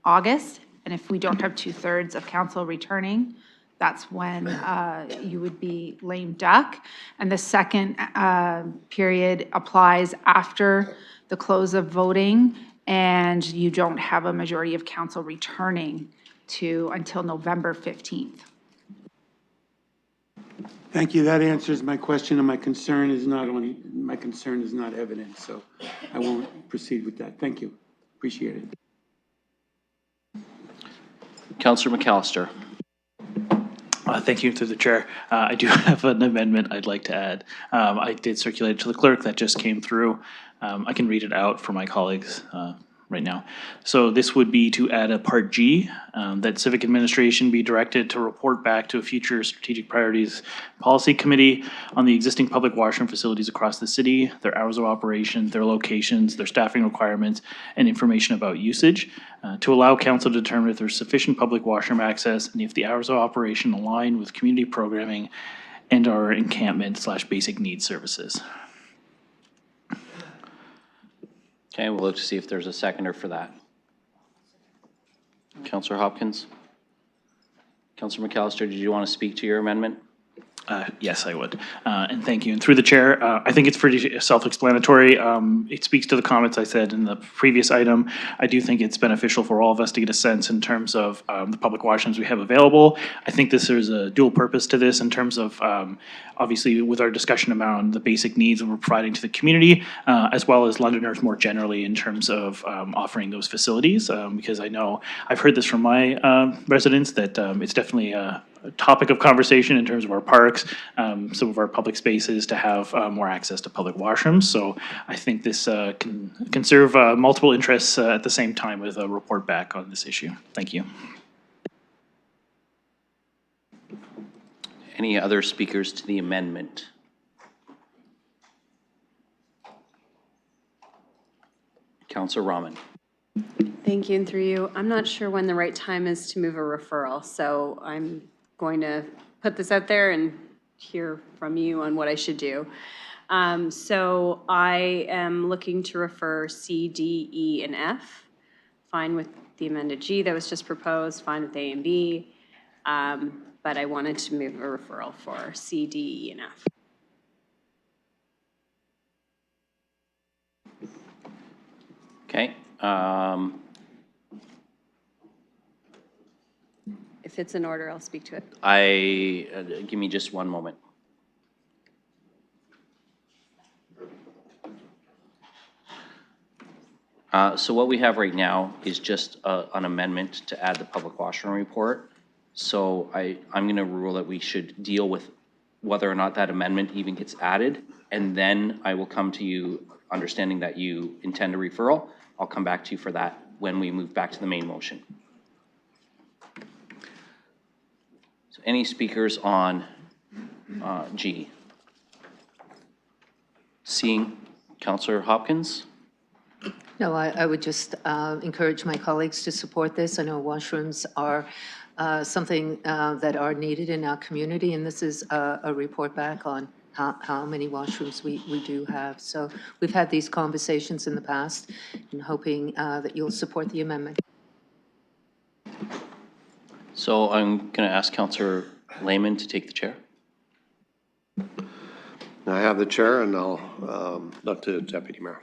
[SPEAKER 7] August. And if we don't have 2/3 of council returning, that's when you would be lame duck. And the second period applies after the close of voting, and you don't have a majority of council returning until November 15th.
[SPEAKER 5] Thank you. That answers my question, and my concern is not evident, so I won't proceed with that. Thank you. Appreciate it.
[SPEAKER 1] Councillor McAllister.
[SPEAKER 16] Thank you, through the chair. I do have an amendment I'd like to add. I did circulate it to the clerk, that just came through. I can read it out for my colleagues right now. So this would be to add a Part G, that civic administration be directed to report back to a future strategic priorities policy committee on the existing public washroom facilities across the city, their hours of operation, their locations, their staffing requirements, and information about usage, to allow council to determine if there's sufficient public washroom access and if the hours of operation align with community programming and our encampment/basic needs services.
[SPEAKER 1] Okay, we'll look to see if there's a seconder for that. Councillor Hopkins? Councillor McAllister, did you want to speak to your amendment?
[SPEAKER 16] Yes, I would. And thank you. And through the chair, I think it's pretty self-explanatory. It speaks to the comments I said in the previous item. I do think it's beneficial for all of us to get a sense in terms of the public washrooms we have available. I think is a dual purpose to this in terms of obviously with our discussion around the basic needs that we're providing to the community, as well as Londoners more generally in terms of offering those facilities. Because I know I've heard this from my residents that it's definitely a topic of conversation in terms of our parks, some of our public spaces, to have more access to public washrooms. So I think this can serve multiple interests at the same time with a report back on this issue. Thank you.
[SPEAKER 1] Any other speakers to the amendment? Councillor Rahman.
[SPEAKER 3] Thank you, and through you. I'm not sure when the right time is to move a referral, so I'm going to put this out there and hear from you on what I should do. So I am looking to refer C, D, E, and F. Fine with the amended G that was just proposed, fine with A and B. But I wanted to move a referral for C, D, E, and F.
[SPEAKER 1] Okay.
[SPEAKER 3] If it's in order, I'll speak to it.
[SPEAKER 1] Give me just one moment. So what we have right now is just an amendment to add the public washroom report. So I'm going to rule that we should deal with whether or not that amendment even gets added, and then I will come to you understanding that you intend a referral. I'll come back to you for that when we move back to the main motion. So any speakers on G? Seeing Councillor Hopkins?
[SPEAKER 13] No, I would just encourage my colleagues to support this. I know washrooms are something that are needed in our community, and this is a report back on how many washrooms we do have. So we've had these conversations in the past, and hoping that you'll support the amendment.
[SPEAKER 1] So I'm going to ask Councillor Lehman to take the chair.
[SPEAKER 15] I have the chair, and I'll look to Deputy Mayor.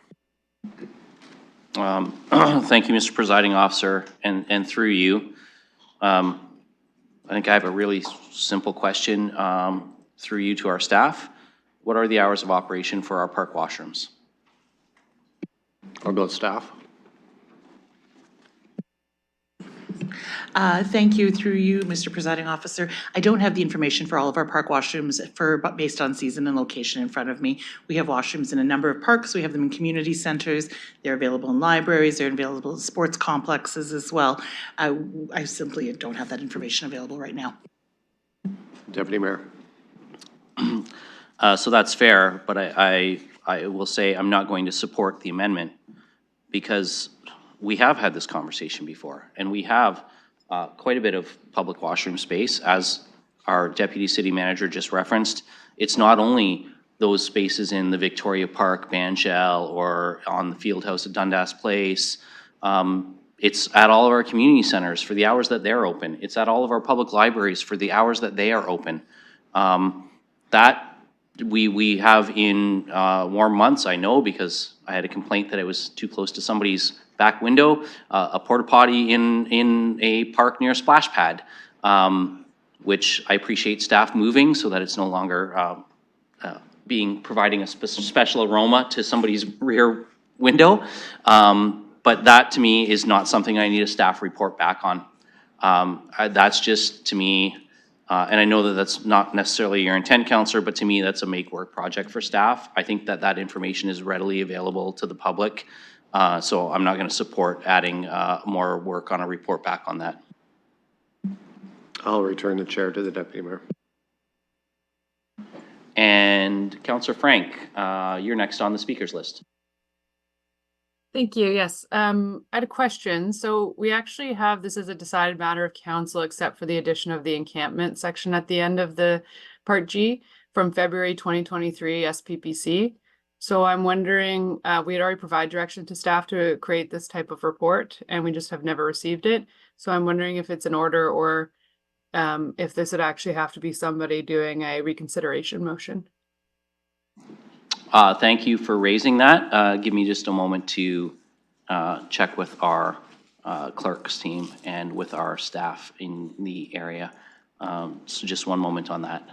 [SPEAKER 1] Thank you, Mr. Presiding Officer, and through you. I think I have a really simple question through you to our staff. What are the hours of operation for our park washrooms?
[SPEAKER 15] I'll go with staff.
[SPEAKER 20] Thank you, through you, Mr. Presiding Officer. I don't have the information for all of our park washrooms based on season and location in front of me. We have washrooms in a number of parks. We have them in community centers. They're available in libraries. They're available in sports complexes as well. I simply don't have that information available right now.
[SPEAKER 15] Deputy Mayor.
[SPEAKER 1] So that's fair, but I will say I'm not going to support the amendment because we have had this conversation before, and we have quite a bit of public washroom space, as our Deputy City Manager just referenced. It's not only those spaces in the Victoria Park, Banshell, or on the Field House at Dundas Place. It's at all of our community centers for the hours that they're open. It's at all of our public libraries for the hours that they are open. That we have in warm months, I know, because I had a complaint that it was too close to somebody's back window, a porta potty in a park near a splash pad, which I appreciate staff moving so that it's no longer providing a special aroma to somebody's rear window. But that to me is not something I need a staff report back on. That's just, to me, And I know that that's not necessarily your intent, Counselor, but to me, that's a make-work project for staff. I think that that information is readily available to the public. So I'm not going to support adding more work on a report back on that.
[SPEAKER 15] I'll return the chair to the Deputy Mayor.
[SPEAKER 1] And Counselor Frank, you're next on the speakers list.
[SPEAKER 19] Thank you. Yes. I had a question. So we actually have this as a decided matter of council, except for the addition of the encampment section at the end of the Part G from February 2023 SPPC. So I'm wondering, we had already provided direction to staff to create this type of report, and we just have never received it. So I'm wondering if it's in order, or if this would actually have to be somebody doing a reconsideration motion.
[SPEAKER 1] Thank you for raising that. Give me just a moment to check with our clerks team and with our staff in the area. So just one moment on that.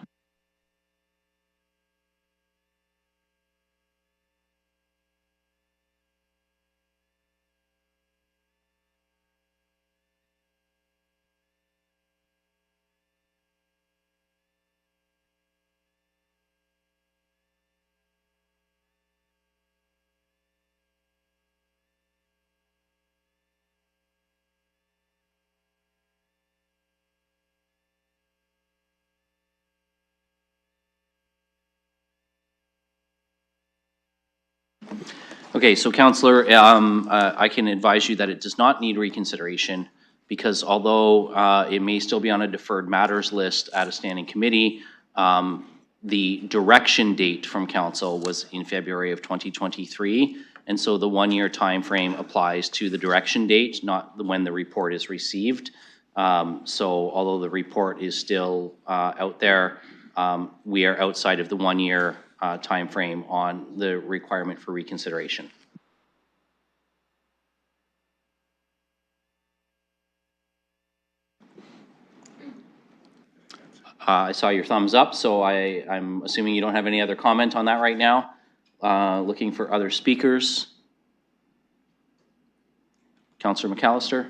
[SPEAKER 1] Okay, so Counselor, I can advise you that it does not need reconsideration because although it may still be on a deferred matters list at a standing committee, the direction date from council was in February of 2023. And so the 1-year time frame applies to the direction date, not when the report is received. So although the report is still out there, we are outside of the 1-year time frame on the requirement for reconsideration. I saw your thumbs up, so I'm assuming you don't have any other comment on that right now. Looking for other speakers. Councillor McAllister.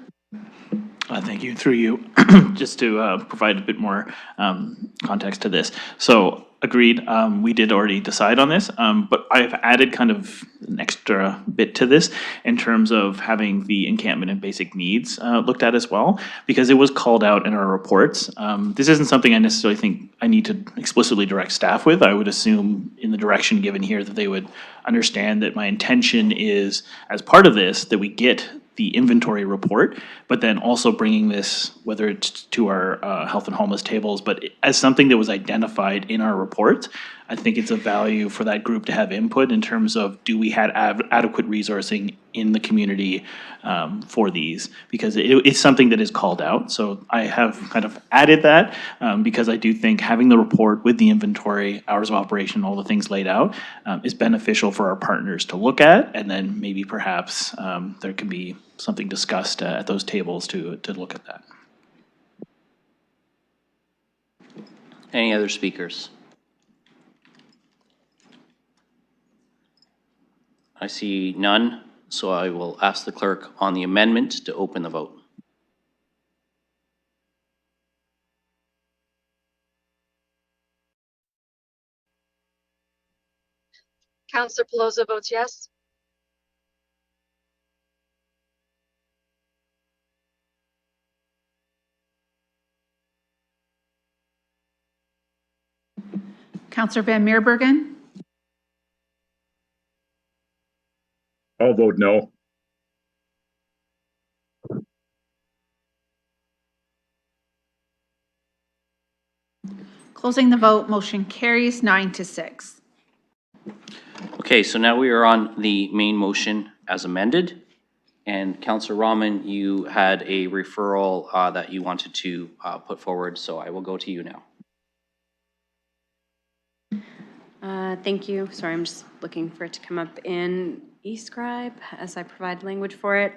[SPEAKER 16] Thank you. Through you, just to provide a bit more context to this. So agreed, we did already decide on this, but I've added kind of an extra bit to this in terms of having the encampment and basic needs looked at as well, because it was called out in our reports. This isn't something I necessarily think I need to explicitly direct staff with. I would assume in the direction given here that they would understand that my intention is, as part of this, that we get the inventory report, but then also bringing this, whether it's to our health and homeless tables, but as something that was identified in our report. I think it's of value for that group to have input in terms of, do we have adequate resourcing in the community for these? Because it's something that is called out. So I have kind of added that because I do think having the report with the inventory, hours of operation, all the things laid out is beneficial for our partners to look at. And then maybe perhaps there can be something discussed at those tables to look at that.
[SPEAKER 1] Any other speakers? I see none, so I will ask the clerk on the amendment to open the vote.
[SPEAKER 8] Councillor Pelosi votes yes.
[SPEAKER 7] Councillor Van Meerbergen?
[SPEAKER 6] I'll vote no.
[SPEAKER 7] Closing the vote, motion carries 9-6.
[SPEAKER 1] Okay, so now we are on the main motion as amended. And Councillor Rahman, you had a referral that you wanted to put forward, so I will go to you now.
[SPEAKER 3] Thank you. Sorry, I'm just looking for it to come up in eScribe as I provide language for it.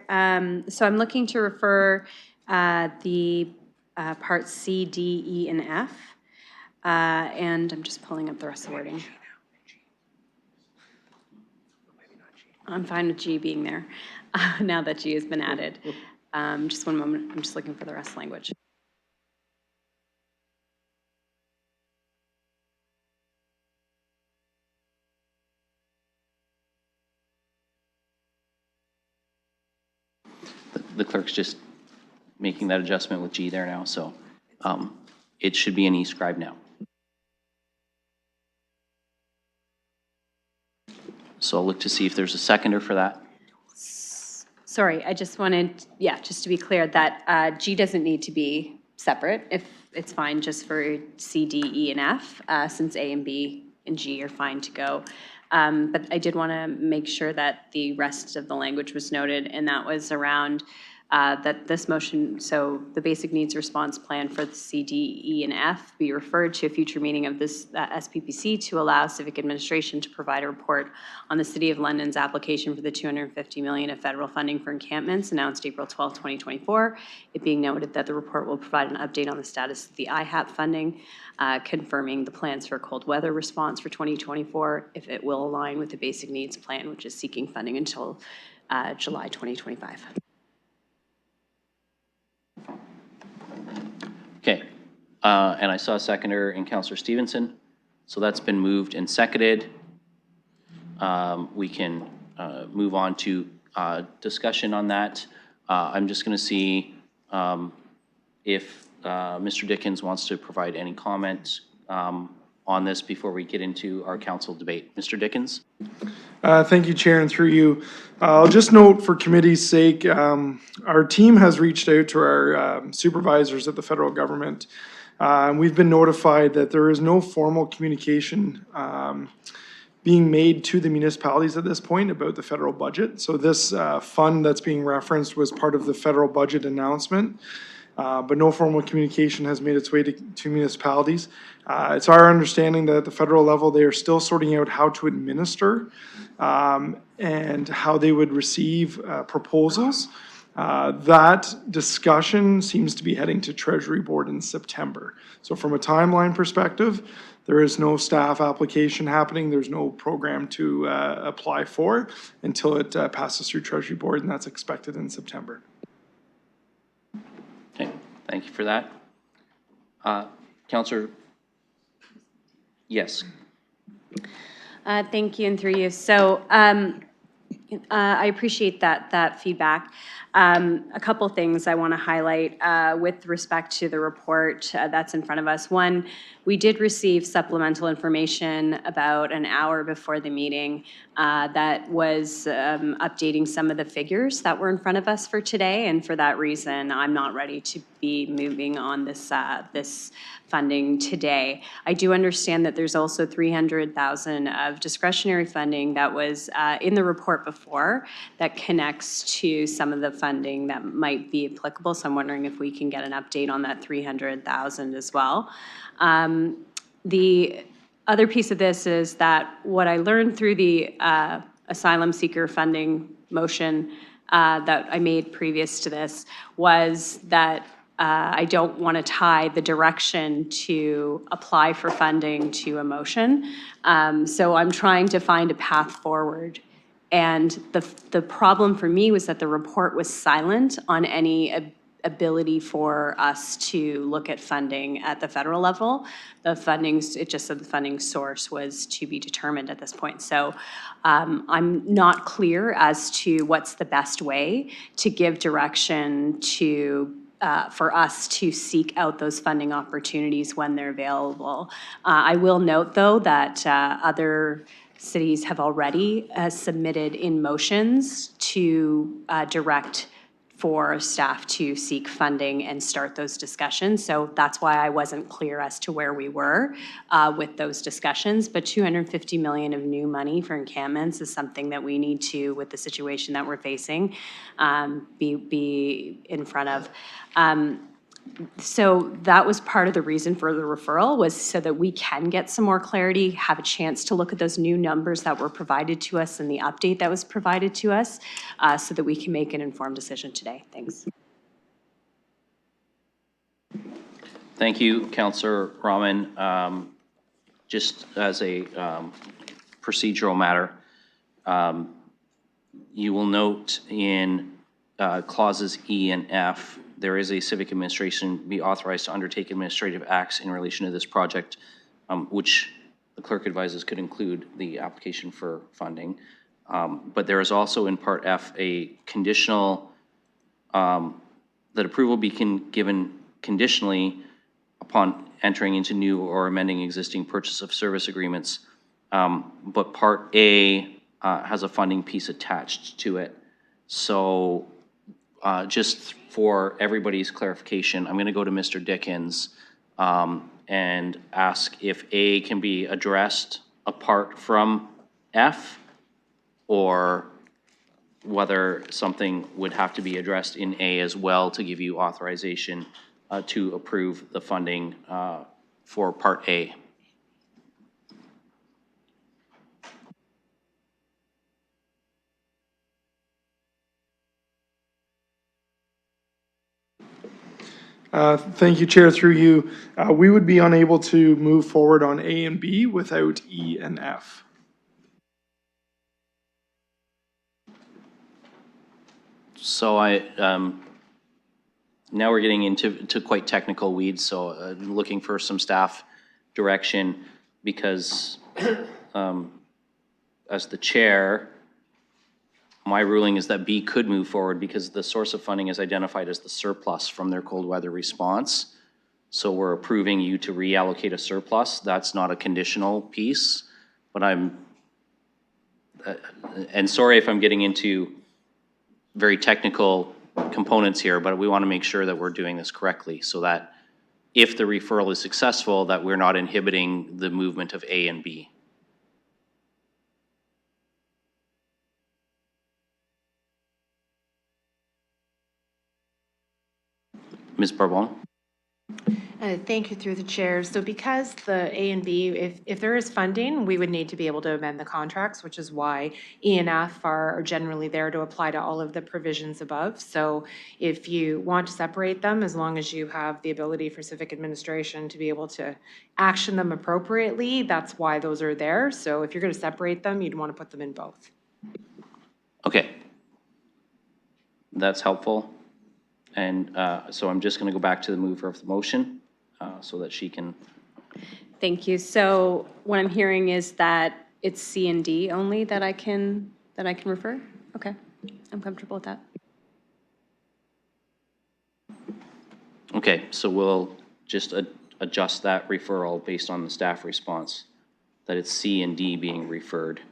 [SPEAKER 3] So I'm looking to refer the parts C, D, E, and F. And I'm just pulling up the rest of the wording. I'm fine with G being there now that G has been added. Just one moment. I'm just looking for the rest of the language.
[SPEAKER 1] the clerk's just making that adjustment with G there now, so it should be an e-scribe now. So I'll look to see if there's a seconder for that.
[SPEAKER 3] Sorry, I just wanted, just to be clear, that G doesn't need to be separate. If it's fine just for C, D, E, and F, since A and B and G are fine to go. But I did want to make sure that the rest of the language was noted, and that was around that this motion, so the basic needs response plan for the C, D, E, and F be referred to a future meeting of this SPPC to allow civic administration to provide a report on the City of London's application for the $250 million of federal funding for encampments announced April 12, 2024. It being noted that the report will provide an update on the status of the IHAP funding, confirming the plans for cold weather response for 2024, if it will align with the basic needs plan, which is seeking funding until July 2025.
[SPEAKER 1] Okay, and I saw a seconder in Councillor Stevenson, so that's been moved and seconded. We can move on to discussion on that. I'm just going to see if Mr. Dickens wants to provide any comments on this before we get into our council debate. Mr. Dickens?
[SPEAKER 4] Thank you, Chair, and through you. I'll just note for committee's sake, our team has reached out to our supervisors at the federal government. We've been notified that there is no formal communication being made to the municipalities at this point about the federal budget. So this fund that's being referenced was part of the federal budget announcement, but no formal communication has made its way to municipalities. It's our understanding that at the federal level, they are still sorting out how to administer and how they would receive proposals. That discussion seems to be heading to Treasury Board in September. So from a timeline perspective, there is no staff application happening. There's no program to apply for until it passes through Treasury Board, and that's expected in September.
[SPEAKER 1] Okay, thank you for that. Councillor, yes.
[SPEAKER 3] Thank you, and through you. So I appreciate that feedback. A couple things I want to highlight with respect to the report that's in front of us. One, we did receive supplemental information about an hour before the meeting that was updating some of the figures that were in front of us for today, and for that reason, I'm not ready to be moving on this this funding today. I do understand that there's also $300,000 of discretionary funding that was in the report before that connects to some of the funding that might be applicable. So I'm wondering if we can get an update on that $300,000 as well. The other piece of this is that what I learned through the asylum seeker funding motion that I made previous to this was that I don't want to tie the direction to apply for funding to a motion. So I'm trying to find a path forward. And the problem for me was that the report was silent on any ability for us to look at funding at the federal level. The funding, it just said the funding source was to be determined at this point. So I'm not clear as to what's the best way to give direction to for us to seek out those funding opportunities when they're available. I will note, though, that other cities have already submitted in motions to direct for staff to seek funding and start those discussions. So that's why I wasn't clear as to where we were with those discussions. But $250 million of new money for encampments is something that we need to, with the situation that we're facing, be in front of. So that was part of the reason for the referral, was so that we can get some more clarity, have a chance to look at those new numbers that were provided to us and the update that was provided to us, so that we can make an informed decision today. Thanks.
[SPEAKER 1] Thank you, Councillor Rahman. Just as a procedural matter, you will note in clauses E and F, there is a civic administration be authorized to undertake administrative acts in relation to this project, which the clerk advises could include the application for funding. But there is also in part F a conditional that approval be given conditionally upon entering into new or amending existing purchase of service agreements. But Part A has a funding piece attached to it. So just for everybody's clarification, I'm going to go to Mr. Dickens and ask if A can be addressed apart from F, or whether something would have to be addressed in A as well to give you authorization to approve the funding for Part A.
[SPEAKER 4] Thank you, Chair, through you. We would be unable to move forward on A and B without E and F.
[SPEAKER 1] So now we're getting into quite technical weeds, so I'm looking for some staff direction, because as the chair, my ruling is that B could move forward because the source of funding is identified as the surplus from their cold weather response. So we're approving you to reallocate a surplus. That's not a conditional piece, but and sorry if I'm getting into very technical components here, but we want to make sure that we're doing this correctly so that if the referral is successful, that we're not inhibiting the movement of A and B. Ms. Barbon?
[SPEAKER 9] Thank you through the chair. So because the A and B, if there is funding, we would need to be able to amend the contracts, which is why E and F are generally there to apply to all of the provisions above. So if you want to separate them, as long as you have the ability for civic administration to be able to action them appropriately, that's why those are there. So if you're going to separate them, you'd want to put them in both.
[SPEAKER 1] Okay. That's helpful. And so I'm just going to go back to the mover of the motion so that she can.
[SPEAKER 3] Thank you. So what I'm hearing is that it's C and D only that I can refer? Okay, I'm comfortable with that.
[SPEAKER 1] Okay, so we'll just adjust that referral based on the staff response, that it's C and D being referred.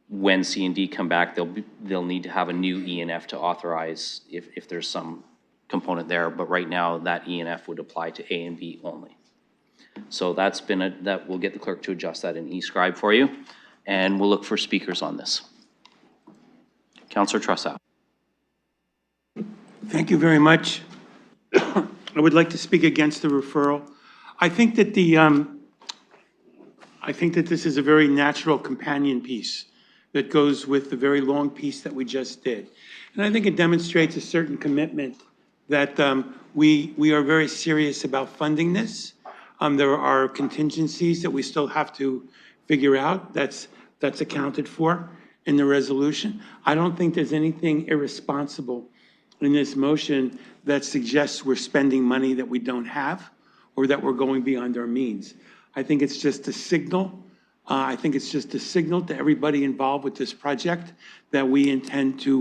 [SPEAKER 1] When C and D come back, they'll need to have a new E and F to authorize if there's some component there, but right now that E and F would apply to A and B only. So that we'll get the clerk to adjust that in eScribe for you, and we'll look for speakers on this. Councillor Trussow.
[SPEAKER 5] Thank you very much. I would like to speak against the referral. I think that this is a very natural companion piece that goes with the very long piece that we just did. And I think it demonstrates a certain commitment that we are very serious about funding this. There are contingencies that we still have to figure out that's accounted for in the resolution. I don't think there's anything irresponsible in this motion that suggests we're spending money that we don't have or that we're going beyond our means. I think it's just a signal. I think it's just a signal to everybody involved with this project that we intend to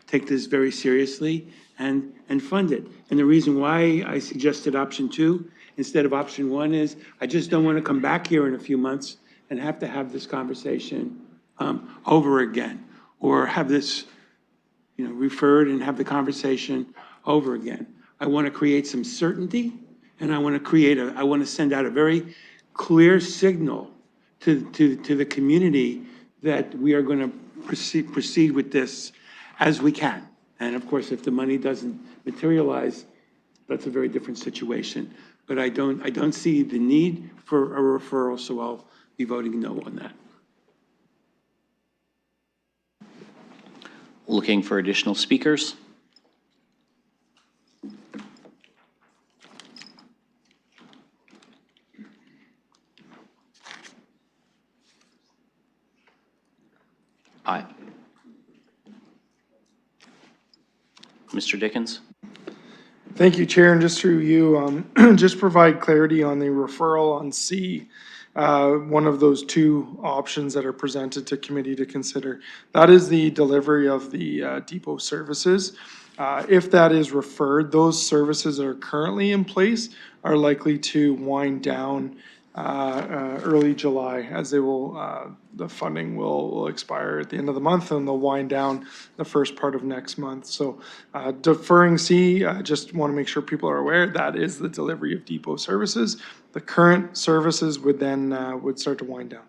[SPEAKER 5] take this very seriously and fund it. And the reason why I suggested option 2 instead of option 1 is I just don't want to come back here in a few months and have to have this conversation over again, or have this referred and have the conversation over again. I want to create some certainty, and I want to send out a very clear signal to the community that we are going to proceed with this as we can. And of course, if the money doesn't materialize, that's a very different situation. But I don't see the need for a referral, so I'll be voting no on that.
[SPEAKER 1] Looking for additional speakers? Aye. Mr. Dickens?
[SPEAKER 4] Thank you, Chair, and just through you, just provide clarity on the referral on C, one of those two options that are presented to committee to consider. That is the delivery of the depot services. If that is referred, those services that are currently in place are likely to wind down early July, as they will, the funding will expire at the end of the month, and they'll wind down the first part of next month. So deferring C, just want to make sure people are aware, that is the delivery of depot services. The current services would then would start to wind down.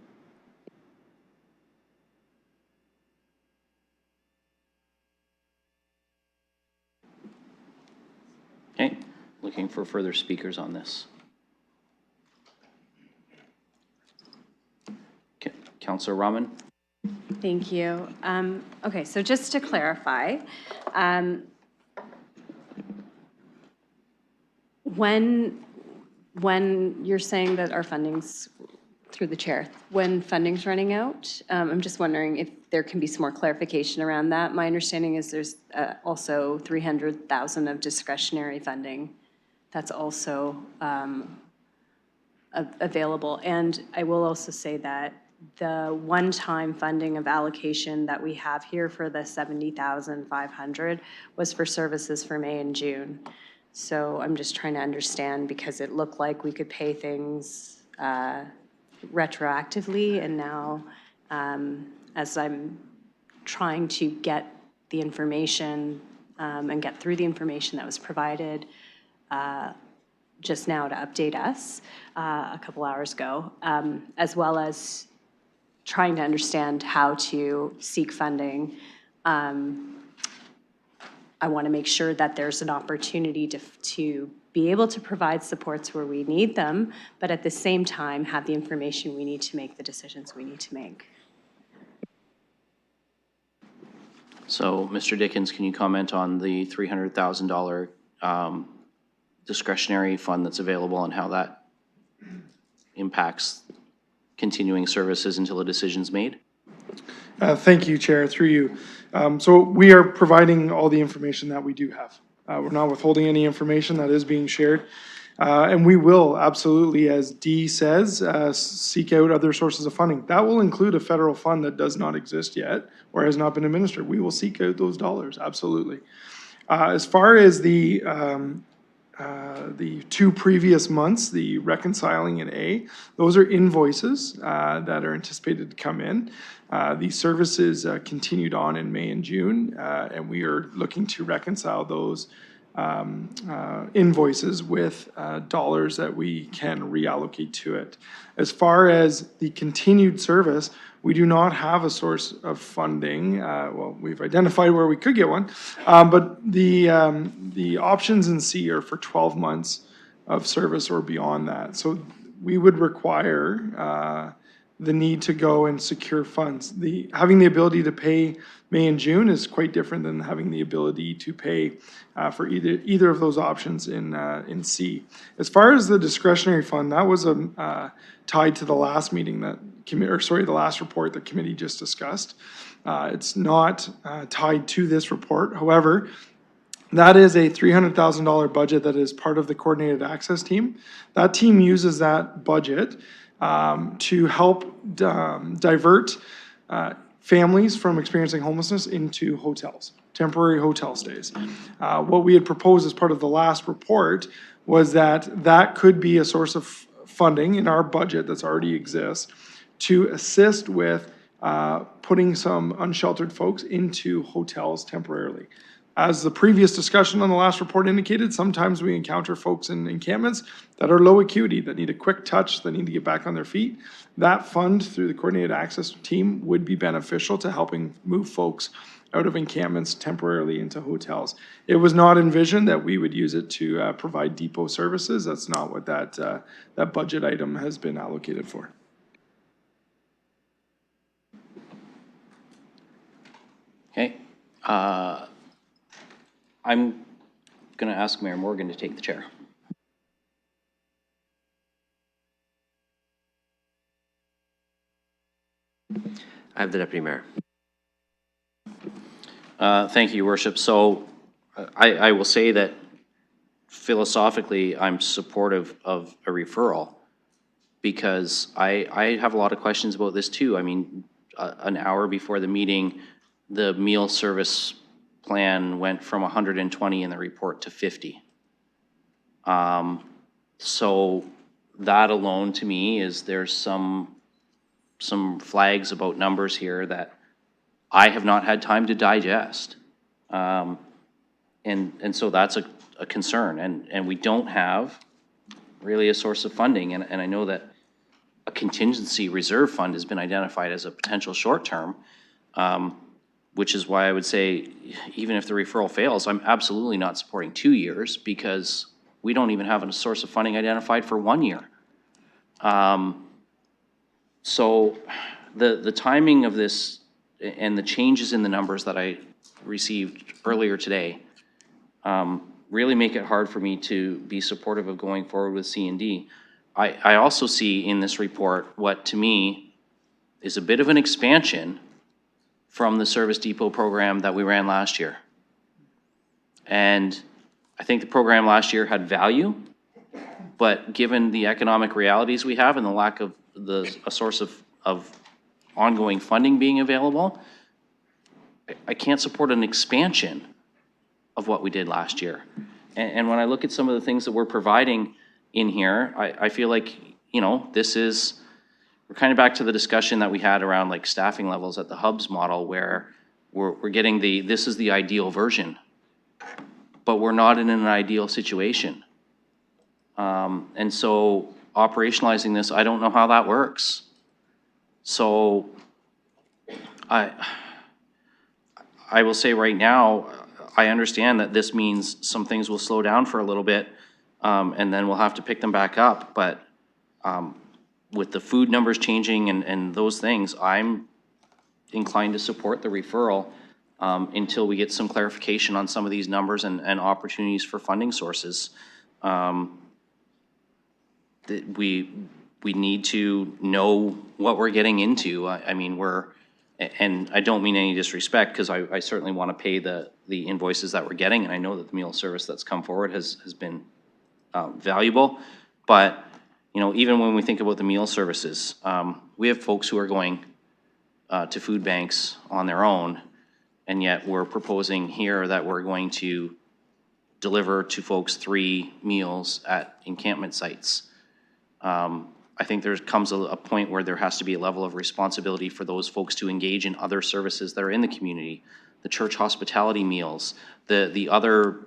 [SPEAKER 1] Okay, looking for further speakers on this. Councillor Rahman.
[SPEAKER 3] Thank you. Okay, so just to clarify, when you're saying that our funding's, through the chair, when funding's running out, I'm just wondering if there can be some more clarification around that. My understanding is there's also 300,000 of discretionary funding that's also available. And I will also say that the one-time funding of allocation that we have here for the 70,500 was for services for May and June. So I'm just trying to understand, because it looked like we could pay things retroactively, and now as I'm trying to get the information and get through the information that was provided just now to update us a couple hours ago, as well as trying to understand how to seek funding. I want to make sure that there's an opportunity to be able to provide supports where we need them, but at the same time have the information we need to make the decisions we need to make.
[SPEAKER 1] So, Mr. Dickens, can you comment on the $300,000 discretionary fund that's available and how that impacts continuing services until a decision's made?
[SPEAKER 4] Thank you, Chair, through you. So we are providing all the information that we do have. We're not withholding any information that is being shared. And we will absolutely, as Dee says, seek out other sources of funding. That will include a federal fund that does not exist yet or has not been administered. We will seek out those dollars, absolutely. As far as the two previous months, the reconciling and A, those are invoices that are anticipated to come in. These services continued on in May and June, and we are looking to reconcile those invoices with dollars that we can reallocate to it. As far as the continued service, we do not have a source of funding. Well, we've identified where we could get one, but the options in C are for 12 months of service or beyond that. So we would require the need to go and secure funds. Having the ability to pay May and June is quite different than having the ability to pay for either of those options in C. As far as the discretionary fund, that was tied to the last meeting that the last report that committee just discussed. It's not tied to this report. However, that is a $300,000 budget that is part of the coordinated access team. That team uses that budget to help divert families from experiencing homelessness into hotels, temporary hotel stays. What we had proposed as part of the last report was that could be a source of funding in our budget that's already exists to assist with putting some unsheltered folks into hotels temporarily. As the previous discussion on the last report indicated, sometimes we encounter folks in encampments that are low acuity, that need a quick touch, that need to get back on their feet. That fund through the coordinated access team would be beneficial to helping move folks out of encampments temporarily into hotels. It was not envisioned that we would use it to provide depot services. That's not what that budget item has been allocated for.
[SPEAKER 1] Okay. I'm going to ask Mayor Morgan to take the chair.
[SPEAKER 21] I have the Deputy Mayor.
[SPEAKER 1] Thank you, Your Worship. So I will say that philosophically, I'm supportive of a referral because I have a lot of questions about this too. I mean, an hour before the meeting, the meal service plan went from 120 in the report to 50. So that alone to me is there's some flags about numbers here that I have not had time to digest. And so that's a concern, and we don't have really a source of funding, and I know that a contingency reserve fund has been identified as a potential short-term, which is why I would say, even if the referral fails, I'm absolutely not supporting 2 years because we don't even have a source of funding identified for 1 year. So the timing of this and the changes in the numbers that I received earlier today really make it hard for me to be supportive of going forward with C&D. I also see in this report what to me is a bit of an expansion from the service depot program that we ran last year. And I think the program last year had value, but given the economic realities we have and the lack of a source of ongoing funding being available, I can't support an expansion of what we did last year. And when I look at some of the things that we're providing in here, I feel like, you know, we're kind of back to the discussion that we had around like staffing levels at the hubs model, where we're getting this is the ideal version, but we're not in an ideal situation. And so operationalizing this, I don't know how that works. So I will say right now, I understand that this means some things will slow down for a little bit, and then we'll have to pick them back up. But with the food numbers changing and those things, I'm inclined to support the referral until we get some clarification on some of these numbers and opportunities for funding sources. We need to know what we're getting into. I mean, and I don't mean any disrespect, because I certainly want to pay the invoices that we're getting, and I know that the meal service that's come forward has been valuable. But, you know, even when we think about the meal services, we have folks who are going to food banks on their own, and yet we're proposing here that we're going to deliver to folks 3 meals at encampment sites. I think there comes a point where there has to be a level of responsibility for those folks to engage in other services that are in the community, the church hospitality meals, the other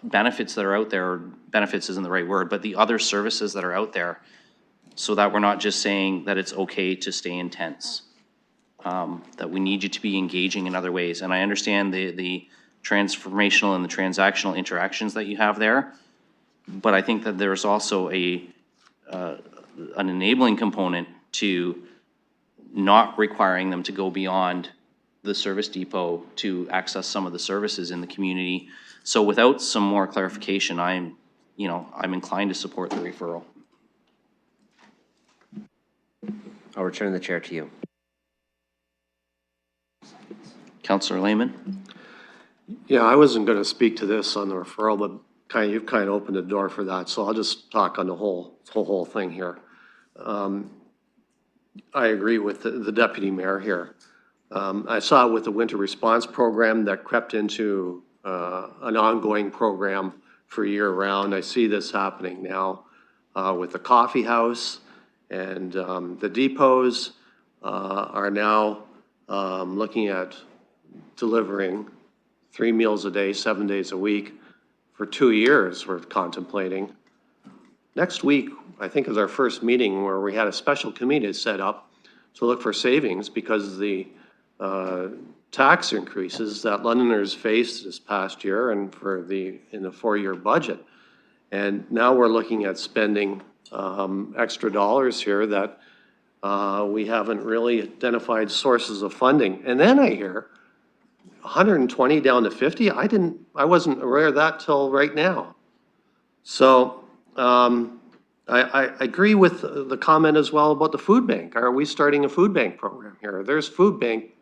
[SPEAKER 1] benefits that are out there. Benefits isn't the right word, but the other services that are out there, so that we're not just saying that it's okay to stay in tents, that we need you to be engaging in other ways. And I understand the transformational and the transactional interactions that you have there, but I think that there's also an enabling component to not requiring them to go beyond the service depot to access some of the services in the community. So without some more clarification, I'm inclined to support the referral.
[SPEAKER 21] I'll return the chair to you.
[SPEAKER 1] Councillor Lehman?
[SPEAKER 15] Yeah, I wasn't going to speak to this on the referral, but you've kind of opened the door for that, so I'll just talk on the whole thing here. I agree with the deputy mayor here. I saw it with the winter response program that crept into an ongoing program for year round. I see this happening now with the coffee house, and the depots are now looking at delivering 3 meals a day, 7 days a week for 2 years we're contemplating. Next week, I think, is our first meeting where we had a special committee set up to look for savings because of the tax increases that Londoners faced this past year and in the 4-year budget. And now we're looking at spending extra dollars here that we haven't really identified sources of funding. And then I hear 120 down to 50. I wasn't aware of that till right now. So I agree with the comment as well about the food bank. Are we starting a food bank program here? There's food bank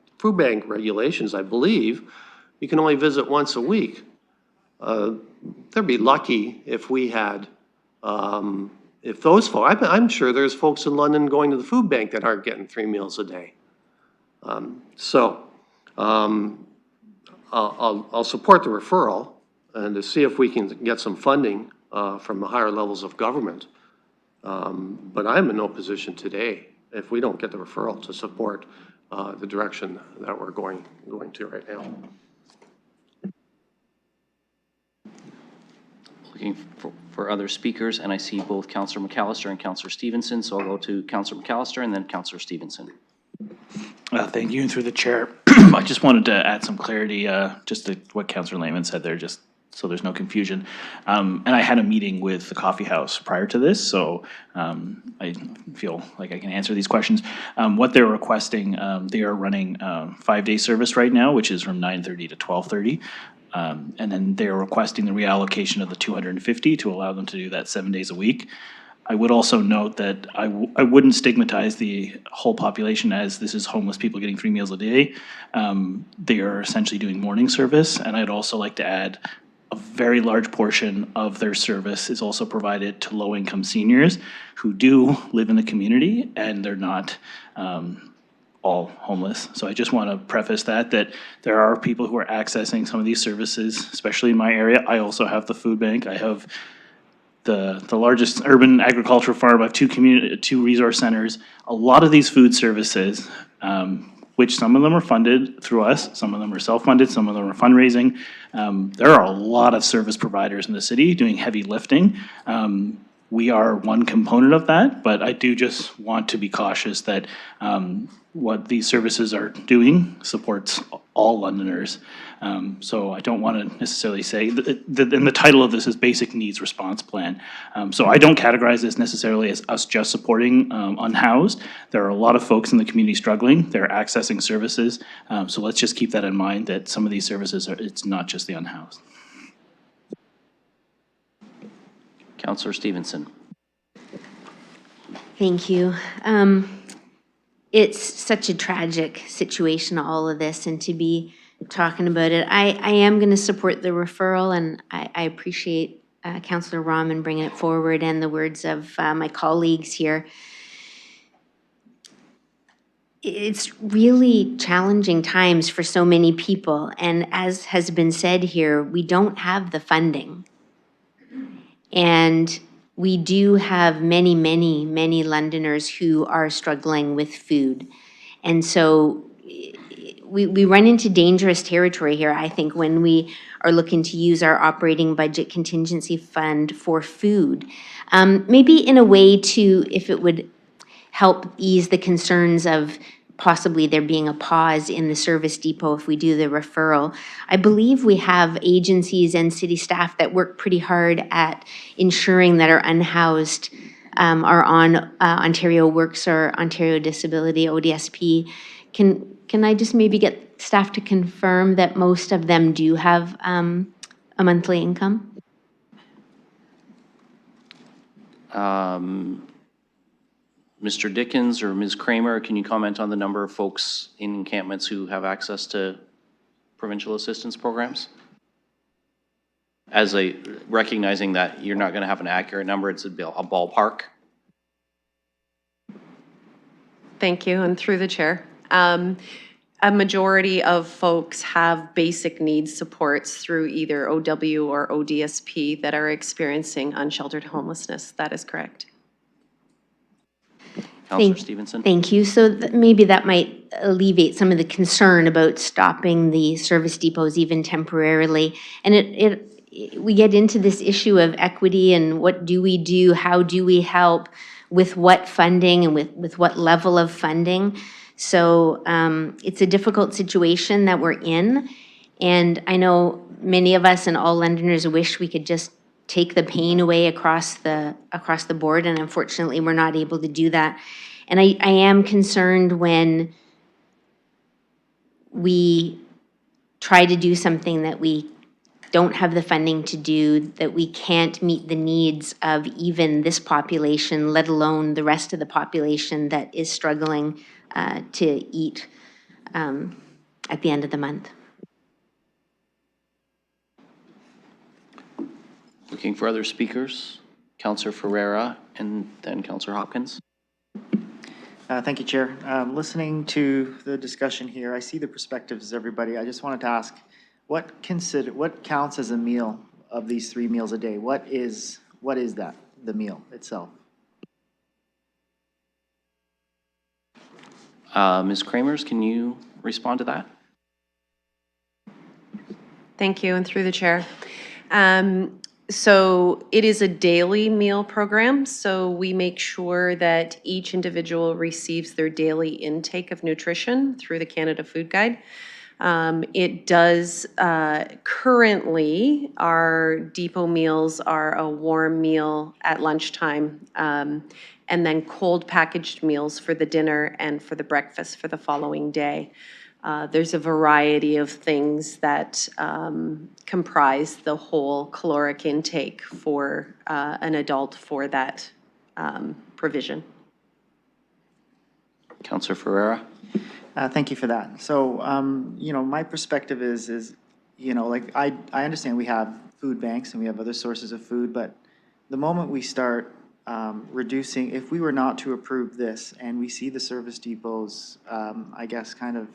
[SPEAKER 15] regulations, I believe. You can only visit once a week. they'd be lucky if we had, if those folks, I'm sure there's folks in London going to the food bank that aren't getting 3 meals a day. I'll support the referral and to see if we can get some funding from the higher levels of government. But I'm in no position today, if we don't get the referral, to support the direction that we're going to right now.
[SPEAKER 1] Looking for other speakers, and I see both Councillor McAllister and Councillor Stevenson, so I'll go to Councillor McAllister and then Councillor Stevenson.
[SPEAKER 16] Thank you, and through the chair, I just wanted to add some clarity just to what Councillor Lehman said there, just so there's no confusion. And I had a meeting with the coffee house prior to this, so I feel like I can answer these questions. What they're requesting, they are running 5-day service right now, which is from 9:30 to 12:30. And then they're requesting the reallocation of the 250 to allow them to do that 7 days a week. I would also note that I wouldn't stigmatize the whole population as this is homeless people getting 3 meals a day. They are essentially doing morning service, and I'd also like to add a very large portion of their service is also provided to low-income seniors who do live in the community, and they're not all homeless. So I just want to preface that there are people who are accessing some of these services, especially in my area. I also have the food bank. I have the largest urban agricultural farm. I have two resource centers. A lot of these food services, which some of them are funded through us, some of them are self-funded, some of them are fundraising. There are a lot of service providers in the city doing heavy lifting. We are one component of that, but I do just want to be cautious that what these services are doing supports all Londoners. So I don't want to necessarily say, and the title of this is Basic Needs Response Plan. So I don't categorize this necessarily as us just supporting unhoused. There are a lot of folks in the community struggling. They're accessing services. So let's just keep that in mind, that some of these services it's not just the unhoused.
[SPEAKER 1] Councillor Stevenson.
[SPEAKER 14] Thank you. It's such a tragic situation, all of this, and to be talking about it, I am going to support the referral, and I appreciate Councillor Rahman bringing it forward and the words of my colleagues here. It's really challenging times for so many people, and as has been said here, we don't have the funding. And we do have many, many, many Londoners who are struggling with food. And so we run into dangerous territory here, I think, when we are looking to use our operating budget contingency fund for food. Maybe in a way to, if it would help ease the concerns of possibly there being a pause in the service depot if we do the referral. I believe we have agencies and city staff that work pretty hard at ensuring that our unhoused are on Ontario Works or Ontario Disability, ODSP. Can I just maybe get staff to confirm that most of them do have a monthly income?
[SPEAKER 1] Mr. Dickens or Ms. Kramer, can you comment on the number of folks in encampments who have access to provincial assistance programs? Recognizing that you're not going to have an accurate number, it's a ballpark.
[SPEAKER 18] Thank you, and through the chair. A majority of folks have basic needs supports through either OW or ODSP that are experiencing unsheltered homelessness. That is correct.
[SPEAKER 1] Councillor Stevenson.
[SPEAKER 14] Thank you. So maybe that might alleviate some of the concern about stopping the service depots even temporarily. And we get into this issue of equity and what do we do, how do we help, with what funding and with what level of funding. So it's a difficult situation that we're in. And I know many of us and all Londoners wish we could just take the pain away across the board, and unfortunately we're not able to do that. And I am concerned when we try to do something that we don't have the funding to do, that we can't meet the needs of even this population, let alone the rest of the population that is struggling to eat at the end of the month.
[SPEAKER 1] Looking for other speakers. Councillor Ferreira and then Councillor Hopkins.
[SPEAKER 12] Thank you, Chair. Listening to the discussion here, I see the perspectives of everybody. I just wanted to ask, what counts as a meal of these 3 meals a day? What is that, the meal itself?
[SPEAKER 1] Ms. Kramers, can you respond to that?
[SPEAKER 18] Thank you, and through the chair. So it is a daily meal program, so we make sure that each individual receives their daily intake of nutrition through the Canada Food Guide. It does, currently, our depot meals are a warm meal at lunchtime, and then cold packaged meals for the dinner and for the breakfast for the following day. There's a variety of things that comprise the whole caloric intake for an adult for that provision.
[SPEAKER 1] Councillor Ferreira.
[SPEAKER 12] Thank you for that. So, my perspective is, like, I understand we have food banks and we have other sources of food, but the moment we start reducing, if we were not to approve this and we see the service depots, I guess, kind of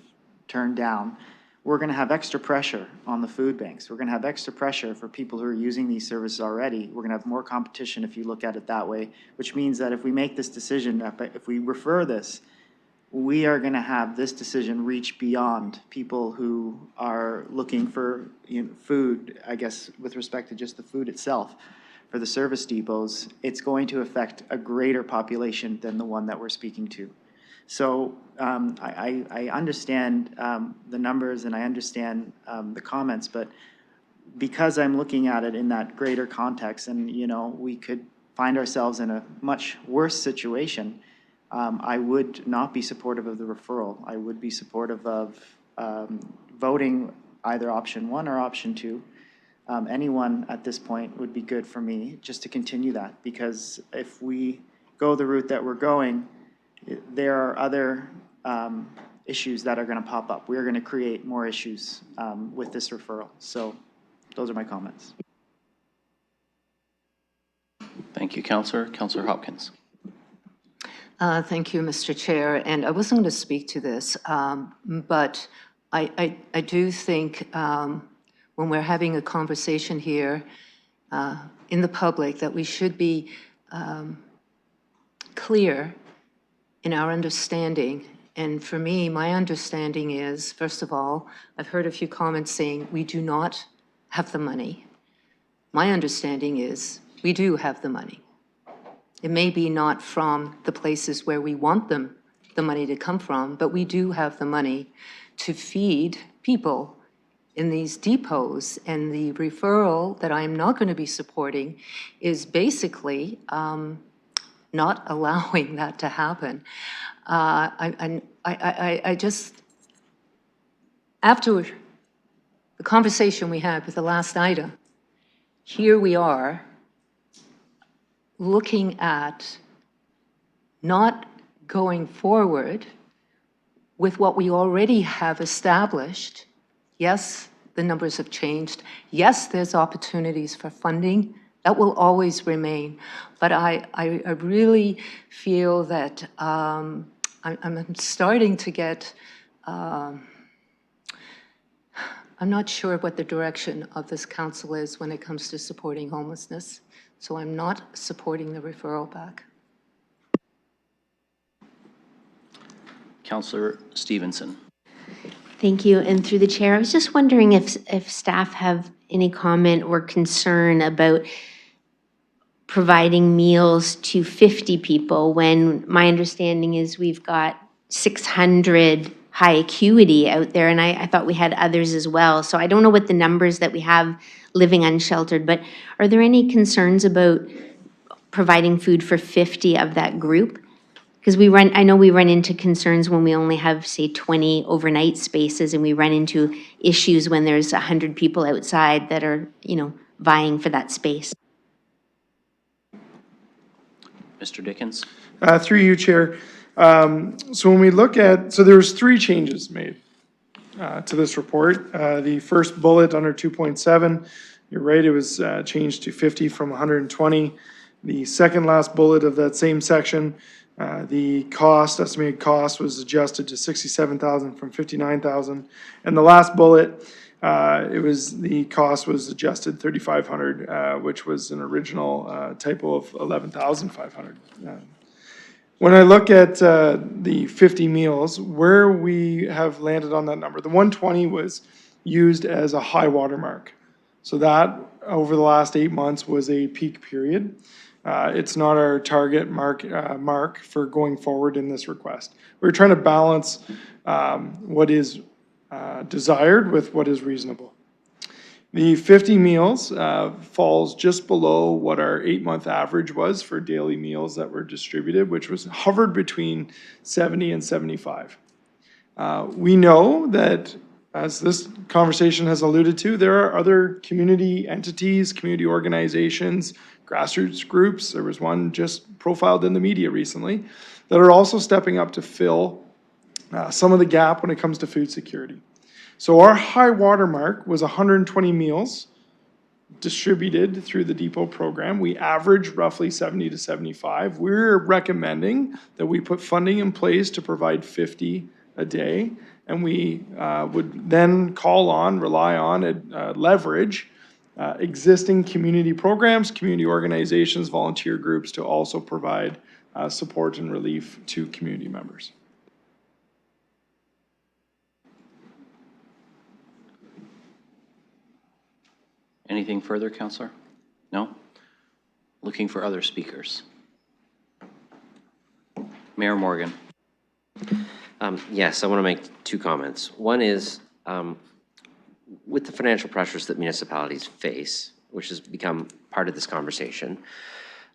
[SPEAKER 12] turned down, we're going to have extra pressure on the food banks. We're going to have extra pressure for people who are using these services already. We're going to have more competition if you look at it that way, which means that if we make this decision, if we refer this, we are going to have this decision reach beyond people who are looking for food, I guess, with respect to just the food itself. For the service depots, it's going to affect a greater population than the one that we're speaking to. So I understand the numbers and I understand the comments, but because I'm looking at it in that greater context and, we could find ourselves in a much worse situation, I would not be supportive of the referral. I would be supportive of voting either option 1 or option 2. Anyone at this point would be good for me just to continue that, because if we go the route that we're going, there are other issues that are going to pop up. We're going to create more issues with this referral. So those are my comments.
[SPEAKER 1] Thank you, Councillor. Councillor Hopkins.
[SPEAKER 13] Thank you, Mr. Chair. And I wasn't going to speak to this, but I do think when we're having a conversation here in the public that we should be clear in our understanding. And for me, my understanding is, first of all, I've heard a few comments saying we do not have the money. My understanding is we do have the money. It may be not from the places where we want the money to come from, but we do have the money to feed people in these depots. And the referral that I'm not going to be supporting is basically not allowing that to happen. I just, after the conversation we had with the last item, here we are looking at not going forward with what we already have established. Yes, the numbers have changed. Yes, there's opportunities for funding. That will always remain. But I really feel that I'm starting to get, I'm not sure what the direction of this council is when it comes to supporting homelessness. So I'm not supporting the referral back.
[SPEAKER 1] Councillor Stevenson.
[SPEAKER 14] Thank you. And through the chair, I was just wondering if staff have any comment or concern about providing meals to 50 people when my understanding is we've got 600 high acuity out there, and I thought we had others as well. So I don't know what the numbers that we have living unsheltered, but are there any concerns about providing food for 50 of that group? Because I know we run into concerns when we only have, say, 20 overnight spaces, and we run into issues when there's 100 people outside that are, vying for that space.
[SPEAKER 1] Mr. Dickens.
[SPEAKER 4] Through you, Chair. So when we look at, so there was 3 changes made to this report. The first bullet under 2.7 You're right, it was changed to 50 from 120. The second last bullet of that same section, the estimated cost was adjusted to 67,000 from 59,000. And the last bullet, the cost was adjusted 3,500, which was an original typo of 11,500. When I look at the 50 meals, where we have landed on that number, the 120 was used as a high water mark. So that, over the last 8 months, was a peak period. It's not our target mark for going forward in this request. We're trying to balance what is desired with what is reasonable. The 50 meals falls just below what our 8-month average was for daily meals that were distributed, which was hovered between 70 and 75. We know that, as this conversation has alluded to, there are other community entities, community organizations, grassroots groups. There was one just profiled in the media recently that are also stepping up to fill some of the gap when it comes to food security. So our high water mark was 120 meals distributed through the depot program. We average roughly 70 to 75. We're recommending that we put funding in place to provide 50 a day, and we would then rely on, leverage existing community programs, community organizations, volunteer groups to also provide support and relief to community members.
[SPEAKER 1] Anything further, Councillor? No? Looking for other speakers. Mayor Morgan.
[SPEAKER 21] Yes, I want to make two comments. One is, with the financial pressures that municipalities face, which has become part of this conversation,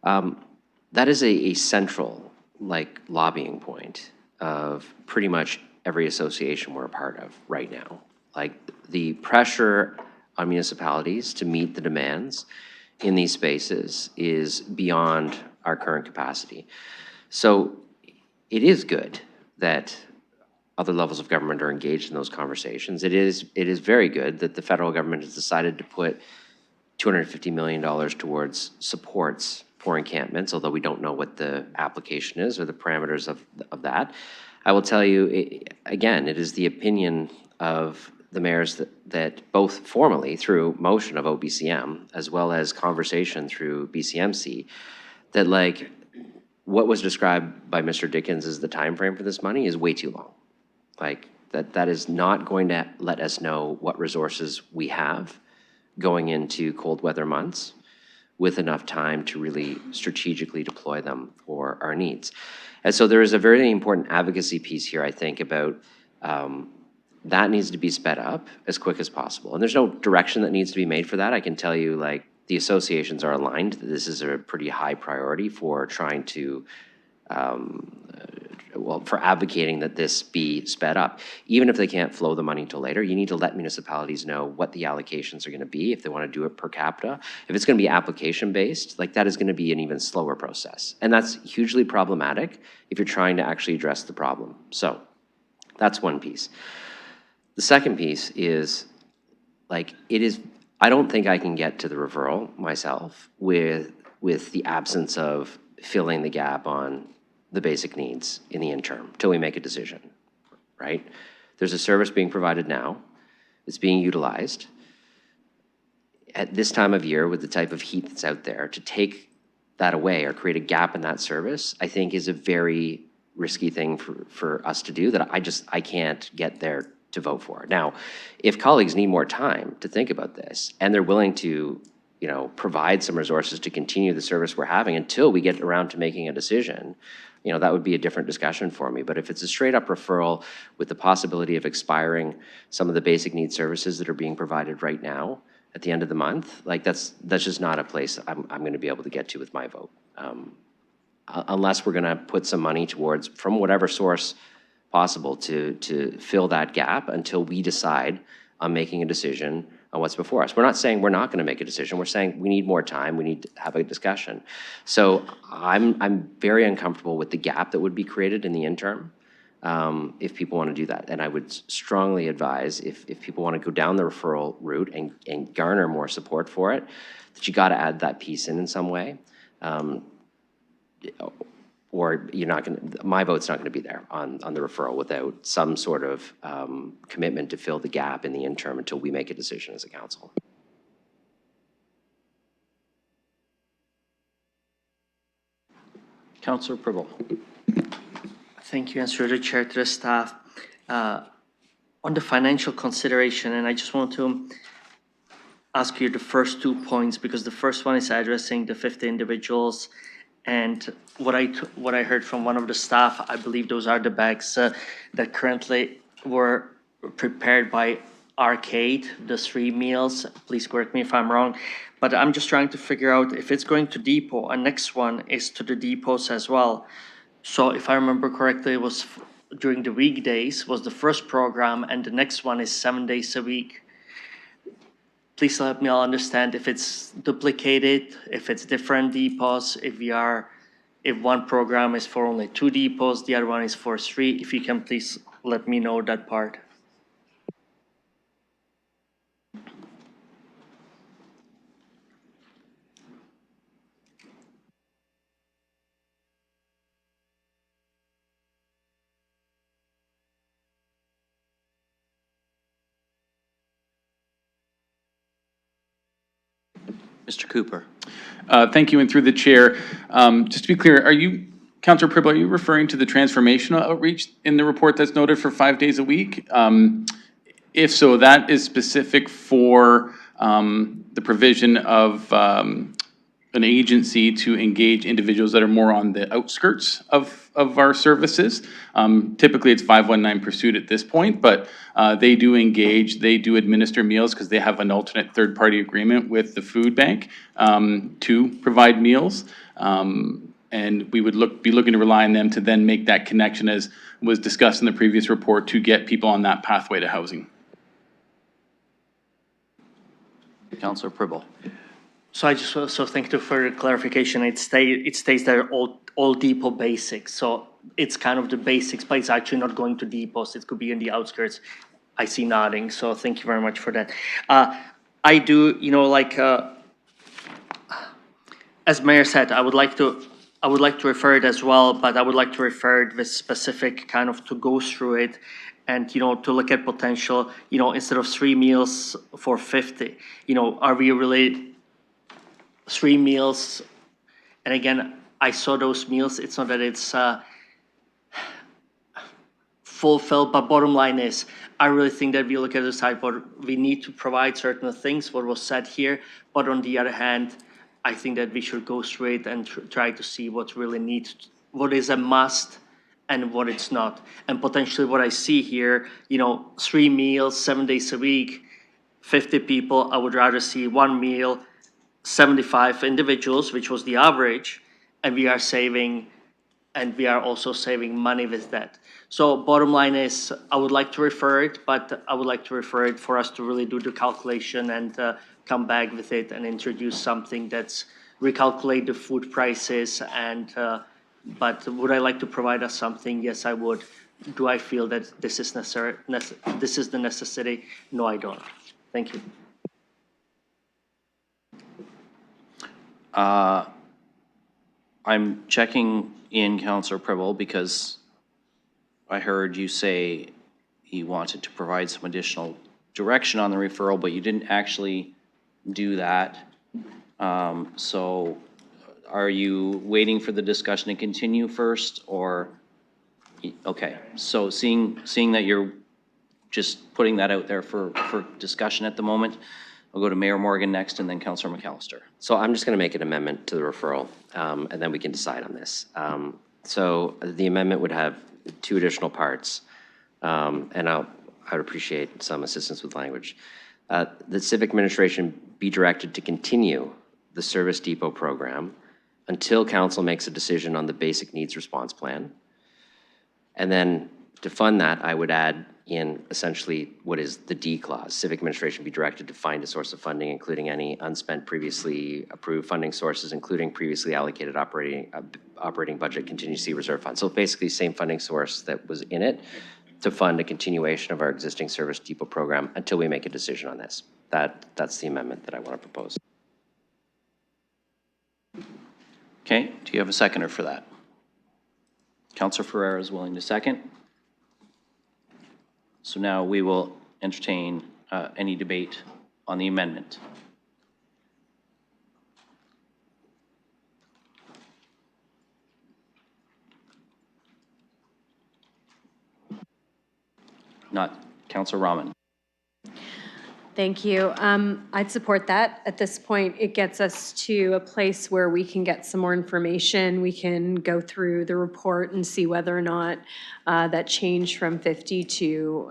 [SPEAKER 21] that is a central, lobbying point of pretty much every association we're a part of right now. The pressure on municipalities to meet the demands in these spaces is beyond our current capacity. So it is good that other levels of government are engaged in those conversations. It is very good that the federal government has decided to put $250 million towards supports for encampments, although we don't know what the application is or the parameters of that. I will tell you, again, it is the opinion of the mayors that both formally through motion of OBCM as well as conversation through BCMC, that what was described by Mr. Dickens as the time frame for this money is way too long. That is not going to let us know what resources we have going into cold weather months with enough time to really strategically deploy them for our needs. And so there is a very important advocacy piece here, I think, about that needs to be sped up as quick as possible. And there's no direction that needs to be made for that. I can tell you, the associations are aligned that this is a pretty high priority for trying to, for advocating that this be sped up. Even if they can't flow the money till later, you need to let municipalities know what the allocations are going to be if they want to do it per capita. If it's going to be application-based, that is going to be an even slower process. And that's hugely problematic if you're trying to actually address the problem. So that's one piece. The second piece is, I don't think I can get to the referral myself with the absence of filling the gap on the basic needs in the interim till we make a decision, right? There's a service being provided now. It's being utilized. At this time of year, with the type of heat that's out there, to take that away or create a gap in that service, I think is a very risky thing for us to do that I can't get there to vote for. Now, if colleagues need more time to think about this and they're willing to, provide some resources to continue the service we're having until we get around to making a decision, that would be a different discussion for me. But if it's a straight up referral with the possibility of expiring some of the basic needs services that are being provided right now at the end of the month, that's just not a place I'm going to be able to get to with my vote. Unless we're going to put some money towards, from whatever source possible, to fill that gap until we decide on making a decision on what's before us. We're not saying we're not going to make a decision. We're saying we need more time. We need to have a discussion. So I'm very uncomfortable with the gap that would be created in the interim if people want to do that. And I would strongly advise, if people want to go down the referral route and garner more support for it, that you got to add that piece in some way. Or you're not going to, my vote's not going to be there on the referral without some sort of commitment to fill the gap in the interim until we make a decision as a council.
[SPEAKER 1] Councillor Pribble.
[SPEAKER 10] Thank you, and through the chair to the staff. On the financial consideration, and I just want to ask you the first 2 points, because the first one is addressing the 50 individuals. And what I heard from one of the staff, I believe those are the bags that currently were prepared by Arcade, the 3 meals. Please correct me if I'm wrong. But I'm just trying to figure out if it's going to depot, and next one is to the depots as well. So if I remember correctly, it was during the weekdays was the first program, and the next one is 7 days a week. Please let me all understand if it's duplicated, if it's different depots, if one program is for only 2 depots, the other one is for 3. If you can please let me know that part.
[SPEAKER 1] Mr. Cooper.
[SPEAKER 17] Thank you, and through the chair, just to be clear, Councillor Pribble, are you referring to the transformational outreach in the report that's noted for 5 days a week? If so, that is specific for the provision of an agency to engage individuals that are more on the outskirts of our services. Typically, it's 519 Pursuit at this point, but they do engage, they do administer meals because they have an alternate third-party agreement with the food bank to provide meals. And we would be looking to rely on them to then make that connection, as was discussed in the previous report, to get people on that pathway to housing.
[SPEAKER 1] Councillor Pribble.
[SPEAKER 10] So I just also thank you for the clarification. It stays there all depot basics. So it's kind of the basics, but it's actually not going to depots. It could be in the outskirts. I see nodding. So thank you very much for that. I do, as Mayor said, I would like to refer it as well, but I would like to refer it with specific kind of to go through it and, to look at potential, instead of 3 meals for 50, are we really 3 meals? And again, I saw those meals. It's not that it's fulfilled, but bottom line is, I really think that we look at the sideboard, we need to provide certain things, what was said here, but on the other hand, I think that we should go straight and try to see what really needs, what is a must and what it's not. And potentially what I see here, 3 meals, 7 days a week, 50 people, I would rather see 1 meal, 75 individuals, which was the average, and we are also saving money with that. So bottom line is, I would like to refer it, but I would like to refer it for us to really do the calculation and come back with it and introduce something that's recalculate the food prices. And but would I like to provide us something? Yes, I would. Do I feel that this is necessary? This is the necessity? No, I don't. Thank you.
[SPEAKER 1] I'm checking in Councillor Pribble because I heard you say you wanted to provide some additional direction on the referral, but you didn't actually do that. So are you waiting for the discussion to continue first, or? Okay, so seeing that you're just putting that out there for discussion at the moment, I'll go to Mayor Morgan next and then Councillor McAllister.
[SPEAKER 21] So I'm just going to make an amendment to the referral, and then we can decide on this. So the amendment would have 2 additional parts, and I would appreciate some assistance with language. The Civic Administration be directed to continue the Service Depot program until Council makes a decision on the Basic Needs Response Plan. And then to fund that, I would add in essentially what is the D clause. Civic administration be directed to find a source of funding, including any unspent previously approved funding sources, including previously allocated operating budget contingency reserve fund. So basically same funding source that was in it to fund a continuation of our existing service depot program until we make a decision on this. That's the amendment that I want to propose.
[SPEAKER 1] Okay, do you have a seconder for that? Councillor Ferreira is willing to second. So now we will entertain any debate on the amendment. Not Councillor Rahman.
[SPEAKER 3] Thank you. I'd support that. At this point, it gets us to a place where we can get some more information. We can go through the report and see whether or not that change from 50 to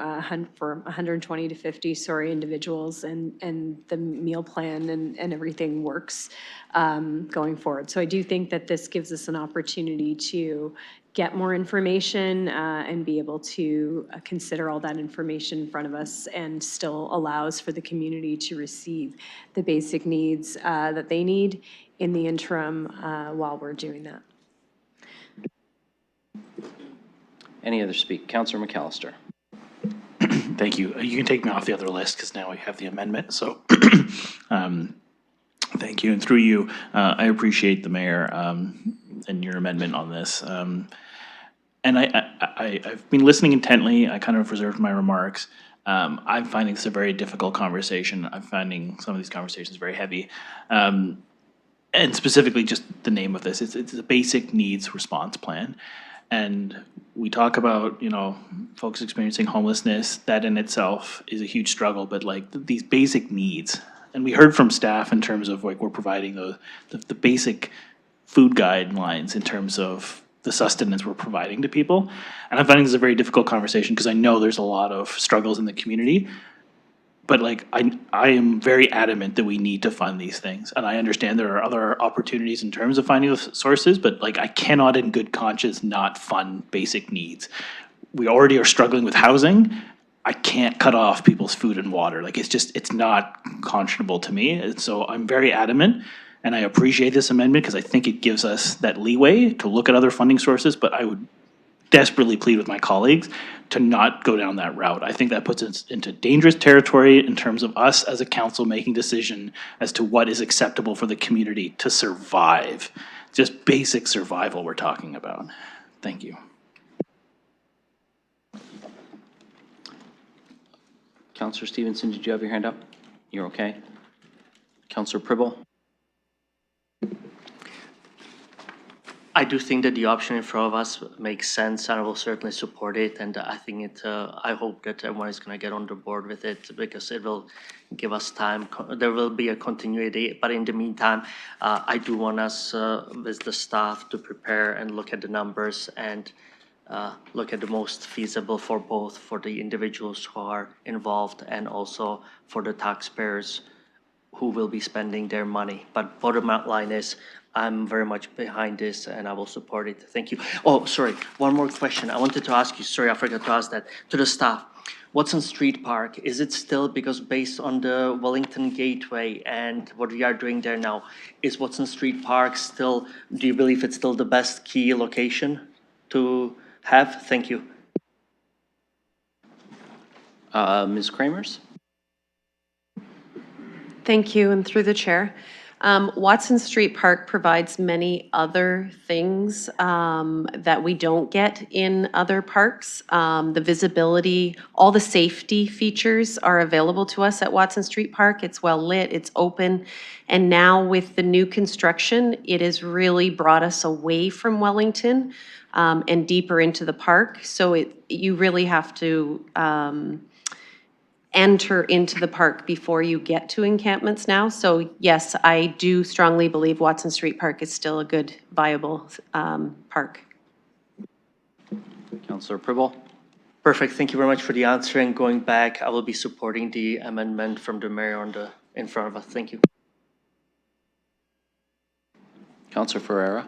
[SPEAKER 3] from 120 to 50, individuals and the meal plan and everything works going forward. So I do think that this gives us an opportunity to get more information and be able to consider all that information in front of us, and still allows for the community to receive the basic needs that they need in the interim while we're doing that.
[SPEAKER 1] Any other speak? Councillor McAllister.
[SPEAKER 16] Thank you. You can take me off the other list because now we have the amendment. So thank you. And through you, I appreciate the mayor and your amendment on this. And I've been listening intently. I kind of reserved my remarks. I'm finding this a very difficult conversation. I'm finding some of these conversations very heavy. And specifically just the name of this, it's a basic needs response plan. And we talk about, folks experiencing homelessness. That in itself is a huge struggle, but like these basic needs. And we heard from staff in terms of like we're providing the basic food guidelines in terms of the sustenance we're providing to people. And I'm finding this a very difficult conversation because I know there's a lot of struggles in the community. But like I am very adamant that we need to fund these things. And I understand there are other opportunities in terms of finding the sources, but like I cannot in good conscience not fund basic needs. We already are struggling with housing. I can't cut off people's food and water. Like it's not conscionable to me. And so I'm very adamant. And I appreciate this amendment because I think it gives us that leeway to look at other funding sources, but I would desperately plead with my colleagues to not go down that route. I think that puts us into dangerous territory in terms of us as a council making decision as to what is acceptable for the community to survive. Just basic survival we're talking about. Thank you.
[SPEAKER 1] Councillor Stevenson, did you have your hand up? You're okay? Councillor Pribble?
[SPEAKER 10] I do think that the option in front of us makes sense, and I will certainly support it. And I think I hope that everyone is going to get on the board with it because it will give us time. There will be a continuity, but in the meantime, I do want us with the staff to prepare and look at the numbers and look at the most feasible for both for the individuals who are involved and also for the taxpayers who will be spending their money. But bottom line is, I'm very much behind this and I will support it. Thank you. Oh, sorry, one more question. I wanted to ask you, sorry, I forgot to ask that, to the staff. Watson Street Park, is it still, because based on the Wellington Gateway and what we are doing there now, is Watson Street Park still, do you believe it's still the best key location to have? Thank you.
[SPEAKER 1] Ms. Kramers?
[SPEAKER 18] Thank you, and through the chair. Watson Street Park provides many other things that we don't get in other parks. The visibility, all the safety features are available to us at Watson Street Park. It's well lit, it's open. And now with the new construction, it has really brought us away from Wellington and deeper into the park. So you really have to enter into the park before you get to encampments now. So yes, I do strongly believe Watson Street Park is still a good, viable park.
[SPEAKER 1] Councillor Pribble?
[SPEAKER 10] Perfect, thank you very much for the answer. And going back, I will be supporting the amendment from the mayor in front of us. Thank you.
[SPEAKER 1] Councillor Ferreira?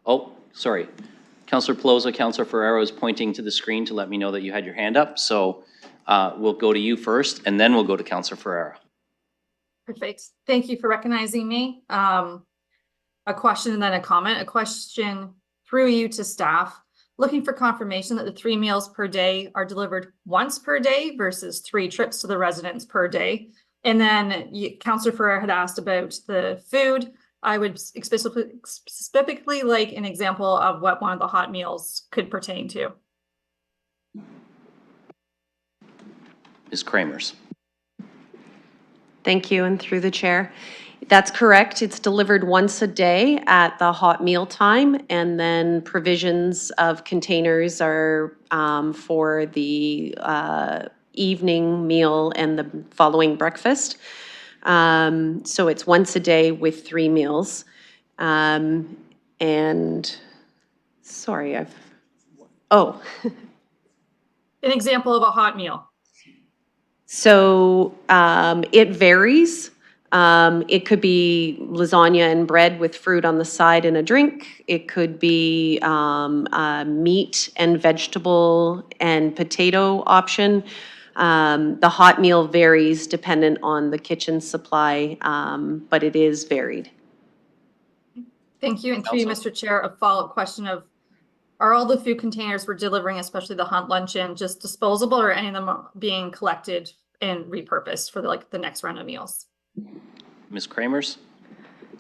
[SPEAKER 1] Oh, sorry. Councillor Pelosi, Councillor Ferrero is pointing to the screen to let me know that you had your hand up. So we'll go to you first, and then we'll go to Councillor Ferrero.
[SPEAKER 11] Perfect. Thank you for recognizing me. A question and then a comment. A question through you to staff. Looking for confirmation that the 3 meals per day are delivered once per day versus 3 trips to the residents per day. And then Councillor Ferrer had asked about the food. I would specifically like an example of what one of the hot meals could pertain to.
[SPEAKER 1] Ms. Kramers.
[SPEAKER 18] Thank you, and through the chair. That's correct. It's delivered once a day at the hot meal time, and then provisions of containers are for the evening meal and the following breakfast. So it's once a day with 3 meals. And sorry, an
[SPEAKER 11] example of a hot meal.
[SPEAKER 18] So it varies. It could be lasagna and bread with fruit on the side and a drink. It could be meat and vegetable and potato option. The hot meal varies dependent on the kitchen supply, but it is varied.
[SPEAKER 11] Thank you. And through you, Mr. Chair, a follow-up question of, are all the food containers we're delivering, especially the hunt luncheon, just disposable, or any of them are being collected and repurposed for the next round of meals?
[SPEAKER 1] Ms. Kramers.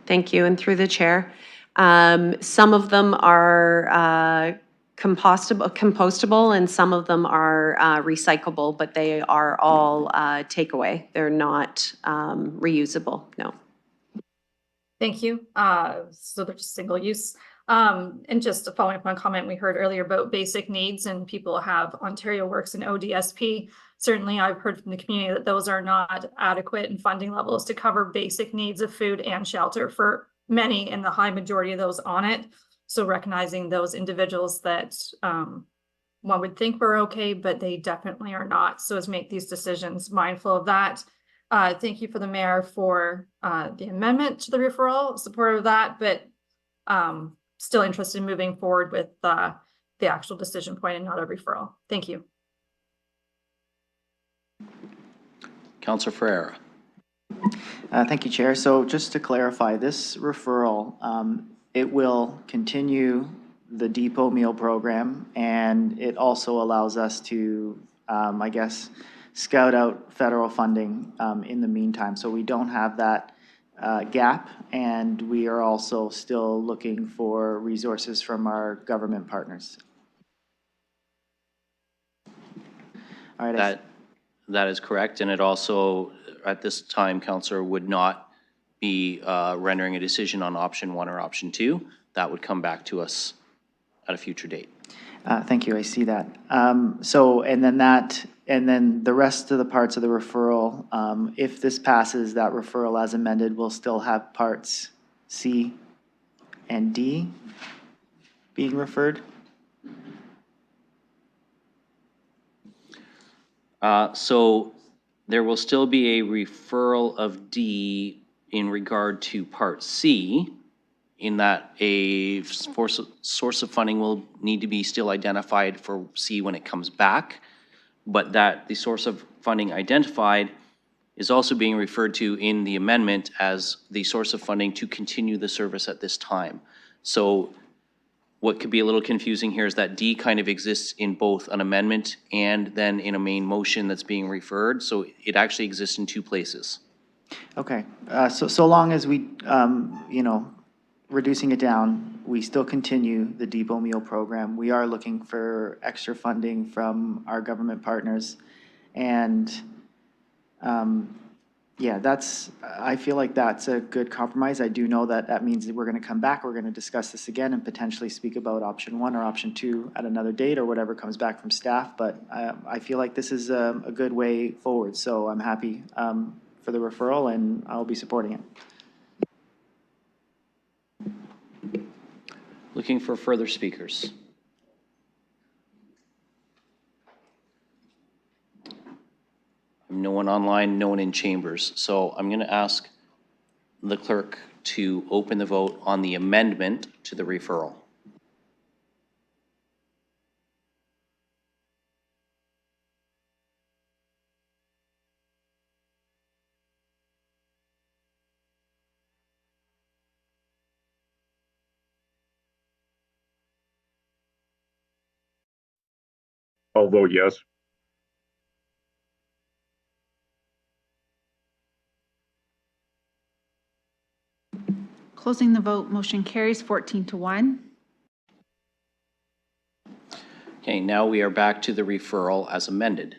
[SPEAKER 18] Thank you. And through the chair, some of them are compostable, and some of them are recyclable, but they are all takeaway. They're not reusable, no.
[SPEAKER 11] Thank you. So they're just single use. And just following up on a comment we heard earlier about basic needs, and people have Ontario Works and ODSP. Certainly I've heard from the community that those are not adequate in funding levels to cover basic needs of food and shelter for many, and the high majority of those on it. So recognizing those individuals that one would think were okay, but they definitely are not. So as make these decisions mindful of that. Thank you for the mayor for the amendment to the referral, supportive of that, but still interested in moving forward with the actual decision point and not a referral. Thank you.
[SPEAKER 1] Councillor Ferreira.
[SPEAKER 12] Thank you, Chair. So just to clarify, this referral, it will continue the depot meal program, and it also allows us to, I guess, scout out federal funding in the meantime. So we don't have that gap, and we are also still looking for resources from our government partners. All right.
[SPEAKER 1] That is correct, and it also, at this time, Councillor, would not be rendering a decision on option 1 or option 2. That would come back to us at a future date.
[SPEAKER 12] Thank you, I see that. And then the rest of the parts of the referral, if this passes, that referral as amended, will still have parts C and D being referred?
[SPEAKER 1] So there will still be a referral of D in regard to part C, in that a source of funding will need to be still identified for C when it comes back, but that the source of funding identified is also being referred to in the amendment as the source of funding to continue the service at this time. So what could be a little confusing here is that D kind of exists in both an amendment and then in a main motion that's being referred. So it actually exists in 2 places.
[SPEAKER 12] Okay, so long as we, reducing it down, we still continue the depot meal program. We are looking for extra funding from our government partners. And yeah, I feel like that's a good compromise. I do know that means that we're going to come back, we're going to discuss this again and potentially speak about option 1 or option 2 at another date or whatever comes back from staff. But I feel like this is a good way forward. So I'm happy for the referral, and I'll be supporting it.
[SPEAKER 1] Looking for further speakers. No one online, no one in chambers. So I'm going to ask the clerk to open the vote on the amendment to the referral.
[SPEAKER 6] I'll vote yes.
[SPEAKER 7] Closing the vote, motion carries 14-1.
[SPEAKER 1] Okay, now we are back to the referral as amended.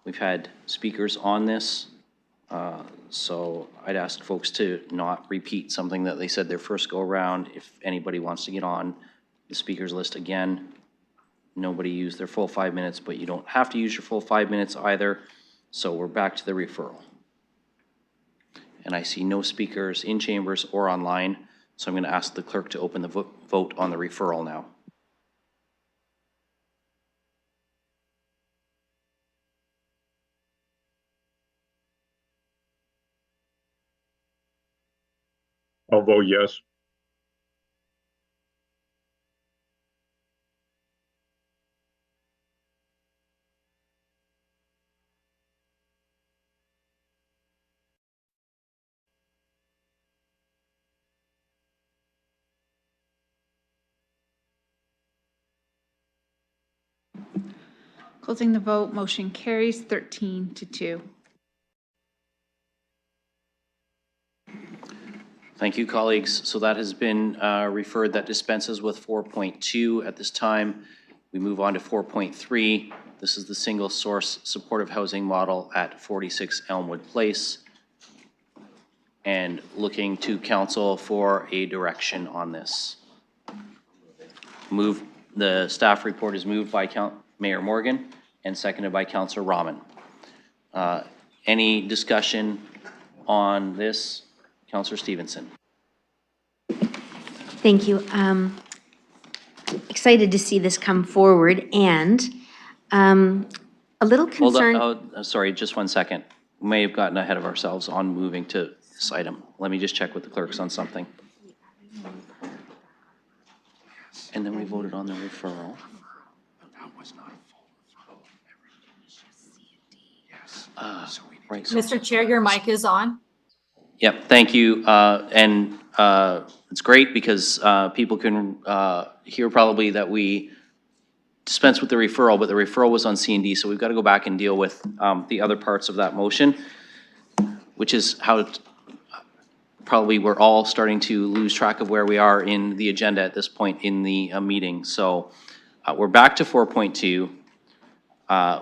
[SPEAKER 1] We've had speakers on this, so I'd ask folks to not repeat something that they said their first go around. If anybody wants to get on the speakers list again, nobody used their full 5 minutes, but you don't have to use your full 5 minutes either. So we're back to the referral. And I see no speakers in chambers or online, so I'm going to ask the clerk to open the vote on the referral now.
[SPEAKER 6] I'll vote yes.
[SPEAKER 7] Closing the vote, motion carries 13-2.
[SPEAKER 1] Thank you, colleagues. So that has been referred. That dispenses with 4.2 at this time. We move on to 4.3. This is the single source supportive housing model at 46 Elmwood Place. And looking to council for a direction on this. The staff report is moved by Mayor Morgan and seconded by Councillor Rahman. Any discussion on this? Councillor Stevenson.
[SPEAKER 14] Thank you. Excited to see this come forward, and a little concerned.
[SPEAKER 1] Hold on, sorry, just 1 second. We may have gotten ahead of ourselves on moving to this item. Let me just check with the clerks on something. And then we voted on the referral. Right. So
[SPEAKER 11] Mr. Chair, your mic is on.
[SPEAKER 1] Yep, thank you. It's great because people can hear probably that we dispense with the referral, but the referral was on C&D, so we've got to go back and deal with the other parts of that motion, which is how probably we're all starting to lose track of where we are in the agenda at this point in the meeting. So we're back to 4.2.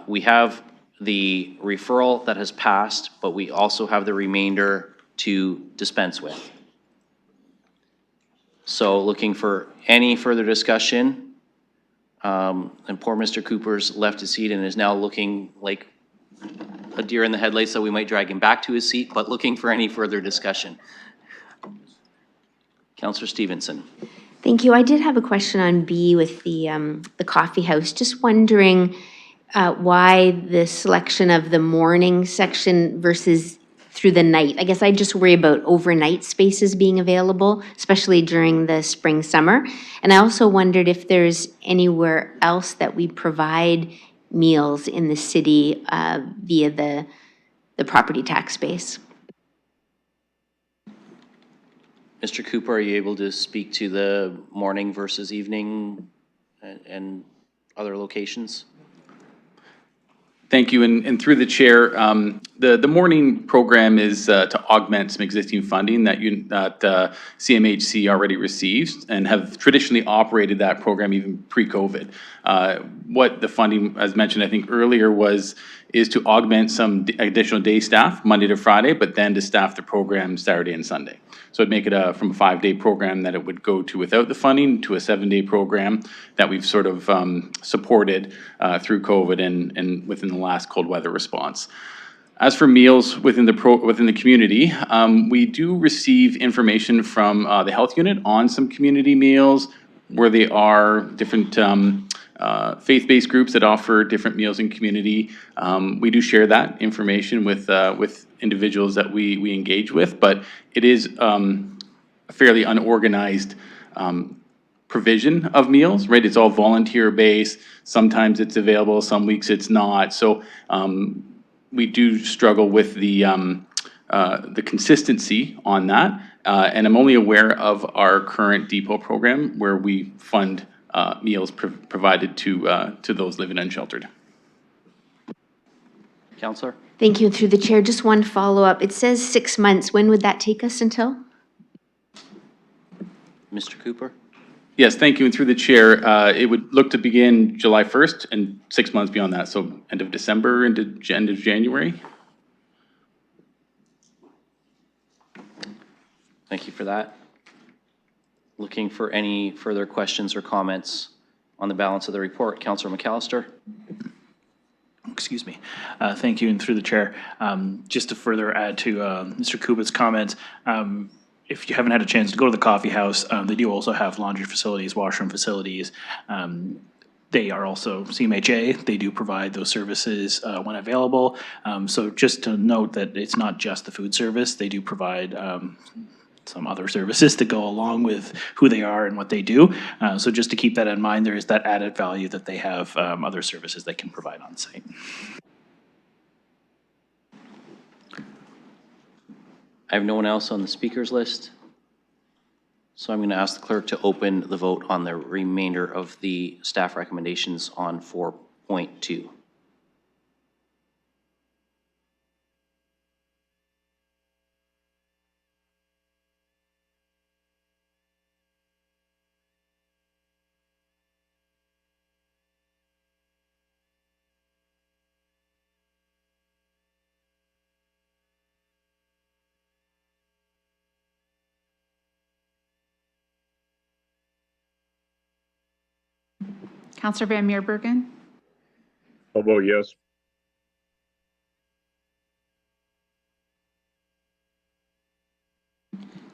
[SPEAKER 1] We have the referral that has passed, but we also have the remainder to dispense with. So looking for any further discussion. And poor Mr. Cooper's left his seat and is now looking like a deer in the headlights, so we might drag him back to his seat, but looking for any further discussion. Councillor Stevenson.
[SPEAKER 14] Thank you. I did have a question on B with the coffee house. Just wondering why the selection of the morning section versus through the night. I guess I just worry about overnight spaces being available, especially during the spring, summer. And I also wondered if there's anywhere else that we provide meals in the city via the property tax base.
[SPEAKER 1] Mr. Cooper, are you able to speak to the morning versus evening and other locations?
[SPEAKER 17] Thank you, and through the chair, the morning program is to augment some existing funding that CMHC already receives and have traditionally operated that program even pre-COVID. What the funding, as mentioned I think earlier, is to augment some additional day staff Monday to Friday, but then to staff the program Saturday and Sunday. So it'd make it from a 5-day program that it would go to without the funding to a 7-day program that we've sort of supported through COVID and within the last cold weather response. As for meals within the community, we do receive information from the health unit on some community meals where they are different faith-based groups that offer different meals in community. We do share that information with individuals that we engage with, but it is a fairly unorganized provision of meals, right? It's all volunteer-based. Sometimes it's available, some weeks it's not. So we do struggle with the consistency on that. And I'm only aware of our current depot program where we fund meals provided to those living unsheltered.
[SPEAKER 1] Counselor?
[SPEAKER 14] Thank you. Through the chair, just one follow-up. It says 6 months. When would that take us until?
[SPEAKER 1] Mr. Cooper?
[SPEAKER 17] Yes, thank you. And through the chair, it would look to begin July 1st and 6 months beyond that. So end of December into end of January.
[SPEAKER 1] Thank you for that. Looking for any further questions or comments on the balance of the report. Councillor McAllister?
[SPEAKER 16] Excuse me. Thank you, and through the chair, just to further add to Mr. Kuba's comments, if you haven't had a chance to go to the coffee house, they do also have laundry facilities, washroom facilities. They are also CMHA. They do provide those services when available. So just to note that it's not just the food service. They do provide some other services to go along with who they are and what they do. So just to keep that in mind, there is that added value that they have other services they can provide on site.
[SPEAKER 1] I have no one else on the speakers list. So I'm going to ask the clerk to open the vote on the remainder of the staff recommendations on 4.2.
[SPEAKER 7] Counselor Van Meerbergen?
[SPEAKER 6] I'll vote yes.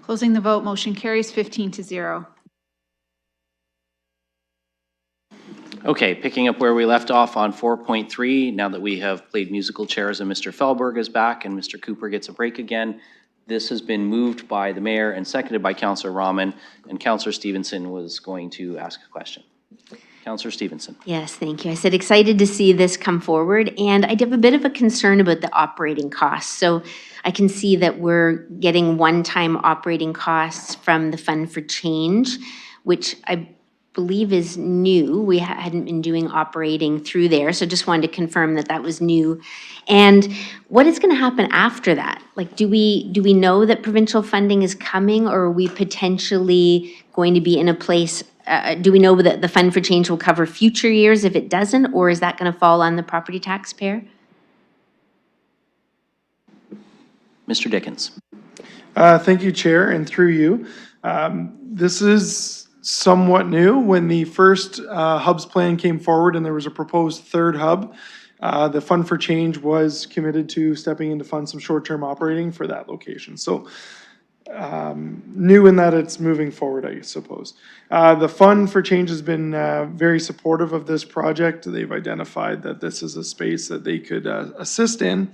[SPEAKER 7] Closing the vote, motion carries 15-0.
[SPEAKER 1] Okay, picking up where we left off on 4.3, now that we have played musical chairs and Mr. Fellberg is back and Mr. Cooper gets a break again, this has been moved by the mayor and seconded by Councillor Rahman, and Councillor Stevenson was going to ask a question. Councillor Stevenson.
[SPEAKER 14] Yes, thank you. I said excited to see this come forward, and I have a bit of a concern about the operating costs. So I can see that we're getting one-time operating costs from the Fund for Change, which I believe is new. We hadn't been doing operating through there, so just wanted to confirm that that was new. And what is going to happen after that? Like, do we know that provincial funding is coming, or are we potentially going to be in a place? Do we know that the Fund for Change will cover future years if it doesn't, or is that going to fall on the property taxpayer?
[SPEAKER 1] Mr. Dickens.
[SPEAKER 4] Thank you, Chair, and through you. This is somewhat new. When the first hubs plan came forward and there was a proposed third hub, the Fund for Change was committed to stepping in to fund some short-term operating for that location. So new in that it's moving forward, I suppose. The Fund for Change has been very supportive of this project. They've identified that this is a space that they could assist in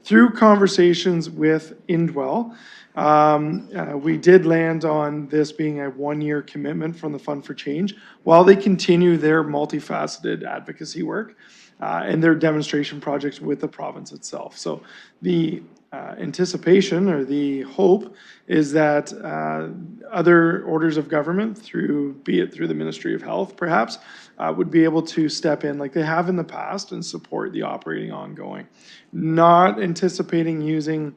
[SPEAKER 4] through conversations with Indwell. We did land on this being a one-year commitment from the Fund for Change while they continue their multifaceted advocacy work and their demonstration projects with the province itself. So the anticipation or the hope is that other orders of government, be it through the Ministry of Health perhaps, would be able to step in like they have in the past and support the operating ongoing. Not anticipating using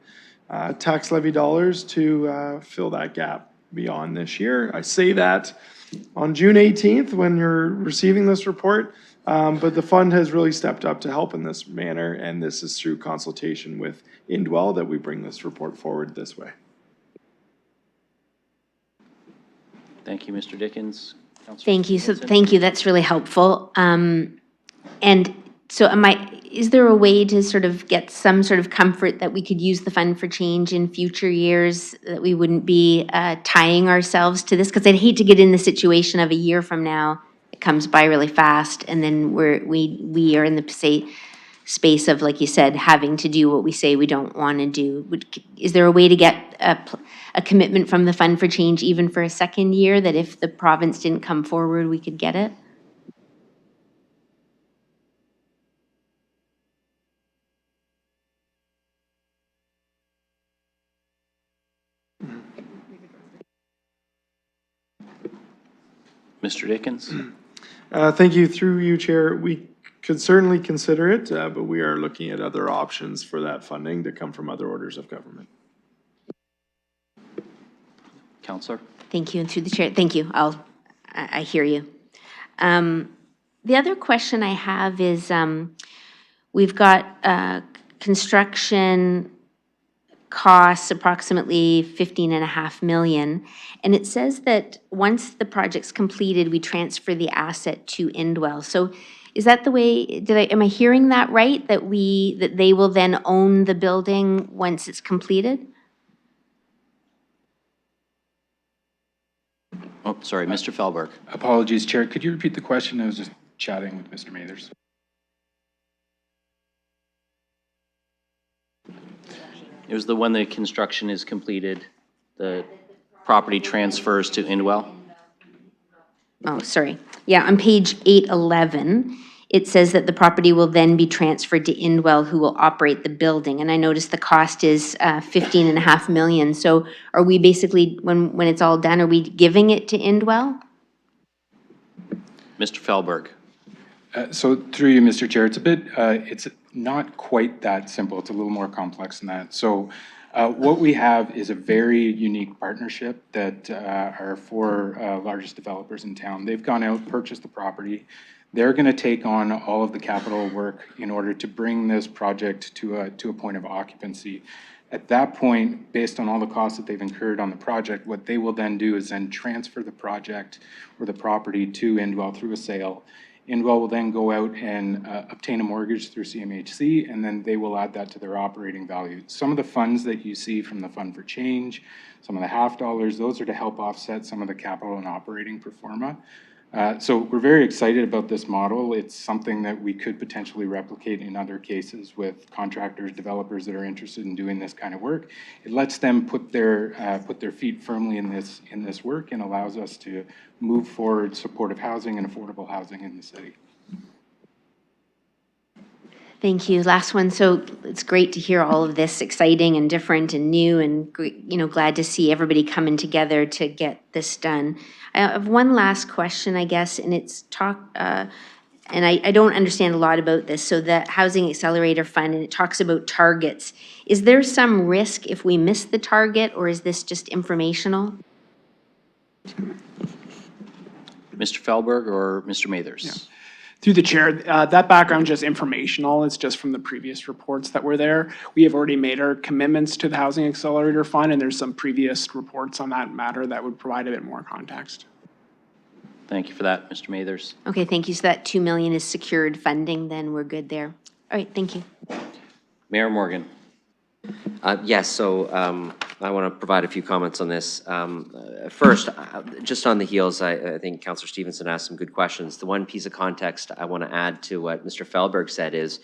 [SPEAKER 4] tax levy dollars to fill that gap beyond this year. I say that on June 18th when you're receiving this report, but the fund has really stepped up to help in this manner, and this is through consultation with Indwell that we bring this report forward this way.
[SPEAKER 1] Thank you, Mr. Dickens.
[SPEAKER 14] Thank you. So thank you. That's really helpful. And so is there a way to sort of get some sort of comfort that we could use the Fund for Change in future years, that we wouldn't be tying ourselves to this? Because I'd hate to get in the situation of a year from now, it comes by really fast, and then we are in the space of, like you said, having to do what we say we don't want to do. Is there a way to get a commitment from the Fund for Change even for a second year, that if the province didn't come forward, we could get it?
[SPEAKER 1] Mr. Dickens.
[SPEAKER 4] Thank you. Through you, Chair, we could certainly consider it, but we are looking at other options for that funding to come from other orders of government.
[SPEAKER 1] Counselor?
[SPEAKER 14] Thank you, and through the chair, thank you. I hear you. The other question I have is, we've got construction costs approximately 15.5 million, and it says that once the project's completed, we transfer the asset to Indwell. So is that the way, am I hearing that right? That they will then own the building once it's completed?
[SPEAKER 1] Oh, sorry, Mr. Felberg.
[SPEAKER 2] Apologies, Chair. Could you repeat the question? I was just chatting with Mr. Mathers.
[SPEAKER 1] It was the when the construction is completed, the property transfers to Indwell?
[SPEAKER 14] Oh, sorry. Yeah, on page 811, it says that the property will then be transferred to Indwell, who will operate the building. And I noticed the cost is 15.5 million. So are we basically, when it's all done, are we giving it to Indwell?
[SPEAKER 1] Mr. Felberg.
[SPEAKER 2] So through you, Mr. Chair, it's a bit, it's not quite that simple. It's a little more complex than that. So what we have is a very unique partnership that our four largest developers in town. They've gone out, purchased the property. They're going to take on all of the capital work in order to bring this project to a point of occupancy. At that point, based on all the costs that they've incurred on the project, what they will then do is then transfer the project or the property to Indwell through a sale. Indwell will then go out and obtain a mortgage through CMHC, and then they will add that to their operating value. Some of the funds that you see from the Fund for Change, some of the half dollars, those are to help offset some of the capital and operating pro forma. So we're very excited about this model. It's something that we could potentially replicate in other cases with contractors, developers that are interested in doing this kind of work. It lets them put their feet firmly in this work and allows us to move forward supportive housing and affordable housing in the city.
[SPEAKER 14] Thank you. Last one. So it's great to hear all of this exciting and different and new, and glad to see everybody coming together to get this done. I have one last question, I guess, and it's and I don't understand a lot about this. So the Housing Accelerator Fund, and it talks about targets. Is there some risk if we miss the target, or is this just informational?
[SPEAKER 1] Mr. Felberg or Mr. Mathers?
[SPEAKER 22] Yeah. Through the chair, that background just informational. It's just from the previous reports that were there. We have already made our commitments to the Housing Accelerator Fund, and there's some previous reports on that matter that would provide a bit more context.
[SPEAKER 1] Thank you for that, Mr. Mathers.
[SPEAKER 14] Okay, thank you. So that 2 million is secured funding, then we're good there. All right, thank you.
[SPEAKER 1] Mayor Morgan.
[SPEAKER 21] Yes, so I want to provide a few comments on this. First, just on the heels, I think Councillor Stevenson asked some good questions. The one piece of context I want to add to what Mr. Felberg said is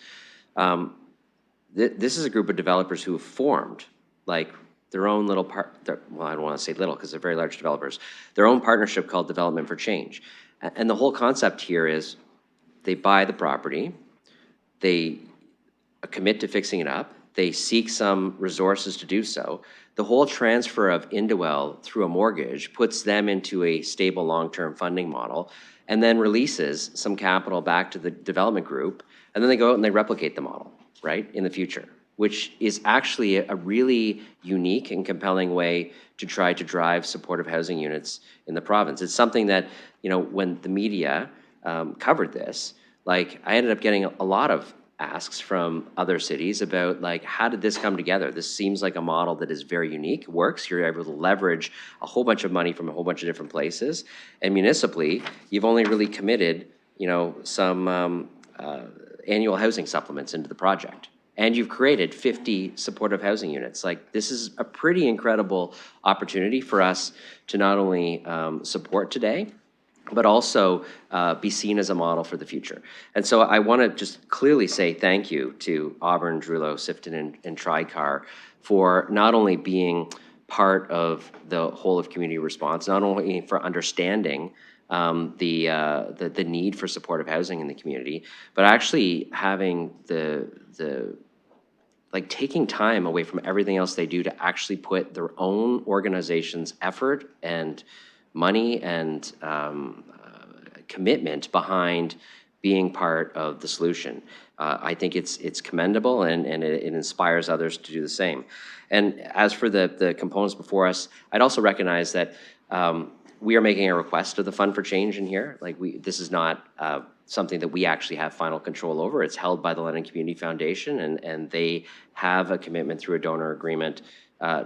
[SPEAKER 21] this is a group of developers who have formed like their own little well, I don't want to say little because they're very large developers, their own partnership called Development for Change. And the whole concept here is they buy the property, they commit to fixing it up, they seek some resources to do so. The whole transfer of Indwell through a mortgage puts them into a stable long-term funding model and then releases some capital back to the development group, and then they go out and they replicate the model, right, in the future, which is actually a really unique and compelling way to try to drive supportive housing units in the province. It's something that, when the media covered this, like I ended up getting a lot of asks from other cities about like, how did this come together? This seems like a model that is very unique, works. You're able to leverage a whole bunch of money from a whole bunch of different places. And municipally, you've only really committed, some annual housing supplements into the project. And you've created 50 supportive housing units. Like, this is a pretty incredible opportunity for us to not only support today, but also be seen as a model for the future. And so I want to just clearly say thank you to Auburn, Drullo, Sifton, and Tricar for not only being part of the whole of community response, not only for understanding the need for supportive housing in the community, but actually having taking time away from everything else they do to actually put their own organization's effort and money and commitment behind being part of the solution. I think it's commendable, and it inspires others to do the same. And as for the components before us, I'd also recognize that we are making a request of the Fund for Change in here. Like, this is not something that we actually have final control over. It's held by the London Community Foundation, and they have a commitment through a donor agreement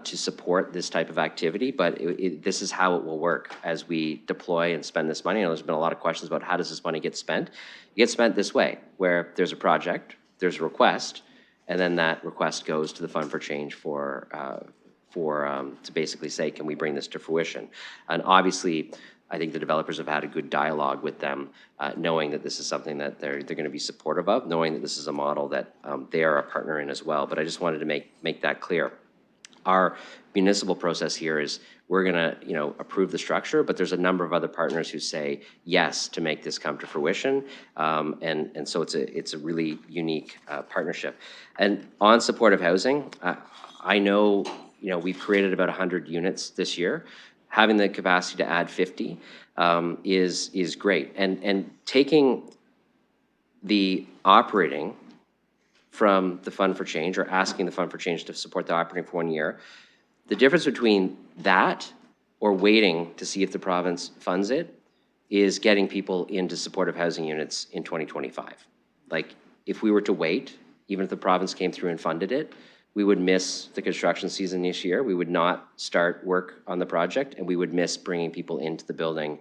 [SPEAKER 21] to support this type of activity, but this is how it will work as we deploy and spend this money. And there's been a lot of questions about how does this money get spent. It gets spent this way, where there's a project, there's a request, and then that request goes to the Fund for Change to basically say, can we bring this to fruition? And obviously, I think the developers have had a good dialogue with them, knowing that this is something that they're going to be supportive of, knowing that this is a model that they are a partner in as well. But I just wanted to make that clear. Our municipal process here is we're going to, approve the structure, but there's a number of other partners who say yes to make this come to fruition, and so it's a really unique partnership. And on supportive housing, I know we've created about 100 units this year. Having the capacity to add 50 is great, and taking the operating from the Fund for Change, or asking the Fund for Change to support the operating for 1 year. The difference between that or waiting to see if the province funds it is getting people into supportive housing units in 2025. Like, if we were to wait, even if the province came through and funded it, we would miss the construction season this year. We would not start work on the project, and we would miss bringing people into the building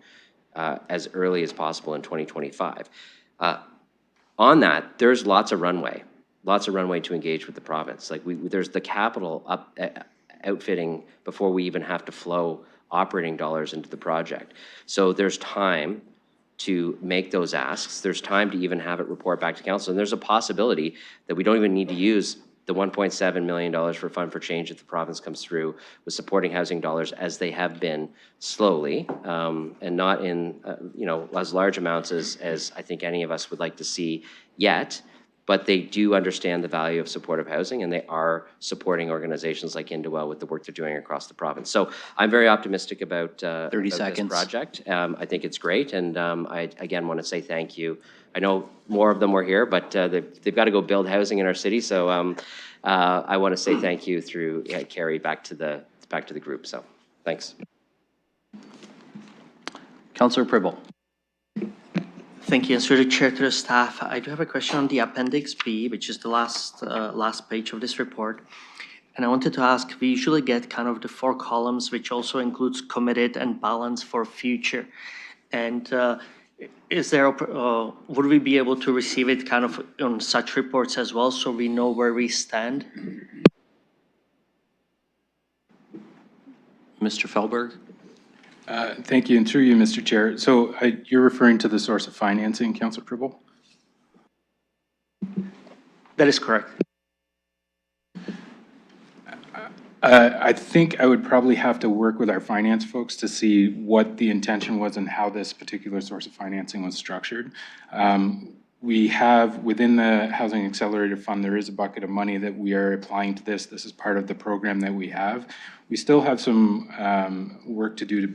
[SPEAKER 21] as early as possible in 2025. On that, there's lots of runway to engage with the province. Like, there's the capital outfitting before we even have to flow operating dollars into the project. So there's time to make those asks. There's time to even have it report back to council. And there's a possibility that we don't even need to use the $1.7 million for Fund for Change if the province comes through with supporting housing dollars, as they have been slowly, and not in as large amounts as I think any of us would like to see yet. But they do understand the value of supportive housing, and they are supporting organizations like Indwell with the work they're doing across the province. So I'm very optimistic about,
[SPEAKER 1] 30 seconds.
[SPEAKER 21] This project. I think it's great, and I again want to say thank you. I know more of them were here, but they've got to go build housing in our city. So I want to say thank you through Carrie back to the group. So thanks.
[SPEAKER 1] Councillor Pribble.
[SPEAKER 10] Thank you. And through the chair to the staff, I do have a question on the Appendix B, which is the last page of this report. And I wanted to ask, we usually get kind of the 4 columns, which also includes committed and balance for future. And is there, would we be able to receive it kind of on such reports as well, so we know where we stand?
[SPEAKER 1] Mr. Felberg.
[SPEAKER 2] Thank you, and through you, Mr. Chair. So you're referring to the source of financing, Councillor Pribble?
[SPEAKER 10] That is correct.
[SPEAKER 2] I think I would probably have to work with our finance folks to see what the intention was and how this particular source of financing was structured. We have, within the Housing Accelerator Fund, there is a bucket of money that we are applying to this. This is part of the program that we have. We still have some work to do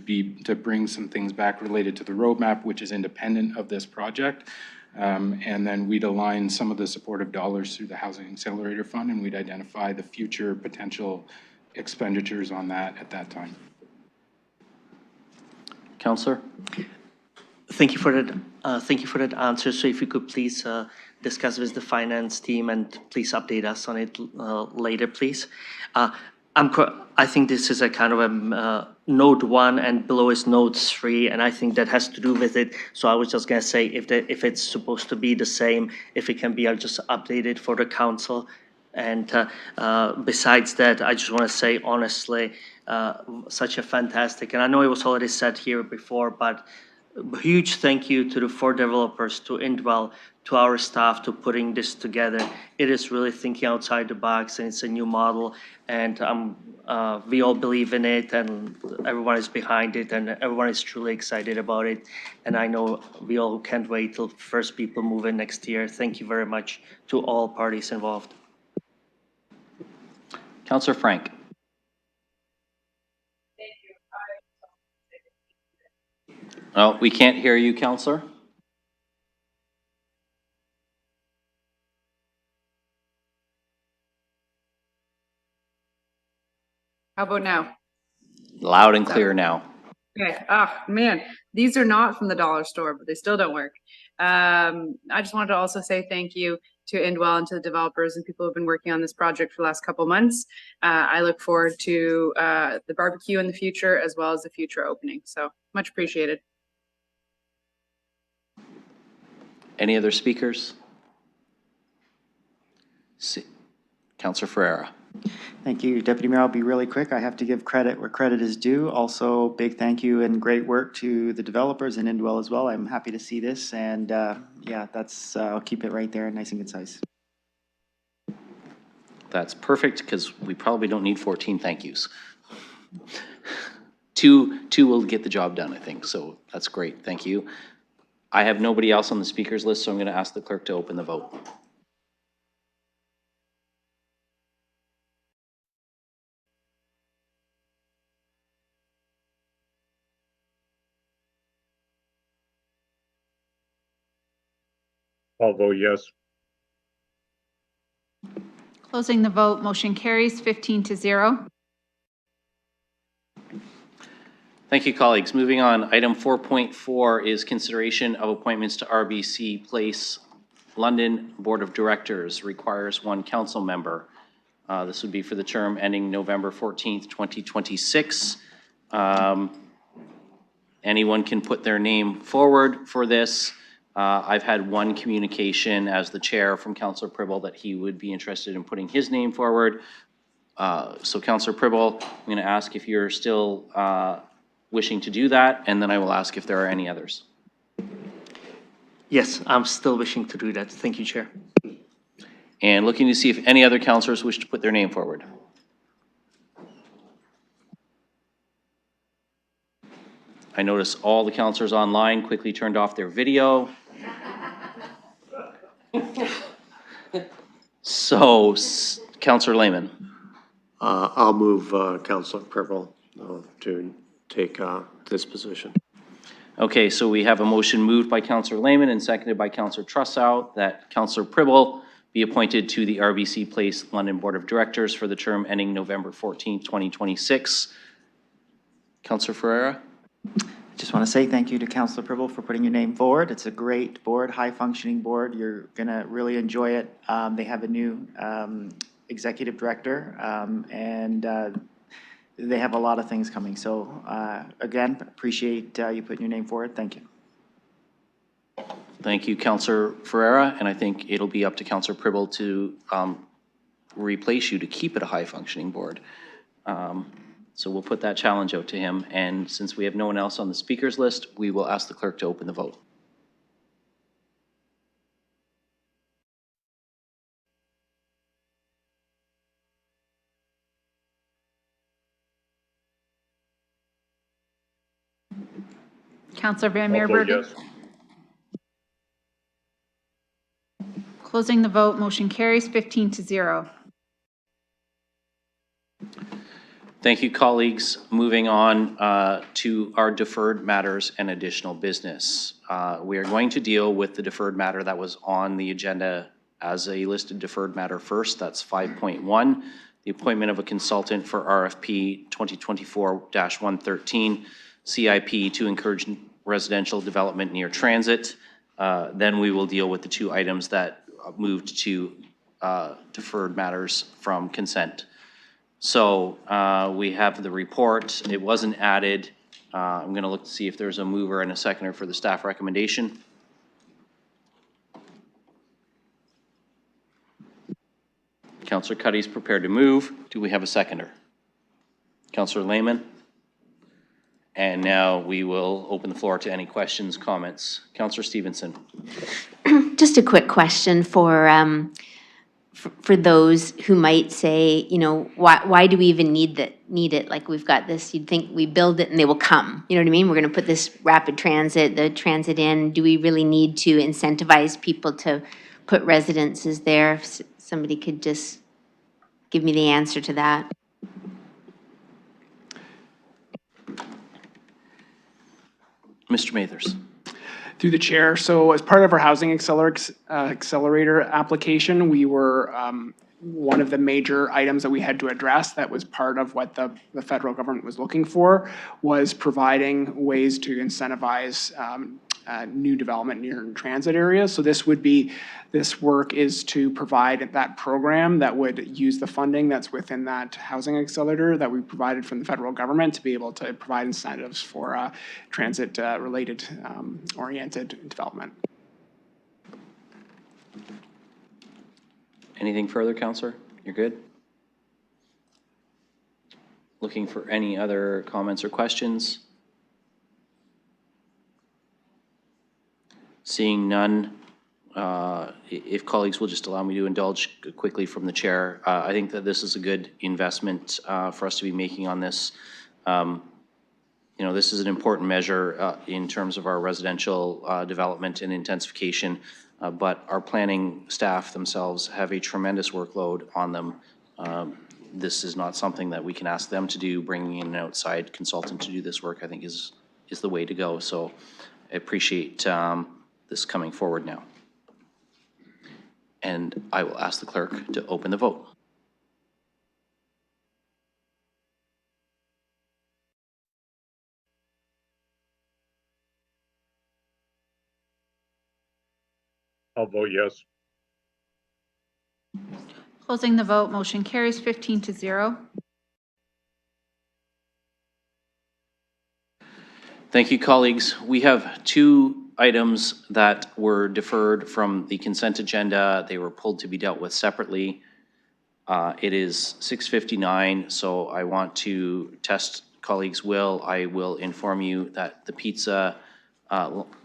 [SPEAKER 2] to bring some things back related to the roadmap, which is independent of this project. And then we'd align some of the supportive dollars through the Housing Accelerator Fund, and we'd identify the future potential expenditures on that at that time.
[SPEAKER 1] Councillor.
[SPEAKER 10] Thank you for that. Thank you for that answer. So if you could please discuss with the finance team and please update us on it later, please. I think this is a kind of a node 1 and below is node 3, and I think that has to do with it. So I was just gonna say if it's supposed to be the same, if it can be just updated for the council. And besides that, I just want to say honestly, such a fantastic, and I know it was already said here before, but huge thank you to the 4 developers, to Indwell, to our staff, to putting this together. It is really thinking outside the box, and it's a new model, and we all believe in it, and everyone is behind it, and everyone is truly excited about it. And I know we all can't wait till first people move in next year. Thank you very much to all parties involved.
[SPEAKER 1] Councillor Frank. Well, we can't hear you, Councillor.
[SPEAKER 19] How about now?
[SPEAKER 1] Loud and clear now.
[SPEAKER 19] Okay, man, these are not from the dollar store, but they still don't work. I just wanted to also say thank you to Indwell and to the developers and people who have been working on this project for the last couple months. I look forward to the barbecue in the future as well as the future opening. So much appreciated.
[SPEAKER 1] Any other speakers? Councillor Ferreira.
[SPEAKER 12] Thank you, Deputy Mayor. I'll be really quick. I have to give credit where credit is due. Also, big thank you and great work to the developers and Indwell as well. I'm happy to see this, and yeah, that's I'll keep it right there, nice and concise.
[SPEAKER 1] That's perfect, because we probably don't need 14 thank yous. Two will get the job done, I think, so that's great, thank you. I have nobody else on the speakers list, so I'm going to ask the clerk to open the vote.
[SPEAKER 6] I'll vote yes.
[SPEAKER 7] Closing the vote, motion carries 15-0.
[SPEAKER 1] Thank you, colleagues. Moving on, item 4.4 is consideration of appointments to RBC Place London Board of Directors. Requires one council member. This would be for the term ending November 14th, 2026. Anyone can put their name forward for this. I've had one communication as the chair from Councillor Pribble that he would be interested in putting his name forward. So Councillor Pribble, I'm going to ask if you're still wishing to do that, and then I will ask if there are any others.
[SPEAKER 10] Yes, I'm still wishing to do that. Thank you, Chair.
[SPEAKER 1] And looking to see if any other councillors wish to put their name forward. I notice all the councillors online quickly turned off their video. So, Councillor Lehman.
[SPEAKER 15] I'll move Councillor Pribble to take this position.
[SPEAKER 1] Okay, so we have a motion moved by Councillor Lehman and seconded by Councillor Trussow that Councillor Pribble be appointed to the RBC Place London Board of Directors for the term ending November 14th, 2026. Councillor Ferreira?
[SPEAKER 12] Just want to say thank you to Councillor Pribble for putting your name forward. It's a great board, high-functioning board. You're going to really enjoy it. They have a new executive director, and they have a lot of things coming. So again, appreciate you putting your name forward. Thank you.
[SPEAKER 1] Thank you, Councillor Ferreira, and I think it'll be up to Councillor Pribble to replace you to keep it a high-functioning board. So we'll put that challenge out to him, and since we have no one else on the speakers list, we will ask the clerk to open the vote.
[SPEAKER 7] Councillor Van
[SPEAKER 6] I'll vote
[SPEAKER 7] Meerbergen.
[SPEAKER 6] yes.
[SPEAKER 7] Closing the vote, motion carries 15-0.
[SPEAKER 1] Thank you, colleagues. Moving on to our deferred matters and additional business. We are going to deal with the deferred matter that was on the agenda as a listed deferred matter first. That's 5.1, the appointment of a consultant for RFP 2024-113, CIP to encourage residential development near transit. Then we will deal with the two items that moved to deferred matters from consent. So we have the report. It wasn't added. I'm going to look to see if there's a mover and a seconder for the staff recommendation. Councillor Cuddy's prepared to move. Do we have a seconder? Councillor Lehman. And now we will open the floor to any questions, comments. Councillor Stevenson.
[SPEAKER 14] Just a quick question for those who might say, you know, why do we even need it? Like, we've got this, you'd think we build it and they will come. You know what I mean? We're going to put this rapid transit, the transit in. Do we really need to incentivize people to put residences there? If somebody could just give me the answer to that.
[SPEAKER 1] Mr. Mathers.
[SPEAKER 22] Through the chair. So as part of our housing accelerator application, we were one of the major items that we had to address that was part of what the federal government was looking for was providing ways to incentivize new development near transit areas. So this work is to provide that program that would use the funding that's within that housing accelerator that we provided from the federal government to be able to provide incentives for transit related oriented development.
[SPEAKER 1] Anything further, Councillor? You're good? Looking for any other comments or questions? Seeing none, if colleagues will just allow me to indulge quickly from the chair, I think that this is a good investment for us to be making on this. You know, this is an important measure in terms of our residential development and intensification, but our planning staff themselves have a tremendous workload on them. This is not something that we can ask them to do. Bringing in an outside consultant to do this work, I think, is the way to go. So I appreciate this coming forward now. And I will ask the clerk to open the vote.
[SPEAKER 6] I'll vote yes.
[SPEAKER 7] Closing the vote, motion carries 15-0.
[SPEAKER 1] Thank you, colleagues. We have two items that were deferred from the consent agenda. They were pulled to be dealt with separately. It is 6:59, so I want to test colleagues' will. I will inform you that the pizza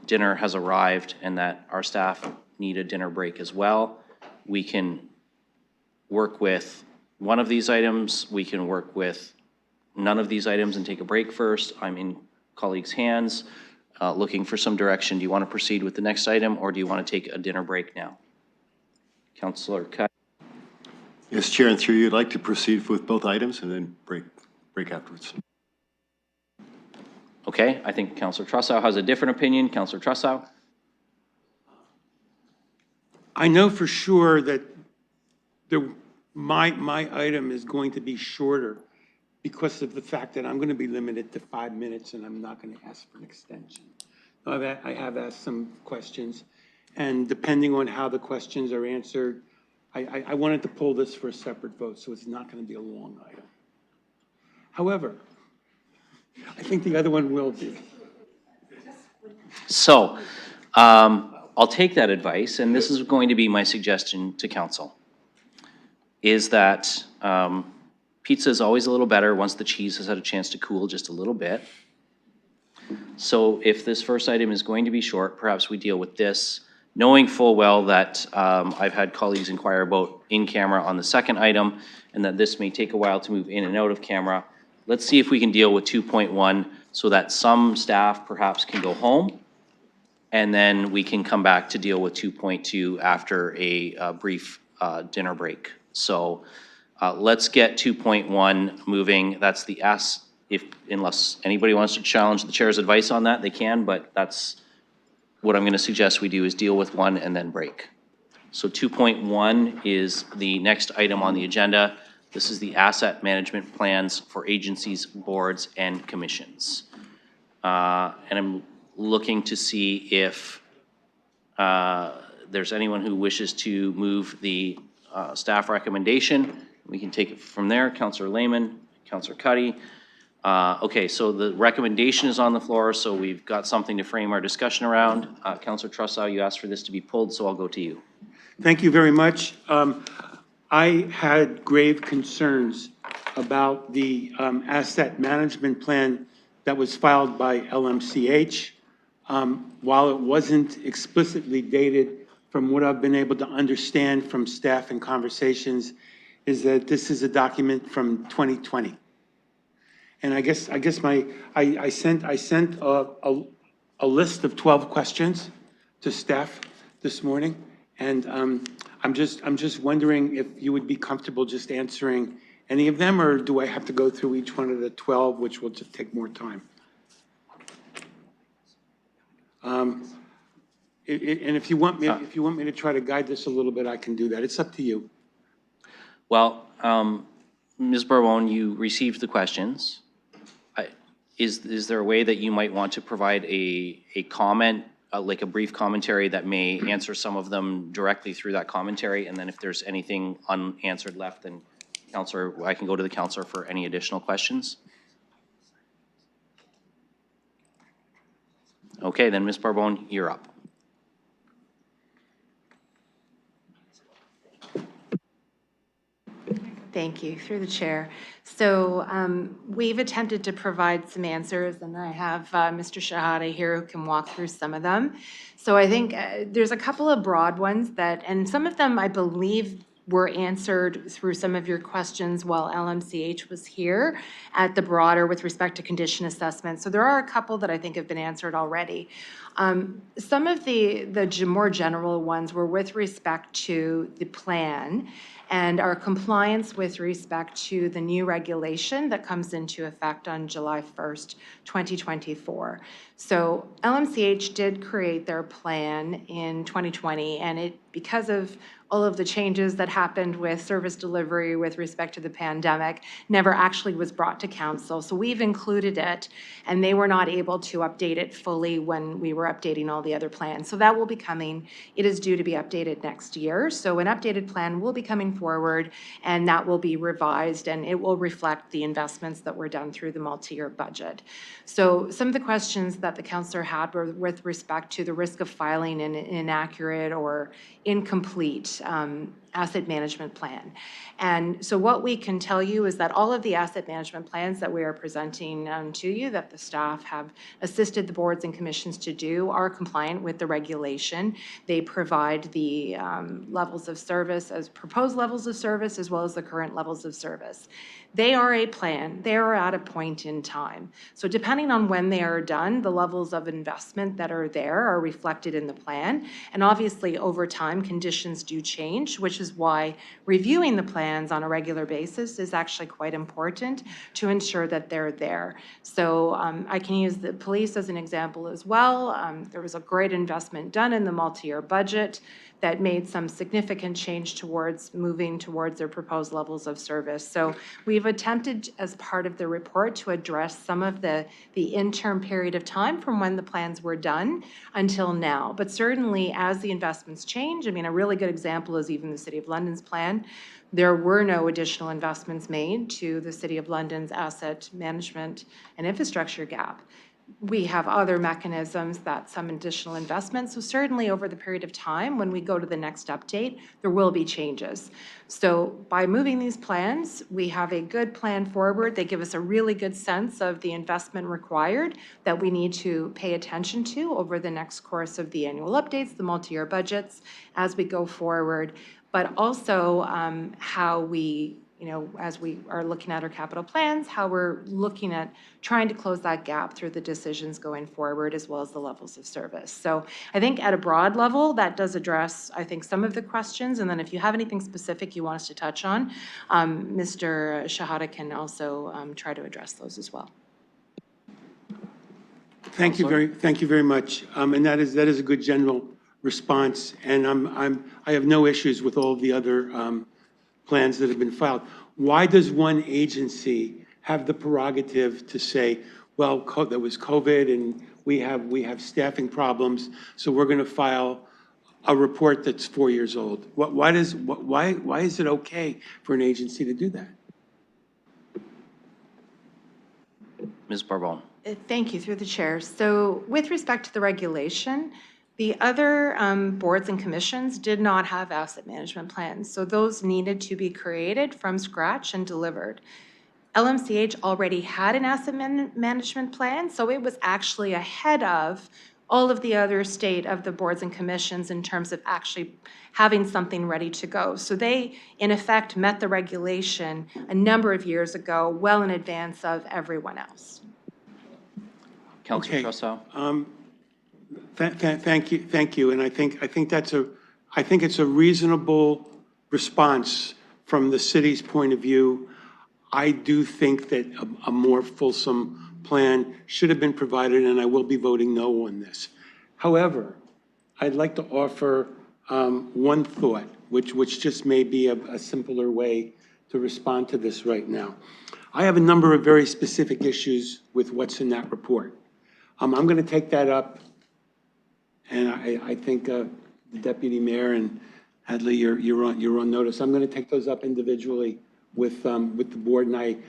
[SPEAKER 1] dinner has arrived and that our staff need a dinner break as well. We can work with one of these items. We can work with none of these items and take a break first. I'm in colleagues' hands, looking for some direction. Do you want to proceed with the next item, or do you want to take a dinner break now? Councillor Cutt.
[SPEAKER 8] Yes, Chair, and through you, I'd like to proceed with both items and then break afterwards.
[SPEAKER 1] Okay, I think Councillor Trussow has a different opinion. Councillor Trussow.
[SPEAKER 5] I know for sure that my item is going to be shorter because of the fact that I'm going to be limited to 5 minutes and I'm not going to ask for an extension. I have asked some questions, and depending on how the questions are answered, I wanted to pull this for a separate vote, so it's not going to be a long item. However, I think the other one will be.
[SPEAKER 1] So, I'll take that advice, and this is going to be my suggestion to council, is that pizza is always a little better once the cheese has had a chance to cool just a little bit. So if this first item is going to be short, perhaps we deal with this, knowing full well that I've had colleagues inquire about in camera on the second item, and that this may take a while to move in and out of camera. Let's see if we can deal with 2.1 so that some staff perhaps can go home, and then we can come back to deal with 2.2 after a brief dinner break. So let's get 2.1 moving. That's the unless anybody wants to challenge the chair's advice on that, they can, but that's what I'm going to suggest we do, is deal with one and then break. So 2.1 is the next item on the agenda. This is the asset management plans for agencies, boards, and commissions. And I'm looking to see if there's anyone who wishes to move the staff recommendation. We can take it from there. Councillor Lehman, Councillor Cuddy. Okay, so the recommendation is on the floor, so we've got something to frame our discussion around. Councillor Trussow, you asked for this to be pulled, so I'll go to you.
[SPEAKER 5] Thank you very much. I had grave concerns about the asset management plan that was filed by LMCH. While it wasn't explicitly dated, from what I've been able to understand from staff and conversations, is that this is a document from 2020. And I guess I sent a list of 12 questions to staff this morning, and I'm just wondering if you would be comfortable just answering any of them, or do I have to go through each one of the 12, which will just take more time? And if you want me to try to guide this a little bit, I can do that. It's up to you.
[SPEAKER 1] Well, Ms. Bourbon, you received the questions. Is there a way that you might want to provide a comment, like a brief commentary that may answer some of them directly through that commentary? And then if there's anything unanswered left, then Counselor, I can go to the counselor for any additional questions. Okay, then Ms. Bourbon, you're up.
[SPEAKER 9] Thank you, through the chair. So we've attempted to provide some answers, and I have Mr. Shahada here who can walk through some of them. So I think there's a couple of broad ones that, and some of them I believe were answered through some of your questions while LMCH was here at the broader with respect to condition assessment. So there are a couple that I think have been answered already. Some of the more general ones were with respect to the plan and our compliance with respect to the new regulation that comes into effect on July 1st, 2024. So LMCH did create their plan in 2020, and because of all of the changes that happened with service delivery with respect to the pandemic, never actually was brought to council. So we've included it, and they were not able to update it fully when we were updating all the other plans. So that will be coming. It is due to be updated next year. So an updated plan will be coming forward, and that will be revised, and it will reflect the investments that were done through the multi-year budget. So some of the questions that the councillor had were with respect to the risk of filing an inaccurate or incomplete asset management plan. And so what we can tell you is that all of the asset management plans that we are presenting to you, that the staff have assisted the boards and commissions to do, are compliant with the regulation. They provide the levels of service as proposed levels of service as well as the current levels of service. They are a plan. They are at a point in time. So depending on when they are done, the levels of investment that are there are reflected in the plan. And obviously over time, conditions do change, which is why reviewing the plans on a regular basis is actually quite important to ensure that they're there. So I can use the police as an example as well. There was a great investment done in the multi-year budget that made some significant change towards moving towards their proposed levels of service. So we've attempted as part of the report to address some of the interim period of time from when the plans were done until now. But certainly as the investments change, I mean, a really good example is even the City of London's plan. There were no additional investments made to the City of London's asset management and infrastructure gap. We have other mechanisms that some additional investments. So certainly over the period of time, when we go to the next update, there will be changes. So by moving these plans, we have a good plan forward. They give us a really good sense of the investment required that we need to pay attention to over the next course of the annual updates, the multi-year budgets as we go forward, but also how we, as we are looking at our capital plans, how we're looking at trying to close that gap through the decisions going forward, as well as the levels of service. So I think at a broad level, that does address, I think, some of the questions. And then if you have anything specific you want us to touch on, Mr. Shahada can also try to address those as well.
[SPEAKER 5] Thank you very much. And that is a good general response. And I have no issues with all the other plans that have been filed. Why does one agency have the prerogative to say, well, there was COVID and we have staffing problems, so we're going to file a report that's 4 years old? Why is it okay for an agency to do that?
[SPEAKER 1] Ms. Bourbon.
[SPEAKER 9] Thank you, through the chair. So with respect to the regulation, the other boards and commissions did not have asset management plans, so those needed to be created from scratch and delivered. LMCH already had an asset management plan, so it was actually ahead of all of the other state of the boards and commissions in terms of actually having something ready to go. So they, in effect, met the regulation a number of years ago, well in advance of everyone else.
[SPEAKER 1] Councilor Trussell.
[SPEAKER 5] Thank you, and I think it's a reasonable response from the city's point of view. I do think that a more fulsome plan should have been provided, and I will be voting no on this. However, I'd like to offer one thought. which just may be a simpler way to respond to this right now. I have a number of very specific issues with what's in that report. I'm going to take that up, and I think the Deputy Mayor and Hadley, you're on notice. I'm going to take those up individually with the board, and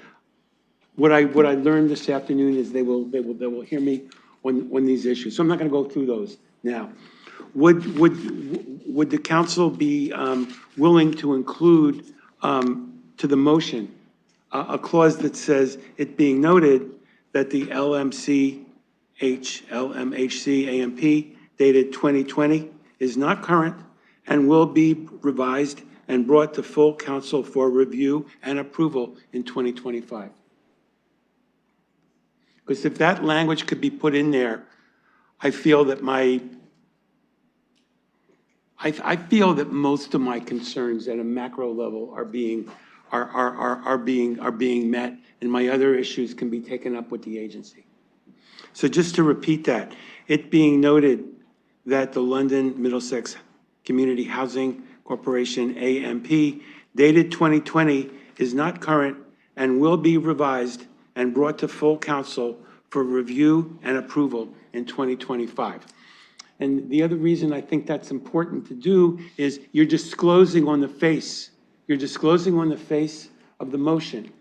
[SPEAKER 5] what I learned this afternoon is they will hear me on these issues. So I'm not going to go through those now. Would the council be willing to include to the motion a clause that says, it being noted that the LMCH, LMHC, AMP dated 2020 is not current and will be revised and brought to full council for review and approval in 2025. Because if that language could be put in there, I feel that I feel that most of my concerns at a macro level are being met, and my other issues can be taken up with the agency. So just to repeat that, it being noted that the London Middlesex Community Housing Corporation, AMP, dated 2020 is not current and will be revised and brought to full council for review and approval in 2025. And the other reason I think that's important to do is you're disclosing on the face of the motion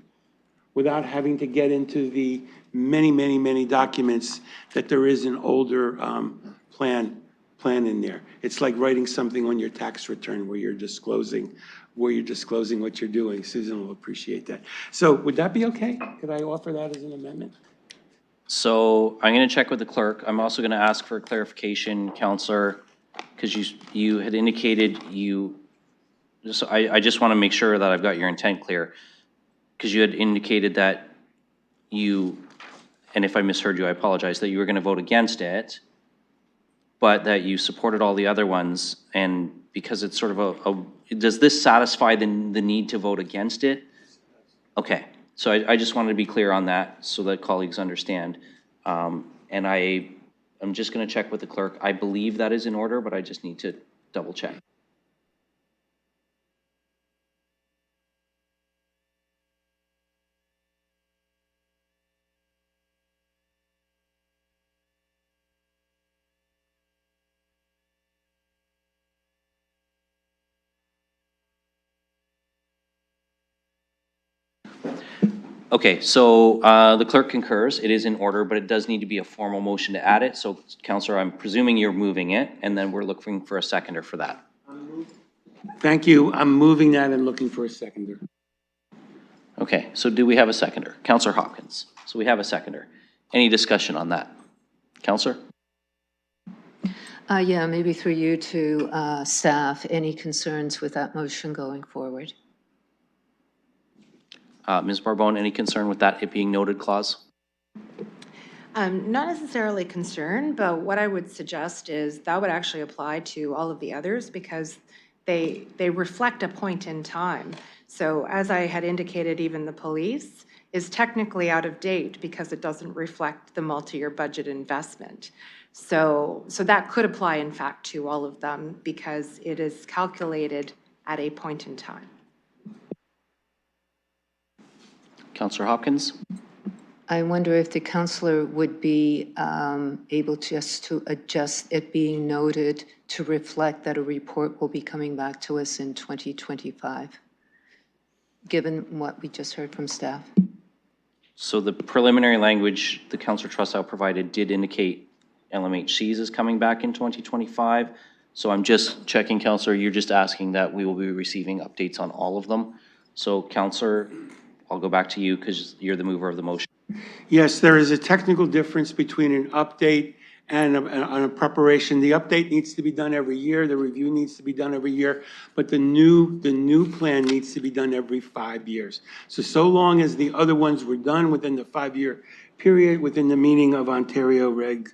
[SPEAKER 5] without having to get into the many documents that there is an older plan in there. It's like writing something on your tax return where you're disclosing what you're doing. Susan will appreciate that. So would that be okay? Could I offer that as an amendment?
[SPEAKER 1] So I'm going to check with the clerk. I'm also going to ask for clarification, Counselor, because you had indicated so I just want to make sure that I've got your intent clear, because you had indicated that and if I misheard you, I apologize, that you were going to vote against it, but that you supported all the other ones, and because it's sort of does this satisfy the need to vote against it? Okay. So I just wanted to be clear on that so that colleagues understand. And I'm just going to check with the clerk. I believe that is in order, but I just need to double check. Okay, so the clerk concurs. It is in order, but it does need to be a formal motion to add it. So, Councillor, I'm presuming you're moving it, and then we're looking for a seconder for that.
[SPEAKER 5] Thank you. I'm moving that and looking for a seconder.
[SPEAKER 1] Okay, so do we have a seconder? Councillor Hopkins. So we have a seconder. Any discussion on that? Councillor?
[SPEAKER 13] Yeah, maybe through you to staff. Any concerns with that motion going forward?
[SPEAKER 1] Ms. Barbone, any concern with that, it being noted clause?
[SPEAKER 9] Not necessarily concerned, but what I would suggest is that would actually apply to all of the others because they reflect a point in time. So as I had indicated, even the police is technically out of date because it doesn't reflect the multi-year budget investment. So that could apply, in fact, to all of them because it is calculated at a point in time.
[SPEAKER 1] Councillor Hopkins?
[SPEAKER 13] I wonder if the councillor would be able just to adjust it being noted to reflect that a report will be coming back to us in 2025, given what we just heard from staff.
[SPEAKER 1] So the preliminary language the Councillor Trussow provided did indicate LMHCs is coming back in 2025. So I'm just checking, Councillor, you're just asking that we will be receiving updates on all of them. So Councillor, I'll go back to you because you're the mover of the motion.
[SPEAKER 5] Yes, there is a technical difference between an update and a preparation. The update needs to be done every year. The review needs to be done every year, but the new plan needs to be done every 5 years. So long as the other ones were done within the 5-year period, within the meaning of Ontario Reg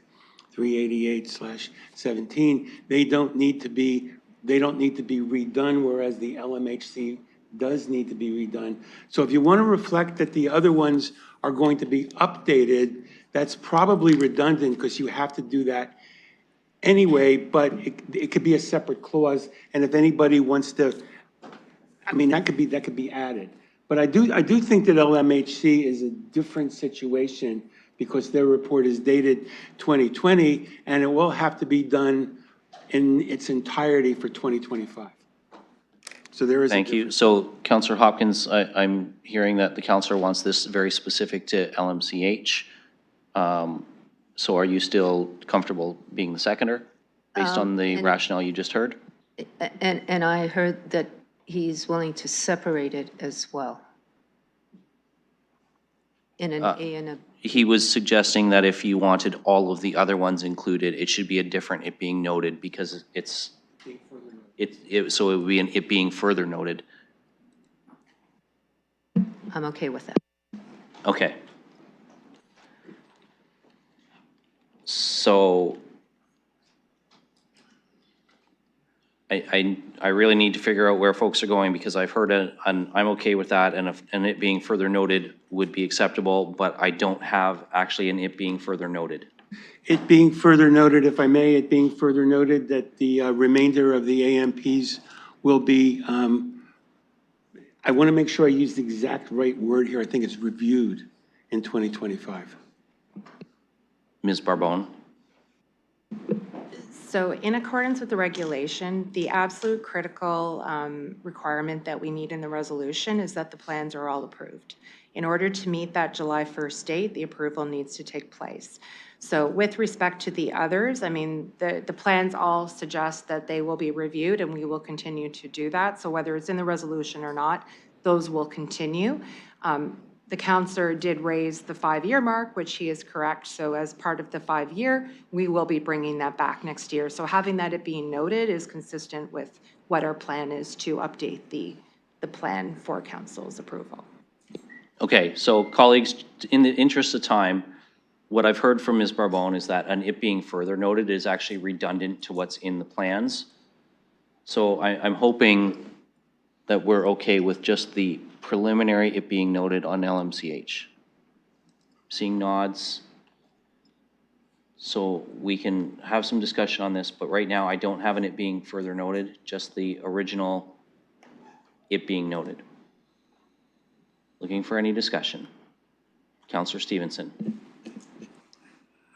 [SPEAKER 5] 388/17, they don't need to be redone, whereas the LMHC does need to be redone. So if you want to reflect that the other ones are going to be updated, that's probably redundant because you have to do that anyway, but it could be a separate clause, and if anybody wants to, I mean, that could be added. But I do think that LMHC is a different situation because their report is dated 2020, and it will have to be done in its entirety for 2025. So there is a
[SPEAKER 1] Thank you.
[SPEAKER 5] difference.
[SPEAKER 1] So Councillor Hopkins, I'm hearing that the councillor wants this very specific to LMCH. So are you still comfortable being the seconder based on the rationale you just heard?
[SPEAKER 13] And I heard that he's willing to separate it as well. In an A and a,
[SPEAKER 1] He was suggesting that if you wanted all of the other ones included, it should be a different it being noted because it's, so it would be an it being further noted.
[SPEAKER 13] I'm okay with that.
[SPEAKER 1] Okay. So I really need to figure out where folks are going because I've heard I'm okay with that and it being further noted would be acceptable, but I don't have actually an it being further noted.
[SPEAKER 5] It being further noted, if I may, it being further noted that the remainder of the AMPs will be, I want to make sure I use the exact right word here. I think it's reviewed in 2025.
[SPEAKER 1] Ms. Barbone?
[SPEAKER 9] So in accordance with the regulation, the absolute critical requirement that we need in the resolution is that the plans are all approved. In order to meet that July 1st date, the approval needs to take place. So with respect to the others, I mean, the plans all suggest that they will be reviewed and we will continue to do that. So whether it's in the resolution or not, those will continue. The councillor did raise the 5-year mark, which he is correct. So as part of the 5-year, we will be bringing that back next year. So having that it being noted is consistent with what our plan is to update the plan for council's approval.
[SPEAKER 1] Okay, so colleagues, in the interest of time, what I've heard from Ms. Barbone is that an it being further noted is actually redundant to what's in the plans. So I'm hoping that we're okay with just the preliminary it being noted on LMCH. Seeing nods. So we can have some discussion on this, but right now I don't have an it being further noted, just the original it being noted. Looking for any discussion. Councillor Stevenson.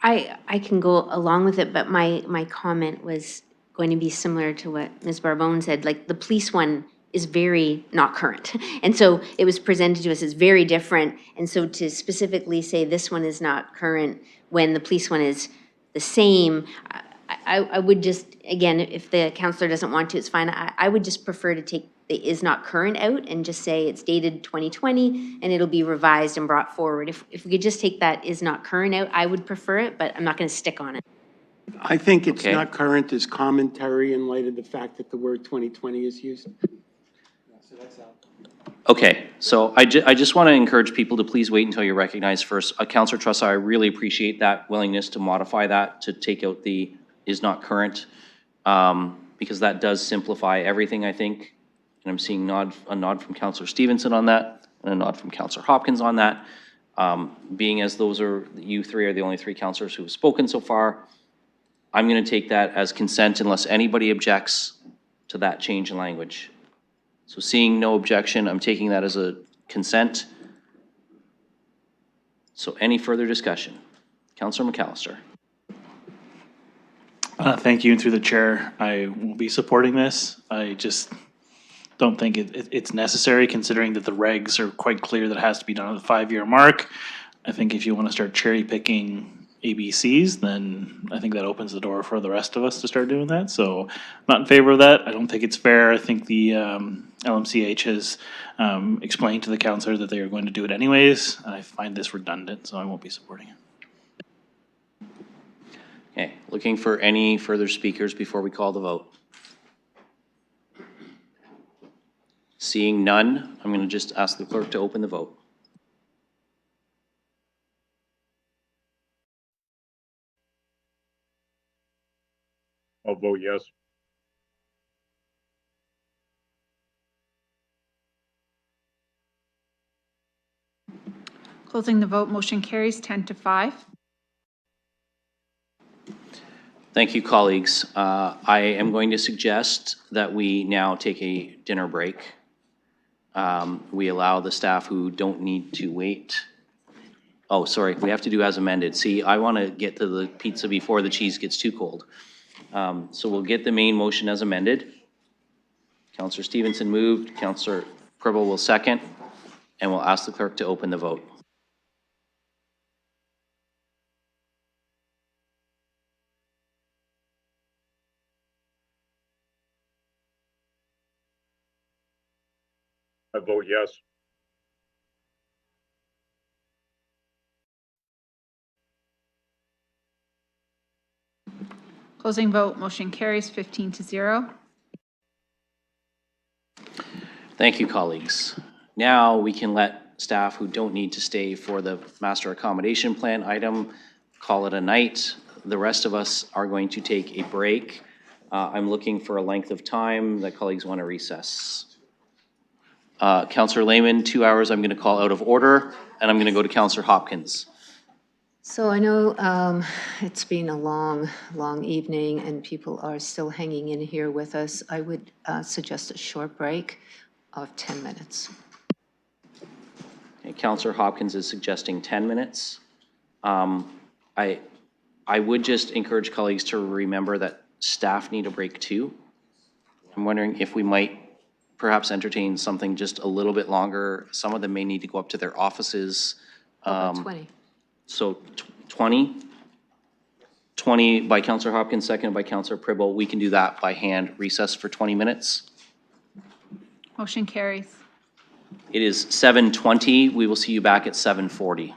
[SPEAKER 14] I can go along with it, but my comment was going to be similar to what Ms. Barbone said. Like, the police one is very not current. And so it was presented to us as very different. And so to specifically say this one is not current when the police one is the same, I would just, again, if the councillor doesn't want to, it's fine. I would just prefer to take the is not current out and just say it's dated 2020 and it'll be revised and brought forward. If we could just take that is not current out, I would prefer it, but I'm not going to stick on it.
[SPEAKER 5] I think it's
[SPEAKER 1] Okay.
[SPEAKER 5] not current as commentary in light of the fact that the word 2020 is used. So that's out.
[SPEAKER 1] Okay, so I just want to encourage people to please wait until you're recognized first. Councillor Trussa, I really appreciate that willingness to modify that, to take out the is not current, because that does simplify everything, I think. And I'm seeing a nod from Councillor Stevenson on that, and a nod from Councillor Hopkins on that. Being as you three are the only 3 councillors who have spoken so far, I'm going to take that as consent unless anybody objects to that change in language. So seeing no objection, I'm taking that as a consent. So any further discussion? Councillor McAllister.
[SPEAKER 16] Thank you, and through the chair, I will be supporting this. I just don't think it's necessary, considering that the regs are quite clear that it has to be done at the 5-year mark. I think if you want to start cherry picking ABCs, then I think that opens the door for the rest of us to start doing that. So I'm not in favor of that. I don't think it's fair. I think the LMCH has explained to the councillor that they are going to do it anyways. I find this redundant, so I won't be supporting it.
[SPEAKER 1] Okay, looking for any further speakers before we call the vote? Seeing none, I'm going to just ask the clerk to open the vote.
[SPEAKER 6] I'll vote yes.
[SPEAKER 7] Closing the vote, motion carries 10-5.
[SPEAKER 1] Thank you, colleagues. I am going to suggest that we now take a dinner break. We allow the staff who don't need to wait. Oh, sorry, we have to do as amended. See, I want to get to the pizza before the cheese gets too cold. So we'll get the main motion as amended. Councillor Stevenson moved, Councillor Pribble will second, and we'll ask the clerk to open the vote.
[SPEAKER 6] I vote yes.
[SPEAKER 7] Closing vote, motion carries 15-0.
[SPEAKER 1] Thank you, colleagues. Now we can let staff who don't need to stay for the master accommodation plan item call it a night. The rest of us are going to take a break. I'm looking for a length of time that colleagues want to recess. Councillor Lehman, 2 hours I'm going to call out of order, and I'm going to go to Councillor Hopkins.
[SPEAKER 13] So I know it's been a long, long evening and people are still hanging in here with us. I would suggest a short break of 10 minutes.
[SPEAKER 1] Okay, Councillor Hopkins is suggesting 10 minutes. I would just encourage colleagues to remember that staff need a break too. I'm wondering if we might perhaps entertain something just a little bit longer. Some of them may need to go up to their offices.
[SPEAKER 13] How about 20?
[SPEAKER 1] So 20? 20 by Councillor Hopkins, second by Councillor Pribble. We can do that by hand. Recess for 20 minutes.
[SPEAKER 7] Motion carries.
[SPEAKER 1] It is 7:20. We will see you back at 7:40.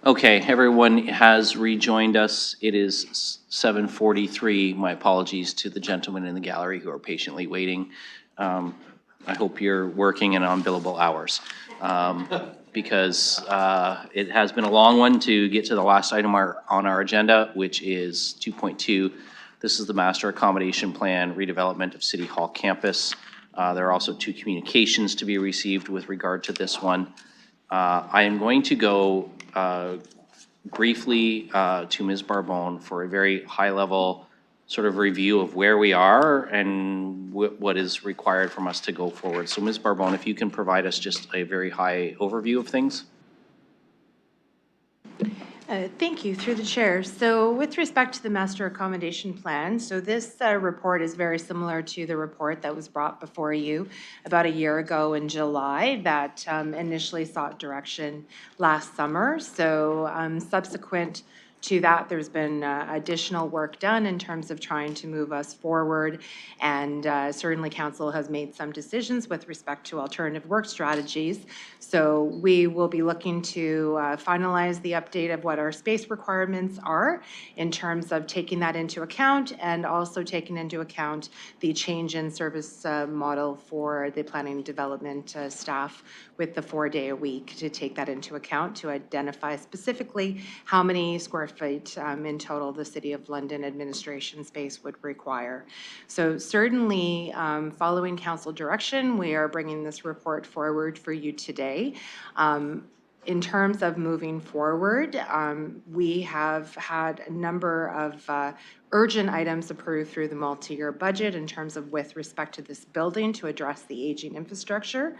[SPEAKER 1] Okay, everyone has rejoined us. It is 7:43. My apologies to the gentlemen in the gallery who are patiently waiting. I hope you're working in unbillable hours, because it has been a long one to get to the last item on our agenda, which is 2.2. This is the Master Accommodation Plan redevelopment of City Hall campus. There are also 2 communications to be received with regard to this one. I am going to go briefly to Ms. Barbone for a very high-level sort of review of where we are and what is required from us to go forward. So Ms. Barbone, if you can provide us just a very high overview of things.
[SPEAKER 9] Thank you, through the chair. So with respect to the master accommodation plan, so this report is very similar to the report that was brought before you about a year ago in July that initially sought direction last summer. So subsequent to that, there's been additional work done in terms of trying to move us forward, and certainly council has made some decisions with respect to alternative work strategies. So we will be looking to finalize the update of what our space requirements are in terms of taking that into account, and also taking into account the change in service model for the planning and development staff with the 4-day-a-week, to take that into account to identify specifically how many square feet in total the City of London administration space would require. So certainly, following council direction, we are bringing this report forward for you today. In terms of moving forward, we have had a number of urgent items approved through the multi-year budget in terms of with respect to this building to address the aging infrastructure.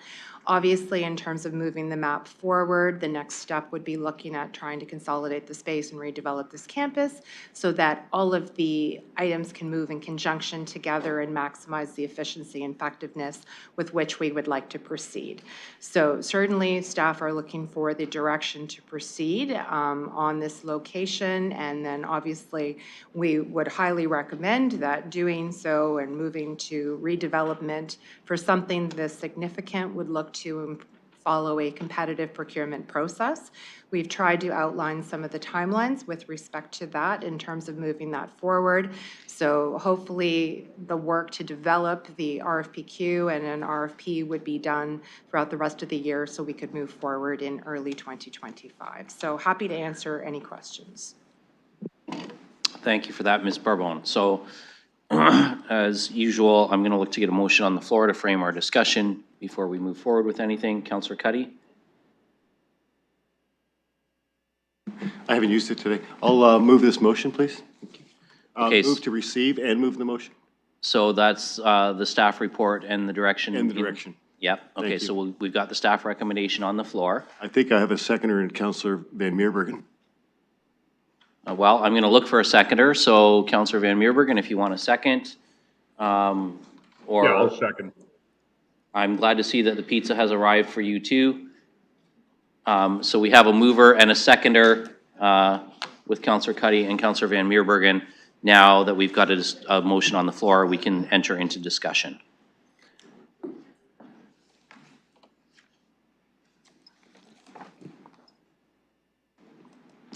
[SPEAKER 9] Obviously, in terms of moving the map forward, the next step would be looking at trying to consolidate the space and redevelop this campus so that all of the items can move in conjunction together and maximize the efficiency and effectiveness with which we would like to proceed. So certainly, staff are looking for the direction to proceed on this location, and then obviously we would highly recommend that doing so and moving to redevelopment for something this significant would look to follow a competitive procurement process. We've tried to outline some of the timelines with respect to that in terms of moving that forward. So hopefully the work to develop the RFPQ and an RFP would be done throughout the rest of the year so we could move forward in early 2025. So happy to answer any questions.
[SPEAKER 1] Thank you for that, Ms. Barbone. So as usual, I'm going to look to get a motion on the floor to frame our discussion before we move forward with anything. Councillor Cuddy?
[SPEAKER 8] I haven't used it today. I'll move this motion, please.
[SPEAKER 1] Okay.
[SPEAKER 8] Move to receive and move the motion.
[SPEAKER 1] So that's the staff report and the direction.
[SPEAKER 8] And the direction.
[SPEAKER 1] Yep. Okay, so we've got the staff recommendation on the floor.
[SPEAKER 8] I think I have a seconder in Councillor Van Meerbergen.
[SPEAKER 1] Well, I'm going to look for a seconder. So Councillor Van Meerbergen, if you want a second. Or
[SPEAKER 6] Yeah, I'll second.
[SPEAKER 1] I'm glad to see that the pizza has arrived for you too. So we have a mover and a seconder with Councillor Cuddy and Councillor Van Meerbergen. Now that we've got a motion on the floor, we can enter into discussion.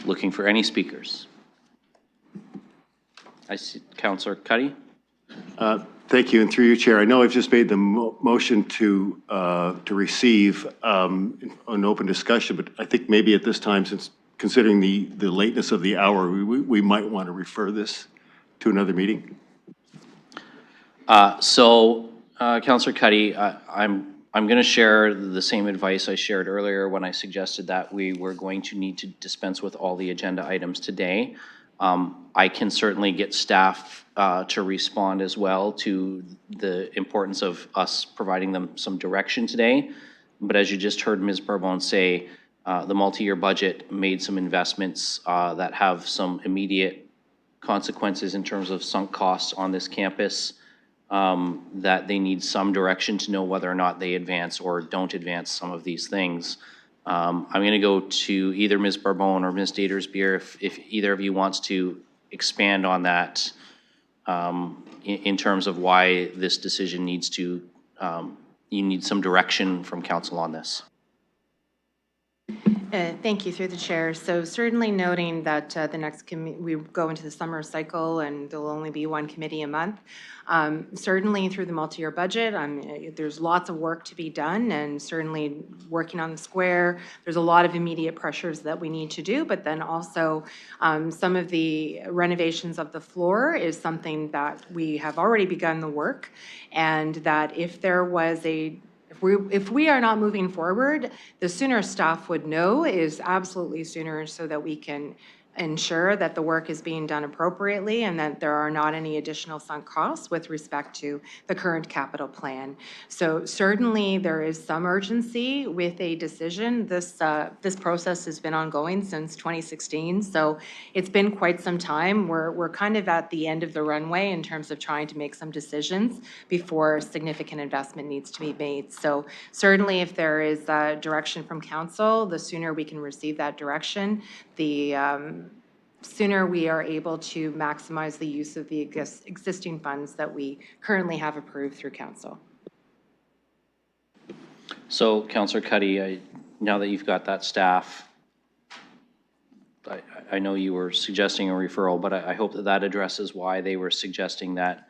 [SPEAKER 1] Looking for any speakers. I see Councillor Cuddy.
[SPEAKER 8] Thank you, and through you, Chair. I know I've just made the motion to receive an open discussion, but I think maybe at this time, since considering the lateness of the hour, we might want to refer this to another meeting.
[SPEAKER 1] Councillor Cuddy, I'm going to share the same advice I shared earlier when I suggested that we were going to need to dispense with all the agenda items today. I can certainly get staff to respond as well to the importance of us providing them some direction today. But as you just heard Ms. Barbone say, the multi-year budget made some investments that have some immediate consequences in terms of sunk costs on this campus, that they need some direction to know whether or not they advance or don't advance some of these things. I'm going to go to either Ms. Barbone or Ms. Datersbeer if either of you wants to expand on that in terms of why this decision needs to, you need some direction from council on this.
[SPEAKER 9] Thank you, through the chair. So certainly noting that the next we go into the summer cycle and there'll only be one committee a month. Certainly through the multi-year budget, there's lots of work to be done, and certainly working on the square, there's a lot of immediate pressures that we need to do, but then also some of the renovations of the floor is something that we have already begun the work, and that if there was if we are not moving forward, the sooner staff would know is absolutely sooner, so that we can ensure that the work is being done appropriately and that there are not any additional sunk costs with respect to the current capital plan. So certainly there is some urgency with a decision. This process has been ongoing since 2016, so it's been quite some time. We're kind of at the end of the runway in terms of trying to make some decisions before significant investment needs to be made. So certainly if there is direction from council, the sooner we can receive that direction, the sooner we are able to maximize the use of the existing funds that we currently have approved through council.
[SPEAKER 1] So, Councillor Cuddy, now that you've got that staff, I know you were suggesting a referral, but I hope that that addresses why they were suggesting that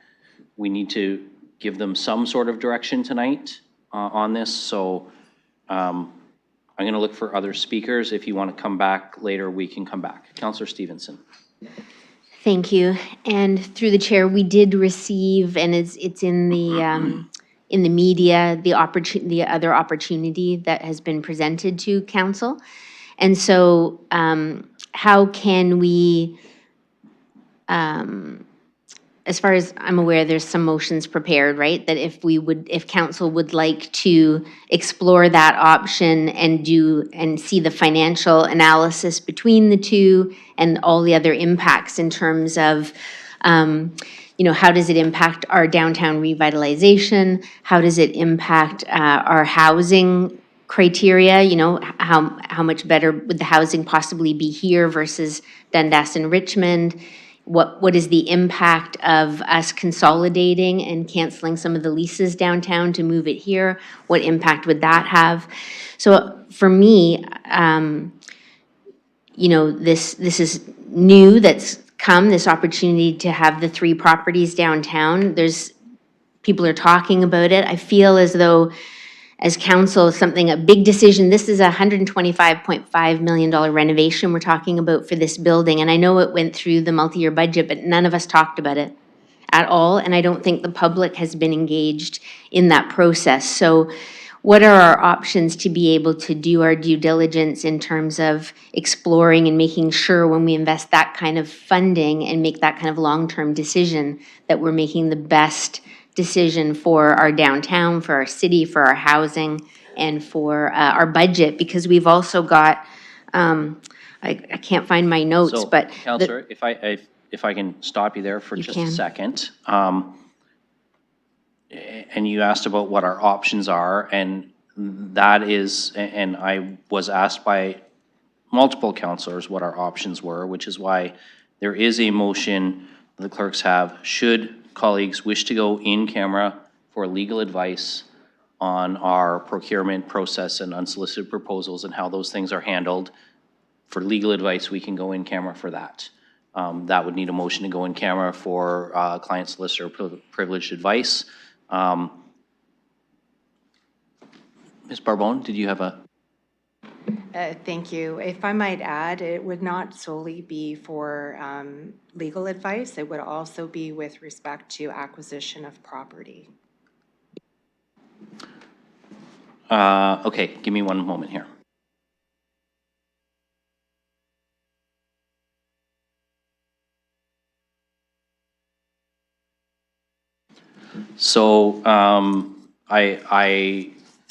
[SPEAKER 1] we need to give them some sort of direction tonight on this. So I'm going to look for other speakers. If you want to come back later, we can come back. Councillor Stevenson.
[SPEAKER 14] Thank you. And through the chair, we did receive, and it's in the media, the other opportunity that has been presented to council. And so how can we, as far as I'm aware, there's some motions prepared, right? That if council would like to explore that option and see the financial analysis between the two and all the other impacts in terms of, how does it impact our downtown revitalization? How does it impact our housing criteria? How much better would the housing possibly be here versus Dundas and Richmond? What is the impact of us consolidating and canceling some of the leases downtown to move it here? What impact would that have? So for me, this is new that's come, this opportunity to have the 3 properties downtown. People are talking about it. I feel as though as council, a big decision. This is a $125.5 million renovation we're talking about for this building. And I know it went through the multi-year budget, but none of us talked about it at all. And I don't think the public has been engaged in that process. So what are our options to be able to do our due diligence in terms of exploring and making sure when we invest that kind of funding and make that kind of long-term decision that we're making the best decision for our downtown, for our city, for our housing, and for our budget? Because we've also got, I can't find my notes, but
[SPEAKER 1] Councillor, if I can stop you there for just a second. And you asked about what our options are, and that is, and I was asked by multiple councillors what our options were, which is why there is a motion the clerks have, should colleagues wish to go in camera for legal advice on our procurement process and unsolicited proposals and how those things are handled. For legal advice, we can go in camera for that. That would need a motion to go in camera for client solicitor privileged advice. Ms. Barbone, did you have a?
[SPEAKER 9] Thank you. If I might add, it would not solely be for legal advice. It would also be with respect to acquisition of property.
[SPEAKER 1] Okay, give me one moment here. So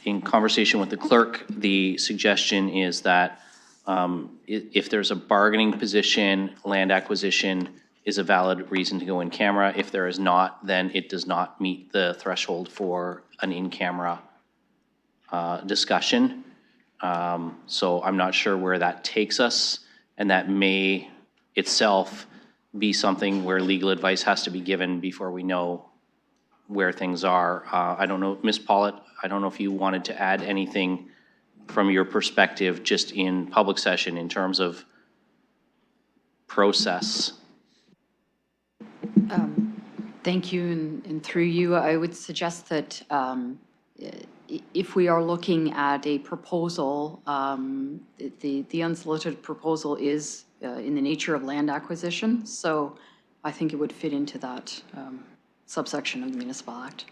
[SPEAKER 1] in conversation with the clerk, the suggestion is that if there's a bargaining position, land acquisition is a valid reason to go in camera. If there is not, then it does not meet the threshold for an in-camera discussion. So I'm not sure where that takes us, and that may itself be something where legal advice has to be given before we know where things are. I don't know, Ms. Pollitt, I don't know if you wanted to add anything from your perspective, just in public session in terms of process?
[SPEAKER 3] Thank you, and through you, I would suggest that if we are looking at a proposal, the unsolicited proposal is in the nature of land acquisition, so I think it would fit into that subsection of the Municipal Act.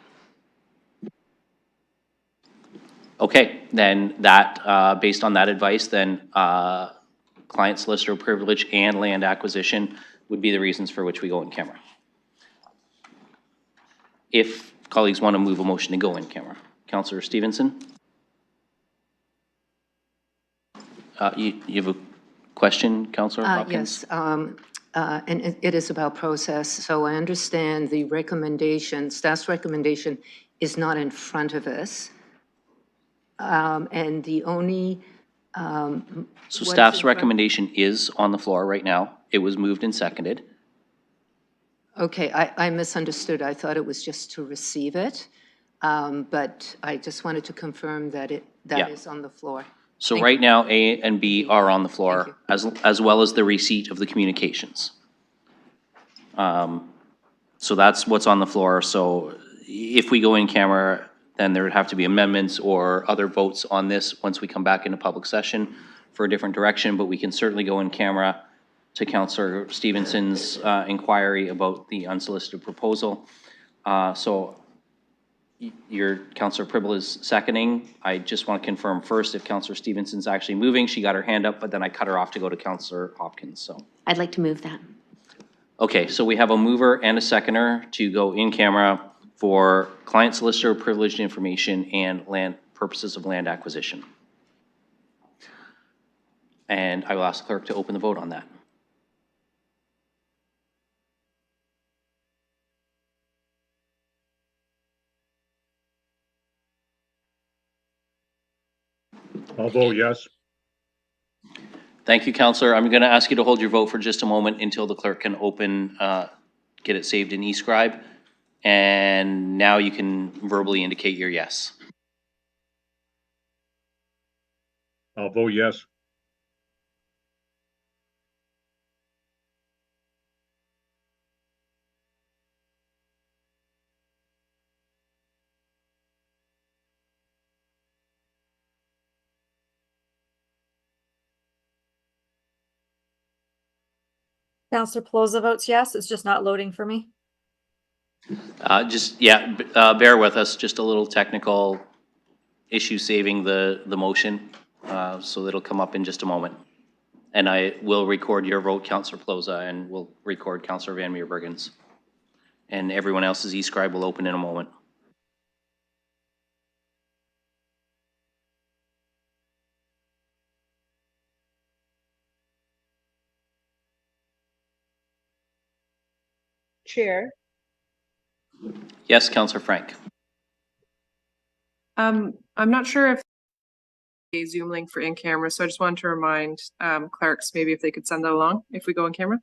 [SPEAKER 1] Okay, then that, based on that advice, then client solicitor privilege and land acquisition would be the reasons for which we go in camera. If colleagues want to move a motion to go in camera. Councillor Stevenson? You have a question, Councillor Hopkins?
[SPEAKER 13] Yes, and it is about process. So I understand the recommendation, staff's recommendation is not in front of us. And the only.
[SPEAKER 1] So staff's recommendation is on the floor right now. It was moved and seconded.
[SPEAKER 13] Okay, I misunderstood. I thought it was just to receive it. But I just wanted to confirm that that is on the floor.
[SPEAKER 1] So right now, A and B are on the floor, as well as the receipt of the communications. So that's what's on the floor. So if we go in camera, then there would have to be amendments or other votes on this once we come back into public session for a different direction, but we can certainly go in camera to Councillor Stevenson's inquiry about the unsolicited proposal. So your Councillor Pribble is seconding. I just want to confirm first if Councillor Stevenson's actually moving. She got her hand up, but then I cut her off to go to Councillor Hopkins. So
[SPEAKER 14] I'd like to move that.
[SPEAKER 1] okay, so we have a mover and a seconder to go in camera for client solicitor privileged information and land purposes of land acquisition. And I will ask the clerk to open the vote on that.
[SPEAKER 6] I'll vote yes.
[SPEAKER 1] Thank you, Councillor. I'm going to ask you to hold your vote for just a moment until the clerk can open, get it saved in eScribe. And now you can verbally indicate your yes.
[SPEAKER 6] I'll vote yes.
[SPEAKER 11] Councillor Pelosi votes yes. It's just not loading for me.
[SPEAKER 1] Bear with us, just a little technical issue saving the motion, so it'll come up in just a moment. And I will record your vote, Councillor Pelosi, and we'll record Councillor Van Meerbergen's. And everyone else's eScribe will open in a moment.
[SPEAKER 19] Chair.
[SPEAKER 1] Yes, Councillor Frank.
[SPEAKER 19] I'm not sure if a Zoom link for in camera, so I just wanted to remind clerks maybe if they could send that along if we go in camera.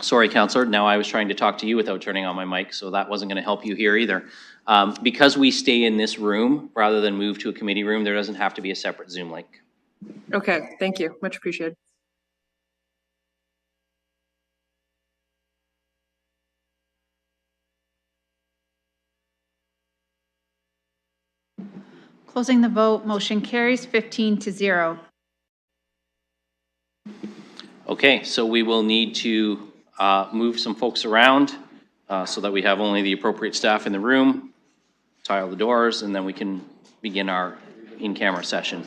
[SPEAKER 1] Sorry, Councillor. Now I was trying to talk to you without turning on my mic, so that wasn't going to help you here either. Because we stay in this room rather than move to a committee room, there doesn't have to be a separate Zoom link.
[SPEAKER 19] Okay, thank you. Much appreciated.
[SPEAKER 7] Closing the vote, motion carries 15-0.
[SPEAKER 1] Okay, so we will need to move some folks around so that we have only the appropriate staff in the room, tile the doors, and then we can begin our in-camera session.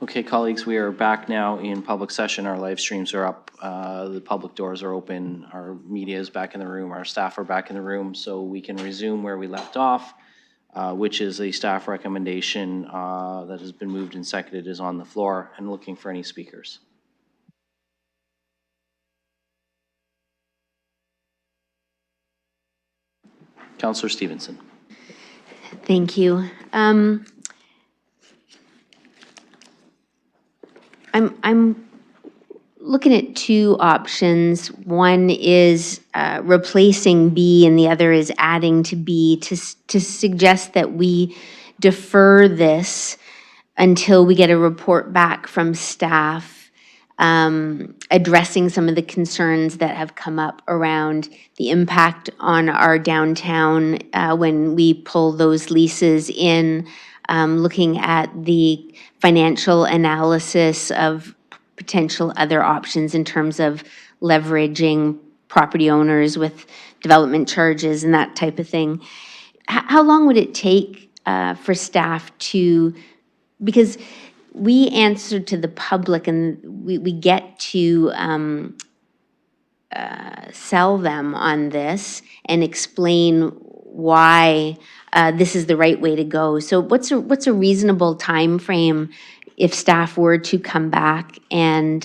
[SPEAKER 1] Okay, colleagues, we are back now in public session. Our live streams are up. The public doors are open. Our media is back in the room. Our staff are back in the room, so we can resume where we left off, which is a staff recommendation that has been moved and seconded is on the floor, and looking for any speakers. Councillor Stevenson.
[SPEAKER 14] Thank you. I'm looking at two options. One is replacing B and the other is adding to B to suggest that we defer this until we get a report back from staff addressing some of the concerns that have come up around the impact on our downtown when we pull those leases in, looking at the financial analysis of potential other options in terms of leveraging property owners with development charges and that type of thing. How long would it take for staff to, because we answer to the public and we get to sell them on this and explain why this is the right way to go. So what's a reasonable time frame if staff were to come back and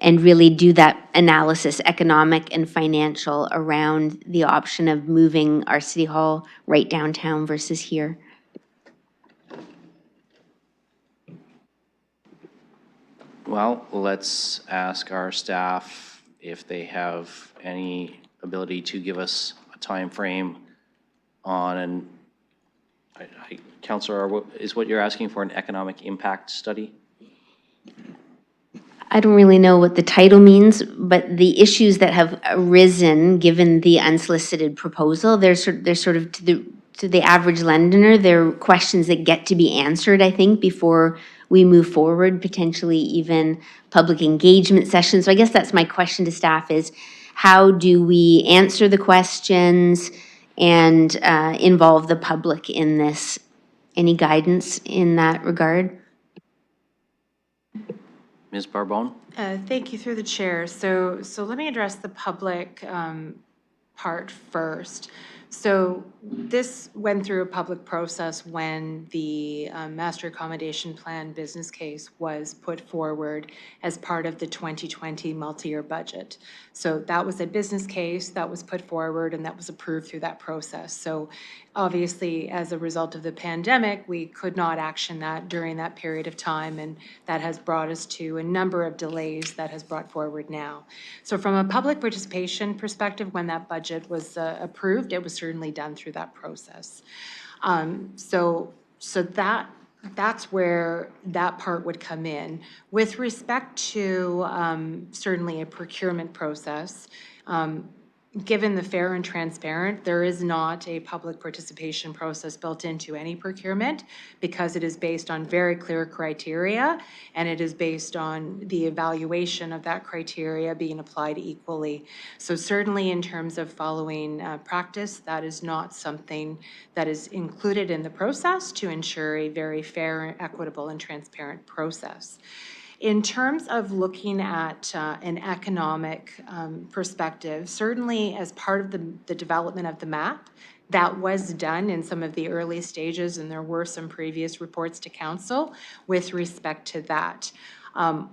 [SPEAKER 14] really do that analysis, economic and financial, around the option of moving our city hall right downtown versus here?
[SPEAKER 1] Well, let's ask our staff if they have any ability to give us a time frame on an, Councillor, is what you're asking for an economic impact study?
[SPEAKER 14] I don't really know what the title means, but the issues that have arisen given the unsolicited proposal, they're sort of to the average Londoner, they're questions that get to be answered, I think, before we move forward, potentially even public engagement sessions. So I guess that's my question to staff is, how do we answer the questions and involve the public in this? Any guidance in that regard?
[SPEAKER 1] Ms. Barbone?
[SPEAKER 9] Thank you through the chair. So let me address the public part first. So this went through a public process when the master accommodation plan business case was put forward as part of the 2020 multi-year budget. So that was a business case that was put forward and that was approved through that process. So obviously, as a result of the pandemic, we could not action that during that period of time, and that has brought us to a number of delays that has brought forward now. So from a public participation perspective, when that budget was approved, it was certainly done through that process. So that's where that part would come in. With respect to certainly a procurement process, given the fair and transparent, there is not a public participation process built into any procurement because it is based on very clear criteria and it is based on the evaluation of that criteria being applied equally. So certainly in terms of following practice, that is not something that is included in the process to ensure a very fair, equitable, and transparent process. In terms of looking at an economic perspective, certainly as part of the development of the map, that was done in some of the early stages, and there were some previous reports to council with respect to that.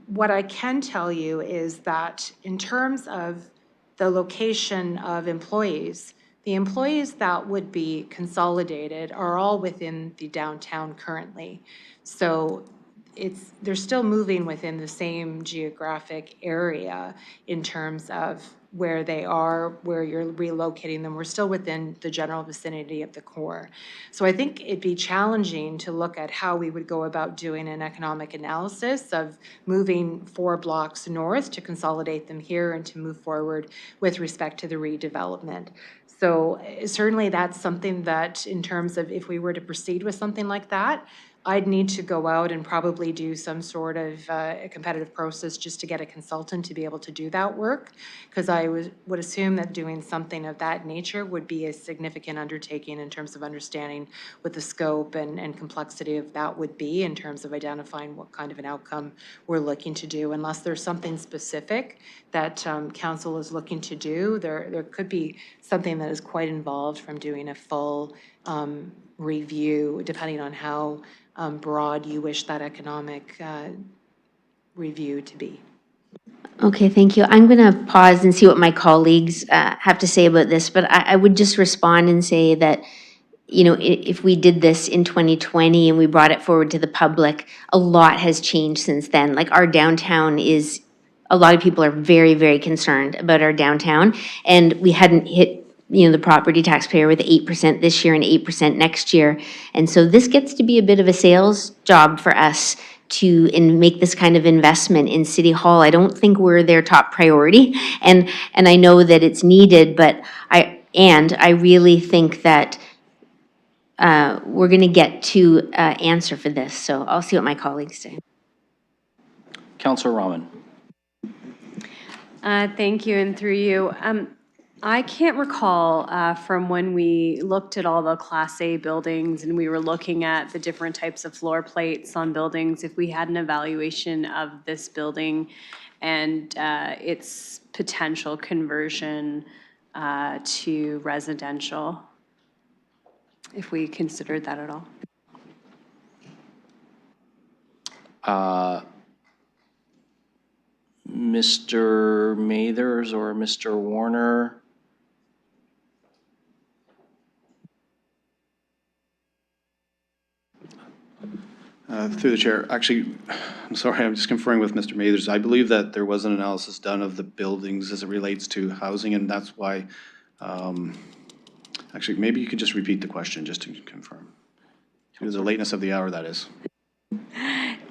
[SPEAKER 9] What I can tell you is that in terms of the location of employees, the employees that would be consolidated are all within the downtown currently. So they're still moving within the same geographic area in terms of where they are, where you're relocating them. We're still within the general vicinity of the core. So I think it'd be challenging to look at how we would go about doing an economic analysis of moving 4 blocks north to consolidate them here and to move forward with respect to the redevelopment. So certainly that's something that in terms of if we were to proceed with something like that, I'd need to go out and probably do some sort of a competitive process just to get a consultant to be able to do that work. Because I would assume that doing something of that nature would be a significant undertaking in terms of understanding what the scope and complexity of that would be in terms of identifying what kind of an outcome we're looking to do. Unless there's something specific that council is looking to do, there could be something that is quite involved from doing a full review, depending on how broad you wish that economic review to be.
[SPEAKER 14] Okay, thank you. I'm going to pause and see what my colleagues have to say about this, but I would just respond and say that, you know, if we did this in 2020 and we brought it forward to the public, a lot has changed since then. Like our downtown is, a lot of people are very, very concerned about our downtown, and we hadn't hit, you know, the property taxpayer with 8% this year and 8% next year. And so this gets to be a bit of a sales job for us to make this kind of investment in City Hall. I don't think we're their top priority, and I know that it's needed, but I really think that we're going to get to answer for this. So I'll see what my colleagues say.
[SPEAKER 1] Councillor Rahman.
[SPEAKER 18] Thank you, and through you. I can't recall from when we looked at all the Class A buildings and we were looking at the different types of floor plates on buildings, if we had an evaluation of this building and its potential conversion to residential, if we considered that at all.
[SPEAKER 1] Mr. Mathers or Mr. Warner?
[SPEAKER 20] Through the chair, actually, I'm sorry, I'm just conferring with Mr. Mathers. I believe that there was an analysis done of the buildings as it relates to housing, and that's why, actually, maybe you could just repeat the question just to confirm. Due to the lateness of the hour, that is.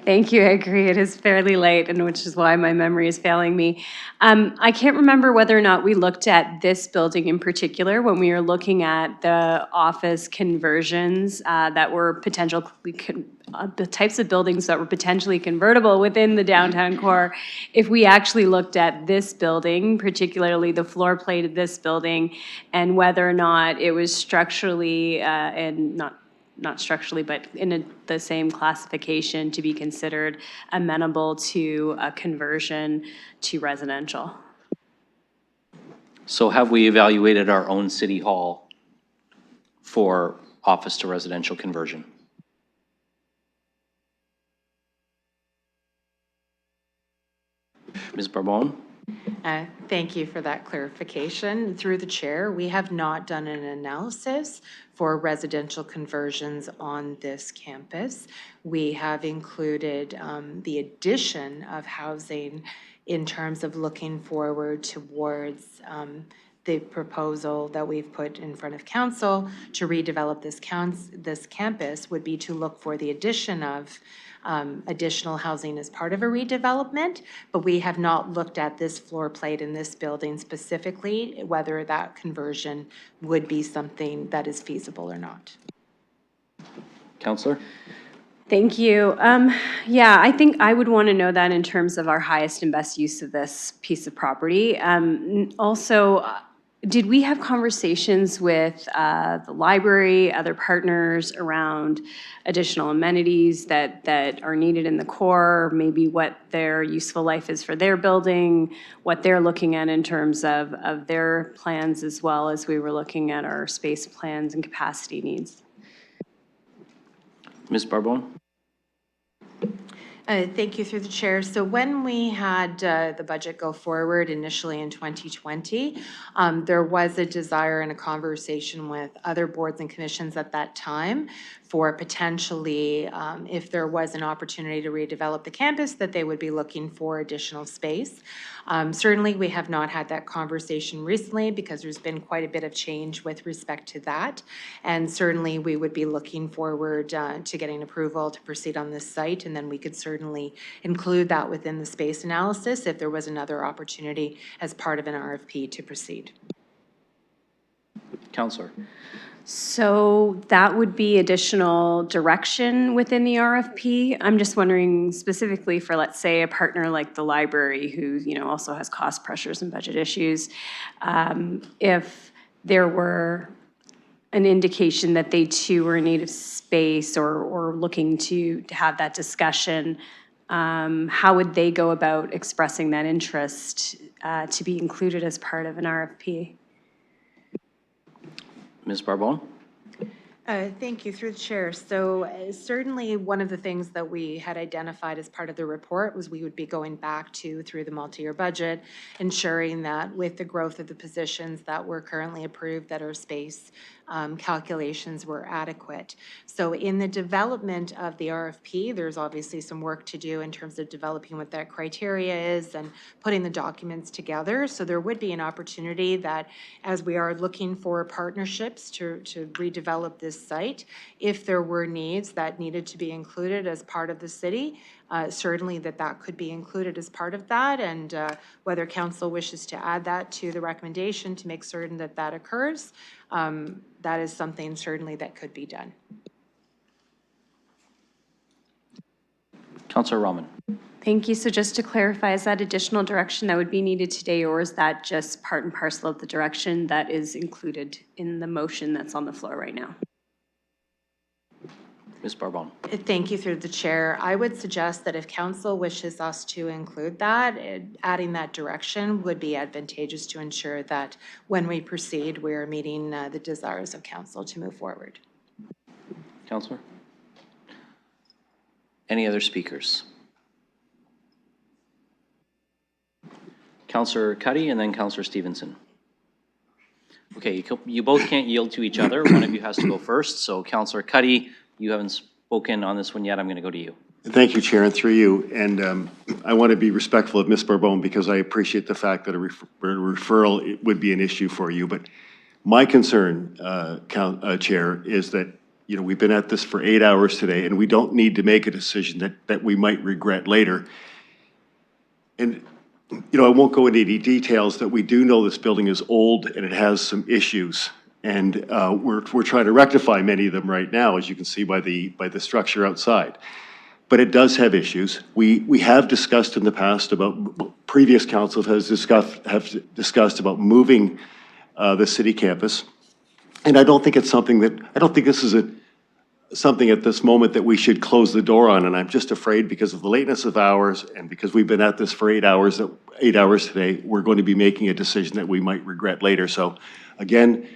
[SPEAKER 18] Thank you. I agree. It is fairly late, and which is why my memory is failing me. I can't remember whether or not we looked at this building in particular when we were looking at the office conversions that were potential, the types of buildings that were potentially convertible within the downtown core. If we actually looked at this building, particularly the floor plate of this building, and whether or not it was structurally and not structurally, but in the same classification to be considered amenable to a conversion to residential.
[SPEAKER 1] So have we evaluated our own City Hall for office to residential conversion? Ms. Barbone?
[SPEAKER 9] Thank you for that clarification. Through the chair, we have not done an analysis for residential conversions on this campus. We have included the addition of housing in terms of looking forward towards the proposal that we've put in front of council to redevelop this campus would be to look for the addition of additional housing as part of a redevelopment, but we have not looked at this floor plate in this building specifically, whether that conversion would be something that is feasible or not.
[SPEAKER 1] Councillor?
[SPEAKER 18] Thank you. Yeah, I think I would want to know that in terms of our highest and best use of this piece of property. Also, did we have conversations with the library, other partners around additional amenities that are needed in the core, maybe what their useful life is for their building, what they're looking at in terms of their plans, as well as we were looking at our space plans and capacity needs?
[SPEAKER 1] Ms. Barbone?
[SPEAKER 9] Thank you through the chair. So when we had the budget go forward initially in 2020, there was a desire and a conversation with other boards and commissions at that time for potentially, if there was an opportunity to redevelop the campus, that they would be looking for additional space. Certainly, we have not had that conversation recently because there's been quite a bit of change with respect to that. And certainly, we would be looking forward to getting approval to proceed on this site, and then we could certainly include that within the space analysis if there was another opportunity as part of an RFP to proceed.
[SPEAKER 1] Counselor.
[SPEAKER 18] So that would be additional direction within the RFP. I'm just wondering specifically for, let's say, a partner like the library who, also has cost pressures and budget issues, if there were an indication that they too were in need of space or looking to have that discussion, how would they go about expressing that interest to be included as part of an RFP?
[SPEAKER 1] Ms. Barbone?
[SPEAKER 9] Thank you, through the chair. So certainly one of the things that we had identified as part of the report was we would be going back to, through the multi-year budget, ensuring that with the growth of the positions that were currently approved, that our space calculations were adequate. So in the development of the RFP, there's obviously some work to do in terms of developing what that criteria is and putting the documents together. So there would be an opportunity that as we are looking for partnerships to redevelop this site, if there were needs that needed to be included as part of the city, certainly that could be included as part of that, and whether council wishes to add that to the recommendation to make certain that that occurs, that is something certainly that could be done.
[SPEAKER 1] Councillor Rahman.
[SPEAKER 18] Thank you. So just to clarify, is that additional direction that would be needed today, or is that just part and parcel of the direction that is included in the motion that's on the floor right now?
[SPEAKER 1] Ms. Barbone.
[SPEAKER 9] Thank you, through the chair. I would suggest that if council wishes us to include that, adding that direction would be advantageous to ensure that when we proceed, we are meeting the desires of council to move forward.
[SPEAKER 1] Councillor? Any other speakers? Councillor Cuddy and then Councillor Stevenson. Okay, you both can't yield to each other. One of you has to go first. So Councillor Cuddy, you haven't spoken on this one yet. I'm going to go to you.
[SPEAKER 8] Thank you, Chair, and through you. And I want to be respectful of Ms. Barbone because I appreciate the fact that a referral would be an issue for you. But my concern, Chair, is that we've been at this for 8 hours today, and we don't need to make a decision that we might regret later. And I won't go into any details, that we do know this building is old and it has some issues. And we're trying to rectify many of them right now, as you can see by the structure outside. But it does have issues. We have discussed in the past about, previous council have discussed about moving the city campus. And I don't think it's something this is something at this moment that we should close the door on. And I'm just afraid, because of the lateness of hours and because we've been at this for 8 hours today, we're going to be making a decision that we might regret later. So again,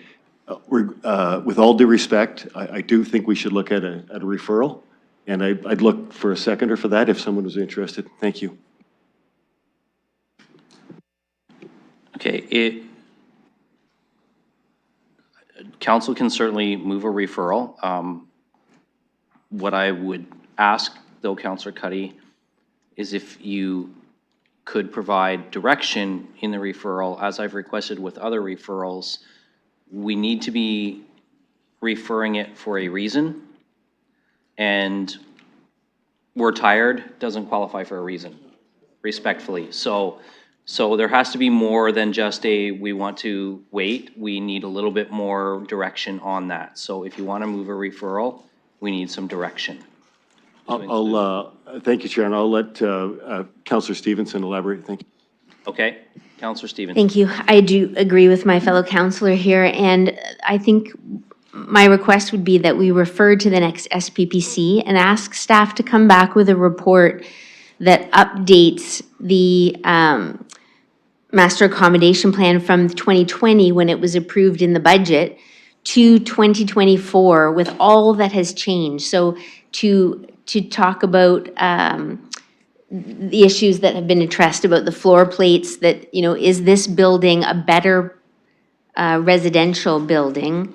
[SPEAKER 8] with all due respect, I do think we should look at a referral, and I'd look for a seconder for that if someone was interested. Thank you.
[SPEAKER 1] Okay, council can certainly move a referral. What I would ask, though, Councillor Cuddy, is if you could provide direction in the referral, as I've requested with other referrals. We need to be referring it for a reason, and we're tired doesn't qualify for a reason, respectfully. So there has to be more than just we want to wait. We need a little bit more direction on that. So if you want to move a referral, we need some direction.
[SPEAKER 8] Thank you, Chair, and I'll let Councillor Stevenson elaborate. Thank you.
[SPEAKER 1] Okay, Councillor Stevenson.
[SPEAKER 14] Thank you. I do agree with my fellow councillor here, and I think my request would be that we refer to the next SPPC and ask staff to come back with a report that updates the master accommodation plan from 2020, when it was approved in the budget, to 2024 with all that has changed. So to talk about the issues that have been addressed about the floor plates, that, is this building a better residential building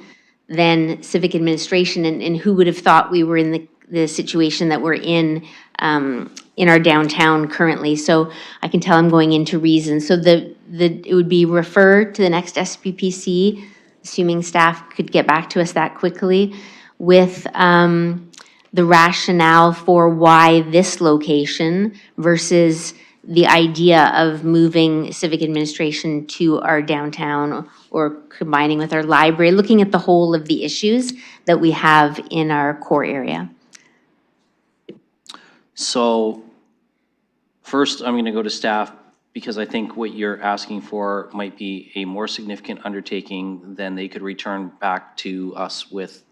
[SPEAKER 14] than civic administration, and who would have thought we were in the situation that we're in our downtown currently. So I can tell I'm going into reason. So it would be referred to the next SPPC, assuming staff could get back to us that quickly, with the rationale for why this location versus the idea of moving civic administration to our downtown or combining with our library, looking at the whole of the issues that we have in our core area.
[SPEAKER 1] So first, I'm going to go to staff because I think what you're asking for might be a more significant undertaking than they could return back to us with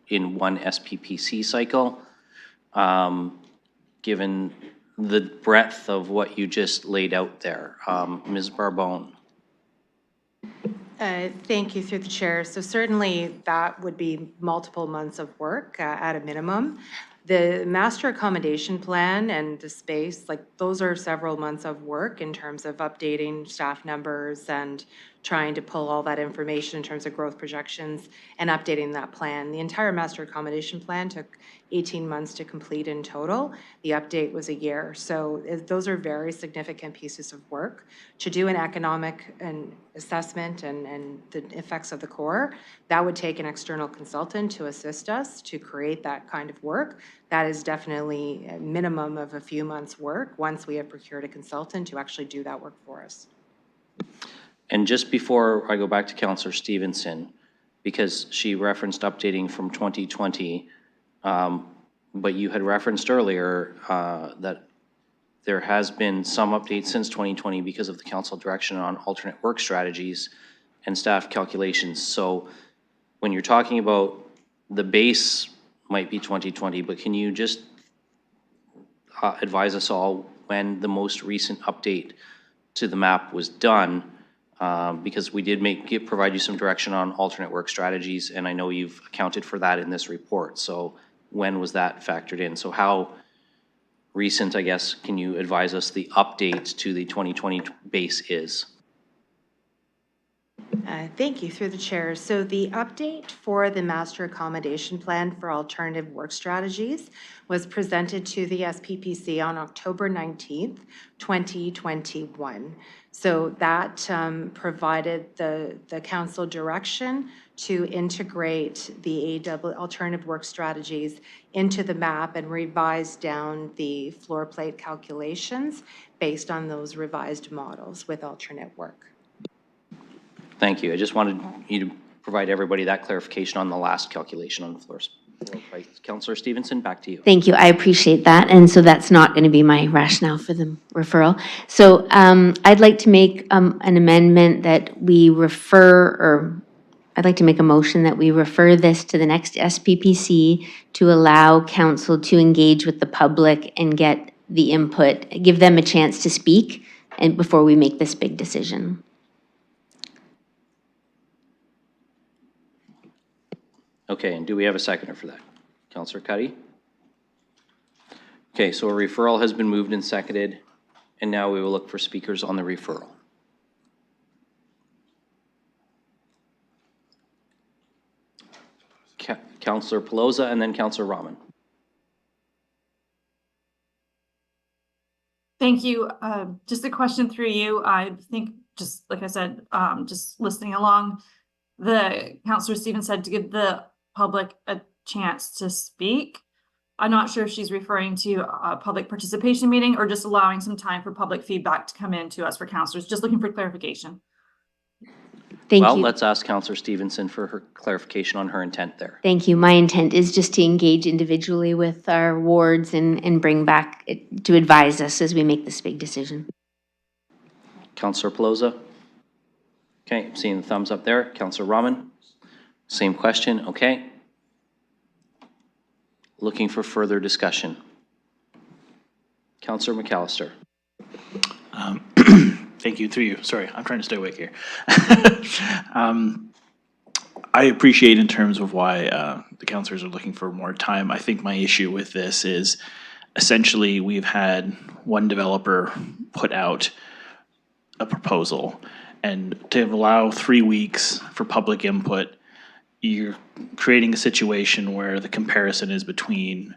[SPEAKER 1] in one SPPC cycle. Given the breadth of what you just laid out there. Ms. Barbone.
[SPEAKER 9] Thank you, through the chair. So certainly that would be multiple months of work at a minimum. The master accommodation plan and the space, like those are several months of work in terms of updating staff numbers and trying to pull all that information in terms of growth projections and updating that plan. The entire master accommodation plan took 18 months to complete in total. The update was a year. So those are very significant pieces of work. To do an economic and assessment and the effects of the core, that would take an external consultant to assist us to create that kind of work. That is definitely a minimum of a few months' work once we have procured a consultant to actually do that work for us.
[SPEAKER 1] And just before I go back to Councillor Stevenson, because she referenced updating from 2020, but you had referenced earlier that there has been some updates since 2020 because of the council direction on alternate work strategies and staff calculations. So when you're talking about the base might be 2020, but can you just advise us all when the most recent update to the map was done? Because we did provide you some direction on alternate work strategies, and I know you've accounted for that in this report. So when was that factored in? So how recent, I guess, can you advise us the update to the 2020 base is?
[SPEAKER 9] Thank you, through the chair. So the update for the master accommodation plan for alternative work strategies was presented to the SPPC on October 19th, 2021. So that provided the council direction to integrate the alternative work strategies into the map and revise down the floor plate calculations based on those revised models with alternate work.
[SPEAKER 1] Thank you. I just wanted you to provide everybody that clarification on the last calculation on the floor plate. Councillor Stevenson, back to you.
[SPEAKER 14] Thank you. I appreciate that. And so that's not going to be my rationale for the referral. So I'd like to make an amendment that we refer, or I'd like to make a motion that we refer this to the next SPPC to allow council to engage with the public and get the input, give them a chance to speak and before we make this big decision.
[SPEAKER 1] Okay, and do we have a seconder for that? Councillor Cuddy? Okay, so a referral has been moved and seconded, and now we will look for speakers on the referral. Councillor Pelosa and then Councillor Rahman.
[SPEAKER 11] Thank you. Just a question through you. I think, just like I said, just listening along, the Councillor Stevens said to give the public a chance to speak. I'm not sure if she's referring to a public participation meeting or just allowing some time for public feedback to come in to us for councillors. Just looking for clarification.
[SPEAKER 14] Thank you.
[SPEAKER 1] Well, let's ask Councillor Stevenson for her clarification on her intent there.
[SPEAKER 14] Thank you. My intent is just to engage individually with our wards and bring back to advise us as we make this big decision.
[SPEAKER 1] Councillor Pelosa? Okay, I'm seeing the thumbs up there. Councillor Rahman? Same question, okay. Looking for further discussion. Councillor McAllister.
[SPEAKER 16] Thank you, through you. Sorry, I'm trying to stay awake here. I appreciate in terms of why the councillors are looking for more time. I think my issue with this is essentially we've had one developer put out a proposal, and to allow 3 weeks for public input, you're creating a situation where the comparison is between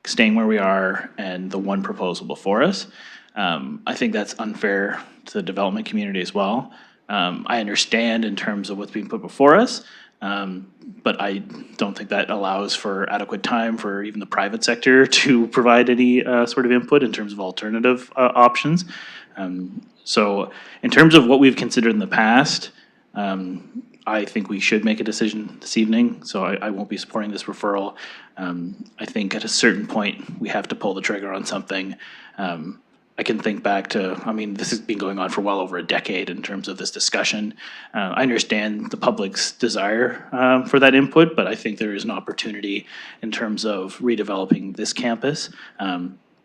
[SPEAKER 16] staying where we are and the one proposal before us. I think that's unfair to the development community as well. I understand in terms of what's being put before us, but I don't think that allows for adequate time for even the private sector to provide any sort of input in terms of alternative options. So in terms of what we've considered in the past, I think we should make a decision this evening, so I won't be supporting this referral. I think at a certain point, we have to pull the trigger on something. I can think back to, I mean, this has been going on for well over a decade in terms of this discussion. I understand the public's desire for that input, but I think there is an opportunity in terms of redeveloping this campus.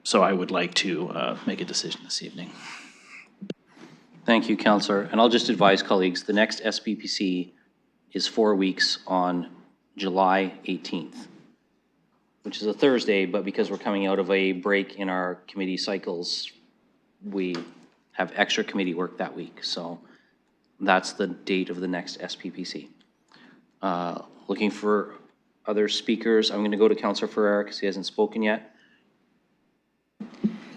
[SPEAKER 16] So I would like to make a decision this evening.
[SPEAKER 1] Thank you, Councillor. And I'll just advise colleagues, the next SPPC is 4 weeks on July 18th, which is a Thursday, but because we're coming out of a break in our committee cycles, we have extra committee work that week. So that's the date of the next SPPC. Looking for other speakers. I'm going to go to Councillor Ferreira because he hasn't spoken yet.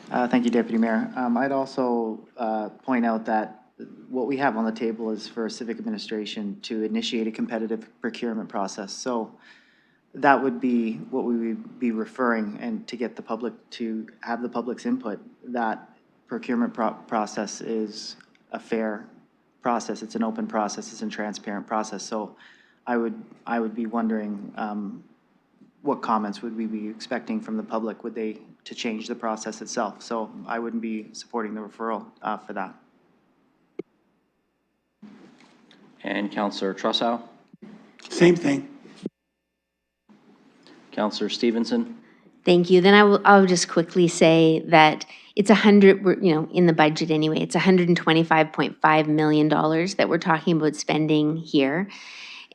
[SPEAKER 12] Thank you, Deputy Mayor. I'd also point out that what we have on the table is for civic administration to initiate a competitive procurement process. So that would be what we would be referring, and to get the public to have the public's input. That procurement process is a fair process. It's an open process. It's a transparent process. So I would be wondering what comments would we be expecting from the public? Would they to change the process itself? So I wouldn't be supporting the referral for that.
[SPEAKER 1] And Councillor Trussow?
[SPEAKER 5] Same thing.
[SPEAKER 1] Councillor Stevenson?
[SPEAKER 14] Thank you. Then I'll just quickly say that it's in the budget anyway, it's $125.5 million that we're talking about spending here.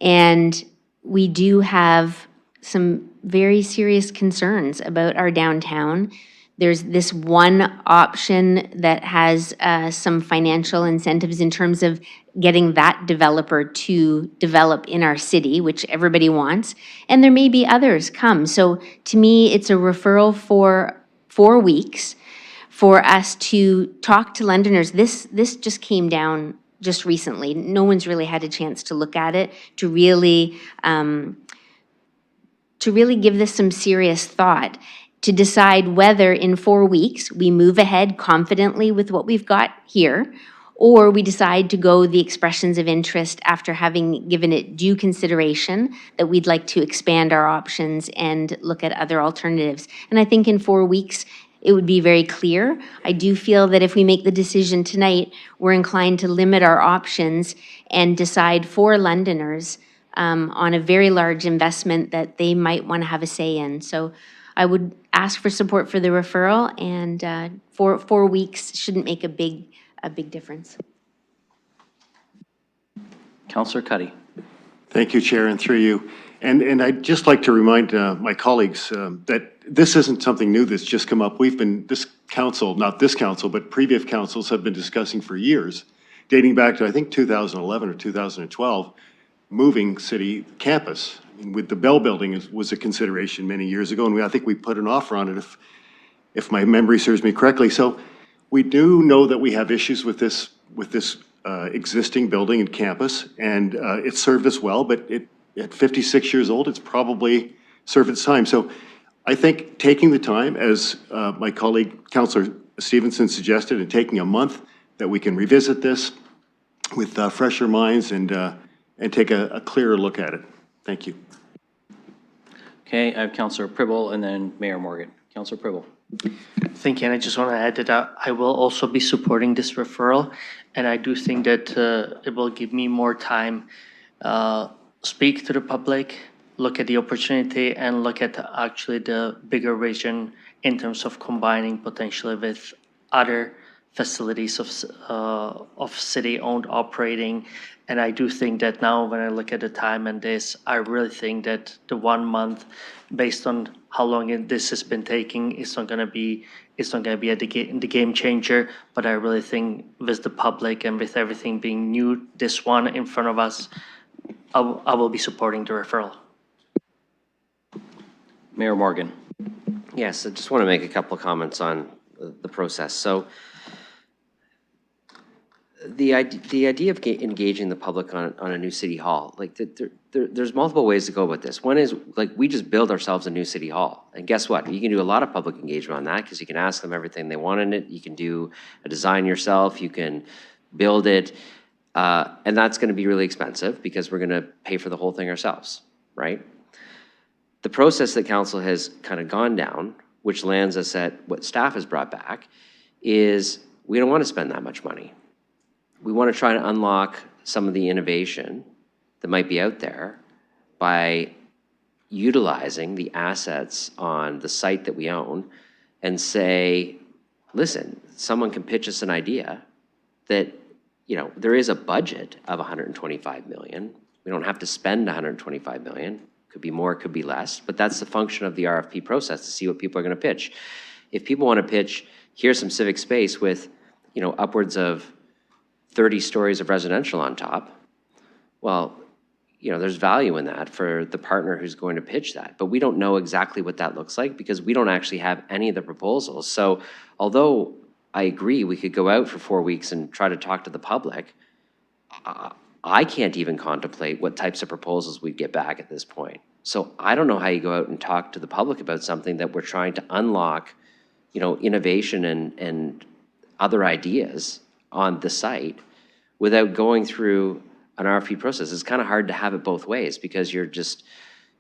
[SPEAKER 14] And we do have some very serious concerns about our downtown. There's this one option that has some financial incentives in terms of getting that developer to develop in our city, which everybody wants. And there may be others come. So to me, it's a referral for 4 weeks for us to talk to Londoners. This just came down just recently. No one's really had a chance to look at it, to really give this some serious thought, to decide whether in 4 weeks we move ahead confidently with what we've got here, or we decide to go the expressions of interest after having given it due consideration that we'd like to expand our options and look at other alternatives. And I think in 4 weeks, it would be very clear. I do feel that if we make the decision tonight, we're inclined to limit our options and decide for Londoners on a very large investment that they might want to have a say in. So I would ask for support for the referral, and 4 weeks shouldn't make a big difference.
[SPEAKER 1] Councillor Cuddy.
[SPEAKER 8] Thank you, Chair, and through you. And I'd just like to remind my colleagues that this isn't something new that's just come up. We've been, this council, not this council, but previous councils have been discussing for years, dating back to, I think, 2011 or 2012, moving city campus. I mean, with the Bell Building was a consideration many years ago, and I think we put an offer on it, if my memory serves me correctly. So we do know that we have issues with this existing building and campus, and it served us well, but at 56 years old, it's probably served its time. So I think taking the time, as my colleague, Councillor Stevenson suggested, and taking a month that we can revisit this with fresher minds and take a clearer look at it. Thank you.
[SPEAKER 1] Okay, I have Councillor Pribble and then Mayor Morgan. Councillor Pribble.
[SPEAKER 10] Thank you, and I just want to add that I will also be supporting this referral, and I do think that it will give me more time, speak to the public, look at the opportunity, and look at actually the bigger vision in terms of combining potentially with other facilities of city-owned operating. And I do think that now when I look at the time and this, I really think that the 1 month, based on how long this has been taking, it's not going to be the game changer. But I really think with the public and with everything being new, this one in front of us, I will be supporting the referral.
[SPEAKER 1] Mayor Morgan.
[SPEAKER 21] Yes, I just want to make a couple of comments on the process. So the idea of engaging the public on a new city hall, like there's multiple ways to go about this. One is, like, we just build ourselves a new city hall, and guess what? You can do a lot of public engagement on that because you can ask them everything they want in it. You can do a design yourself. You can build it. And that's going to be really expensive because we're going to pay for the whole thing ourselves, right? The process that council has kind of gone down, which lands us at what staff has brought back, is we don't want to spend that much money. We want to try to unlock some of the innovation that might be out there by utilizing the assets on the site that we own and say, listen, someone can pitch us an idea that, you know, there is a budget of 125 million. We don't have to spend 125 million. Could be more, could be less, but that's the function of the RFP process, to see what people are going to pitch. If people want to pitch, here's some civic space with, you know, upwards of 30 stories of residential on top, well, you know, there's value in that for the partner who's going to pitch that. But we don't know exactly what that looks like because we don't actually have any of the proposals. So although I agree we could go out for 4 weeks and try to talk to the public, I can't even contemplate what types of proposals we'd get back at this point. So I don't know how you go out and talk to the public about something that we're trying to unlock, you know, innovation and other ideas on the site without going through an RFP process. It's kind of hard to have it both ways because you're just,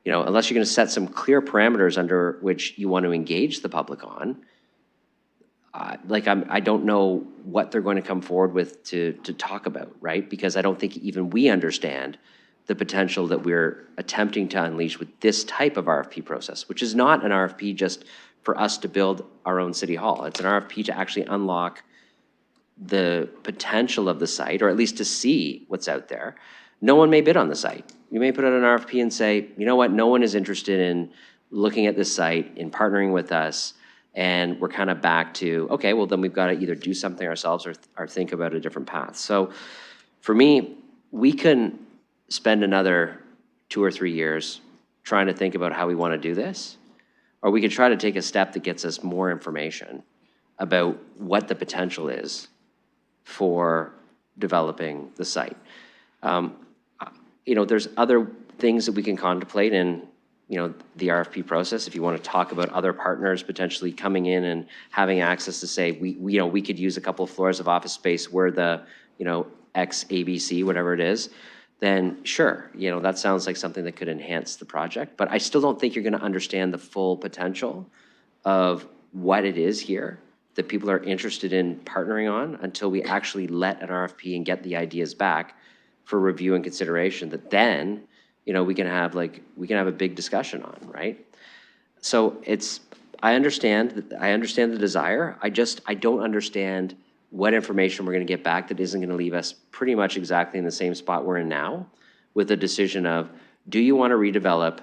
[SPEAKER 21] you know, unless you're going to set some clear parameters under which you want to engage the public on, I don't know what they're going to come forward with to talk about, right? Because I don't think even we understand the potential that we're attempting to unleash with this type of RFP process, which is not an RFP just for us to build our own city hall. It's an RFP to actually unlock the potential of the site, or at least to see what's out there. No one may bid on the site. You may put out an RFP and say, you know what, no one is interested in looking at this site, in partnering with us, and we're kind of back to, okay, well then we've got to either do something ourselves or think about a different path. So for me, we can spend another 2 or 3 years trying to think about how we want to do this, or we could try to take a step that gets us more information about what the potential is for developing the site. You know, there's other things that we can contemplate in, you know, the RFP process. If you want to talk about other partners potentially coming in and having access to say, you know, we could use a couple of floors of office space where the, you know, X ABC, whatever it is, then sure, you know, that sounds like something that could enhance the project. But I still don't think you're going to understand the full potential of what it is here that people are interested in partnering on until we actually let an RFP and get the ideas back for review and consideration that then, you know, we can have a big discussion on, right? So I understand the desire. I don't understand what information we're going to get back that isn't going to leave us pretty much exactly in the same spot we're in now, with the decision of, do you want to redevelop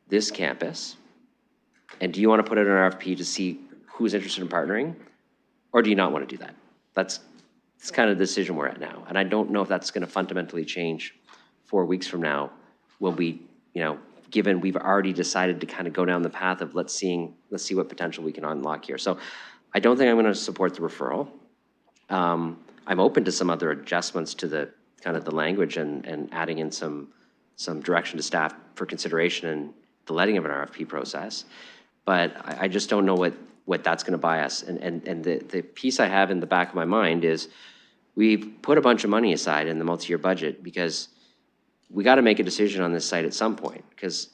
[SPEAKER 21] this campus? And do you want to put out an RFP to see who's interested in partnering? Or do you not want to do that? That's kind of the decision we're at now. And I don't know if that's going to fundamentally change 4 weeks from now when we, you know, given we've already decided to kind of go down the path of let's see what potential we can unlock here. So I don't think I'm going to support the referral. I'm open to some other adjustments to the kind of the language and adding in some direction to staff for consideration and the letting of an RFP process. But I just don't know what that's going to buy us. And the piece I have in the back of my mind is we've put a bunch of money aside in the multi-year budget because we got to make a decision on this site at some point because,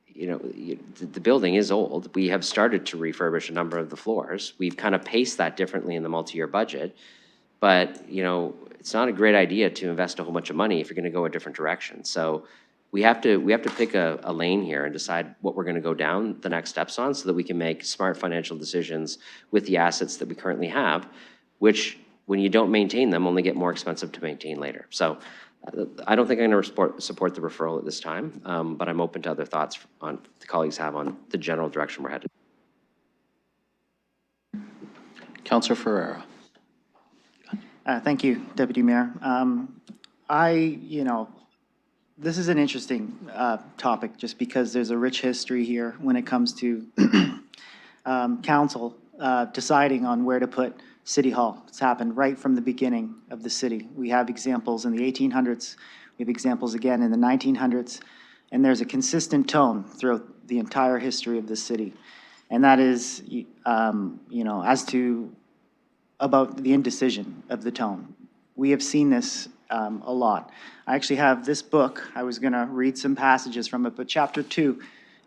[SPEAKER 21] you know, the building is old. We have started to refurbish a number of the floors. We've kind of paced that differently in the multi-year budget. But, you know, it's not a great idea to invest a whole bunch of money if you're going to go a different direction. So we have to pick a lane here and decide what we're going to go down the next steps on so that we can make smart financial decisions with the assets that we currently have, which when you don't maintain them only get more expensive to maintain later. So I don't think I'm going to support the referral at this time, but I'm open to other thoughts on the colleagues have on the general direction we're headed.
[SPEAKER 16] Councillor Ferreira.
[SPEAKER 12] Thank you, Deputy Mayor. You know, this is an interesting topic just because there's a rich history here when it comes to council deciding on where to put City Hall. It's happened right from the beginning of the city. We have examples in the 1800s, we have examples again in the 1900s, and there's a consistent tone throughout the entire history of the city. And that is, you know, as to about the indecision of the tone. We have seen this a lot. I actually have this book. I was going to read some passages from it, but chapter 2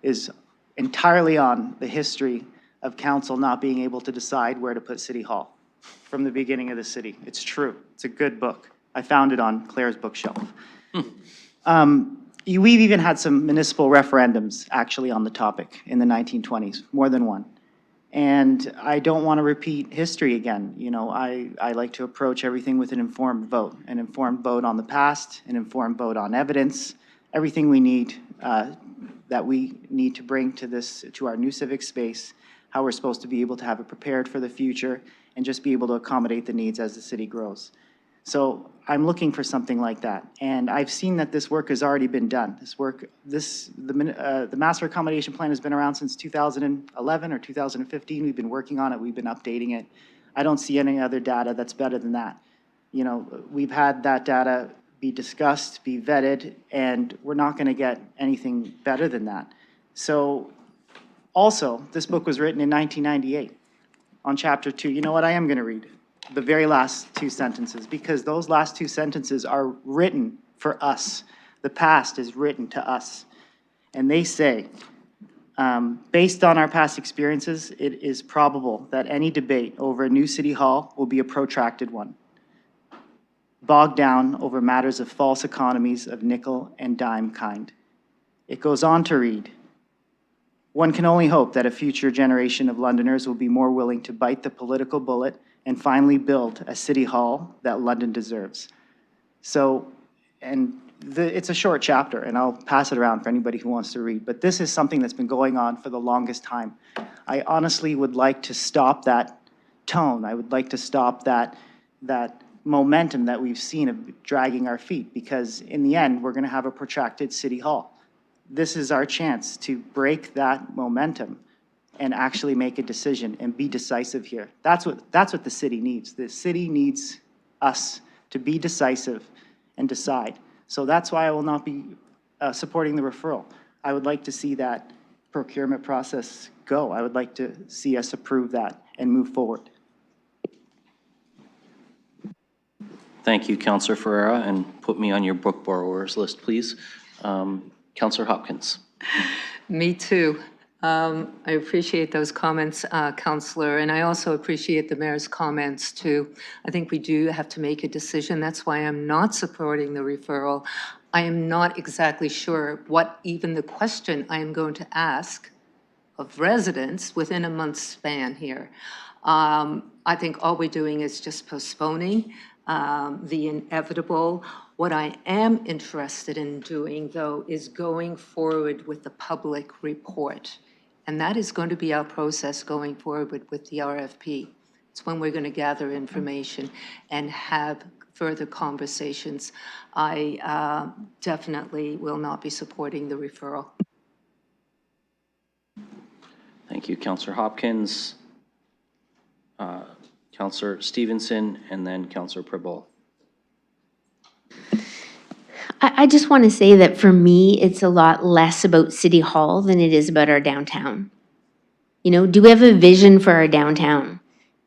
[SPEAKER 12] is entirely on the history of council not being able to decide where to put City Hall from the beginning of the city. It's true. It's a good book. I found it on Claire's bookshelf. We've even had some municipal referendums actually on the topic in the 1920s, more than one. And I don't want to repeat history again. You know, I like to approach everything with an informed vote on the past, an informed vote on evidence, everything we need that we need to bring to our new civic space, how we're supposed to be able to have it prepared for the future, and just be able to accommodate the needs as the city grows. So I'm looking for something like that. And I've seen that this work has already been done. The master accommodation plan has been around since 2011 or 2015. We've been working on it. We've been updating it. I don't see any other data that's better than that. You know, we've had that data be discussed, be vetted, and we're not going to get anything better than that. So also, this book was written in 1998 on chapter 2. You know what? I am going to read the very last 2 sentences, because those last 2 sentences are written for us. The past is written to us. And they say, based on our past experiences, it is probable that any debate over a new city hall will be a protracted one, bogged down over matters of false economies of nickel and dime kind. It goes on to read, one can only hope that a future generation of Londoners will be more willing to bite the political bullet and finally build a city hall that London deserves. So, it's a short chapter, and I'll pass it around for anybody who wants to read, but this is something that's been going on for the longest time. I honestly would like to stop that tone. I would like to stop that momentum that we've seen of dragging our feet, because in the end, we're gonna have a protracted city hall. This is our chance to break that momentum and actually make a decision and be decisive here. That's what the city needs. The city needs us to be decisive and decide. So that's why I will not be supporting the referral. I would like to see that procurement process go. I would like to see us approve that and move forward.
[SPEAKER 1] Thank you, Councillor Ferreira, and put me on your book borrowers list, please. Councillor Hopkins.
[SPEAKER 13] Me too. I appreciate those comments, Councillor, and I also appreciate the mayor's comments too. I think we do have to make a decision. That's why I'm not supporting the referral. I am not exactly sure what even the question I am going to ask of residents within a month's span here. I think all we're doing is just postponing the inevitable. What I am interested in doing, though, is going forward with the public report. And that is going to be our process going forward with the RFP. It's when we're going to gather information and have further conversations. I definitely will not be supporting the referral.
[SPEAKER 1] Thank you, Councillor Hopkins. Councillor Stevenson, and then Councillor Pribble.
[SPEAKER 14] I just want to say that for me, it's a lot less about City Hall than it is about our downtown. You know, do we have a vision for our downtown?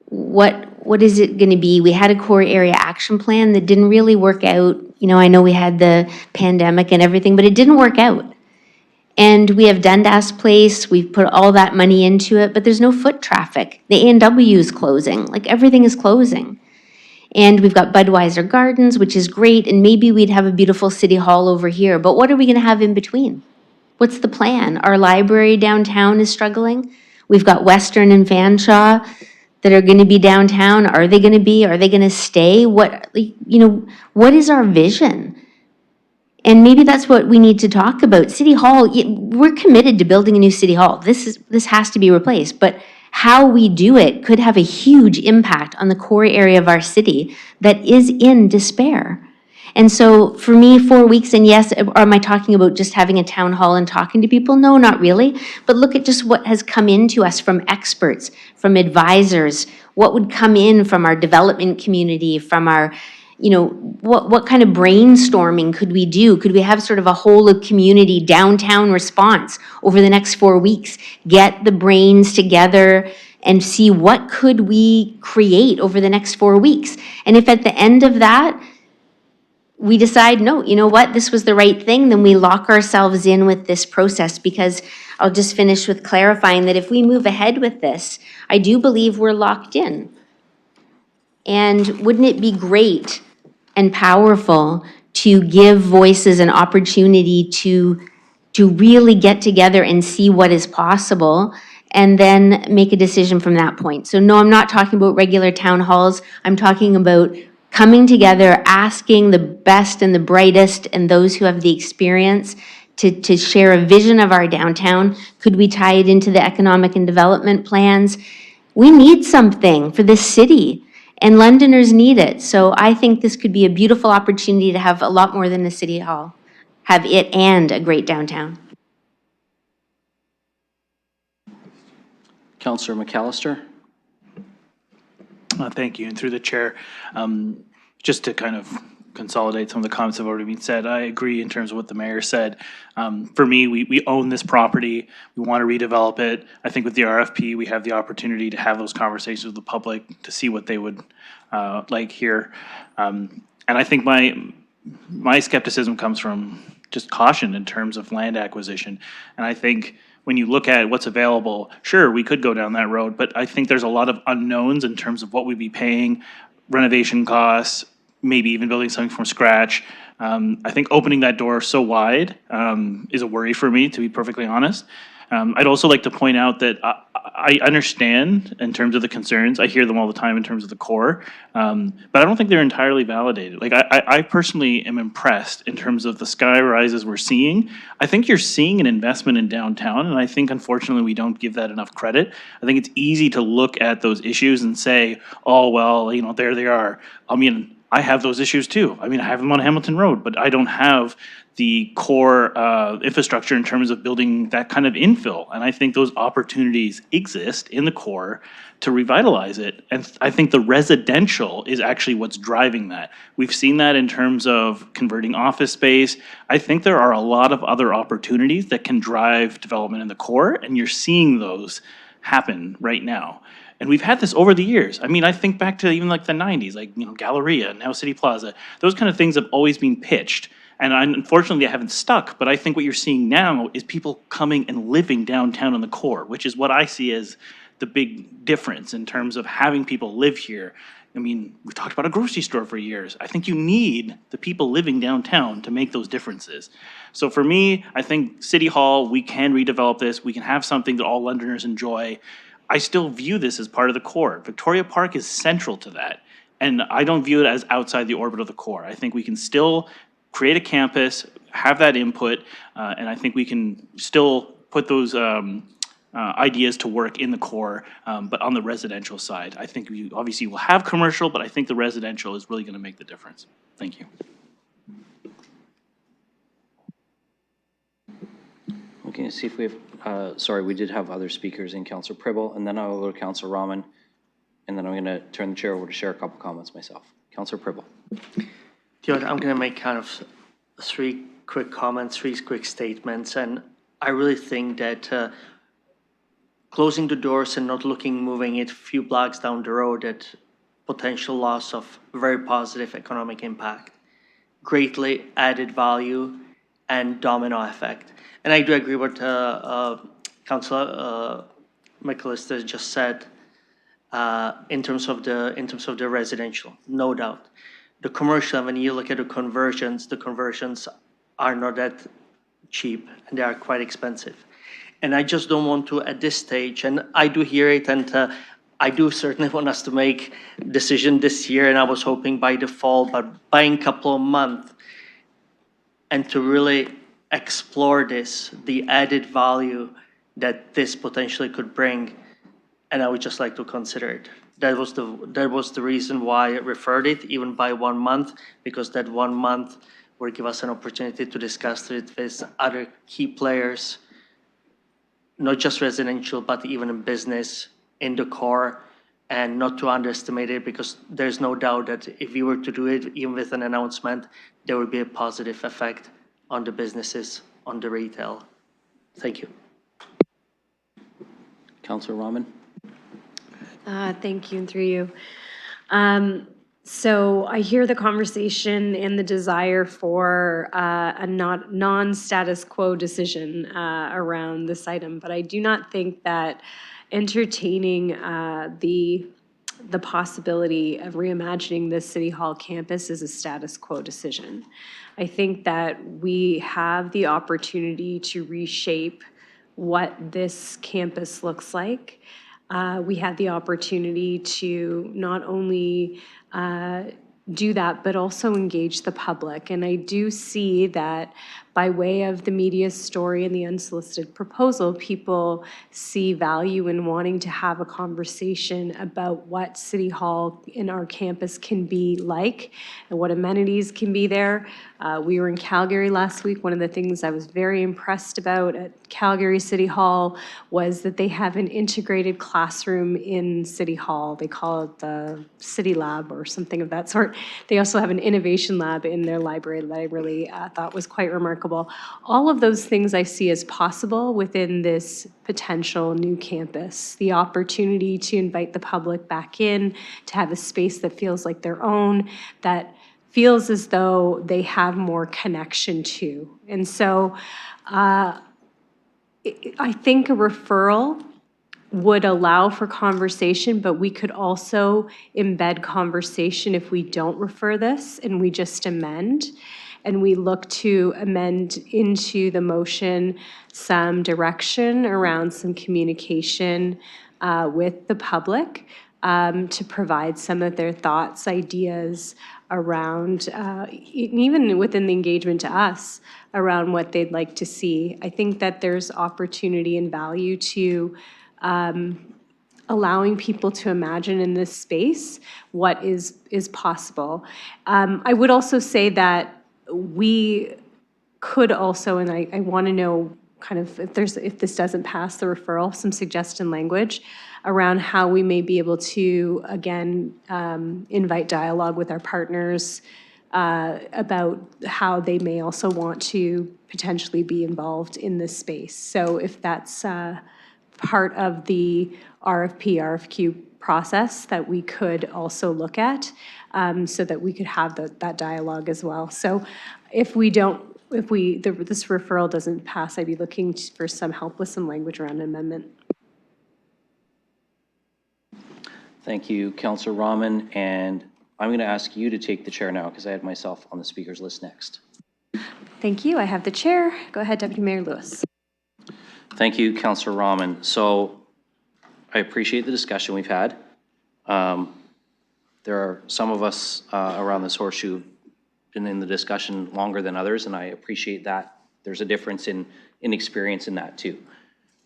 [SPEAKER 14] What is it going to be? We had a core area action plan that didn't really work out. You know, I know we had the pandemic and everything, but it didn't work out. And we have Dundas Place, we've put all that money into it, but there's no foot traffic. The A&W is closing, like everything is closing. And we've got Budweiser Gardens, which is great, and maybe we'd have a beautiful city hall over here, but what are we gonna have in between? What's the plan? Our library downtown is struggling. We've got Western and Fanshawe that are gonna be downtown. Are they gonna stay? What is our vision? And maybe that's what we need to talk about. City Hall, we're committed to building a new City Hall. This has to be replaced, but how we do it could have a huge impact on the core area of our city that is in despair. And so for me, 4 weeks, and yes, am I talking about just having a town hall and talking to people? No, not really. But look at just what has come into us from experts, from advisors, what would come in from our development community, from our, what kind of brainstorming could we do? Could we have sort of a whole of community downtown response over the next 4 weeks? Get the brains together and see what could we create over the next 4 weeks. And if at the end of that, we decide, no, you know what, this was the right thing, then we lock ourselves in with this process. Because I'll just finish with clarifying that if we move ahead with this, I do believe we're locked in. And wouldn't it be great and powerful to give voices an opportunity to really get together and see what is possible, and then make a decision from that point? So no, I'm not talking about regular town halls. I'm talking about coming together, asking the best and the brightest and those who have the experience to share a vision of our downtown. Could we tie it into the economic and development plans? We need something for this city, and Londoners need it. So I think this could be a beautiful opportunity to have a lot more than a city hall, have it and a great downtown.
[SPEAKER 1] Councillor McAllister?
[SPEAKER 16] Thank you, and through the chair, just to kind of consolidate some of the comments that have already been said, I agree in terms of what the mayor said. For me, we own this property, we want to redevelop it. I think with the RFP, we have the opportunity to have those conversations with the public to see what they would like here. And I think my skepticism comes from just caution in terms of land acquisition. And I think when you look at what's available, sure, we could go down that road, but I think there's a lot of unknowns in terms of what we'd be paying, renovation costs, maybe even building something from scratch. I think opening that door so wide is a worry for me, to be perfectly honest. I'd also like to point out that I understand in terms of the concerns. I hear them all the time in terms of the core, but I don't think they're entirely validated. Like I personally am impressed in terms of the sky rises we're seeing. I think you're seeing an investment in downtown, and I think unfortunately we don't give that enough credit. I think it's easy to look at those issues and say, oh, well, you know, there they are. I mean, I have those issues too. I mean, I have them on Hamilton Road, but I don't have the core infrastructure in terms of building that kind of infill. And I think those opportunities exist in the core to revitalize it. And I think the residential is actually what's driving that. We've seen that in terms of converting office space. I think there are a lot of other opportunities that can drive development in the core, and you're seeing those happen right now. And we've had this over the years. I mean, I think back to even like the 90s, like, you know, Galleria, now City Plaza. Those kind of things have always been pitched. And unfortunately, they haven't stuck. But I think what you're seeing now is people coming and living downtown in the core, which is what I see as the big difference in terms of having people live here. I mean, we've talked about a grocery store for years. I think you need the people living downtown to make those differences. So for me, I think City Hall, we can redevelop this. We can have something that all Londoners enjoy. I still view this as part of the core. Victoria Park is central to that. And I don't view it as outside the orbit of the core. I think we can still create a campus, have that input, and I think we can still put those ideas to work in the core, but on the residential side. I think we obviously will have commercial, but I think the residential is really going to make the difference. Thank you.
[SPEAKER 1] Okay, see if we have, sorry, we did have other speakers in Councillor Pribble, and then I'll go to Councillor Rahman, and then I'm going to turn the chair over to share a couple comments myself. Councillor Pribble.
[SPEAKER 10] I'm going to make kind of three quick comments, three quick statements, and I really think that closing the doors and not moving it a few blocks down the road at potential loss of very positive economic impact, greatly added value, and domino effect. And I do agree with Councillor McAllister just said in terms of the residential, no doubt. The commercial, when you look at the conversions are not that cheap and they are quite expensive. And I just don't want to at this stage, and I do hear it, and I do certainly want us to make a decision this year, and I was hoping by the fall, but by a couple of months, and to really explore this, the added value that this potentially could bring, and I would just like to consider it. That was the reason why I referred it, even by 1 month, because that 1 month will give us an opportunity to discuss it with other key players, not just residential, but even in business, in the core, and not to underestimate it, because there's no doubt that if we were to do it, even with an announcement, there would be a positive effect on the businesses, on the retail. Thank you.
[SPEAKER 1] Councillor Rahman.
[SPEAKER 18] Thank you, and through you. So I hear the conversation and the desire for a non-status quo decision around this item, but I do not think that entertaining the possibility of reimagining this City Hall campus is a status quo decision. I think that we have the opportunity to reshape what this campus looks like. We had the opportunity to not only do that, but also engage the public. And I do see that by way of the media story and the unsolicited proposal, people see value in wanting to have a conversation about what City Hall in our campus can be like and what amenities can be there. We were in Calgary last week. One of the things I was very impressed about at Calgary City Hall was that they have an integrated classroom in City Hall. They call it the City Lab or something of that sort. They also have an innovation lab in their library that I really thought was quite remarkable. All of those things I see as possible within this potential new campus. The opportunity to invite the public back in, to have a space that feels like their own, that feels as though they have more connection to. And so I think a referral would allow for conversation, but we could also embed conversation if we don't refer this and we just amend. And we look to amend into the motion some direction around some communication with the public to provide some of their thoughts, ideas around, even within the engagement to us, around what they'd like to see. I think that there's opportunity and value to allowing people to imagine in this space what is possible. I would also say that we could also, and I want to know kind of if this doesn't pass the referral, some suggestion language around how we may be able to, again, invite dialogue with our partners about how they may also want to potentially be involved in this space. So if that's part of the RFP, RFQ process that we could also look at so that we could have that dialogue as well. So if this referral doesn't pass, I'd be looking for some help with some language around amendment.
[SPEAKER 1] Thank you, Councillor Rahman, and I'm going to ask you to take the chair now because I had myself on the speakers list next.
[SPEAKER 18] Thank you. I have the chair. Go ahead, Deputy Mayor Lewis.
[SPEAKER 1] Thank you, Councillor Rahman. So I appreciate the discussion we've had. There are some of us around this horseshoe who've been in the discussion longer than others, and I appreciate that. There's a difference in experience in that too.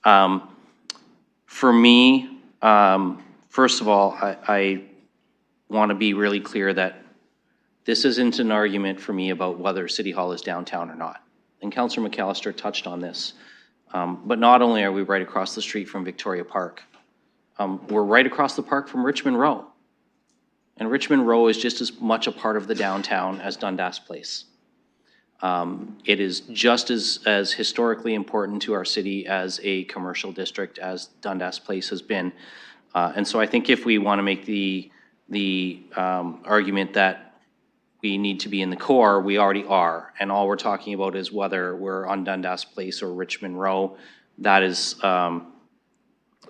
[SPEAKER 1] For me, first of all, I want to be really clear that this isn't an argument for me about whether City Hall is downtown or not. And Councillor McAllister touched on this. But not only are we right across the street from Victoria Park, we're right across the park from Richmond Row. And Richmond Row is just as much a part of the downtown as Dundas Place. It is just as historically important to our city as a commercial district as Dundas Place has been. And so I think if we want to make the argument that we need to be in the core, we already are. And all we're talking about is whether we're on Dundas Place or Richmond Row. That is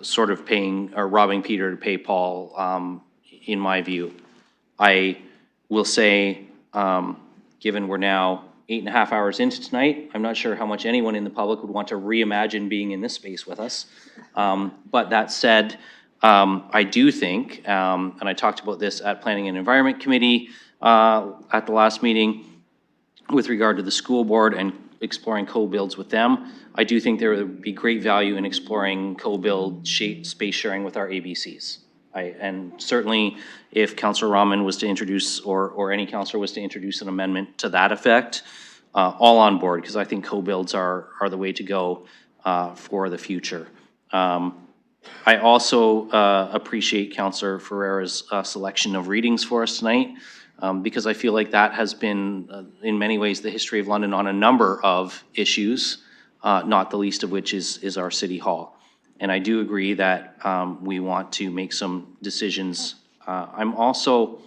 [SPEAKER 1] sort of paying or robbing Peter to pay Paul, in my view. I will say, given we're now 8.5 hours into tonight, I'm not sure how much anyone in the public would want to reimagine being in this space with us. But that said, I do think, and I talked about this at Planning and Environment Committee at the last meeting with regard to the school board and exploring co-builds with them. I do think there would be great value in exploring co-build space sharing with our ABCs. And certainly if Councillor Rahman was to introduce or any councillor was to introduce an amendment to that effect, all on board, because I think co-builds are the way to go for the future. I also appreciate Councillor Ferreira's selection of readings for us tonight, because I feel like that has been, in many ways, the history of London on a number of issues, not the least of which is our City Hall. And I do agree that we want to make some decisions. I'm also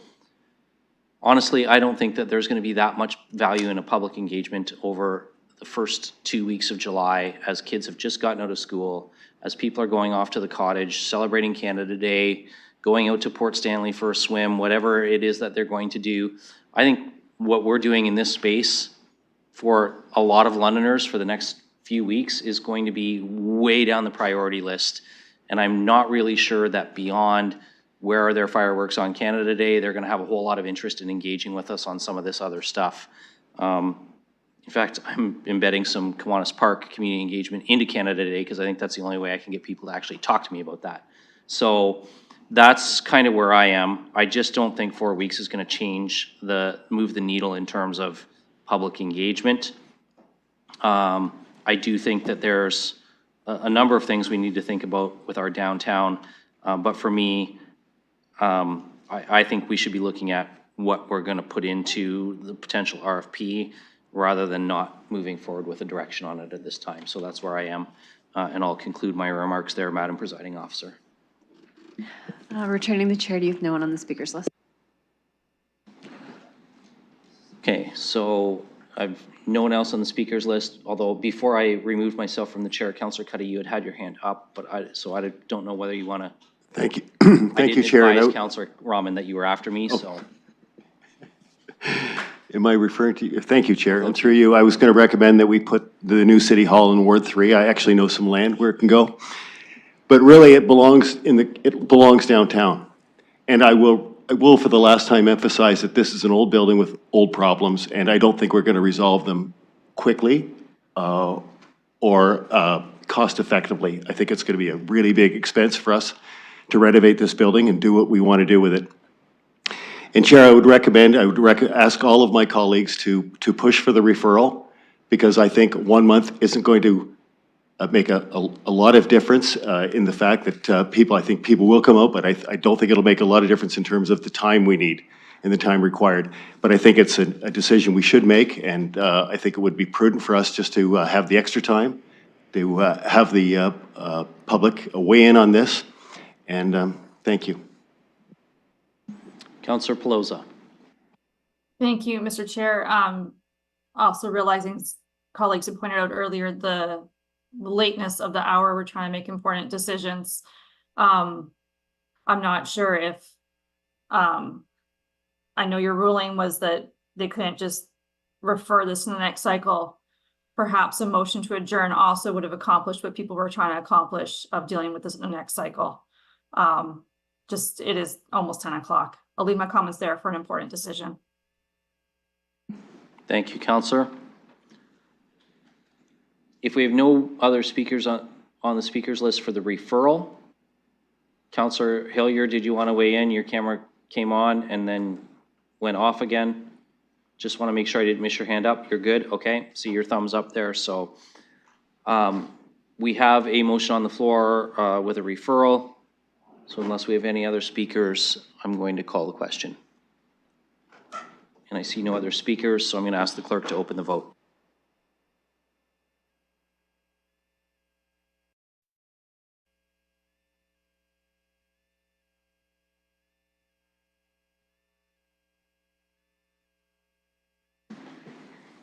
[SPEAKER 1] honestly, I don't think that there's going to be that much value in a public engagement over the first 2 weeks of July, as kids have just gotten out of school, as people are going off to the cottage, celebrating Canada Day, going out to Port Stanley for a swim, whatever it is that they're going to do. I think what we're doing in this space for a lot of Londoners for the next few weeks is going to be way down the priority list. And I'm not really sure that beyond where are their fireworks on Canada Day, they're gonna have a whole lot of interest in engaging with us on some of this other stuff. In fact, I'm embedding some Kiwanis Park community engagement into Canada Day because I think that's the only way I can get people to actually talk to me about that. So that's kind of where I am. I just don't think 4 weeks is gonna move the needle in terms of public engagement. I do think that there's a number of things we need to think about with our downtown. But for me, I think we should be looking at what we're gonna put into the potential RFP rather than not moving forward with a direction on it at this time. So that's where I am. And I'll conclude my remarks there, Madam Presiding Officer.
[SPEAKER 18] Returning the chair, do you have no one on the speaker's list?
[SPEAKER 1] Okay, so I've no one else on the speaker's list, although before I removed myself from the chair, Councillor Cuddy, you had your hand up, but I don't know whether you want to.
[SPEAKER 8] Thank you. Thank you, Chair.
[SPEAKER 1] I didn't advise Councillor Rahman that you were after me, so.
[SPEAKER 8] Am I referring to you? Thank you, Chair. And through you, I was going to recommend that we put the new City Hall in Ward 3. I actually know some land where it can go. But really, it belongs downtown. And I will for the last time emphasize that this is an old building with old problems, and I don't think we're going to resolve them quickly or cost effectively. I think it's going to be a really big expense for us to renovate this building and do what we want to do with it. And Chair, I would ask all of my colleagues to push for the referral, because I think 1 month isn't going to make a lot of difference in the fact that I think people will come out, but I don't think it'll make a lot of difference in terms of the time we need and the time required. But I think it's a decision we should make, and I think it would be prudent for us just to have the extra time to have the public weigh in on this. And thank you.
[SPEAKER 1] Councillor Pelosa.
[SPEAKER 11] Thank you, Mr. Chair. Also realizing colleagues have pointed out earlier the lateness of the hour, we're trying to make important decisions. I'm not sure if, I know your ruling was that they couldn't just refer this to the next cycle. Perhaps a motion to adjourn also would have accomplished what people were trying to accomplish of dealing with this in the next cycle. It is almost 10 o'clock. I'll leave my comments there for an important decision.
[SPEAKER 1] Thank you, Councillor. If we have no other speakers on the speakers list for the referral, Councillor Hillier, did you want to weigh in? Your camera came on and then went off again. Just want to make sure I didn't miss your hand up. You're good? Okay. See your thumbs up there. So we have a motion on the floor with a referral. So unless we have any other speakers, I'm going to call the question. And I see no other speakers, so I'm going to ask the clerk to open the vote.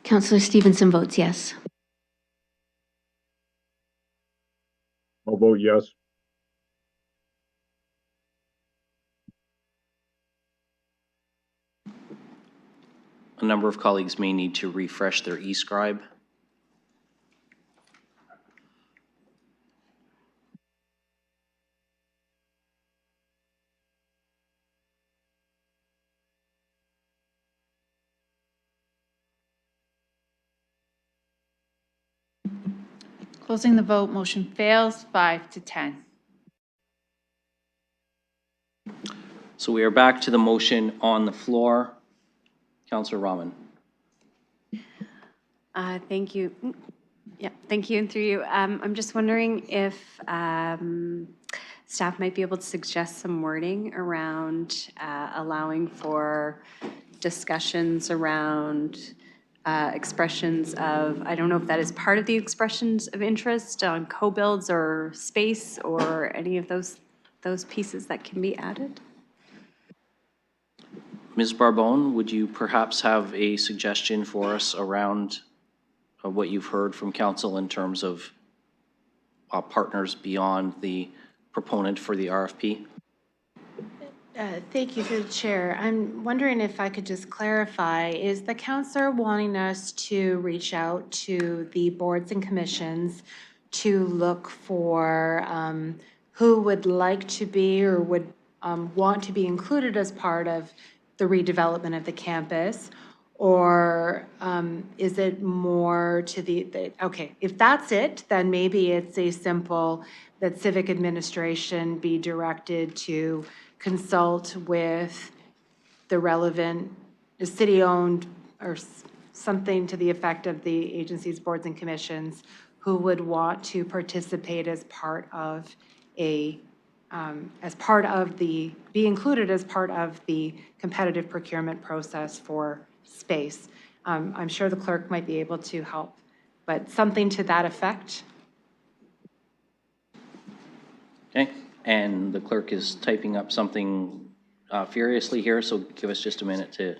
[SPEAKER 14] Councillor Stevenson votes yes.
[SPEAKER 6] I'll vote yes.
[SPEAKER 1] A number of colleagues may need to refresh their e-scribe.
[SPEAKER 7] Closing the vote, motion fails 5-10.
[SPEAKER 1] So we are back to the motion on the floor. Councillor Rahman.
[SPEAKER 18] Thank you. Yeah, thank you, and through you. I'm just wondering if staff might be able to suggest some wording around allowing for discussions around expressions of, I don't know if that is part of the expressions of interest on co-builds or space or any of those pieces that can be added.
[SPEAKER 1] Ms. Barbone, would you perhaps have a suggestion for us around what you've heard from council in terms of partners beyond the proponent for the RFP?
[SPEAKER 9] Thank you through the chair. I'm wondering if I could just clarify, is the council wanting us to reach out to the boards and commissions to look for who would like to be or would want to be included as part of the redevelopment of the campus? Or is it more to okay, if that's it, then maybe it's a simple that civic administration be directed to consult with the relevant city-owned or something to the effect of the agencies, boards, and commissions who would want to participate as part of be included as part of the competitive procurement process for space. I'm sure the clerk might be able to help, but something to that effect.
[SPEAKER 1] Okay, and the clerk is typing up something furiously here, so give us just a minute to.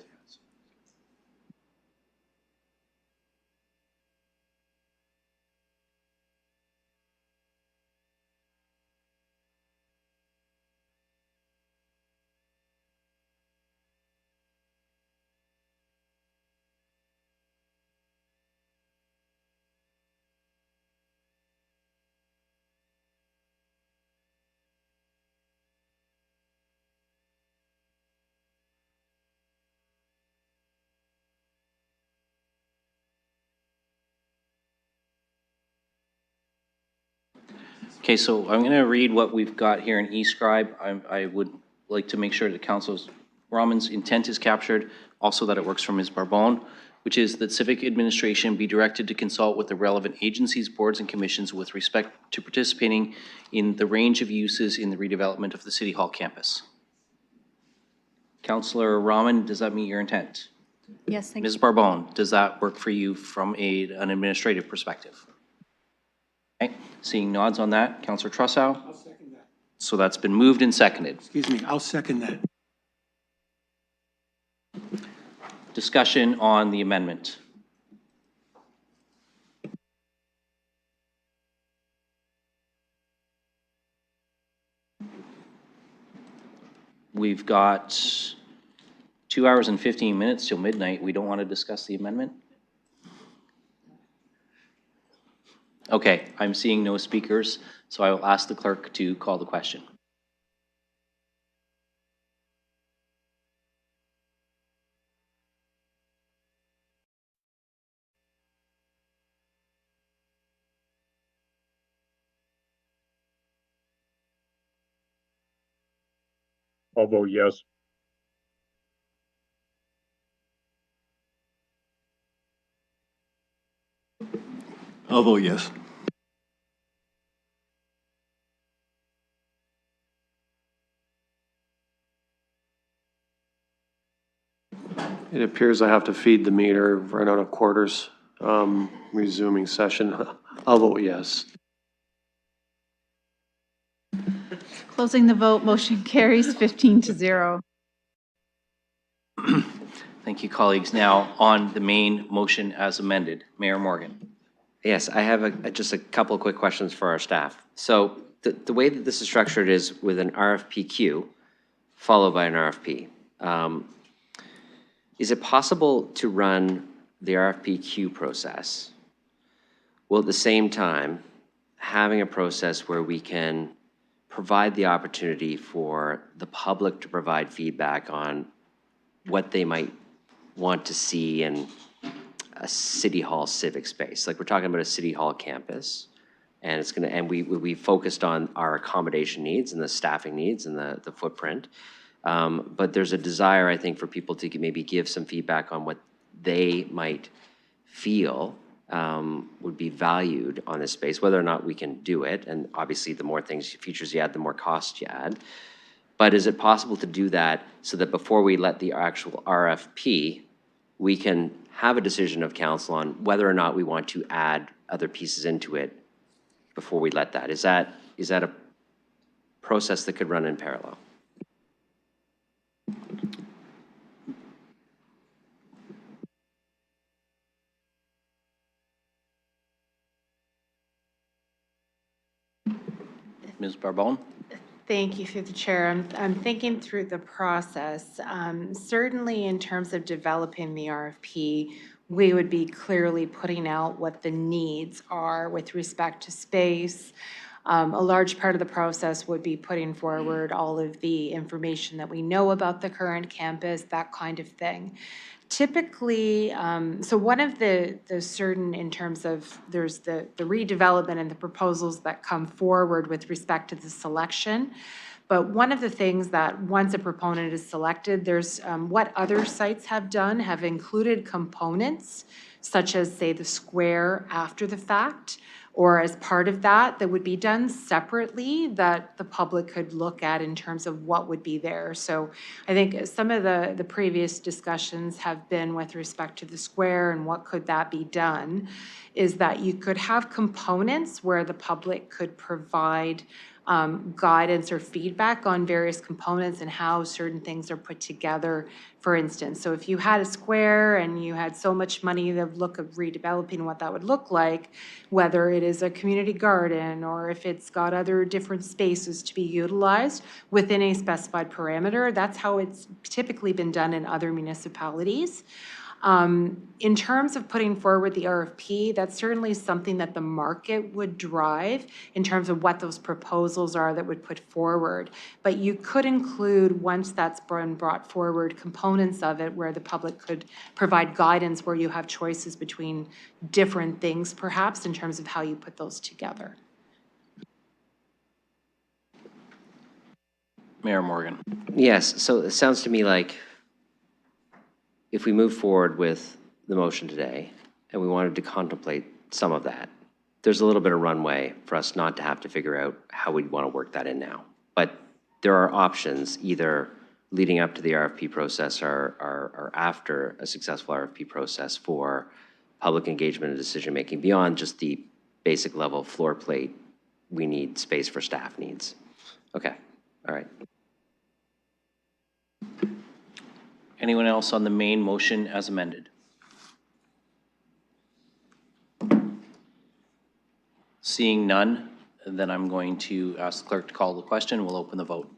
[SPEAKER 1] Okay, so I'm going to read what we've got here in eScribe. I would like to make sure that Councilor Rahman's intent is captured, also that it works for Ms. Barbone, which is that civic administration be directed to consult with the relevant agencies, boards, and commissions with respect to participating in the range of uses in the redevelopment of the City Hall campus. Councilor Rahman, does that meet your intent?
[SPEAKER 11] Yes, thank
[SPEAKER 1] Ms.
[SPEAKER 11] you.
[SPEAKER 1] Barbone, does that work for you from an administrative perspective? Okay, seeing nods on that, Councilor Trussow?
[SPEAKER 5] I'll second that.
[SPEAKER 1] So that's been moved and seconded.
[SPEAKER 5] Excuse me, I'll second that.
[SPEAKER 1] Discussion on the amendment. We've got 2 hours and 15 minutes till midnight. We don't want to discuss the amendment? Okay, I'm seeing no speakers, so I will ask the clerk to call the question.
[SPEAKER 6] I'll vote yes.
[SPEAKER 8] I'll vote yes.
[SPEAKER 15] It appears I have to feed the meter, run out of quarters, resuming session. I'll vote yes.
[SPEAKER 7] Closing the vote, motion carries 15-0.
[SPEAKER 1] Thank you, colleagues. Now, on the main motion as amended, Mayor Morgan.
[SPEAKER 21] Yes, I have just a couple of quick questions for our staff. So the way that this is structured is with an RFP queue followed by an RFP. Is it possible to run the RFP queue process while at the same time having a process where we can provide the opportunity for the public to provide feedback on what they might want to see in a City Hall civic space? Like, we're talking about a City Hall campus, and it's gonna, and we focused on our accommodation needs and the staffing needs and the footprint. But there's a desire, I think, for people to maybe give some feedback on what they might feel would be valued on this space, whether or not we can do it. And obviously, the more features you add, the more cost you add. But is it possible to do that so that before we let the actual RFP, we can have a decision of council on whether or not we want to add other pieces into it before we let that? Is that a process that could run in parallel?
[SPEAKER 1] Ms. Barbone?
[SPEAKER 9] Thank you, through the chair. I'm thinking through the process. Certainly in terms of developing the RFP, we would be clearly putting out what the needs are with respect to space. A large part of the process would be putting forward all of the information that we know about the current campus, that kind of thing. Typically, so one of the certain in terms of there's the redevelopment and the proposals that come forward with respect to the selection. But one of the things that once a proponent is selected, there's what other sites have done have included components such as, say, the square after the fact, or as part of that, that would be done separately that the public could look at in terms of what would be there. So I think some of the previous discussions have been with respect to the square and what could that be done, is that you could have components where the public could provide guidance or feedback on various components and how certain things are put together, for instance. So if you had a square and you had so much money, the look of redeveloping what that would look like, whether it is a community garden or if it's got other different spaces to be utilized within a specified parameter, that's how it's typically been done in other municipalities. In terms of putting forward the RFP, that's certainly something that the market would drive in terms of what those proposals are that would put forward. But you could include, once that's been brought forward, components of it where the public could provide guidance where you have choices between different things, perhaps, in terms of how you put those together.
[SPEAKER 1] Mayor Morgan.
[SPEAKER 21] Yes, so it sounds to me like if we move forward with the motion today and we wanted to contemplate some of that, there's a little bit of runway for us not to have to figure out how we'd want to work that in now. But there are options either leading up to the RFP process or after a successful RFP process for public engagement and decision-making beyond just the basic level floor plate, we need space for staff needs. Okay, all right.
[SPEAKER 1] Anyone else on the main motion as amended? Seeing none, then I'm going to ask the clerk to call the question. We'll open the vote.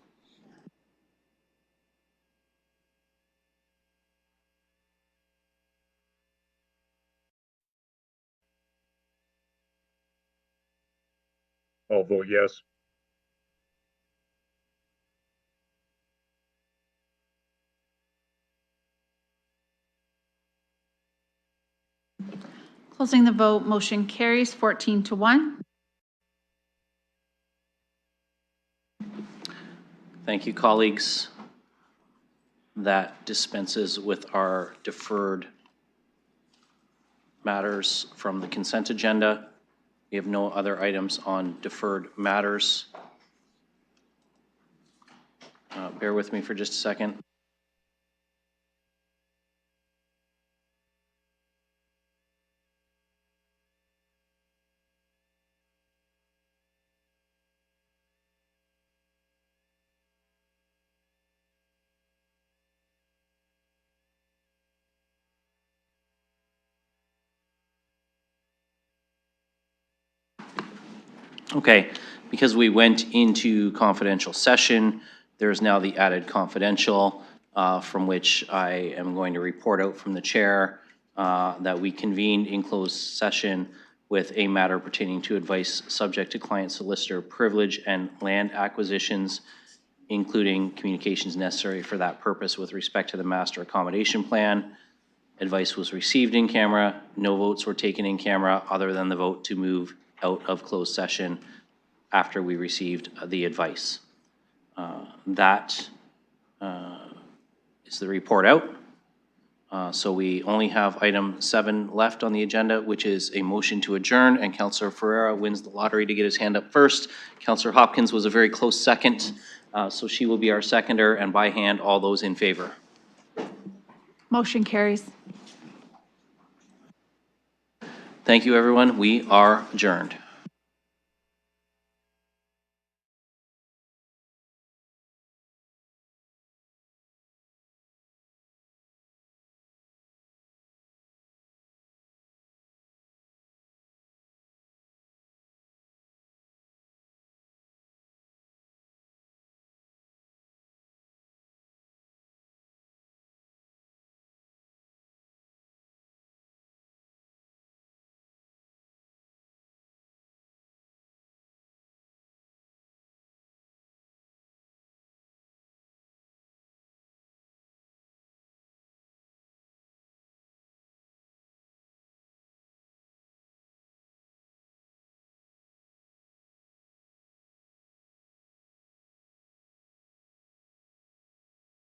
[SPEAKER 6] I'll vote yes.
[SPEAKER 7] Closing the vote, motion carries 14-1.
[SPEAKER 1] Thank you, colleagues. That dispenses with our deferred matters from the consent agenda. We have no other items on deferred matters. Bear with me for just a second. Okay, because we went into confidential session, there's now the added confidential, from which I am going to report out from the chair that we convened in closed session with a matter pertaining to advice subject to client solicitor privilege and land acquisitions, including communications necessary for that purpose with respect to the master accommodation plan. Advice was received in camera. No votes were taken in camera other than the vote to move out of closed session after we received the advice. That is the report out. So we only have item 7 left on the agenda, which is a motion to adjourn, and Councillor Ferreira wins the lottery to get his hand up first. Councillor Hopkins was a very close second, so she will be our seconder, and by hand, all those in favor.
[SPEAKER 7] Motion carries.
[SPEAKER 1] Thank you, everyone. We are adjourned.